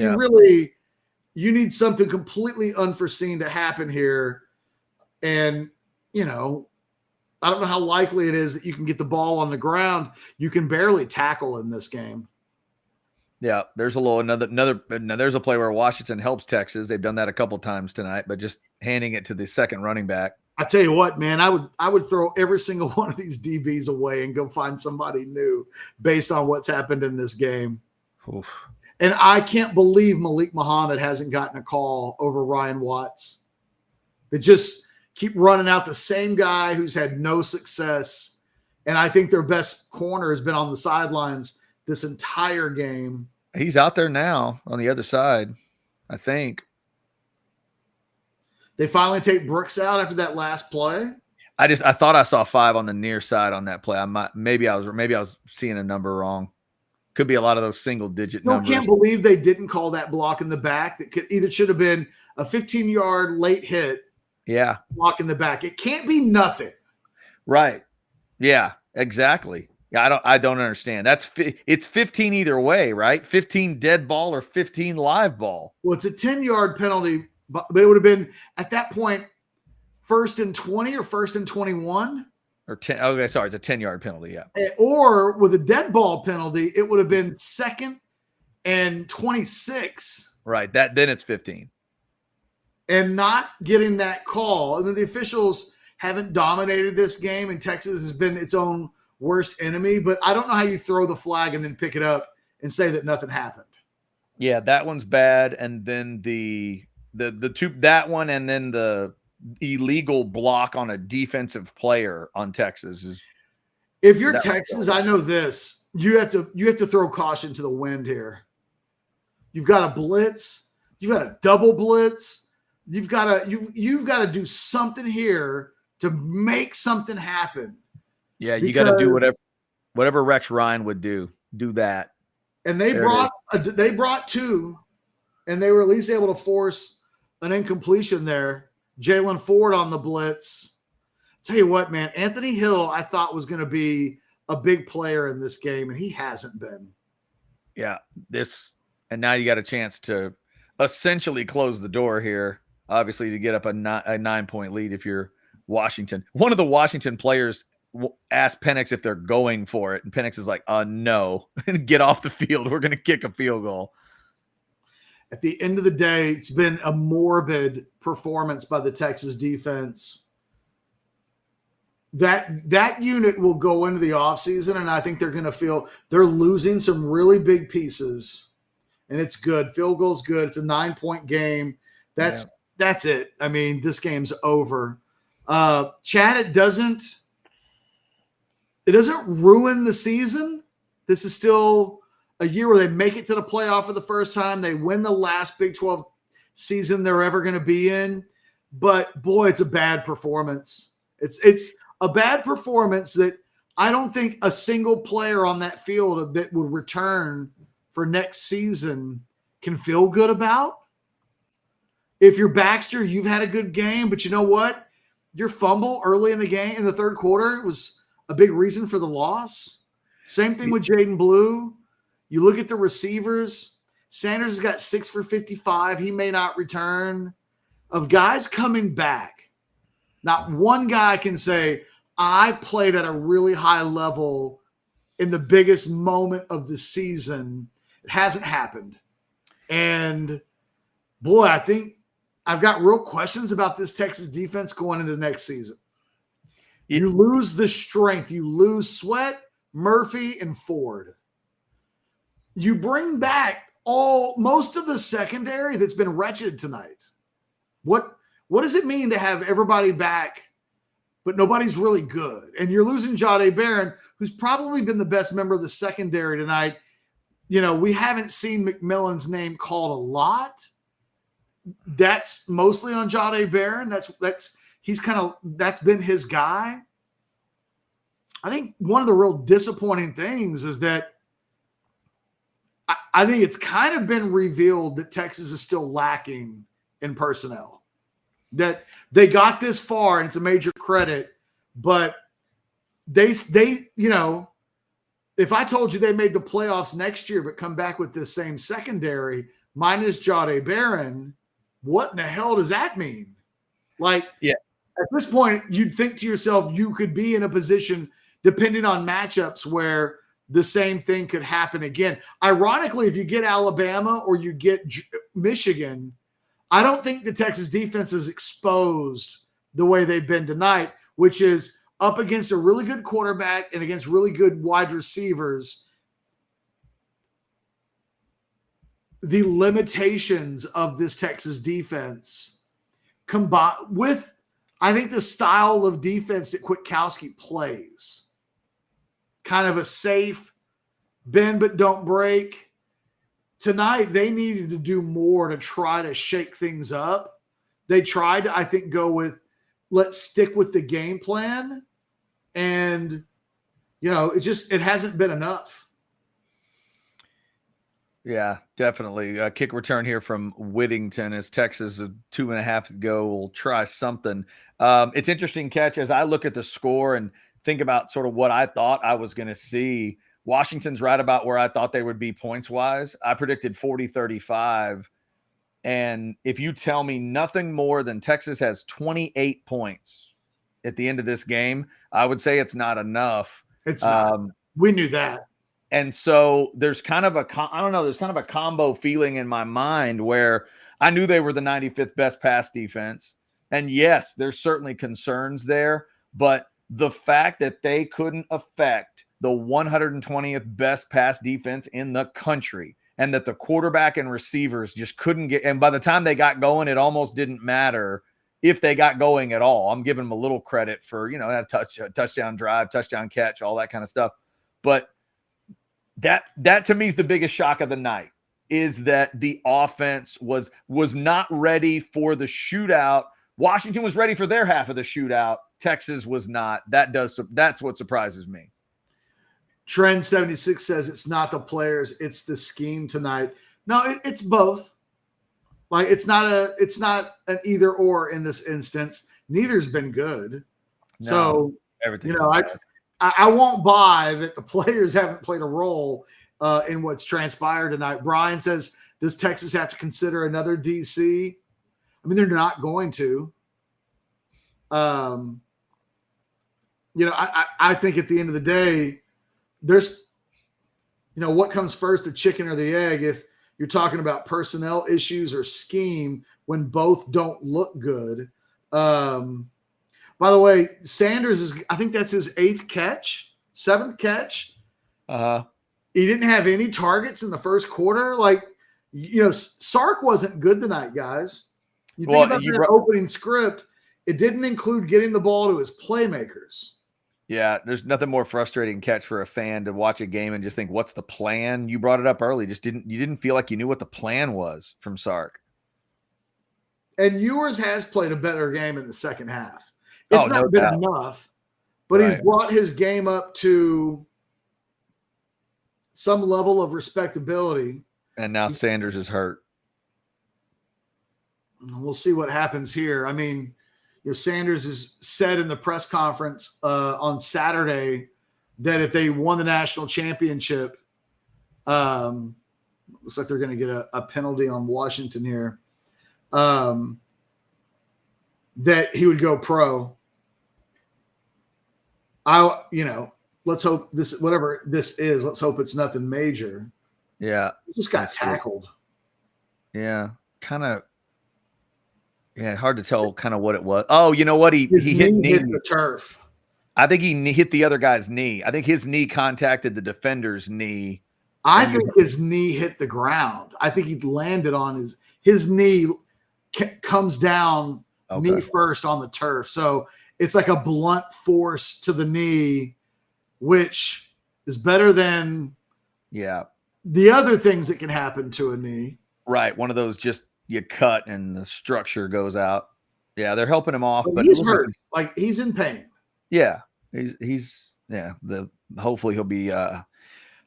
need something completely unforeseen to happen here. And, I don't know how likely it is that you can get the ball on the ground. You can barely tackle in this game. Yeah, there's there's a play where Washington helps Texas. They've done that a couple times tonight, but just handing it to the second running back. I tell you what, man, I would throw every single one of these DBs away and go find somebody new based on what's happened in this game. Oof. And I can't believe Malik Muhammad hasn't gotten a call over Ryan Watts. They just keep running out the same guy who's had no success. And I think their best corner has been on the sidelines this entire game. He's out there now on the other side, I think. They finally take Brooks out after that last play. I thought I saw 5 on the near side on that play. Maybe I was seeing a number wrong. Could be a lot of those single digit numbers. I can't believe they didn't call that block in the back. That should have been a 15-yard late hit. Yeah. Block in the back. It can't be nothing. Right. Yeah, exactly. Yeah, I don't understand. It's 15 either way, right? 15 dead ball or 15 live ball. Well, it's a 10-yard penalty, but it would have been at that point 1st and 20 or 1st and 21. Or 10. Okay, sorry, it's a 10-yard penalty, yeah. Or with a dead ball penalty, it would have been 2nd and 26. Right. Then it's 15. And not getting that call. And then the officials haven't dominated this game, and Texas has been its own worst enemy. But I don't know how you throw the flag and then pick it up and say that nothing happened. Yeah, that one's bad. And then the The two, that one, and then the illegal block on a defensive player on Texas is. If you're Texas, I know this. You have to throw caution to the wind here. You've got a blitz. You've got a double blitz. You've got to do something here to make something happen. Yeah, you got to do whatever Rex Ryan would do. Do that. And they brought two, and they were at least able to force an incompletion there. Jalen Ford on the blitz. Tell you what, man, Anthony Hill, I thought was going to be a big player in this game, and he hasn't been. Yeah, and now you got a chance to essentially close the door here, obviously, to get up a 9-point lead if you're Washington. One of the Washington players asked Penix if they're going for it, and Penix is like, no, get off the field. We're going to kick a field goal. At the end of the day, it's been a morbid performance by the Texas defense. That unit will go into the offseason, and I think they're going to feel they're losing some really big pieces, and it's good. Field goal's good. It's a 9-point game. That's it. I mean, this game's over. Chad, it doesn't ruin the season. This is still a year where they make it to the playoff for the first time. They win the last Big 12 season they're ever going to be in. But, boy, it's a bad performance. It's a bad performance that I don't think a single player on that field that would return for next season can feel good about. If you're Baxter, you've had a good game, but you know what? Your fumble early in the game, in the third quarter, was a big reason for the loss. Same thing with Jaden Blue. You look at the receivers. Sanders has got 6 for 55. He may not return. Of guys coming back, not one guy can say, I played at a really high level in the biggest moment of the season. It hasn't happened. And, boy, I think I've got real questions about this Texas defense going into next season. You lose the strength. You lose Sweat, Murphy, and Ford. You bring back most of the secondary that's been wretched tonight. What does it mean to have everybody back, but nobody's really good? And you're losing Jahdae Barron, who's probably been the best member of the secondary tonight. You know, we haven't seen McMillan's name called a lot. That's mostly on Jahdae Barron. That's been his guy. I think one of the real disappointing things is that I think it's kind of been revealed that Texas is still lacking in personnel. That they got this far, and it's a major credit, but they if I told you they made the playoffs next year but come back with this same secondary minus Jahdae Barron, what in the hell does that mean? Like, yeah, at this point, you'd think to yourself you could be in a position, depending on matchups, where the same thing could happen again. Ironically, if you get Alabama or you get Michigan, I don't think the Texas defense is exposed the way they've been tonight, which is up against a really good quarterback and against really good wide receivers. The limitations of this Texas defense combined with, I think, the style of defense that Kwiatkowski plays. Kind of a safe, bend but don't break. Tonight, they needed to do more to try to shake things up. They tried to, I think, go with, let's stick with the game plan. And, it hasn't been enough. Yeah, definitely. A kick return here from Whittington as Texas, 2.5 to go, will try something. It's interesting catch as I look at the score and think about sort of what I thought I was going to see. Washington's right about where I thought they would be points-wise. I predicted 40-35. And if you tell me nothing more than Texas has 28 points at the end of this game, I would say it's not enough. It's not. We knew that. And so there's kind of a combo feeling in my mind where I knew they were the 95th best pass defense. And yes, there's certainly concerns there, but the fact that they couldn't affect the 120th best pass defense in the country and that the quarterback and receivers just couldn't get. And by the time they got going, it almost didn't matter if they got going at all. I'm giving them a little credit for, that touchdown drive, touchdown catch, all that kind of stuff. But that to me is the biggest shock of the night, is that the offense was not ready for the shootout. Washington was ready for their half of the shootout. Texas was not. That's what surprises me. Trend 76 says it's not the players, it's the scheme tonight. No, it's both. Like it's not an either or in this instance. Neither's been good. No, so everything. I won't buy that the players haven't played a role in what's transpired tonight. Brian says, does Texas have to consider another DC? I mean, they're not going to. I think at the end of the day, there's, what comes first, the chicken or the egg? If you're talking about personnel issues or scheme when both don't look good. By the way, Sanders I think that's his 7th catch. He didn't have any targets in the first quarter. Sark wasn't good tonight, guys. You think about that opening script, it didn't include getting the ball to his playmakers. Yeah, there's nothing more frustrating catch for a fan to watch a game and just think, what's the plan? You brought it up early. You didn't feel like you knew what the plan was from Sark. And Ewers has played a better game in the second half. It's not been enough, but he's brought his game up to some level of respectability. And now Sanders is hurt. We'll see what happens here. I mean, Sanders has said in the press conference on Saturday that if they won the national championship, looks like they're going to get a penalty on Washington here, that he would go pro. Let's hope whatever this is, let's hope it's nothing major. Yeah. He just got tackled. Yeah. Kind of. Yeah, hard to tell kind of what it was. Oh, you know what? He hit the turf. I think he hit the other guy's knee. I think his knee contacted the defender's knee. I think his knee hit the ground. I think he landed on his knee comes down knee first on the turf. So it's like a blunt force to the knee, which is better than the other things that can happen to a knee. Right. One of those just you cut and the structure goes out. Yeah, they're helping him off, but he's hurt. Like he's in pain. Yeah, he's hopefully he'll be.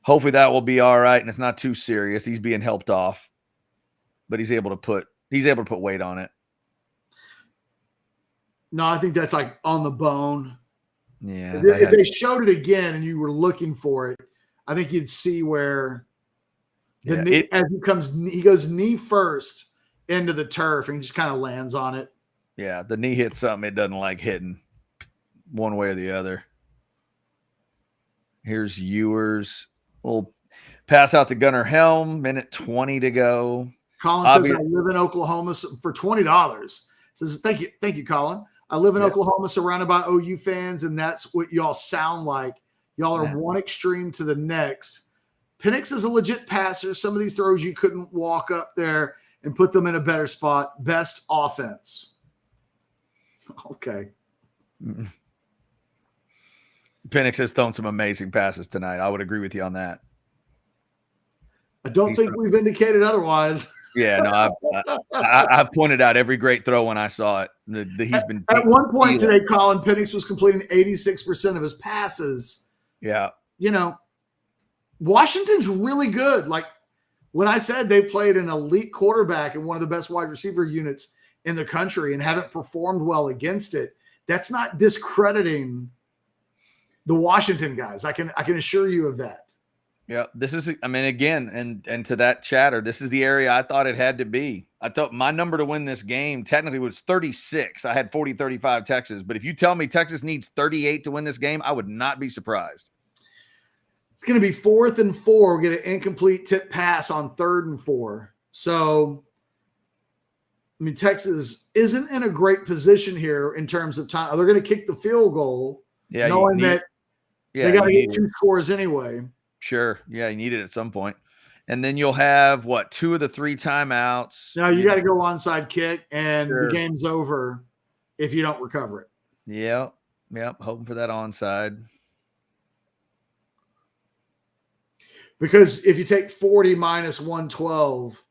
Hopefully that will be all right, and it's not too serious. He's being helped off, but he's able to put weight on it. No, I think that's like on the bone. Yeah. If they showed it again and you were looking for it, I think you'd see where knee, as he goes knee first into the turf and just kind of lands on it. Yeah, the knee hits something it doesn't like hitting one way or the other. Here's Ewers. We'll pass out to Gunnar Helm. Minute 20 to go. Colin says, I live in Oklahoma for $20. Says, thank you, Colin. I live in Oklahoma surrounded by OU fans, and that's what y'all sound like. Y'all are one extreme to the next. Penix is a legit passer. Some of these throws you couldn't walk up there and put them in a better spot. Best offense. Okay. Penix has thrown some amazing passes tonight. I would agree with you on that. I don't think we've indicated otherwise. Yeah, no, I've pointed out every great throw when I saw it. He's been at one point today, Colin Penix was completing 86% of his passes. Yeah. Washington's really good. Like when I said they played an elite quarterback and one of the best wide receiver units in the country and haven't performed well against it, that's not discrediting the Washington guys. I can assure you of that. Yeah, this is, again, and to that chatter, this is the area I thought it had to be. I thought my number to win this game technically was 36. I had 40-35 Texas, but if you tell me Texas needs 38 to win this game, I would not be surprised. It's going to be 4th and 4. We'll get an incomplete tip pass on 3rd and 4. So, Texas isn't in a great position here in terms of time. They're going to kick the field goal, knowing that they got to get 2 scores anyway. Sure. Yeah, you need it at some point. And then you'll have, what, 2 of the 3 timeouts. Now you got to go onside kick, and Sure. the game's over if you don't recover it. Yep. Hoping for that onside. Because if you take 40 minus 112,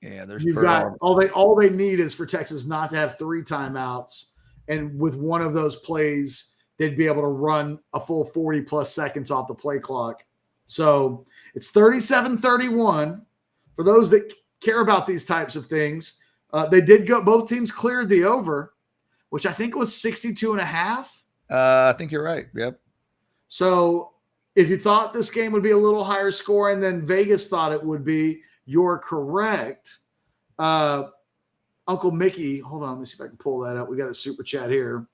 there's you've got all they need is for Texas not to have 3 timeouts, and with one of those plays, they'd be able to run a full 40 plus seconds off the play clock. So it's 37-31. For those that care about these types of things, they did go. Both teams cleared the over, which I think was 62.5. I think you're right. Yep. So if you thought this game would be a little higher scoring than Vegas thought it would be, you're correct. Uncle Mickey, hold on, let me see if I can pull that up. We got a super chat here.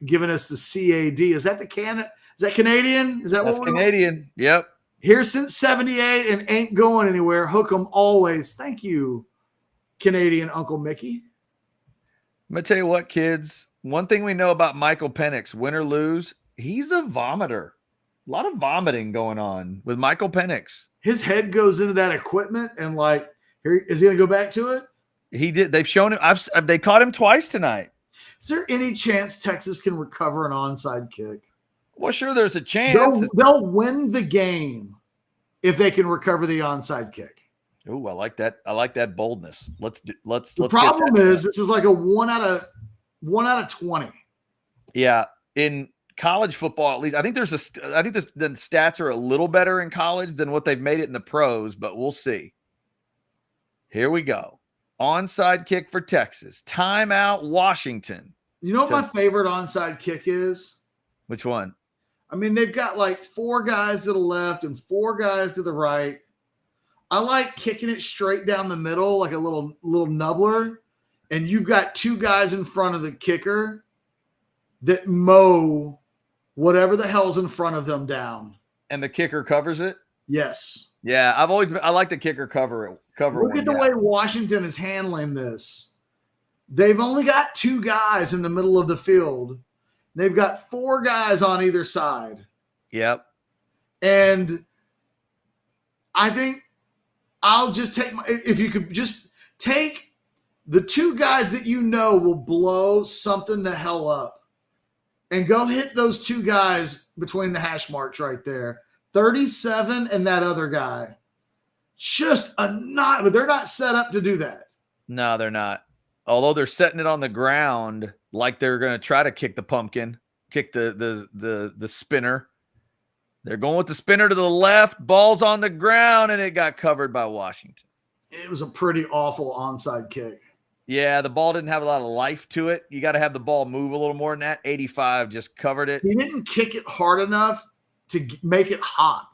Giving us the CAD. Is that the Canada? Is that Canadian? Is that That's what we're Canadian? Yep. Here since 78 and ain't going anywhere. Hook 'em always. Thank you, Canadian Uncle Mickey. I'm going to tell you what, kids. One thing we know about Michael Penix, win or lose, he's a vomiter. A lot of vomiting going on with Michael Penix. His head goes into that equipment and here, is he going to go back to it? He did. They've shown him. They caught him twice tonight. Is there any chance Texas can recover an onside kick? Well, sure, there's a chance. They'll win the game if they can recover the onside kick. Ooh, I like that. I like that boldness. Let's. The problem is this is like a 1 out of 20. Yeah, in college football, at least, I think the stats are a little better in college than what they've made it in the pros, but we'll see. Here we go. Onside kick for Texas. Timeout, Washington. You know what my favorite onside kick is? Which one? I mean, they've got like 4 guys to the left and 4 guys to the right. I like kicking it straight down the middle like a little nubbler, and you've got 2 guys in front of the kicker that mow whatever the hell's in front of them down. And the kicker covers it? Yes. Yeah, I like the kicker cover. Look at the way Washington is handling this. They've only got 2 guys in the middle of the field. They've got 4 guys on either side. Yep. And I think I'll just if you could just take the 2 guys that you know will blow something the hell up and go hit those 2 guys between the hash marks right there. 37 and that other guy. But they're not set up to do that. No, they're not. Although they're setting it on the ground like they're going to try to kick the pumpkin, kick the spinner. They're going with the spinner to the left, ball's on the ground, and it got covered by Washington. It was a pretty awful onside kick. Yeah, the ball didn't have a lot of life to it. You got to have the ball move a little more than that. 85 just covered it. He didn't kick it hard enough to make it hot.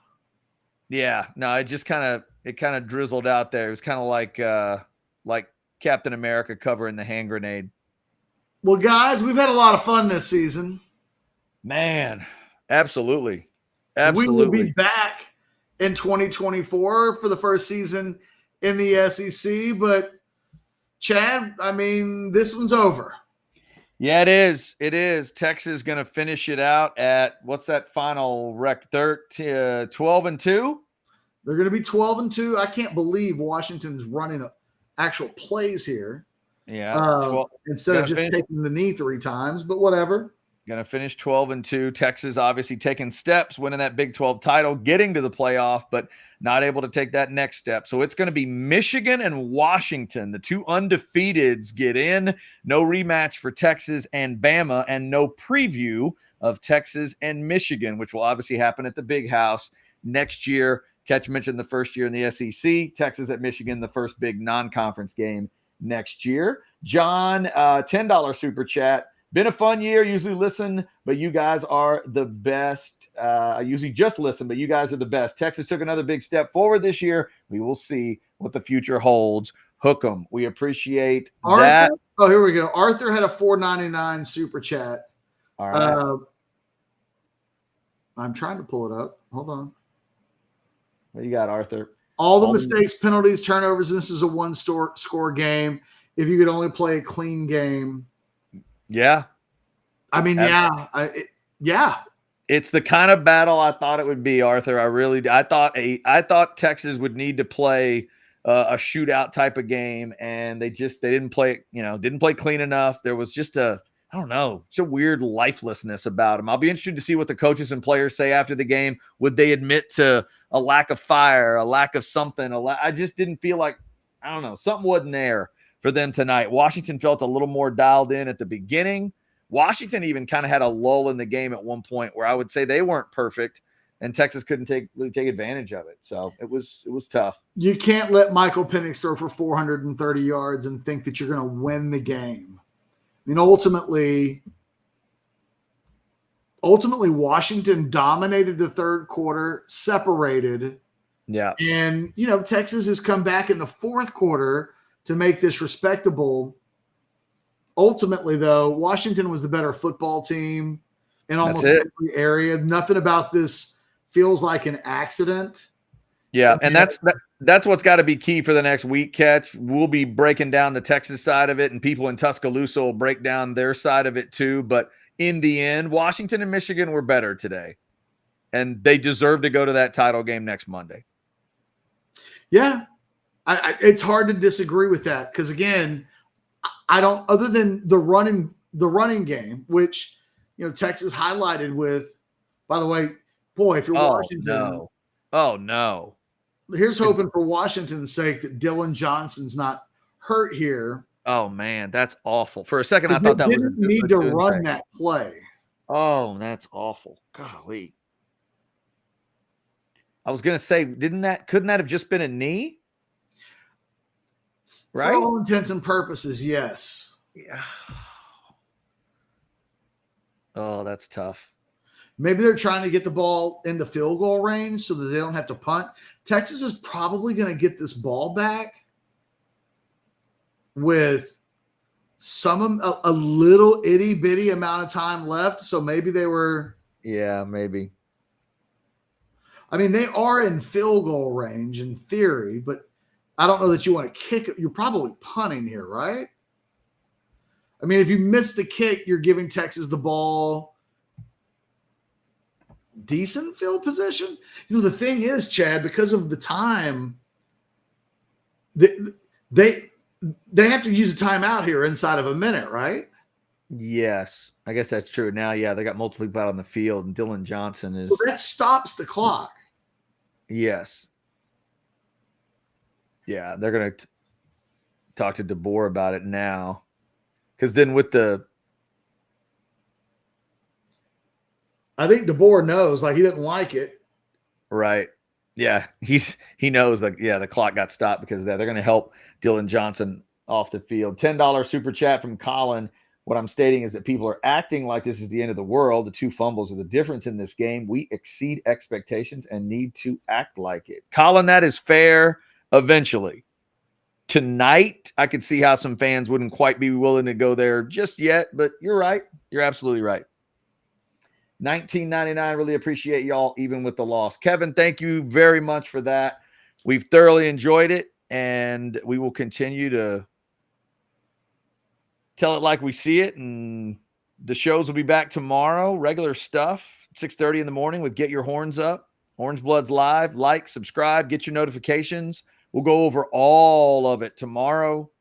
Yeah, no, it just kind of drizzled out there. It was kind of like Captain America covering the hand grenade. Well, guys, we've had a lot of fun this season. Man, absolutely. We will be back in 2024 for the first season in the SEC. But, Chad, I mean, this one's over. Yeah, it is. It is. Texas is going to finish it out at, what's that final record? 12-2? They're going to be 12-2. I can't believe Washington's running actual plays here. Yeah. Instead of just taking the knee 3 times, but whatever. Going to finish 12-2. Texas obviously taking steps, winning that Big 12 title, getting to the playoff, but not able to take that next step. So it's going to be Michigan and Washington. The 2 undefeateds get in. No rematch for Texas and Bama, and no preview of Texas and Michigan, which will obviously happen at the Big House next year. Ketch mentioned the first year in the SEC. Texas at Michigan, the first big non-conference game next year. John, $10 super chat. Been a fun year. Usually listen, but you guys are the best. I usually just listen, but you guys are the best. Texas took another big step forward this year. We will see what the future holds. Hook 'em. We appreciate that. Oh, here we go. Arthur had a $4.99 super chat. All right. I'm trying to pull it up. Hold on. What you got, Arthur? All the mistakes, penalties, turnovers. This is a 1-score game. If you could only play a clean game. Yeah. I mean, yeah. It's the kind of battle I thought it would be, Arthur. I thought Texas would need to play a shootout type of game, and they didn't play, didn't play clean enough. There was just I don't know, just a weird lifelessness about them. I'll be interested to see what the coaches and players say after the game. Would they admit to a lack of fire, a lack of something? I just didn't feel like, I don't know, something wasn't there for them tonight. Washington felt a little more dialed in at the beginning. Washington even kind of had a lull in the game at one point where I would say they weren't perfect, and Texas couldn't really take advantage of it. So it was tough. You can't let Michael Penix throw for 430 yards and think that you're going to win the game. I mean, ultimately, Washington dominated the third quarter, separated. Yeah. And, Texas has come back in the fourth quarter to make this respectable. Ultimately, though, Washington was the better football team in almost every area. Nothing about this feels like an accident. Yeah, and that's what's got to be key for the next week, Catch. We'll be breaking down the Texas side of it, and people in Tuscaloosa will break down their side of it too. But in the end, Washington and Michigan were better today, and they deserve to go to that title game next Monday. Yeah, it's hard to disagree with that because, again, I don't – other than the running game, which, Texas highlighted with, by the way, boy, if you're Washington. No. Oh, no. Here's hoping for Washington's sake that Dylan Johnson's not hurt here. Oh, man, that's awful. For a second, I thought that didn't need to run that play. Oh, that's awful. Golly. I was going to say, couldn't that have just been a knee? Right? For all intents and purposes, yes. Yeah. Oh, that's tough. Maybe they're trying to get the ball into field goal range so that they don't have to punt. Texas is probably going to get this ball back with a little itty bitty amount of time left. So maybe they were. Yeah, maybe. I mean, they are in field goal range in theory, but I don't know that you want to kick it. You're probably punting here, right? I mean, if you miss the kick, you're giving Texas the ball. Decent field position. The thing is, Chad, because of the time, they have to use a timeout here inside of a minute, right? Yes, I guess that's true. Now, yeah, they got multiple people out on the field, and Dylan Johnson is. So that stops the clock. Yes. Yeah, they're going to talk to DeBoer about it now, because then with the. I think DeBoer knows, he didn't like it. Right. Yeah, he knows the clock got stopped because of that. They're going to help Dylan Johnson off the field. $10 super chat from Colin. What I'm stating is that people are acting like this is the end of the world. The 2 fumbles are the difference in this game. We exceed expectations and need to act like it. Colin, that is fair eventually. Tonight, I could see how some fans wouldn't quite be willing to go there just yet, but you're right. You're absolutely right. $19.99. Really appreciate y'all, even with the loss. Kevin, thank you very much for that. We've thoroughly enjoyed it, and we will continue to tell it like we see it. And the shows will be back tomorrow. Regular stuff, 6:30 in the morning with Get Your Horns Up. Orange Bloods Live. Like, subscribe, get your notifications. We'll go over all of it tomorrow.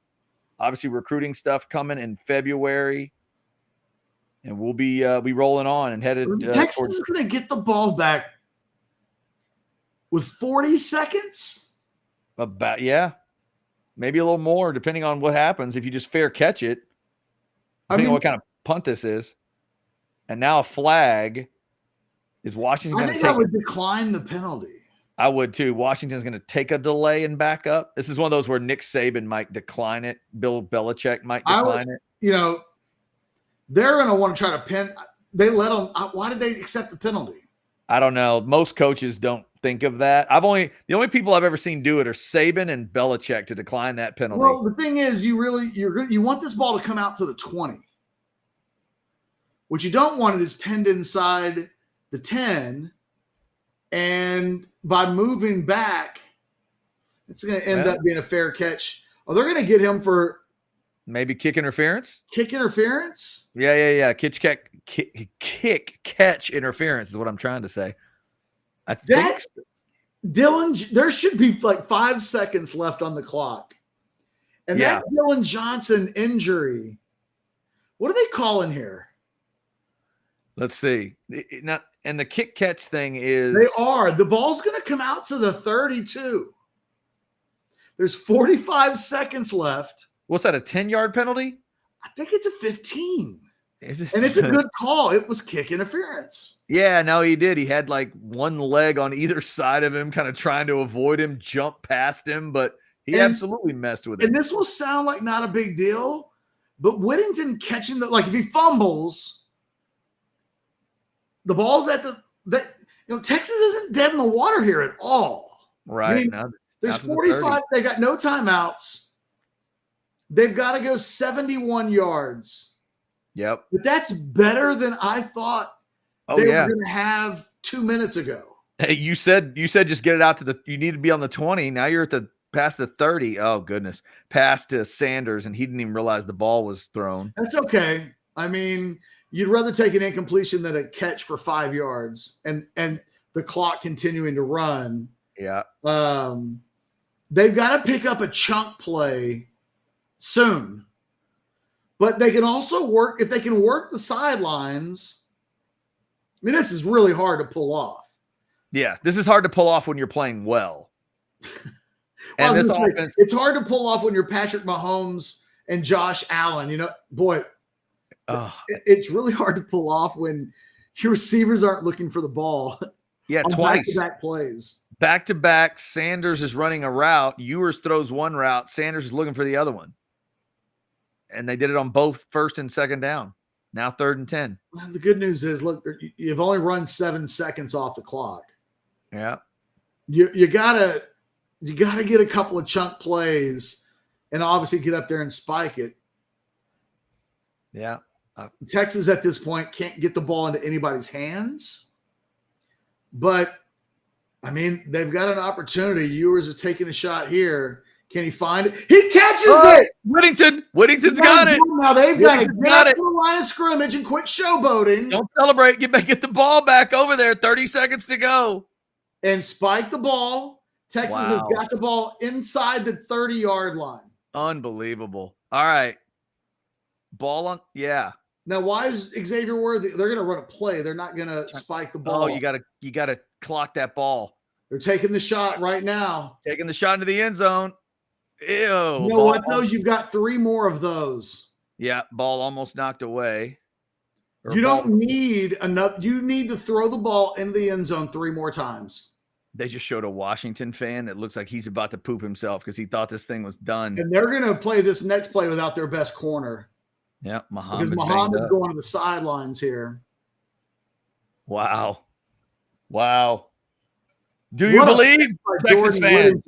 Obviously, recruiting stuff coming in February. And we'll be rolling on and headed. Texas is going to get the ball back with 40 seconds. Yeah, maybe a little more, depending on what happens. If you just fair catch it, depending on what kind of punt this is. And now a flag is Washington going to take. I would decline the penalty. I would too. Washington's going to take a delay and back up. This is one of those where Nick Saban might decline it. Bill Belichick might decline it. They're going to want to try to pin. They let them. Why did they accept the penalty? I don't know. Most coaches don't think of that. The only people I've ever seen do it are Saban and Belichick to decline that penalty. Well, the thing is, you want this ball to come out to the 20. What you don't want is pinned inside the 10, and by moving back, it's going to end up being a fair catch. Oh, they're going to get him for. Maybe kick interference? Kick interference? Yeah. Kick kick catch interference is what I'm trying to say. I think That Dylan, there should be like 5 seconds left on the clock. And that Dylan Johnson injury, what are they calling here? Let's see. And the kick catch thing is the ball's going to come out to the 32. There's 45 seconds left. What's that, a 10-yard penalty? I think it's a 15. And it's a good call. It was kick interference. Yeah, no, he did. He had like one leg on either side of him, kind of trying to avoid him, jump past him, but he absolutely messed with it. And this will sound like not a big deal, but Whittington catching if he fumbles, the ball's at Texas isn't dead in the water here at all. Right. I mean, there's 45. They got no timeouts. They've got to go 71 yards. Yep. But that's better than I thought they were going to have 2 minutes ago. Hey, you said just get it out to you need to be on the 20. Now you're at past the 30. Oh, goodness. Past to Sanders, and he didn't even realize the ball was thrown. That's okay. I mean, you'd rather take an incompletion than a catch for 5 yards and the clock continuing to run. Yeah. They've got to pick up a chunk play soon. But they can also work, if they can work the sidelines. I mean, this is really hard to pull off. Yeah, this is hard to pull off when you're playing well. And this offense, it's hard to pull off when you're Patrick Mahomes and Josh Allen. It's really hard to pull off when your receivers aren't looking for the ball. Yeah, twice. Back-to-back plays. Back-to-back, Sanders is running a route. Ewers throws one route. Sanders is looking for the other one. And they did it on both first and second down. Now 3rd and 10. Well, the good news is, look, you've only run 7 seconds off the clock. Yeah. You gotta get a couple of chunk plays and obviously get up there and spike it. Yeah. Texas at this point can't get the ball into anybody's hands. But, I mean, they've got an opportunity. Ewers is taking a shot here. Can he find it? He catches it. Whittington's got it. Now they've got to get up to the line of scrimmage and quit showboating. Don't celebrate. Get the ball back over there. 30 seconds to go. And spike the ball. Texas has got the ball inside the 30-yard line. Unbelievable. All right. Ball on. Yeah. Now, why is Xavier Worthy? They're going to run a play. They're not going to spike the ball. Oh, you got to clock that ball. They're taking the shot right now. Taking the shot into the end zone. Ew. You know what, though? You've got 3 more of those. Yeah, ball almost knocked away. You don't need enough. You need to throw the ball into the end zone 3 more times. They just showed a Washington fan that looks like he's about to poop himself because he thought this thing was done. And they're going to play this next play without their best corner. Yeah, Muhammad's going to the sidelines here. Wow. Do you believe, Texas fans?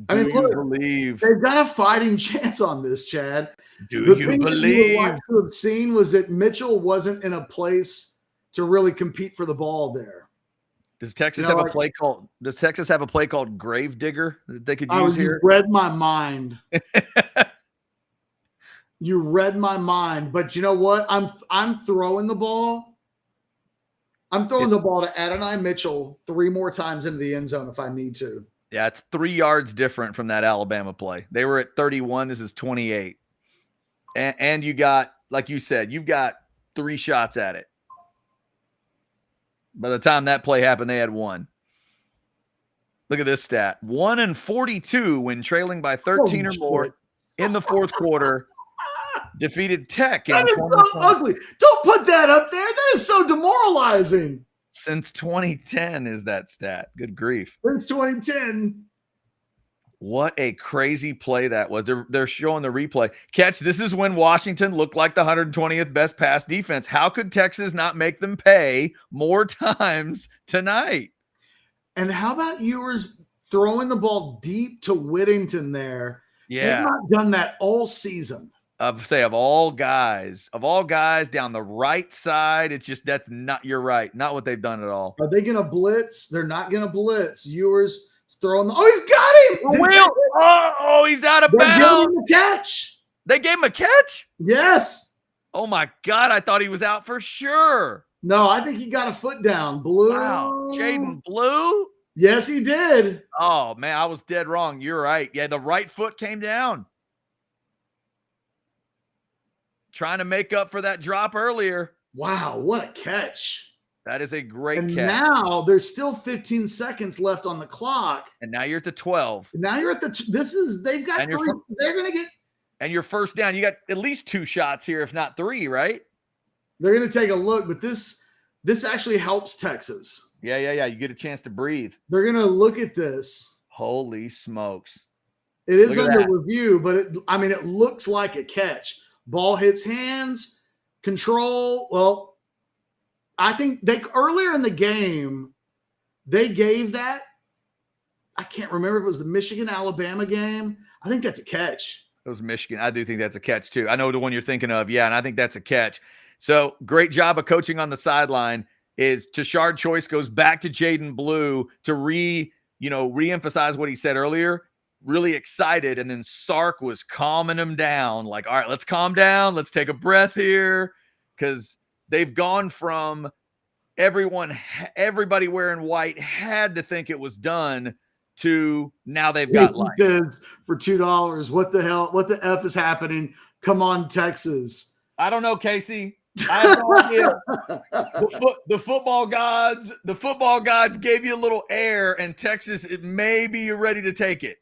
Believe they've got a fighting chance on this, Chad? Do you believe? What you would have seen was that Mitchell wasn't in a place to really compete for the ball there. Does Texas have a play called? Does Texas have a play called Gravedigger that they could use here? You read my mind. You read my mind. But you know what? I'm throwing the ball. I'm throwing the ball to Adonai Mitchell 3 more times into the end zone if I need to. Yeah, it's 3 yards different from that Alabama play. They were at 31. This is 28. And you got, like you said, you've got 3 shots at it. By the time that play happened, they had 1. Look at this stat. 1 and 42 when trailing by 13 or more in the 4th quarter. Defeated Tech. That is so ugly. Don't put that up there. That is so demoralizing. Since 2010 is that stat. Good grief. Since 2010. What a crazy play that was. They're showing the replay. Catch, this is when Washington looked like the 120th best pass defense. How could Texas not make them pay more times tonight? And how about Ewers throwing the ball deep to Whittington there? Yeah. They've not done that all season. Of all guys down the right side, you're right. Not what they've done at all. Are they going to blitz? They're not going to blitz. Ewers throwing he's got him. He's out of bounds. They gave him a catch. They gave him a catch? Yes. Oh my God, I thought he was out for sure. No, I think he got a foot down. Blue. Wow. Jaden Blue? Yes, he did. Oh man, I was dead wrong. You're right. Yeah, the right foot came down. Trying to make up for that drop earlier. Wow, what a catch. That is a great And catch. now there's still 15 seconds left on the clock. And now you're at the 12. Now you're at they've got And you're three. They're going to get. And your first down, you got at least 2 shots here, if not 3, right? They're going to take a look, but this actually helps Texas. Yeah. You get a chance to breathe. They're going to look at this. Holy smokes. It is Look at under that. review, but it looks like a catch. Ball hits hands, control. Well, I think earlier in the game, they gave that. I can't remember if it was the Michigan-Alabama game. I think that's a catch. It was Michigan. I do think that's a catch too. I know the one you're thinking of. Yeah, and I think that's a catch. So great job of coaching on the sideline. Is Tashard Choice goes back to Jaden Blue to re-emphasize what he said earlier. Really excited, and then Sark was calming him down. Like, all right, let's calm down. Let's take a breath here, because they've gone from everybody wearing white had to think it was done to now they've got life. He says for $2, what the hell? What the F is happening? Come on, Texas. I don't know, Casey. I have no idea. The football gods gave you a little air, and Texas, maybe you're ready to take it.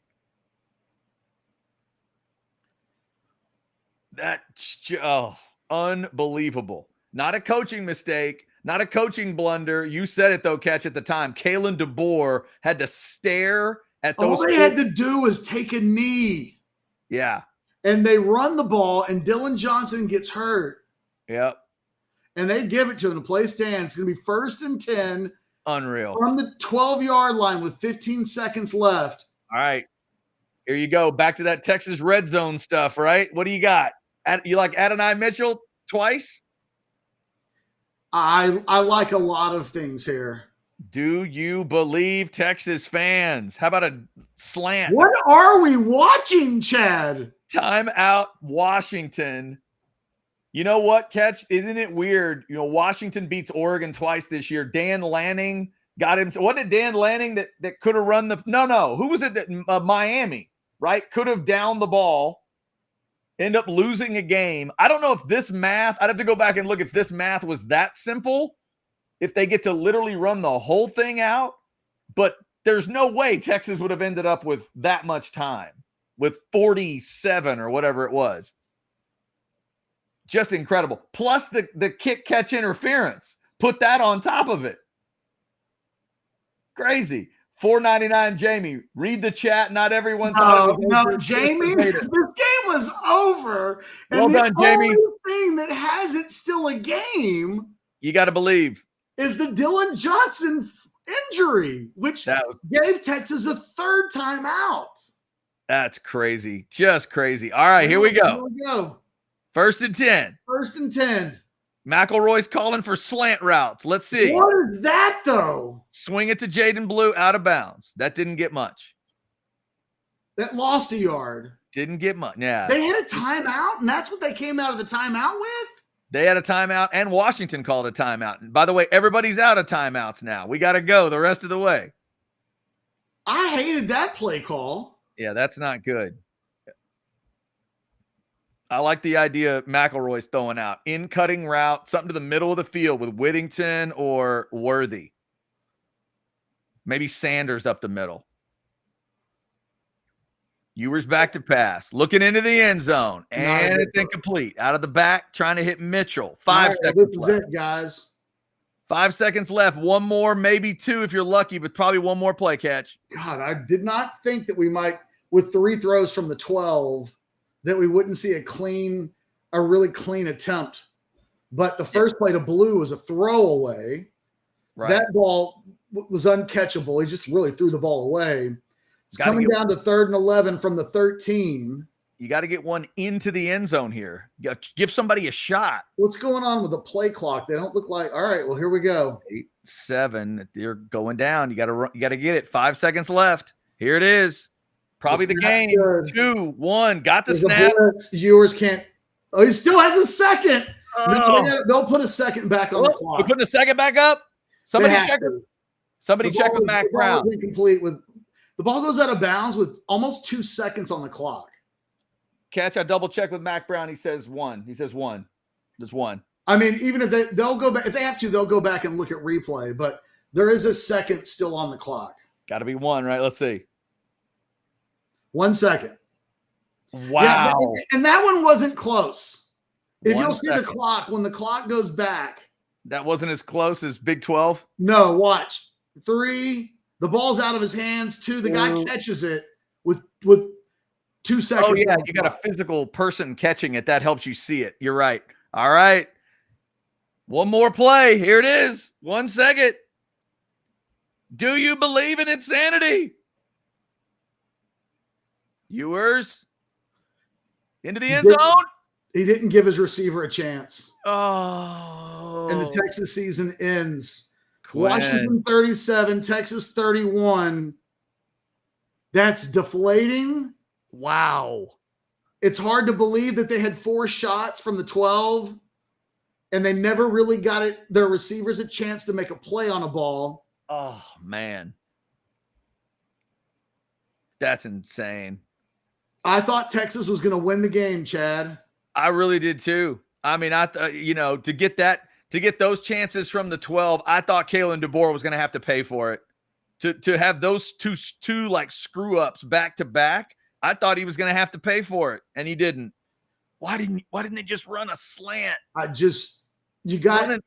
Unbelievable. Not a coaching mistake, not a coaching blunder. You said it, though, Catch, at the time. Kalen DeBoer had to stare at those. All they had to do was take a knee. Yeah. And they run the ball, and Dylan Johnson gets hurt. Yep. And they give it to him. The play stands. It's going to be 1st and 10. Unreal. From the 12-yard line with 15 seconds left. All right. Here you go. Back to that Texas red zone stuff, right? What do you got? You like Adonai Mitchell twice? I like a lot of things here. Do you believe, Texas fans? How about a slant? What are we watching, Chad? Timeout Washington. You know what, Catch? Isn't it weird? Washington beats Oregon twice this year. Dan Lanning got him. Wasn't it Dan Lanning that could have run the – no. Who was it that Miami, right? Could have downed the ball, end up losing a game. I don't know if this math – I'd have to go back and look if this math was that simple, if they get to literally run the whole thing out. But there's no way Texas would have ended up with that much time, with 47 or whatever it was. Just incredible. Plus the kick catch interference. Put that on top of it. Crazy. $4.99 Jamie. Read the chat. Not everyone thought it was over. No, Jamie. This game was over. And well done, Jamie. The only thing that has it still a game, you got to believe, is the Dylan Johnson injury, which gave Texas a 3rd timeout. That's crazy. Just crazy. All right, here we go. Here we go. 1st and 10. 1st and 10. McElroy's calling for slant routes. Let's see. What is that, though? Swing it to Jaden Blue out of bounds. That didn't get much. That lost a yard. Didn't get much. Yeah. They had a timeout, and that's what they came out of the timeout with? They had a timeout, and Washington called a timeout. And by the way, everybody's out of timeouts now. We got to go the rest of the way. I hated that play call. Yeah, that's not good. I like the idea of McElroy's throwing out in-cutting route, something to the middle of the field with Whittington or Worthy. Maybe Sanders up the middle. Ewers back to pass. Looking into the end zone. And it's incomplete. Out of the back, trying to hit Mitchell. 5 seconds left. This is it, guys. 5 seconds left. One more, maybe 2 if you're lucky, but probably one more play, Catch. God, I did not think that we might, with 3 throws from the 12, that we wouldn't see a really clean attempt. But the first play to Blue was a throwaway. Right. That ball was uncatchable. He just really threw the ball away. It's coming down to 3rd and 11 from the 13. You got to get one into the end zone here. Give somebody a shot. What's going on with the play clock? They don't look like – all right, well, here we go. 8, 7. They're going down. You got to get it. 5 seconds left. Here it is. Probably the game. 2, 1. Got the snap. Ewers can't – oh, he still has a second. Oh. They'll put a second back on the clock. We're putting a second back up. Somebody check it. Somebody check with Mac Brown. The ball goes out of bounds with almost 2 seconds on the clock. Catch, I double check with Mac Brown. He says one. There's one. I mean, even if they'll go back, if they have to, they'll go back and look at replay, but there is a second still on the clock. Got to be one, right? Let's see. 1 second. Wow. Yeah, and that one wasn't close. If 1 you'll see second. the clock, when the clock goes back. That wasn't as close as Big 12? No, watch. 3, the ball's out of his hands. 2, the guy catches it with 2 seconds. Oh, yeah, you got a physical person catching it. That helps you see it. You're right. All right. One more play. Here it is. 1 second. Do you believe in insanity? Ewers into the end zone. He didn't give his receiver a chance. Oh. And the Texas season ends. Quinn. Washington 37, Texas 31. That's deflating. Wow. It's hard to believe that they had 4 shots from the 12 and they never really got their receivers a chance to make a play on a ball. Oh, man. That's insane. I thought Texas was going to win the game, Chad. I really did too. I mean, to get those chances from the 12, I thought Kalen DeBoer was going to have to pay for it. To have those two like screw ups back to back, I thought he was going to have to pay for it, and he didn't. Why didn't they just run a slant? You got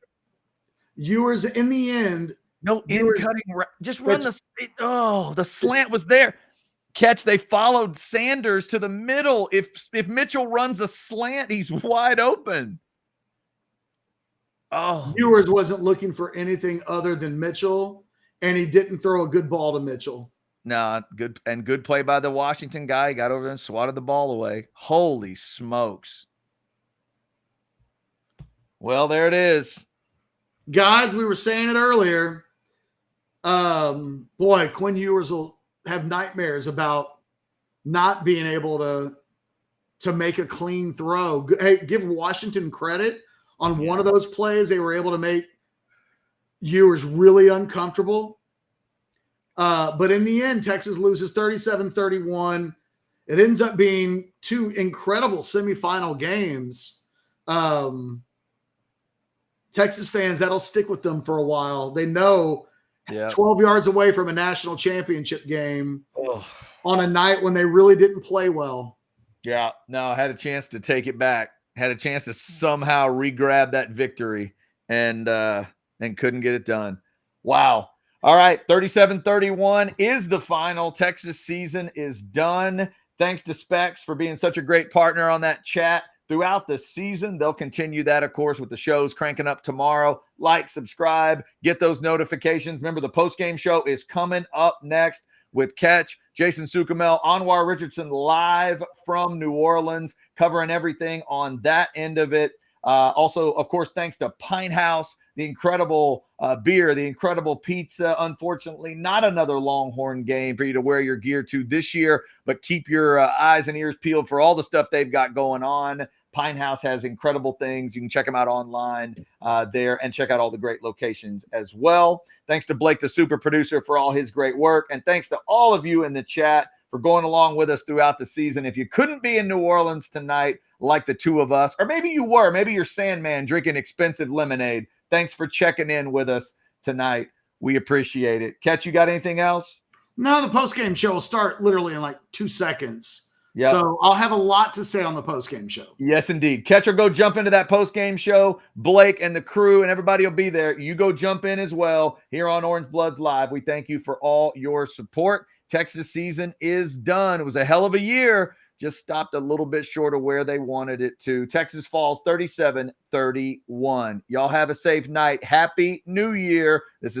Ewers in the end. No in-cutting. Just run the slant was there. Catch, they followed Sanders to the middle. If Mitchell runs a slant, he's wide open. Oh, Ewers wasn't looking for anything other than Mitchell, and he didn't throw a good ball to Mitchell. No, good play by the Washington guy. He got over there and swatted the ball away. Holy smokes. Well, there it is. Guys, we were saying it earlier. Boy, Quinn Ewers will have nightmares about not being able to make a clean throw. Hey, give Washington credit on one of those plays. They were able to make Ewers really uncomfortable. But in the end, Texas loses 37-31. It ends up being 2 incredible semifinal games. Texas fans, that'll stick with them for a while. They know 12 yards away from a national championship game on a night when they really didn't play well. Yeah, no, I had a chance to take it back. Had a chance to somehow re-grab that victory and couldn't get it done. Wow. All right, 37-31 is the final. Texas season is done. Thanks to Specs for being such a great partner on that chat throughout the season. They'll continue that, of course, with the shows cranking up tomorrow. Like, subscribe, get those notifications. Remember, the postgame show is coming up next with Catch, Jason Sukamel, Anwar Richardson live from New Orleans, covering everything on that end of it. Also, of course, thanks to Pinthouse, the incredible beer, the incredible pizza. Unfortunately, not another Longhorn game for you to wear your gear to this year, but keep your eyes and ears peeled for all the stuff they've got going on. Pinthouse has incredible things. You can check them out online there and check out all the great locations as well. Thanks to Blake, the super producer, for all his great work. And thanks to all of you in the chat for going along with us throughout the season. If you couldn't be in New Orleans tonight, like the two of us, or maybe you were, maybe you're Sandman drinking expensive lemonade, thanks for checking in with us tonight. We appreciate it. Catch, you got anything else? No, the postgame show will start literally in like 2 seconds. Yep. So I'll have a lot to say on the postgame show. Yes, indeed. Catch or go jump into that postgame show. Blake and the crew and everybody will be there. You go jump in as well here on Orange Bloods Live. We thank you for all your support. Texas season is done. It was a hell of a year. Just stopped a little bit short of where they wanted it to. Texas falls 37-31. Y'all have a safe night. Happy New Year. This is